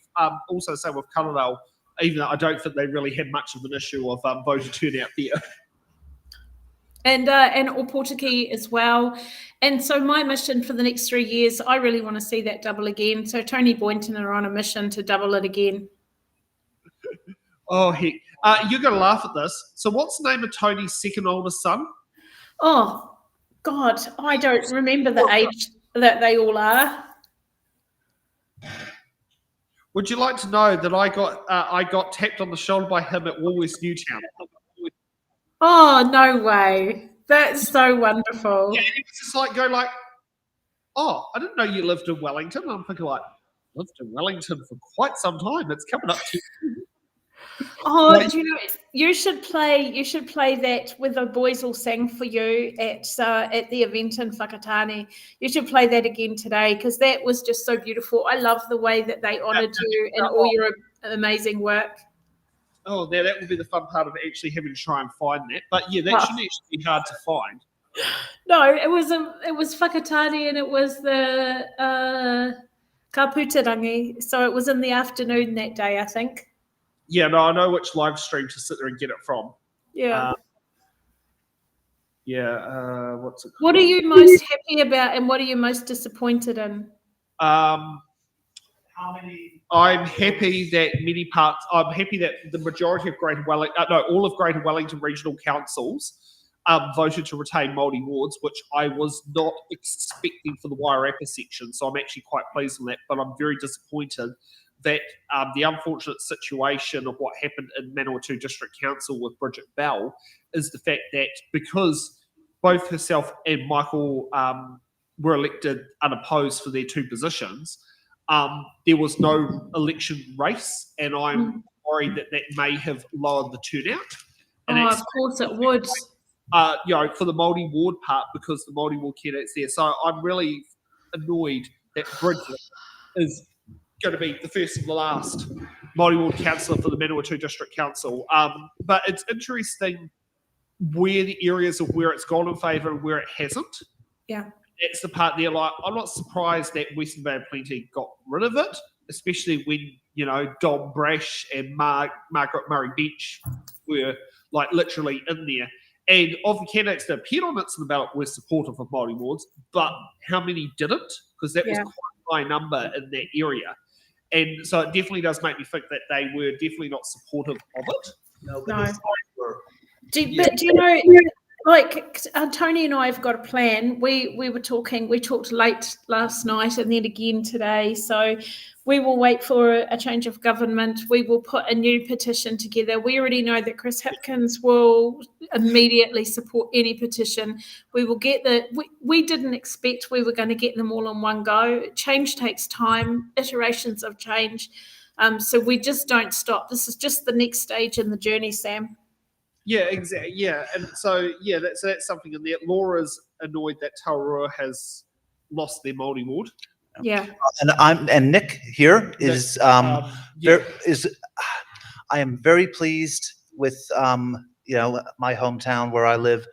also same with Kawerau, even though I don't think they really had much of an issue of voter turnout there. And Opotiki as well. And so my mission for the next 3 years, I really want to see that double again. So Tony Boynton are on a mission to double it again. Oh, heck. You're going to laugh at this. So what's the name of Tony's second oldest son? Oh, God, I don't remember the age that they all are. Would you like to know that I got tapped on the shoulder by him at Woolworths Newtown? Oh, no way. That's so wonderful. Yeah, it's just like, oh, I didn't know you lived in Wellington. I'm thinking lived in Wellington for quite some time. It's coming up to Oh, you should play that with the boys all sang for you at the event in Whakatane. You should play that again today, because that was just so beautiful. I love the way that they honoured you and all your amazing work. Oh, now that would be the fun part of actually having to try and find that. But yeah, that shouldn't actually be hard to find. No, it was Whakatane, and it was the Kaputarangi. So it was in the afternoon that day, I think. Yeah, no, I know which live stream to sit there and get it from. Yeah. What's it called? What are you most happy about, and what are you most disappointed in? I'm happy that the majority of all of Greater Wellington Regional Councils voted to retain Māori wards, which I was not expecting for the Wairarapa section. So I'm actually quite pleased with that, but I'm very disappointed that the unfortunate situation of what happened in Manawatu District Council with Bridget Bell is the fact that because both herself and Michael were elected unopposed for their two positions, there was no election race, and I'm worried that may have lowered the turnout. And of course it would. For the Māori ward part, because the Māori ward candidate's there. So I'm really annoyed that Bridget is going to be the first and the last Māori ward councillor for the Manawatu District Council. But it's interesting where the areas of where it's gone in favour and where it hasn't. Yeah. That's the part there. I'm not surprised that Western Bay of Plenty got rid of it, especially when, Dom Brash and Margaret Murray Beach were literally in there. And of the candidates that appeared on It's in the Ballot were supportive of Māori wards, but how many didn't? Because that was quite a high number in that area. And so it definitely does make me think that they were definitely not supportive of it. No. Do you know, Tony and I have got a plan. We talked late last night and then again today. So we will wait for a change of government. We will put a new petition together. We already know that Chris Hipkins will immediately support any petition. We will get we didn't expect we were going to get them all in one go. Change takes time, iterations of change. So we just don't stop. This is just the next stage in the journey, Sam. Yeah, exactly. Yeah, and so that's something in there. Laura's annoyed that Tararua has lost their Māori ward. Yeah, and Nick here is I am very pleased with my hometown where I live,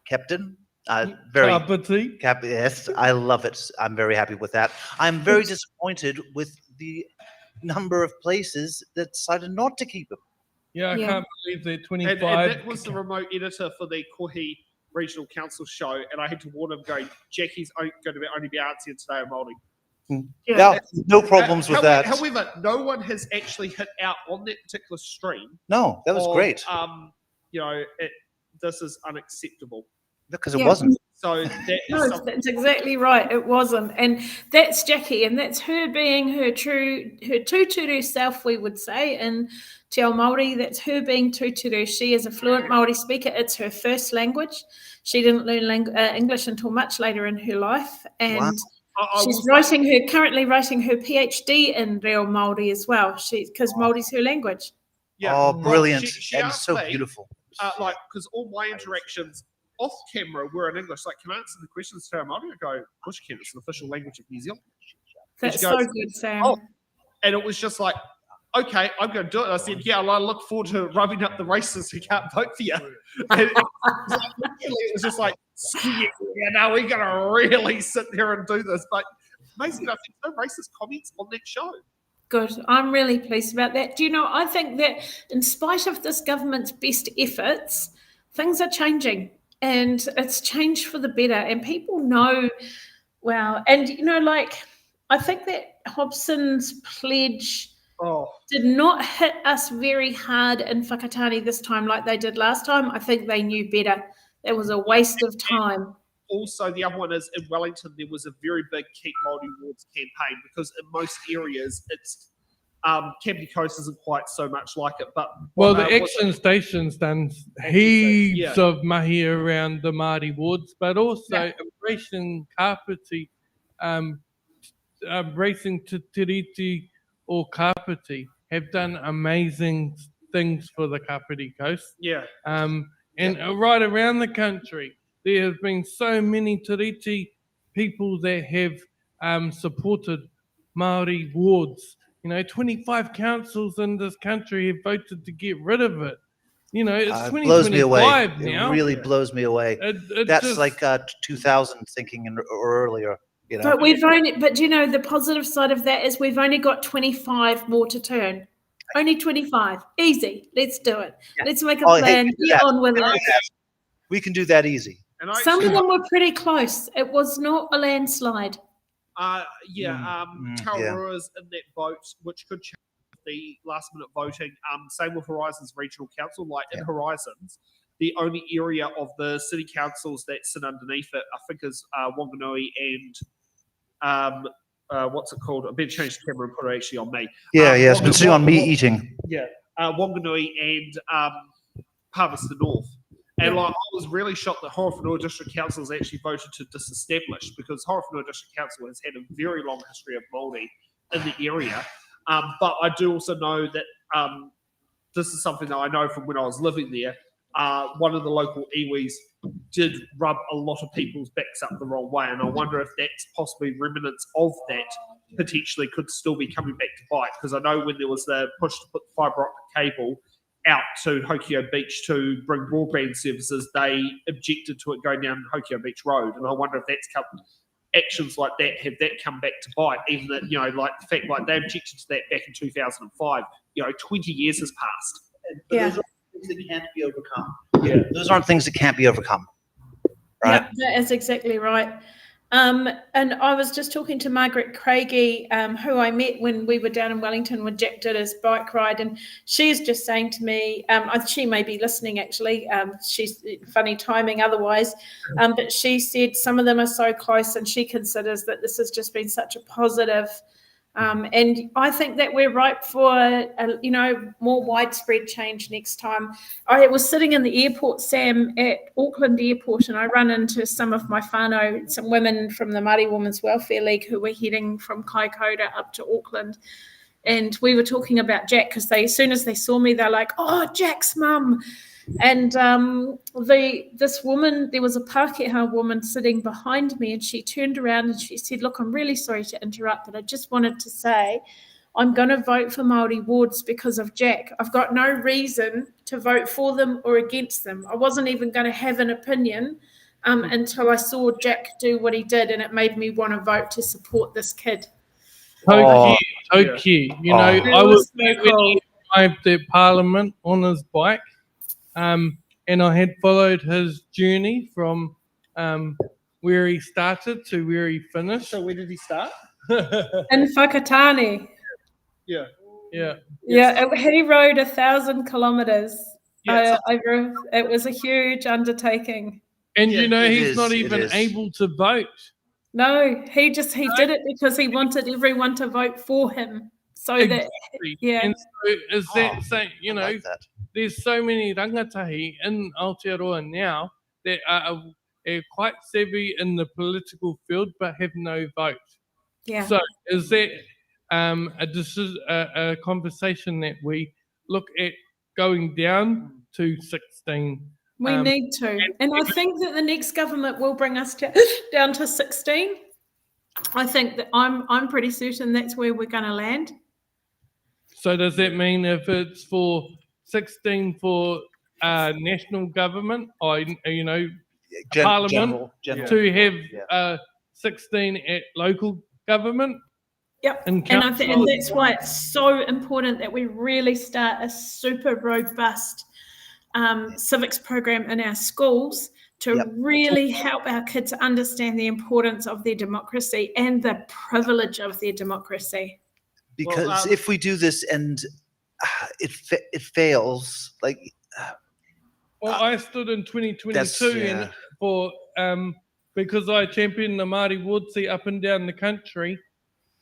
Captain. Kapiti. Yes, I love it. I'm very happy with that. I'm very disappointed with the number of places that decided not to keep him. Yeah, I can't believe they're 25. And that was the remote editor for the Kohi Regional Council show, and I had to warn him, going, Jackie's going to only be answering today on Māori. Yeah, no problems with that. However, no one has actually hit out on that particular stream. No, that was great. This is unacceptable. Because it Yeah. wasn't. So that is No, something. that's exactly right. It wasn't, and that's Jackie, and that's her being her tūturu self, we would say, in Te Ao Māori. That's her being tūturu. She is a fluent Māori speaker. It's her first language. She didn't learn English until much later in her life, and she's currently writing her PhD in Reo Māori as well. Because Māori's her language. Yeah. Oh, Well, brilliant. she and asked so me, beautiful. like, because all my interactions off camera were in English. Like, can I answer the questions to our Māori? I go, of course you can. It's an official language of New Zealand. And That's she goes, so good, Sam. "Oh," and it was just like, okay, I'm going to do it. And I said, yeah, well, I look forward to rubbing up the racists who can't vote for you. And it was just like, yeah, no, we're going to really sit there and do this. But amazing, I think no racist comments on that show. Good. I'm really pleased about that. Do you know, I think that in spite of this government's best efforts, things are changing, and it's changed for the better. And people know, wow. And, you know, like, I think that Hobson's pledge did not hit us very hard in Whakatane this time like they did last time. I think they knew better. It was a waste of time. Also, the other one is in Wellington, there was a very big Keep Māori Wards campaign, because in most areas, it's Kapiti Coast isn't quite so much like it. But the action station's done heaps of mahi around the Māori wards, but also embracing Kapiti, embracing Te Tiriti or Kapiti have done amazing things for the Kapiti Coast. Yeah. And right around the country, there have been so many Tiriti people that have supported Māori wards. You know, 25 councils in this country have voted to get rid of it. You know, it's 2025 blows me away. now. It really blows me away. That's just, like 2000 thinking or earlier. You know? But you know, the positive side of that is we've only got 25 more to turn. Only 25. Easy. Let's do it. Yeah. Let's make a plan. Get on with it. We can do that easy. Some of them were pretty close. It was not a landslide. Tarua's in that vote, which could change the last minute voting. Same with Horizons Regional Council. Like in Horizons, the only area of the city councils that sit underneath it, I think, is Wanganui and what's it called? I better change the camera and put it actually on me. It's been sitting on me eating. Yeah, Wanganui and Palmerston North. And like, I was really shocked that Horowhenua District Council has actually voted to disestablish, because Horowhenua District Council has had a very long history of Māori in the area. But I do also know that this is something that I know from when I was living there. One of the local iwis did rub a lot of people's backs up the wrong way, and I wonder if that's possibly remnants of that potentially could still be coming back to bite, because I know when there was the push to put the fibre optic cable out to Hokio Beach to bring broadband services, they objected to it going down Hokio Beach Road, and I wonder if that's come, actions like that, have that come back to bite, even that, you know, like the fact like they objected to that back in 2005, you know, 20 years has passed. Those are things that can't be overcome. Those aren't things that can't be overcome. Right? Yeah, that is exactly right. And I was just talking to Margaret Craigie, who I met when we were down in Wellington when Jack did his bike ride, and she's just saying to me, she may be listening actually, she's funny timing otherwise, but she said some of them are so close, and she considers that this has just been such a positive. And I think that we're ripe for, more widespread change next time. I was sitting in the airport, Sam, at Auckland Airport, and I run into some of my whānau, some women from the Māori Women's Welfare League who were heading from Kaikoura up to Auckland. And we were talking about Jack, because as soon as they saw me, they're like, "Oh, Jack's mum." And this woman, there was a Pākehā woman sitting behind me, and she turned around and she said, "Look, I'm really sorry to interrupt, but I just wanted to say I'm going to vote for Māori wards because of Jack. I've got no reason to vote for them or against them. I wasn't even going to have an opinion until I saw Jack do what he did, and it made me want to vote to support this kid." So cute. You know, I was when he arrived at Parliament on his bike. And I had followed his journey from where he started to where he finished. So where did he start? In Whakatane. Yeah. He rode 1,000 kilometres. It was a huge undertaking. And Yeah, you know, it he's is, not it even is. able to vote. No, he did it because he wanted everyone to vote for him. So that, yeah. And so is that saying, you I know, like that. there's so many rangatahi in Aotearoa now that are quite savvy in the political field but have no vote. Yeah. So is that a conversation that we look at going down to 16? We need to. And I think that the next government will bring us down to 16. I think that I'm pretty certain that's where we're going to land. So does that mean if it's for 16 for national government, or you know, parliament, general. to have 16 at local government? Yep. And And that's why it's so important that we really start a super robust civics program in our schools to really help our kids understand the importance of their democracy and the privilege of their democracy. Because if we do this and it fails, like. Well, I stood in 2022 and for because I championed the Māori ward seat up and down the country,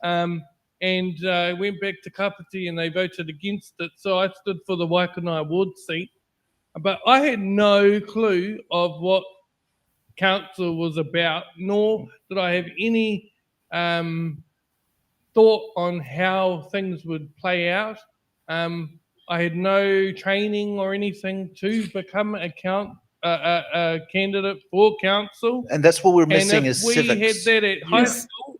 and went back to Kapiti and they voted against it. So I stood for the Whakatane ward seat, but I had no clue of what council was about, nor did I have any thought on how things would play out. I had no training or anything to become a candidate for council. And that's what we're missing and if is we civics. had that at high school,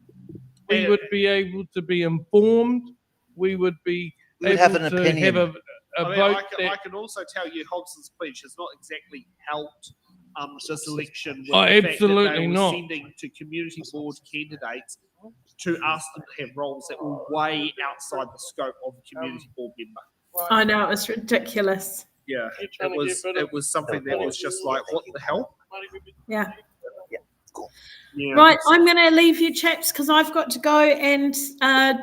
we would be able to be informed. We would be We would able have an to opinion. have a vote. I can also tell you Hobson's pledge has not exactly helped this election with Oh, the fact that absolutely they were not. sending to community board candidates to ask them to have roles that were way outside the scope of a community board member. I know, it's ridiculous. Yeah, it was something that was just like, what the hell? Yeah. Yeah. Right, I'm going to leave you chaps because I've got to go and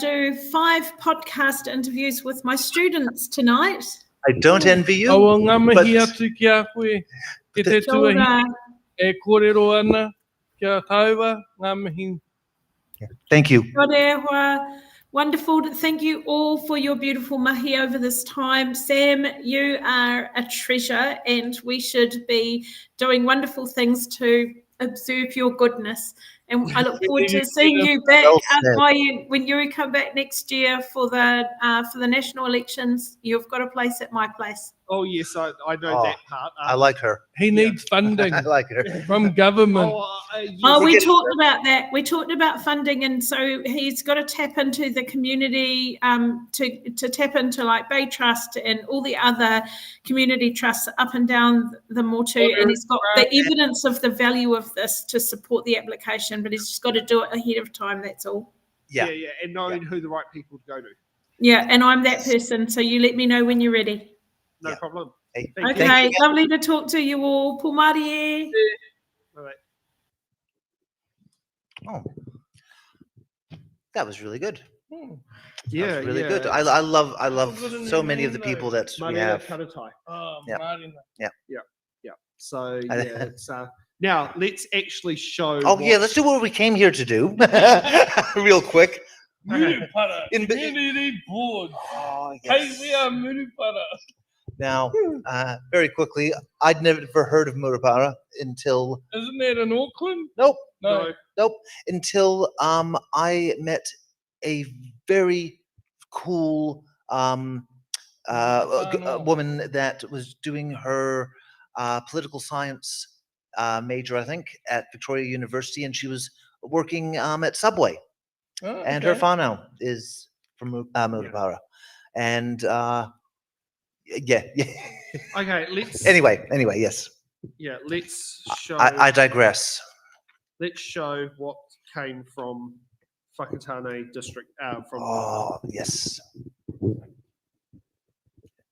do 5 podcast interviews with my students tonight. I don't envy you. Awa ngā mihi but- atu ki a koe, ke te Kia tuahi ora. e kōrero ana, kia taua, ngā mihi. Thank you. Kia ora. Wonderful. Thank you all for your beautiful mahi over this time. Sam, you are a treasure and we should be doing wonderful things to observe your goodness. And I look forward to seeing you back when you come back next year for the national elections. You've got a place at my place. Oh yes, I know that part. I like her. He needs funding I like her. from government. We talked about that. We talked about funding, and so he's got to tap into the community to tap into like Bay Trust and all the other community trusts up and down the Motu, and he's got the evidence of the value of this to support the application, but he's just got to do it ahead of time. That's all. Yeah, and knowing who the right people to go to. Yeah, and I'm that person, so you let me know when you're ready. No problem. Hey, Okay, lovely to talk to you all. Pumari. All right. Oh, that was really good. Yeah, That was really yeah. good. I love so many of the people that we Marina have. Karatai. Oh, Yeah. Marina. Yeah. So yeah, it's now let's actually show. Oh yeah, let's do what we came here to do, real quick. Murupara. In- Community board. Oh, Hey, yes. we are Murupara. Now, very quickly, I'd never heard of Murupara until Isn't that in Auckland? nope, No. until I met a very cool a woman that was doing her political science major, I think, at Victoria University, and she was working at Subway, Oh, and her okay. whānau is from Murupara, and yeah. Okay, let's. Anyway, yes. Yeah, let's show. I digress. Let's show what came from Whakatane district. From. Oh yes.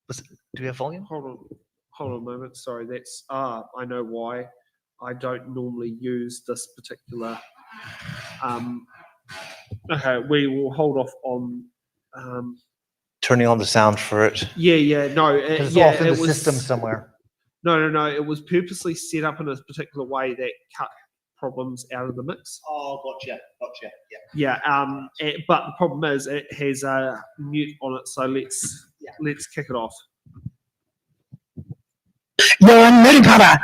Do we have volume? Hold on a moment. Sorry, that's. I know why. I don't normally use this particular. Okay, we will hold off on. Turning on the sound for it. Yeah, no, It's yeah, off in it the was system somewhere. No. It was purposely set up in a particular way that cut problems out of the mix. Oh, gotcha. Yeah. But the problem is it has a mute on it, so let's kick it off. You're in Murupara,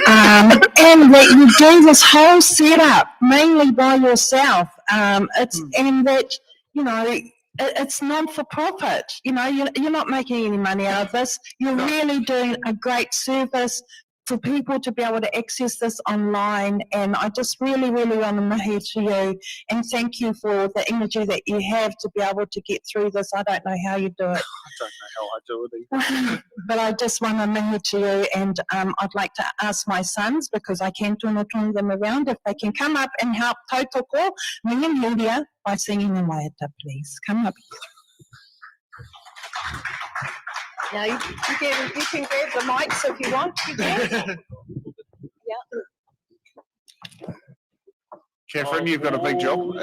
and that you do this whole setup mainly by yourself. And that, you know, it's non for profit. You know, you're not making any money out of this. You're really doing a great service for people to be able to access this online. And I just really, really want to mahi to you and thank you for the energy that you have to be able to get through this. I don't know how you do it. I don't know how I do it either. But I just want to mahi to you, and I'd like to ask my sons, because I can turn them around, if they can come up and help Tautoko, me and Lydia, by singing the Waiata, please. Come up. Now you can grab the mics if you want. You can. Yeah. Catherine, you've got a big job.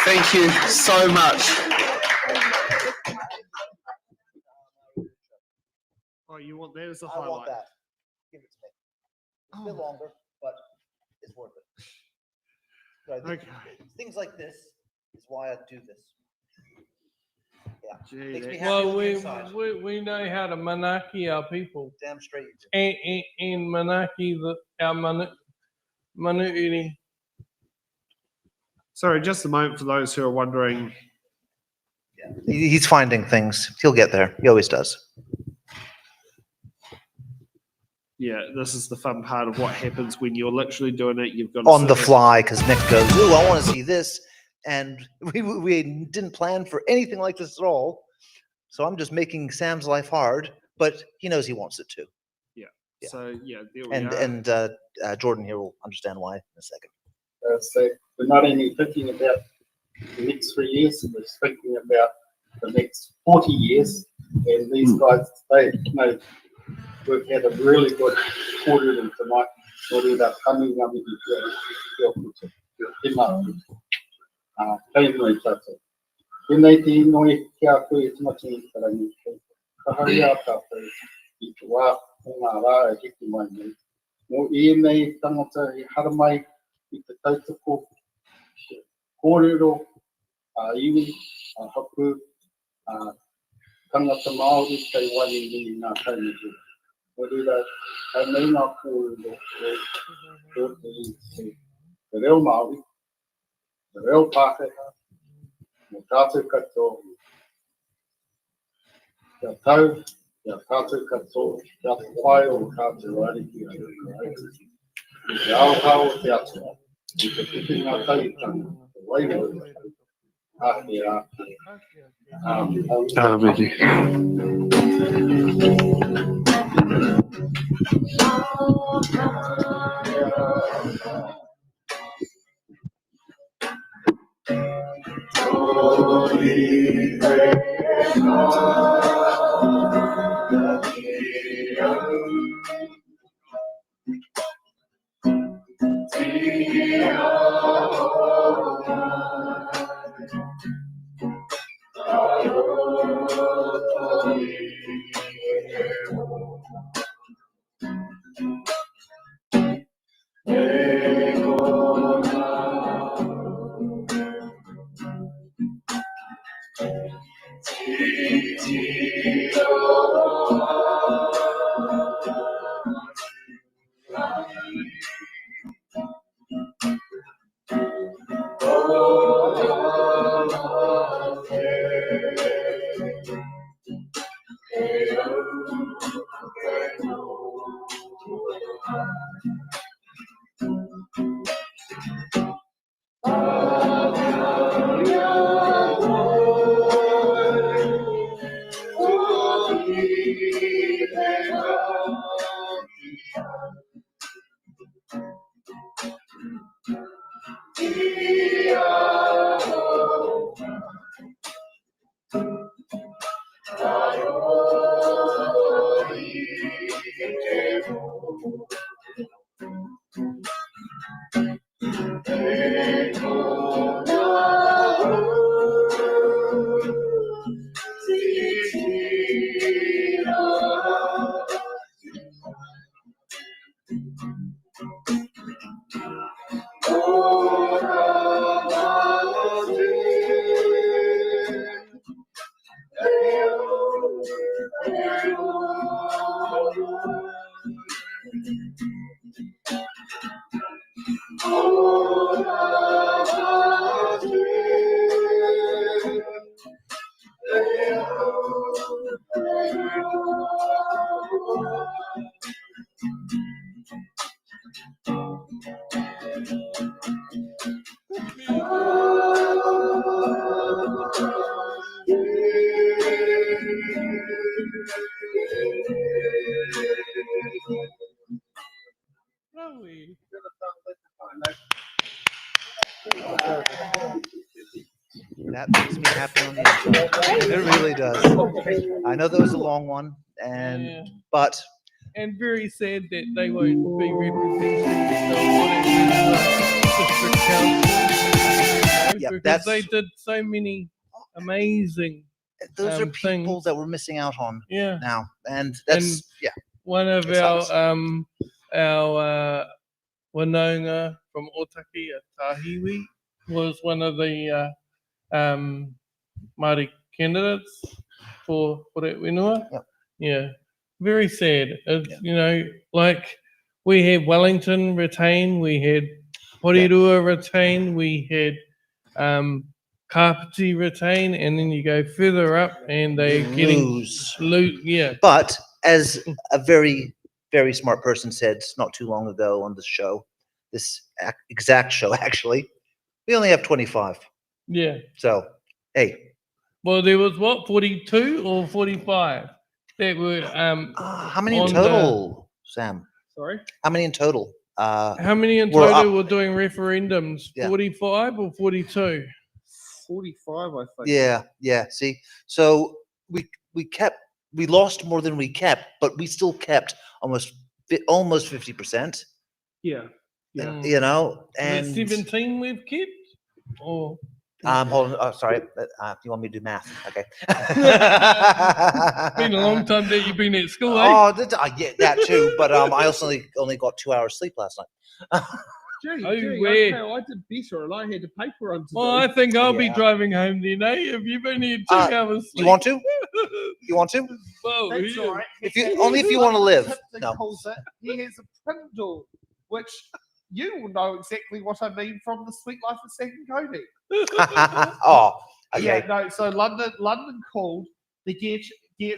Thank you so much. Oh, you want that as a I highlight? want that. Give it to me. It's a bit longer, but it's worth it. So Okay. Things like this is why I do this. Yeah. Gee, Makes me that- happy Well, on the inside. we know how to manaki our people Damn straight you do. and manaki our manuiri. Sorry, just a moment for those who are wondering. Yeah. He's finding things. He'll get there. He always does. Yeah, this is the fun part of what happens when you're literally doing it. You've got to On the sit there. fly, because Nick goes, "Ooh, I want to see this," and we didn't plan for anything like this at all. So I'm just making Sam's life hard, but he knows he wants it to. Yeah. Yeah. So yeah, there we And are. Jordan here will understand why in a second. So we're not only thinking about the next 3 years, we're thinking about the next 40 years. And these guys, we've had a really good quarter in tonight. Coming up with when they did no care to it, not in the Kawerau, it was a hit mo I nei tangata I haramai I te tautoko kōrero iwi hapu tangata Māori kei wani ni ngā tauniki. Mo reira, kai nei ngā kōrero o te reo Māori, te reo Pākehā, mo tātou katoa, kia tau, kia tātou katoa, kia te whai o tātou ariki a rūka. Te aohao te atua, I te piti ngā tautanga, te wairo, ake ake. Lovely. That makes me happy on the inside. It really does. I know that was a long one, and Yeah. but And very sad that they won't be representing the district council. Yeah, because that's- they did so many amazing. those are people things. that we're missing out on Yeah. now, and that's yeah. One of It sucks. our Wanaunga from Otaki at Tahiwi was one of the Māori candidates for Horowhenua. Yep. Yeah, very sad. It's, you know, like we had Wellington retain, we had Rotorua retain, we had Kapiti retain, and then you go further up and they're getting Lose. yeah. But as a very, very smart person said not too long ago on the show, this exact show actually, we only have 25. Yeah. So, hey. Well, there was what, 42 or 45 that were how many in on total, Sam? Sorry? How many in total? How many in were total up? were doing referendums? Yeah. 45 or 42? 45, I think. Yeah. See, so we lost more than we kept, but we still kept almost 50%. Yeah. You know, and Is it 17 we've kept? Or hold on. Oh, sorry. You want me to do math? Okay. it's been a long time that you've been at school, eh? Oh, yeah, that too. But I also only got 2 hours sleep last night. Gee, where? okay, I did better and I had a paper run to Well, do. I think I'll be Yeah. driving home then, eh? If you've only had 2 hours sleep. You want to? You want to? Well, That's yeah. all right. Only if you want to live. Tipton No. calls it, he has a prindle, which you will know exactly what I mean from the Sweet Life of Second Cody. Oh, okay. Yeah, no, so London called the gear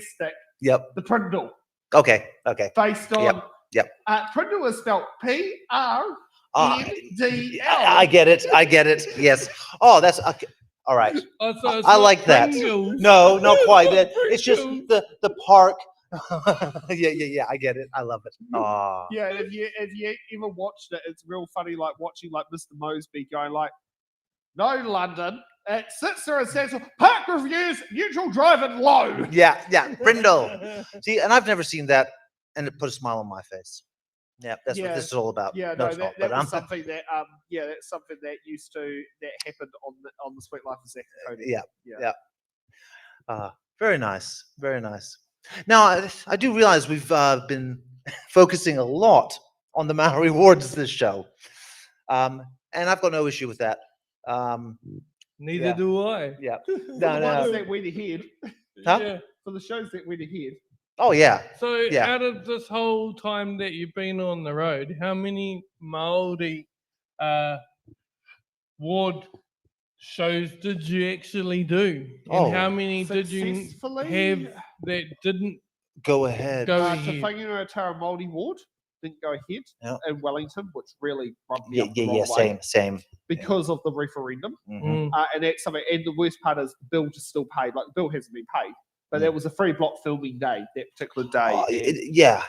stick Yep. the prindle, Okay. based on Yep. prindle is spelled PRNDL. I get it. Yes. Oh, that's okay. All right. Oh, so it's I not like that. Pringles. No, not quite. It's just Pringles. the park. yeah. I get it. I love it. Oh. Yeah, if you ever watched it, it's real funny, like watching like Mr. Mosby going like, "No, London, it sits there and says park reviews, neutral driving low." Yeah. Brindle. See, and I've never seen that, and it put a smile on my face. Yeah, that's what this is all about. Yeah, no, no, it's not. that But was something that that's something that happened on the Sweet Life of Zach and Cody. Yeah. Very nice. Very nice. Now, I do realize we've been focusing a lot on the Maori wards this show, and I've got no issue with that. Neither do I. Yeah. For the ones that went ahead. Huh? Yeah. For the shows that went ahead. Oh yeah. So Yeah. out of this whole time that you've been on the road, how many Māori ward shows did you actually do? And how many did you Successfully? have that didn't Go ahead. go To ahead? Whanganui Tara Māori ward. didn't go ahead Yeah. in Wellington, which really rubbed me Yeah, up the yeah, wrong yeah, way same. because of the referendum. Mhm. And that's something. And the worst part is the bill just still paid. Like the bill hasn't been paid, but that was a free block filming day that particular day. Oh, and, yeah.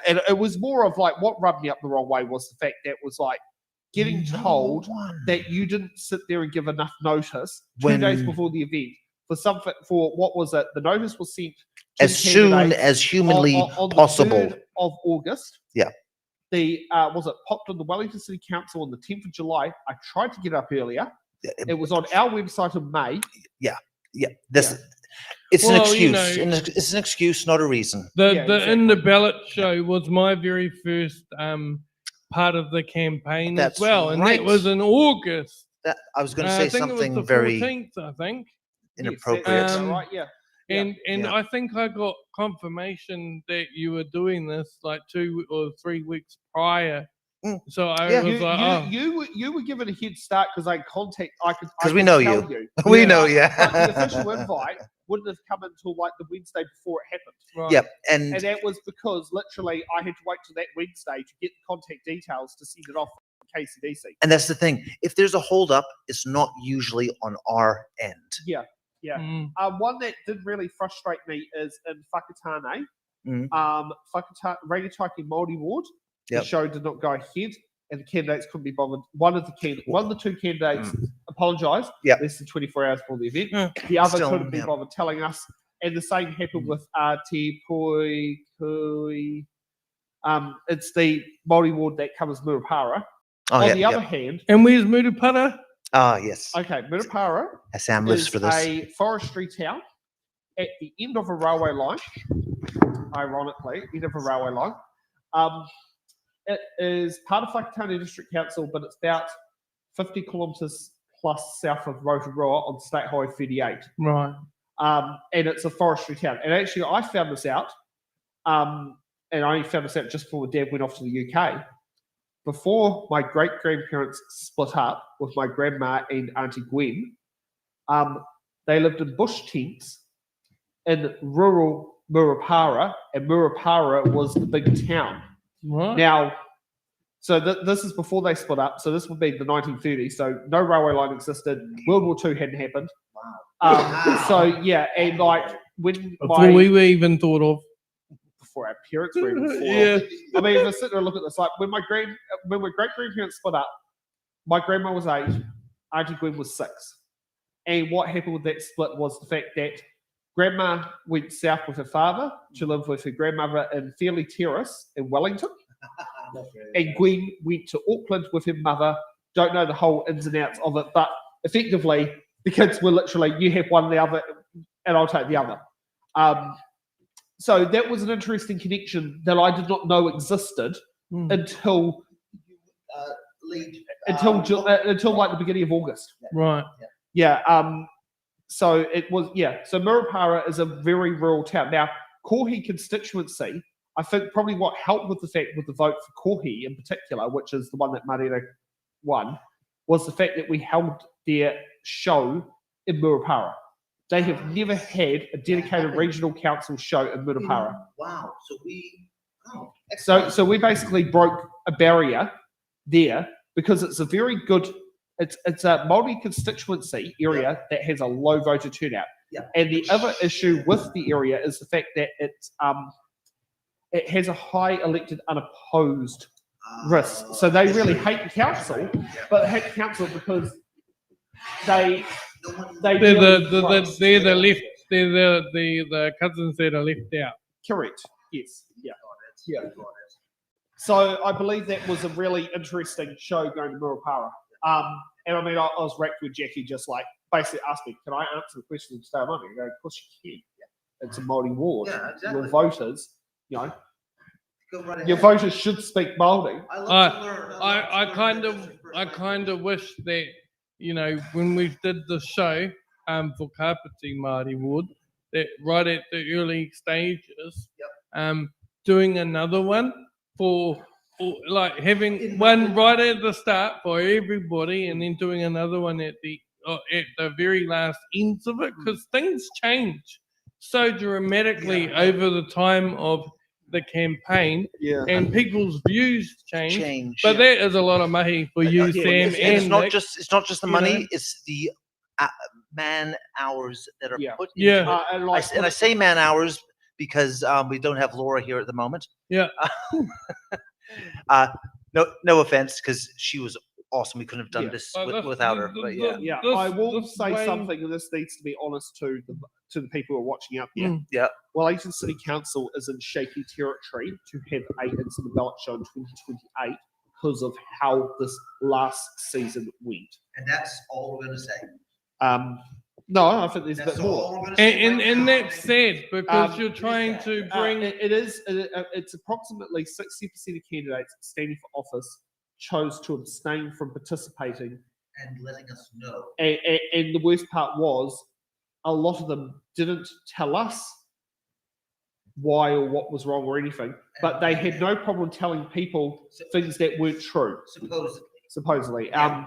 and it was more of like what rubbed me up the wrong way was the fact that was like getting told that you didn't sit there and give enough notice 2 days When- before the event for something. For what was it? The notice was sent to As the soon candidates as humanly on the possible. 3rd of August. Yeah. The was it popped on the Wellington City Council on the 10th of July. I tried to get up earlier. It was on our website in May. Yeah. It's an Well, you excuse. know- It's an excuse, not a reason. In the ballot show was my very first part of the campaign That's as well, and right. that was in August. That I was going to say I think it was something the very 14th, I think. inappropriate. Right, yeah. And Yeah. I think I got confirmation that you were doing this like 2 or 3 weeks prior. So I was like, oh. You were given a head start because I contact. I could Because we could know tell you. We know you. But the official invite wouldn't have come until like the Wednesday before it happened. Right. Yep, and that was because literally I had to wait till that Wednesday to get the contact details to send it off to KCDC. And that's the thing. If there's a hold up, it's not usually on our end. Yeah. One that did really frustrate me is in Whakatane. Whakatane Rangataiki Māori Ward. The Yep. show did not go ahead, and the candidates couldn't be bothered. One of the two candidates apologised less than 24 hours before the event. The other Still, couldn't be bothered telling us. And the same happened with Te Poi Kui. It's the Māori ward that covers Murupara. Oh, On yeah, the other yeah. hand, And where's Murupara? Ah, yes. okay, Murupara Sam lives is for this. a forestry town at the end of a railway line. Ironically, end of a railway line. It is part of Whakatane District Council, but it's about 50 kilometres plus south of Rotorua on State Highway 38. Right. And it's a forestry town. And actually, I found this out, and I only found this out just before Dad went off to the UK. Before my great-grandparents split up with my grandma and Auntie Gwen, they lived in bush tents in rural Murupara, and Murupara was the big town. Right. Now, so this is before they split up. So this would be the 1930s. So no railway line existed. World War II hadn't happened. Wow. So yeah, and like when Before we were even thought of. Before our parents were even thought Yeah. of. I mean, if I sit there and look at this, like when my great-grandparents split up, my grandma was 8, Auntie Gwen was 6. And what happened with that split was the fact that Grandma went south with her father to live with her grandmother in Fairley Terrace in Wellington. And Gwen went to Auckland with her mother. Don't know the whole ins and outs of it, but effectively, the kids were literally, you have one, the other, and I'll take the other. So that was an interesting connection that I did not know existed until like the beginning of August. Right. Yeah. So it was, so Murupara is a very rural town. Now, Kohi constituency, I think probably what helped with the vote for Kohi in particular, which is the one that Marina won, was the fact that we held their show in Murupara. They have never had a dedicated regional council show in Murupara. Wow. So we basically broke a barrier there because it's a very good, it's a multi-constituency area that has a low voter turnout. Yeah. And the other issue with the area is the fact that it has a high elected unopposed risk. So they really hate the council, but they hate the council because they're the cousins that are left out. Correct. Yes. Yeah. So I believe that was a really interesting show going to Murupara. And I mean, I was wrecked with Jackie, just like basically asked me, can I answer the question and stay on? I go, of course you can. It's a Māori ward. Yeah, exactly. Your voters, your Right voters should speak Māori. I kind of wish that, when we did the show for Kapiti Māori Ward, that right at the early stages, doing another one for like having one right at the start for everybody, and then doing another one at the very last ends of it, because things change so dramatically over the time of the campaign Yeah. and people's views change. Change. But that is a lot of money for you, Sam, it's and not Nick. just the you money; know. it's the man hours that are Yeah. put Yeah. into it. And I say man hours because we don't have Laura here at the moment. Yeah. No offense, because she was awesome. We couldn't have done Yeah. this But without her. But yeah, Yeah, This- I will this say way- something, and this needs to be honest to the people who are watching out there. yeah. Wellington City Council is in shaky territory to have a It's in the Ballot show in 2028 because of how this last season went. And that's all we're going to say. No, I think there's a That's bit more. all we're going to say. And that's sad because you're trying to bring. It's approximately 60% of candidates standing for office chose to abstain from participating. And letting us know. And the worst part was, a lot of them didn't tell us why or what was wrong or anything, but they had no problem telling people things that weren't true. Supposedly. We can't.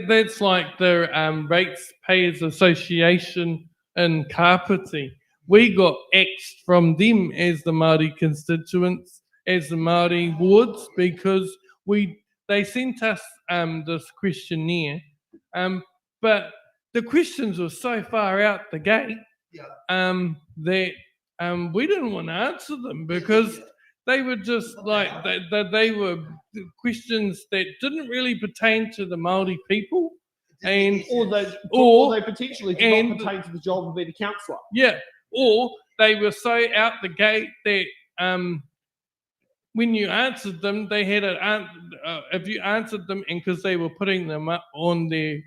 That's like the Ratepayers Association in Kapiti. We got axed from them as the Māori constituents, as the Māori wards, because they sent us this questionnaire, but the questions were so far out the gate that we didn't want to answer them because they were just like they were questions that didn't really pertain to the Māori people, and Or they potentially did not pertain to the job of being a councillor. Yeah, or they were so out the gate that when you answered them, they had if you answered them, and because they were putting them up on their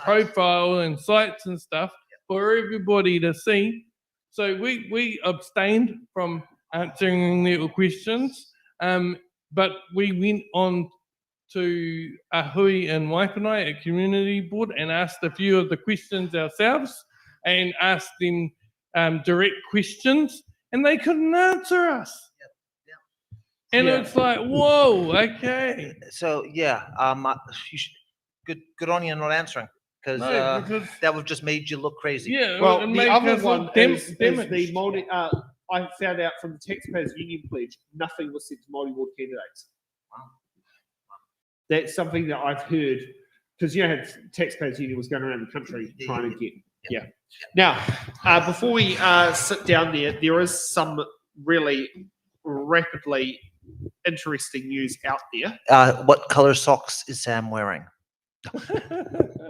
profile and sites and stuff for everybody to see. So we abstained from answering their questions, but we went on to a hui in Waipanai, a community board, and asked a few of the questions ourselves and asked them direct questions, and they couldn't answer us. And it's like, whoa, okay. So yeah, good on you not answering, because that would have just made you look crazy. Yeah. Well, it the made other us one look is the damaged. Māori. I found out from the Taxpayers Union pledge, nothing was sent to Māori ward candidates. That's something that I've heard, because you know how Taxpayers Union was going around the country trying to get. Yeah. Now, before we sit down there is some really rapidly interesting news out there. What color socks is Sam wearing?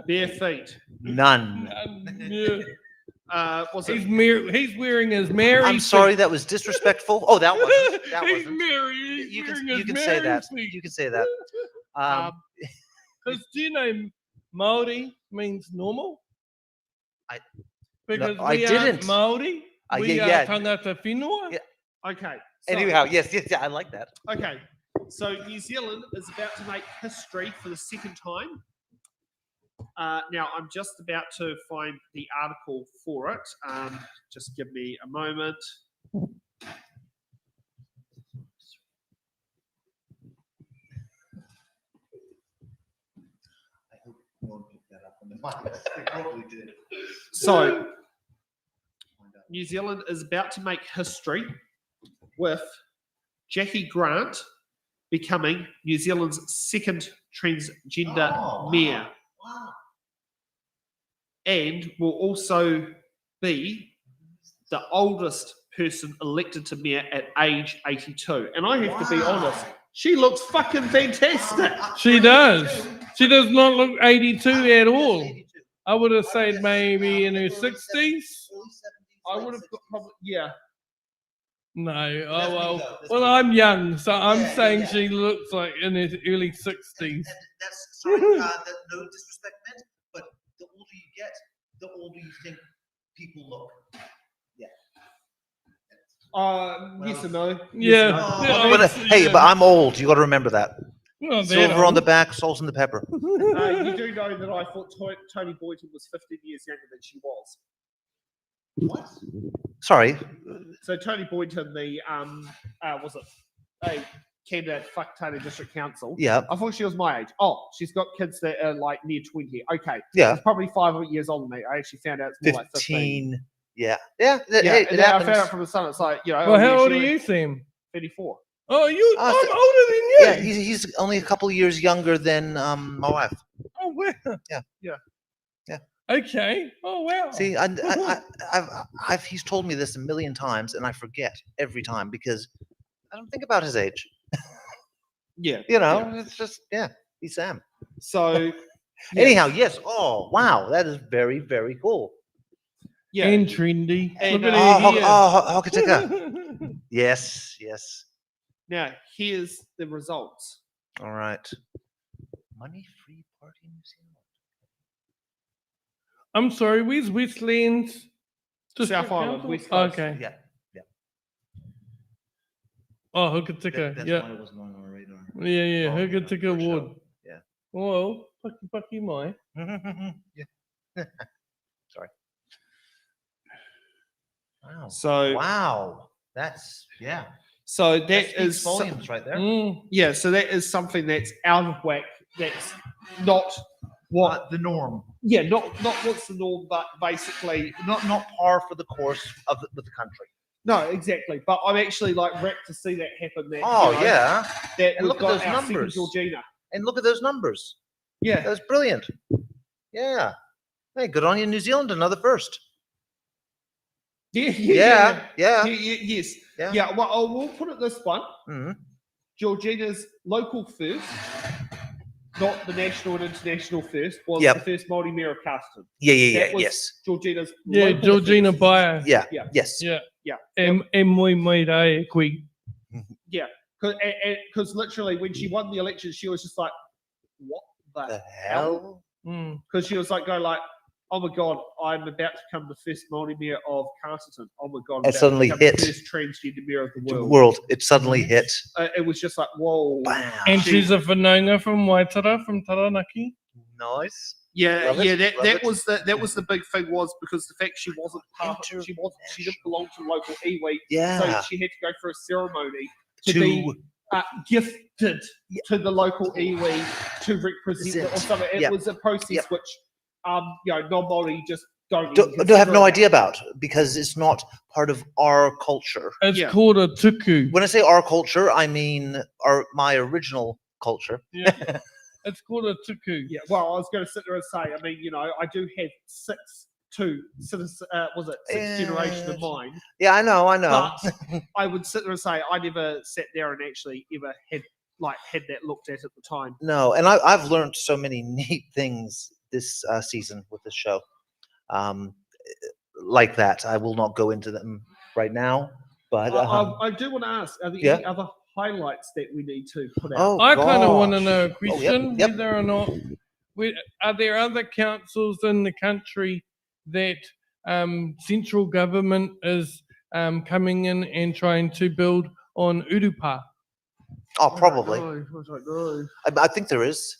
Bare feet. None. He's wearing his Mary. I'm sorry, that was disrespectful. Oh, that wasn't. That He's wasn't. Mary. You can say that. You can say that. Because do you know Māori means normal? Because I we didn't. aren't Māori. We are tangata whenua. Yeah. Okay. Anyhow, yes, I like that. Okay. So New Zealand is about to make history for the second time. Now, I'm just about to find the article for it. Just give me a moment. So, New Zealand is about to make history with Jackie Grant becoming New Zealand's second transgender mayor. Wow. And will also be the oldest person elected to mayor at age 82. And I have to be honest, she looks fucking fantastic. She does. She does not look 82 at all. I would have said maybe in her 60s. I would have got probably, yeah. No, oh well. I'm young, so I'm saying she looks like in her early 60s. That's sorry, no disrespect meant, but the older you get, the older you think people look. Yeah. Yes and no. Yeah. But I'm old. You got to remember that. Well, Silver on the back, salt in the pepper. You do know that I thought Tony Boynton was 15 years younger than she was. What? Sorry. So Tony Boynton, the was it a candidate for Whakatane District Council? Yeah. I thought she was my age. Oh, she's got kids that are like near 20. Okay. Yeah. She's probably 5 years older than me. I actually found out it's more like 15. Yeah. Yeah, Hey, it and then I found happens. out from the son. It's like, Well, oh, how yeah, old are she- you, Sam? 34. Oh, you? Oh, I'm so- older than you. Yeah, he's only a couple of years younger than my wife. Oh, wow. Okay. Oh, wow. See, he's told me this a million times, and I forget every time because I don't think about his age. Yeah. You know, it's just he's Sam. So Anyhow, yes. Oh, wow, that is very, very cool. yeah. And trendy. And, Look at it here. Whakatane. Yes, yes. Now here's the results. All right. Money-free party in New Zealand. I'm sorry, where's Westlands? South Island, West Coast. Okay. Yeah. Oh, Hukatika. That's Yeah. why it wasn't on our radar. Yeah. Oh, Hukatika for Award. sure. Yeah. Well, pucky mai. Yeah. Sorry. Wow. So Wow. That's So That that speaks is volumes right there. yeah. So that is something that's out of whack. That's not what the norm. Yeah, not what's the norm, but basically Not par for the course of with the country. no, exactly. But I'm actually like wrapped to see that happen. That Oh you know, yeah. that And we've look at got those our second numbers. Georgina. And look at those numbers. Yeah, That was brilliant. Yeah. Hey, good on you, New Zealand. Another first. yes. Yeah. Yeah. Well, we'll put it this one: Mhm. Georgina's local first, not the national and international first, was Yep. the first Māori mayor of Carterton. Yeah. That was Yes. Georgina's. Yeah, local Georgina first. Bayer. Yeah. Yeah. Yes. Yeah. Yeah. And moi rei koe. Yeah, because literally when she won the election, she was just like, "What the The hell?" hell? Because she was like, "Go like, oh my god, I'm about to become the first Māori mayor of Carterton. Oh my god, I'm It about to suddenly become hit. the first transgender mayor of the world." World. It suddenly hit. It was just like, whoa. Bam. And she's a whanaunga from Waitara, from Taranaki. Nice. Yeah, Love it, yeah. love That it. was the big thing was because the fact she wasn't she didn't belong to the local iwi. Yeah. So she had to go through a ceremony to To- be gifted to the local iwi to represent it or something. It Yep. was a process Yep. which non-Māori just don't Don't even have no consider idea about because it's not part of our culture. It's Yeah. called a tuku. When I say our culture, I mean my original culture. Yeah. It's called a tuku. Yeah, well, I was going to sit there and say, I mean, I do have sixth generation of mine, Yeah, I know. but I would sit there and say I never sat there and actually ever had that looked at the time. No, and I've learned so many neat things this season with this show. Like that, I will not go into them right now. But I do want to ask: are there yeah. any other highlights that we need to put out? Oh, I kind of want to gosh. know a Oh, question yep. whether or not are there other councils in the country that central government is coming in and trying to build on urupa? Oh, probably. I don't know. I think there is.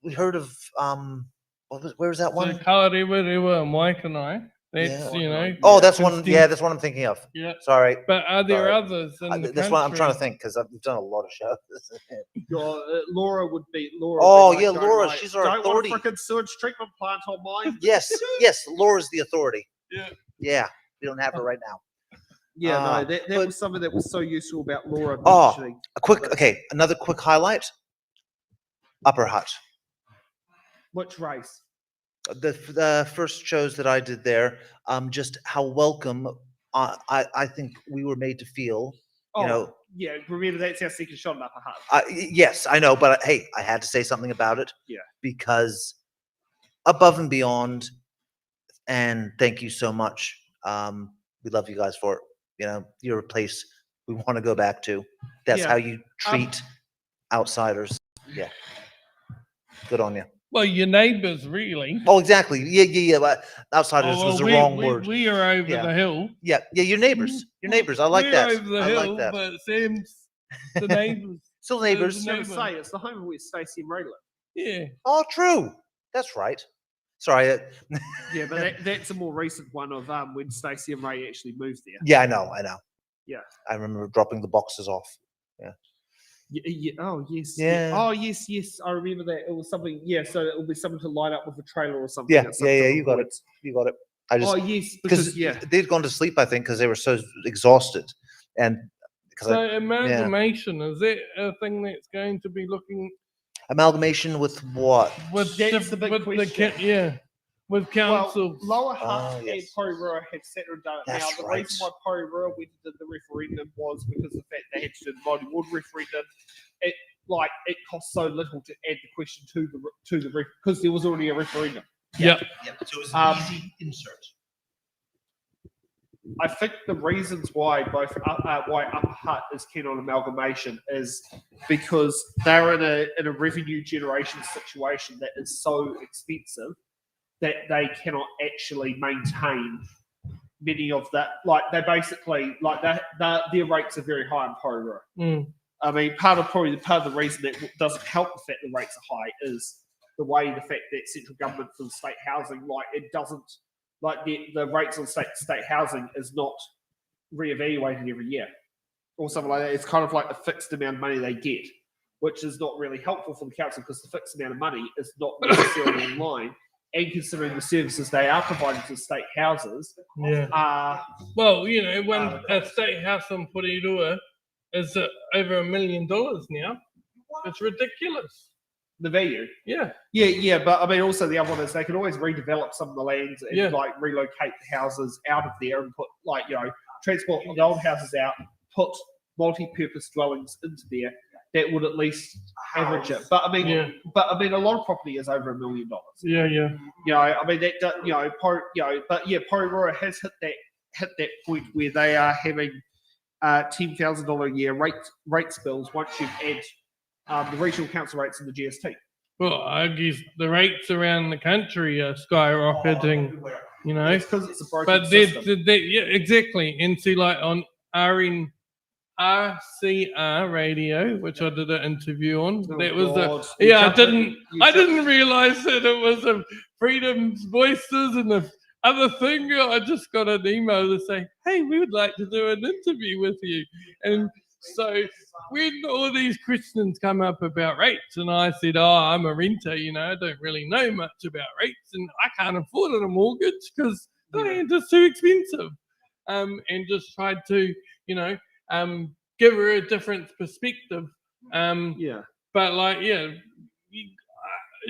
We heard of where was that So one? Kawerau and Whakatane. That's Yeah. Oh, that's one. constant- Yeah, that's what I'm thinking of. Yeah. Sorry. But are there Sorry. others in the That's what I'm trying to country? think because we've done a lot of shows. Laura would be Laura. Oh, would be yeah, going Laura, like, she's our don't authority. want a freaking sewage treatment plant on mine. Yes, yes. Laura's the authority. Yeah. Yeah, we don't have her right now. Yeah, Ah, no, that but- was something that was so useful about Laura Oh, mentioning. Another quick highlight. Upper Hutt. Which race? The first shows that I did there, just how welcome I think we were made to feel. Oh, You know, yeah, remember that's our second shot in Upper Hutt. yes, I know, but hey, I had to say something about it. Yeah. Because above and beyond, and thank you so much. We love you guys for it. You know, you're a place we want to go back to. That's Yeah. how you treat outsiders. Yeah. Good on you. Well, your neighbours, really. Oh, exactly. Yeah. But outsiders Oh, was well, the wrong word. We are over Yeah. the hill. Yeah, your neighbors. Your neighbors. I like We're that. over the I hill, like that. but Sam's the neighbours. Still There's neighbors. I was going to neighbour. say, it's the home of where Stacey and Ray live. Yeah. Oh, true. That's right. Sorry. Yeah, but that's a more recent one of when Stacey and Ray actually moved there. Yeah, I know. Yeah. I remember dropping the boxes off. Yeah. Yeah, oh yes. Yeah. Oh yes. I remember that. It was something. Yeah. So it will be something to line up with a trailer or something. Yeah. at some Yeah. different You got point. it. You got it. I just yes, because they'd gone to sleep, I think, because they were so exhausted, and so amalgamation is that a thing that's going to be looking amalgamation with what? With That's the big question. With council. Well, Lower Hutt and Tararua have sat and done it. Now, the reason why Tararua went to the referendum was because of the fact they had to do the Mighty Wood referendum. It cost so little to add the question to the because there was already a referendum. Yeah. So it was an easy insert. I think the reasons why why Upper Hutt is keen on amalgamation is because they're in a revenue generation situation that is so expensive that they cannot actually maintain many of that. Like they basically their rates are very high in Tararua. I mean, part of the reason that doesn't help the fact the rates are high is the fact that central government for the state housing, it doesn't. Like the rates on state housing is not reevaluated every year or something like that. It's kind of like a fixed amount of money they get, which is not really helpful for the council because the fixed amount of money is not necessarily in line. And considering the services they are providing to state houses, well, when a state house on Horowhenua is over $1 million now, it's ridiculous. The value, yeah, but I mean, also the other one is they can always redevelop some of the lands and relocate the houses out of there and put transport the old houses out, put multi-purpose dwellings into there. That would at least average it. But I mean, a lot of property is over $1 million. Yeah. I mean Tararua has hit that point where they are having $10,000 a year rates bills once you've add the regional council rates and the GST. Well, I guess the rates around the country are skyrocketing, It's because it's a broken system. Exactly. And see, like on RCR radio, which I did an interview on, I didn't realise that it was a Freedom's Voices and the other thing. I just got an email to say, hey, we would like to do an interview with you. And so when all these questions come up about rates, and I said, I'm a renter, I don't really know much about rates, and I can't afford a mortgage because land is too expensive. And just tried to, give her a different perspective. But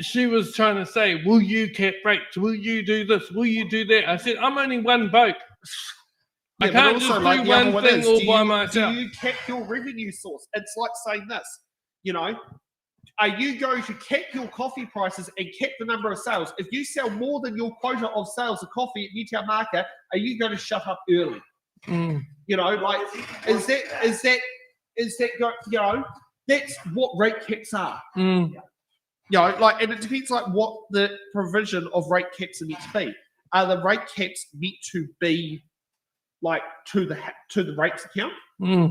she was trying to say, will you cap rates? Will you do this? Will you do that? I said, I'm only one bloke. I can't just do one thing all by myself. Do you cap your revenue source? It's like saying this, are you going to cap your coffee prices and cap the number of sales? If you sell more than your quota of sales of coffee at Newtown Market, are you going to shut up early? That's what rate caps are. And it depends what the provision of rate caps are meant to be. Are the rate caps meant to be to the rates account,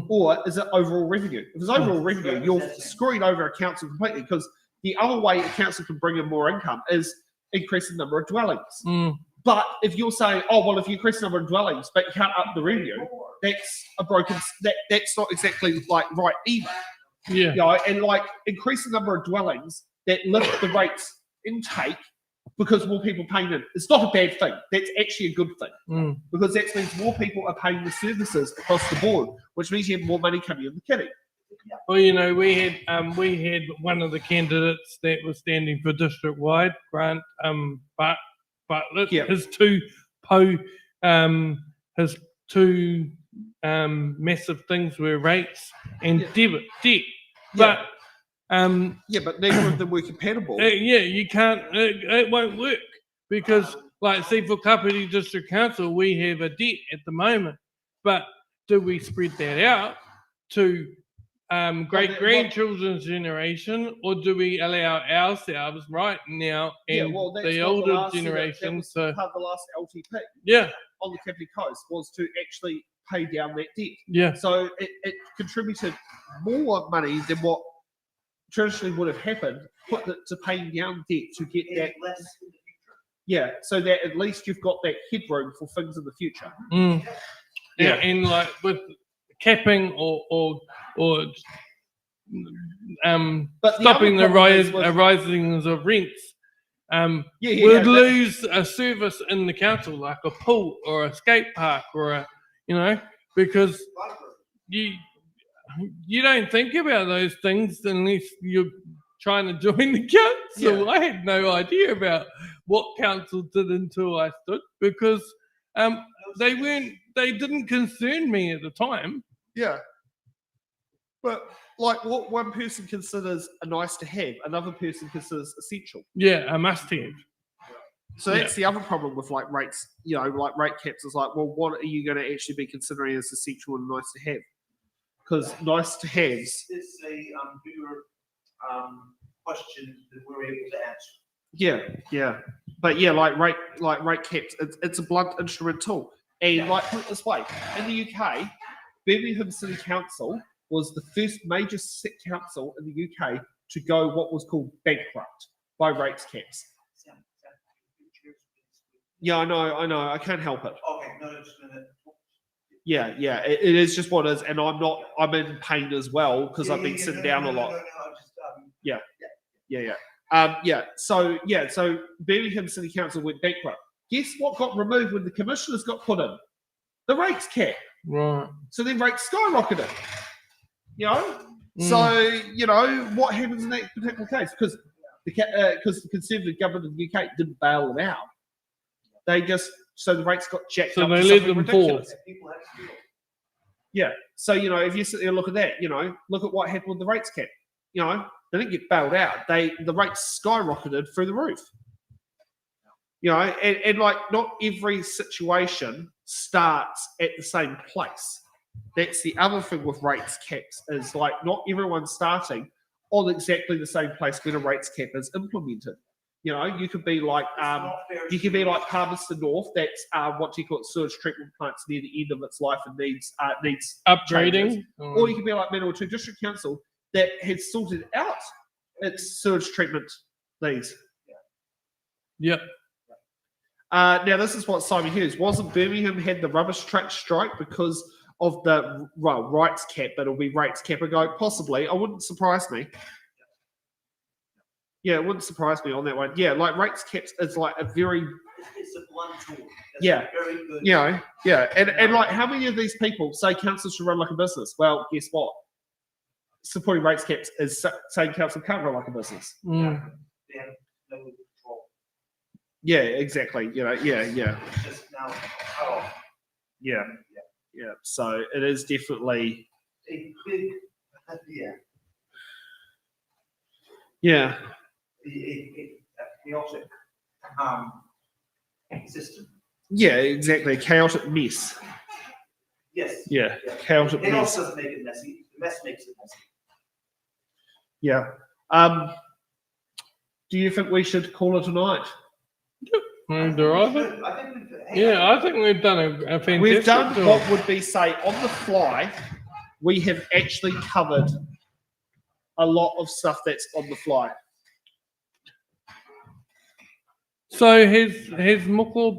or is it overall revenue? If it's overall revenue, you're screwing over a council completely, because the other way a council can bring in more income is increase the number of dwellings. But if you're saying, if you increase the number of dwellings but you can't up the revenue, that's a broken. That's not exactly right either. And increase the number of dwellings that lift the rates intake, because more people paying in. It's not a bad thing. That's actually a good thing, because that means more people are paying the services across the board, which means you have more money coming in the kitty. Well, we had one of the candidates that was standing for district wide, Grant Ballot. His two massive things were rates and debt. But but neither of them were compatible. You can't. It won't work, because, for Kapiti District Council, we have a debt at the moment. But do we spread that out to great grandchildren's generation, or do we allow ourselves right now and the older generations to? Part of the last LTP. On the Kapiti Coast was to actually pay down that debt. So it contributed more money than what traditionally would have happened, put it to paying down debt to get that. So that at least you've got that headroom for things in the future. And with capping or stopping the risings of rents, would lose a service in the council, like a pool or a skate park or a, because you don't think about those things unless you're trying to join the council. Yeah. I had no idea about what council did until I stood, because they didn't concern me at the time. Yeah. But like what one person considers a nice to have, another person considers essential. Yeah, a must have. So that's the other problem with like rates, like rate caps is like, well, what are you going to actually be considering as essential and nice to have? Because nice to haves. It's a bigger question that we're able to answer. Yeah. But yeah, like rate caps, it's a blunt instrument tool. And like put it this way, in the UK, Birmingham City Council was the first major council in the UK to go what was called bankrupt by rates caps. Yeah, I know. I can't help it. Okay, no, just a minute. Yeah, it is just what it is, and I'm in pain as well because I've been sitting down a lot. So Birmingham City Council went bankrupt. Guess what got removed when the commissioners got put in? The rates cap. Right. So then rates skyrocketed. So what happens in that particular case? Because the Conservative government of the UK didn't bail them out. They just the rates got jacked so up. they to let something them fall. ridiculous. Yeah. So if you sit there and look at that, look at what happened with the rates cap. They didn't get bailed out. The rates skyrocketed through the roof. And like not every situation starts at the same place. That's the other thing with rates caps is like not everyone's starting on exactly the same place when a rates cap is implemented. You could be like Palmerston North. That's sewage treatment plants near the end of its life and needs upgrading. Or you could be like Manawatu District Council that has sorted out its sewage treatment needs. Yep. Now this is what Simon Hughes wasn't. Birmingham had the rubbish truck strike because of the rights cap, but it'll be rates cap. I go possibly. I wouldn't surprise me. Yeah, it wouldn't surprise me on that one. Yeah, like rates caps is like a very. It's a blunt tool. Very good. And like how many of these people say councils should run like a business? Well, guess what? Supporting rates caps is saying council can't run like a business. Yeah, exactly. Yeah. Just now, Yeah. So it is definitely a big, a chaotic system. Yeah, exactly. A chaotic mess. Yes. Yeah, chaotic It mess. also doesn't make it messy. The mess makes it messy. Yeah. Do you think we should call it a night? I think we've done a fantastic We've done job. what would be, say, on the fly. We have actually covered a lot of stuff that's on the fly. So has Moko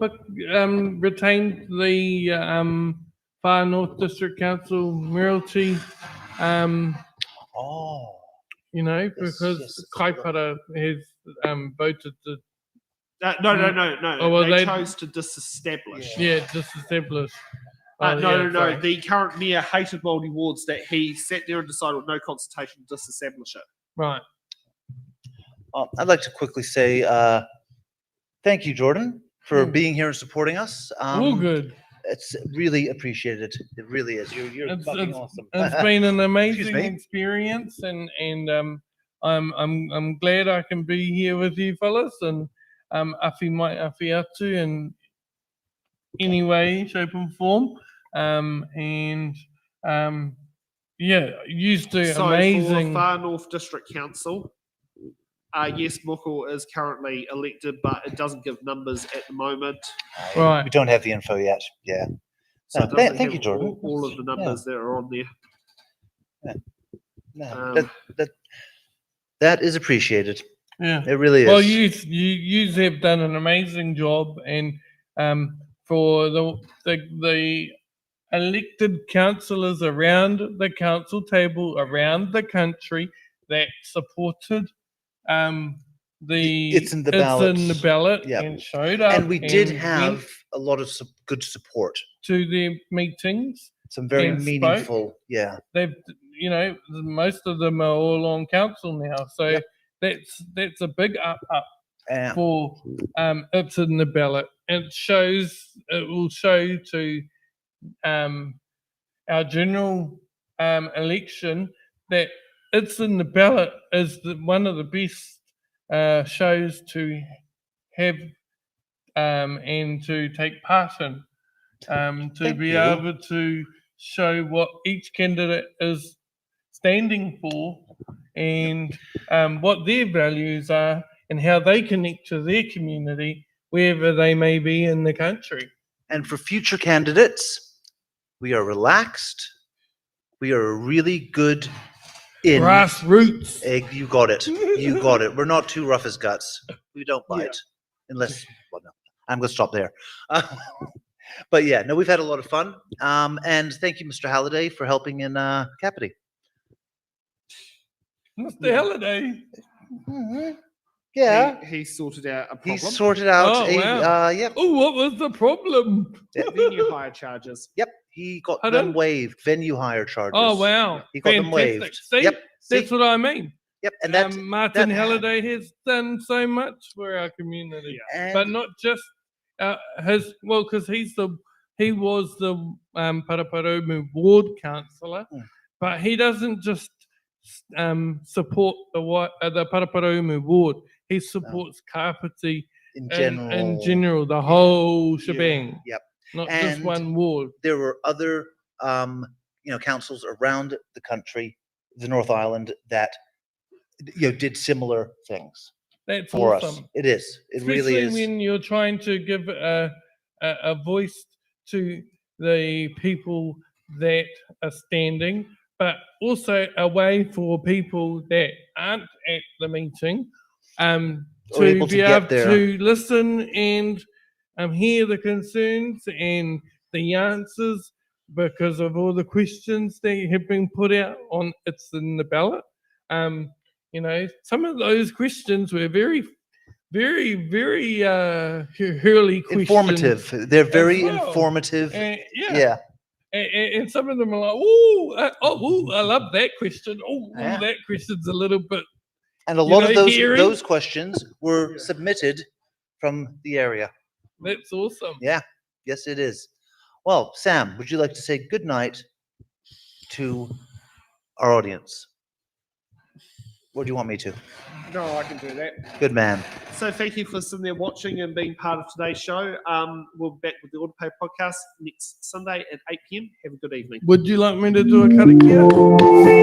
retained the Far North District Council Mayoralty? Because Kaipara has voted to. No. Oh, well, they chose to disestablish. Yeah, disestablish. No. Sorry. The current mayor hated Māori wards that he sat there and decided with no consultation to disestablish it. Right. I'd like to quickly say thank you, Jordan, for being here and supporting us. All good. It's really appreciated. It really is. You're fucking awesome. It's been an amazing experience, and I'm glad I can be here with you fellas, and afi mai afi atu in any way, shape and form. Used to So amazing. for Far North District Council, yes, Moko is currently elected, but it doesn't give numbers at the moment. Right. We don't have the info yet. Yeah. So it doesn't Thank have you, Jordan. All of the numbers that are on there. That is appreciated. Yeah, it really is. Well, you have done an amazing job, and for the elected councillors around the council table around the country that supported It's in the ballot. It's in the ballot Yeah. and showed up. And we did and have went a lot of good support. to their meetings. Some very and spoke. meaningful, yeah. They've, most of them are all on council now, so that's a big up Yeah. for it's in the ballot. It will show to our general election that it's in the ballot is one of the best shows to have and to take part in, to Thank be you. able to show what each candidate is standing for and what their values are and how they connect to their community wherever they may be in the country. And for future candidates, we are relaxed. We are really good in grassroots. You got it. You got it. We're not too rough as guts. We don't bite unless. Well, no, I'm going to stop there. But yeah, no, we've had a lot of fun. And thank you, Mr. Halliday, for helping in Kapiti. Mr. Halliday. Yeah. He sorted out a problem. He sorted out Oh, wow. Yep. Oh, what was the problem? Venue hire charges. Yep. He got Pardon? them waived. Venue hire charges. Oh, wow. He got them Fantastic. waived. See, Yep. that's what I mean. Yep. And that Martin Halliday has done so much for our community, but not just because he was the Paraparaumu ward councillor, but he doesn't just support the Paraparaumu ward. He supports Kapiti in general, the whole shebang. Yep. Not And just one ward. There were other, councils around the country, the North Island, that did similar things. That's for awesome. us. It is. It Especially really is. when you're trying to give a voice to the people that are standing, but also a way for people that aren't at the meeting to able to be get able there. to listen and hear the concerns and the answers because of all the questions that have been put out on It's in the Ballot. Some of those questions were very, very, very early questions. Informative. They're very as well. informative. Yeah. And some of them are like, I love that question. That question's a little bit. And a lot of hairy. those questions were submitted from the area. That's awesome. Yeah. Yes, it is. Well, Sam, would you like to say good night to our audience? Or do you want me to? No, I can do that. Good man. So thank you for sitting there watching and being part of today's show. We'll be back with the Autopay podcast next Sunday at 8 p.m. Have a good evening. Would you like me to do a cut here?